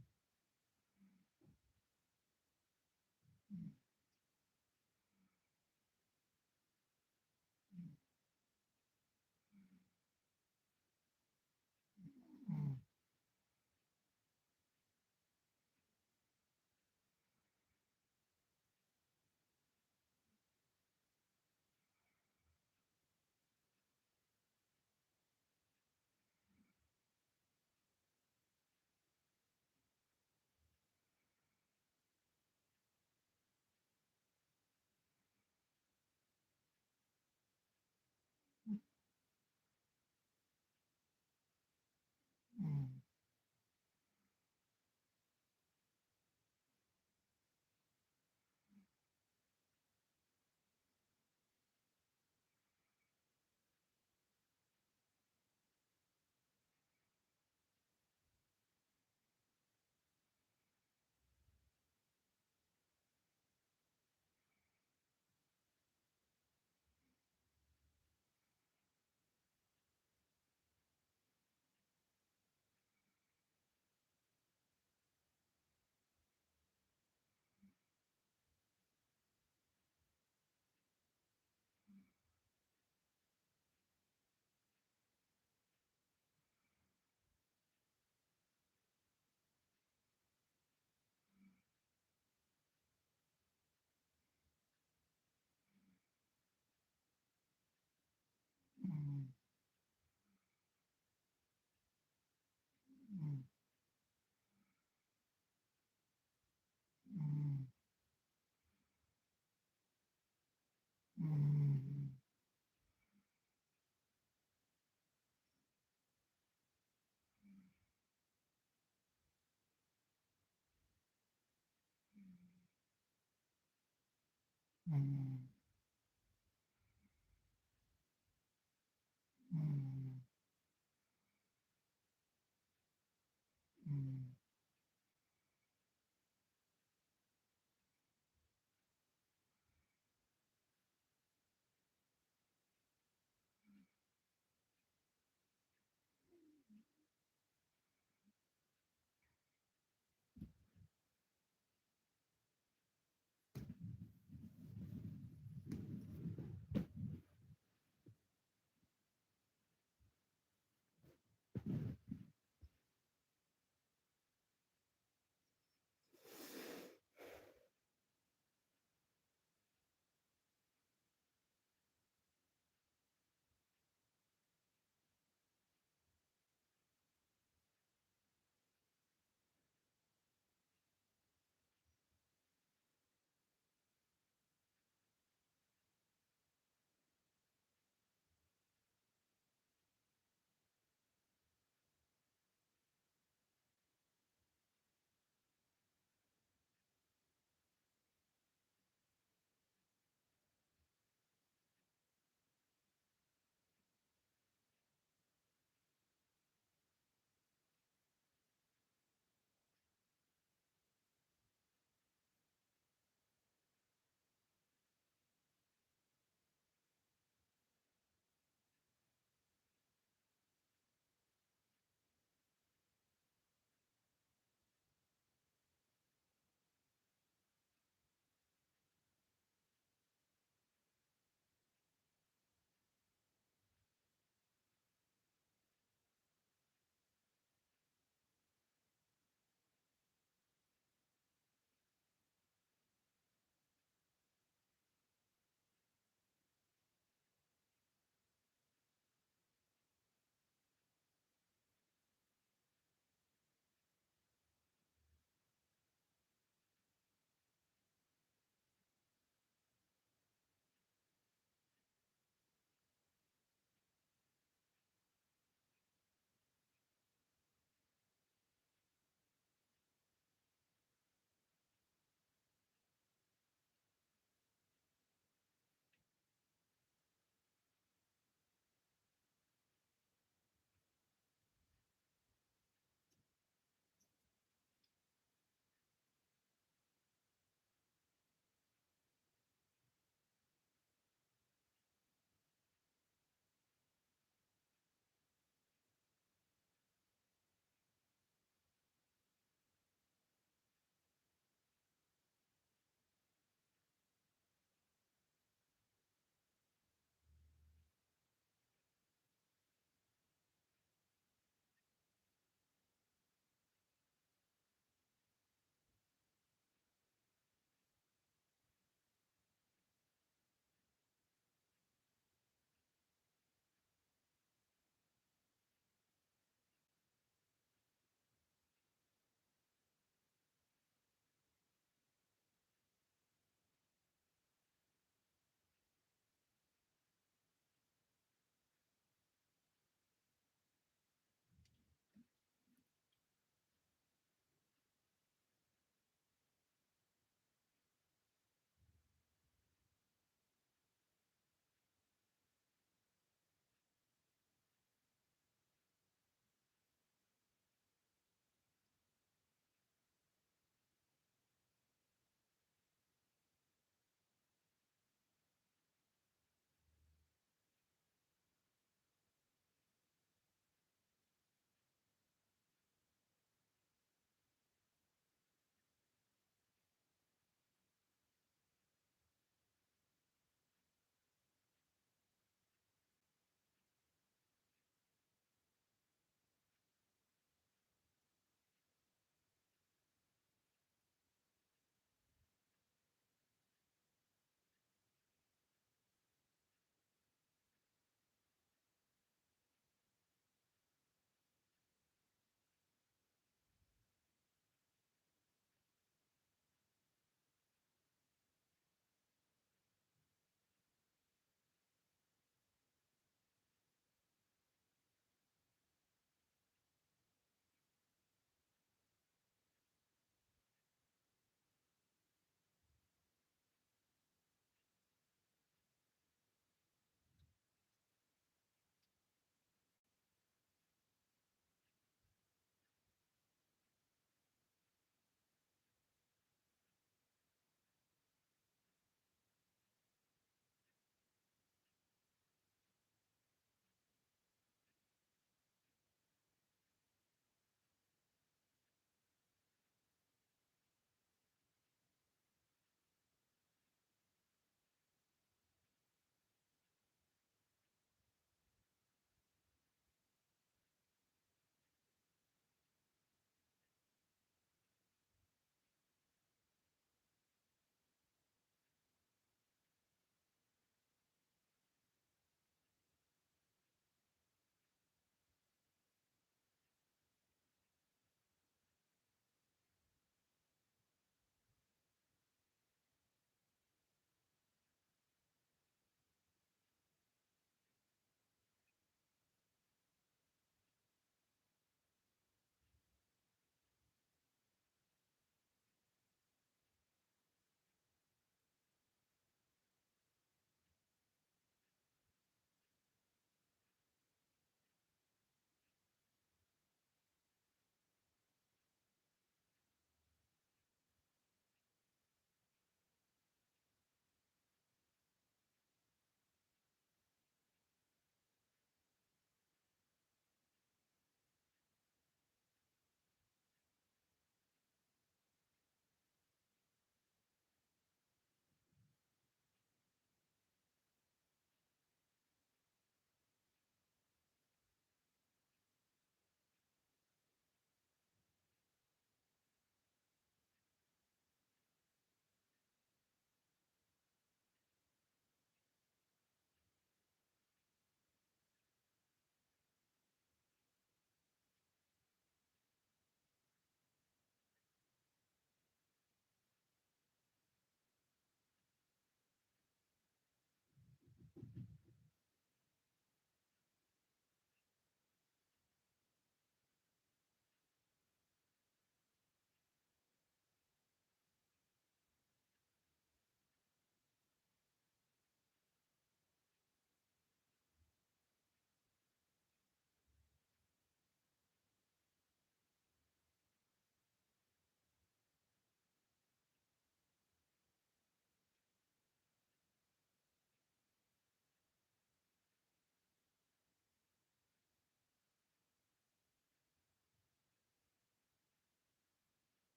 mm, mm, mm, mm, mm, mm, mm.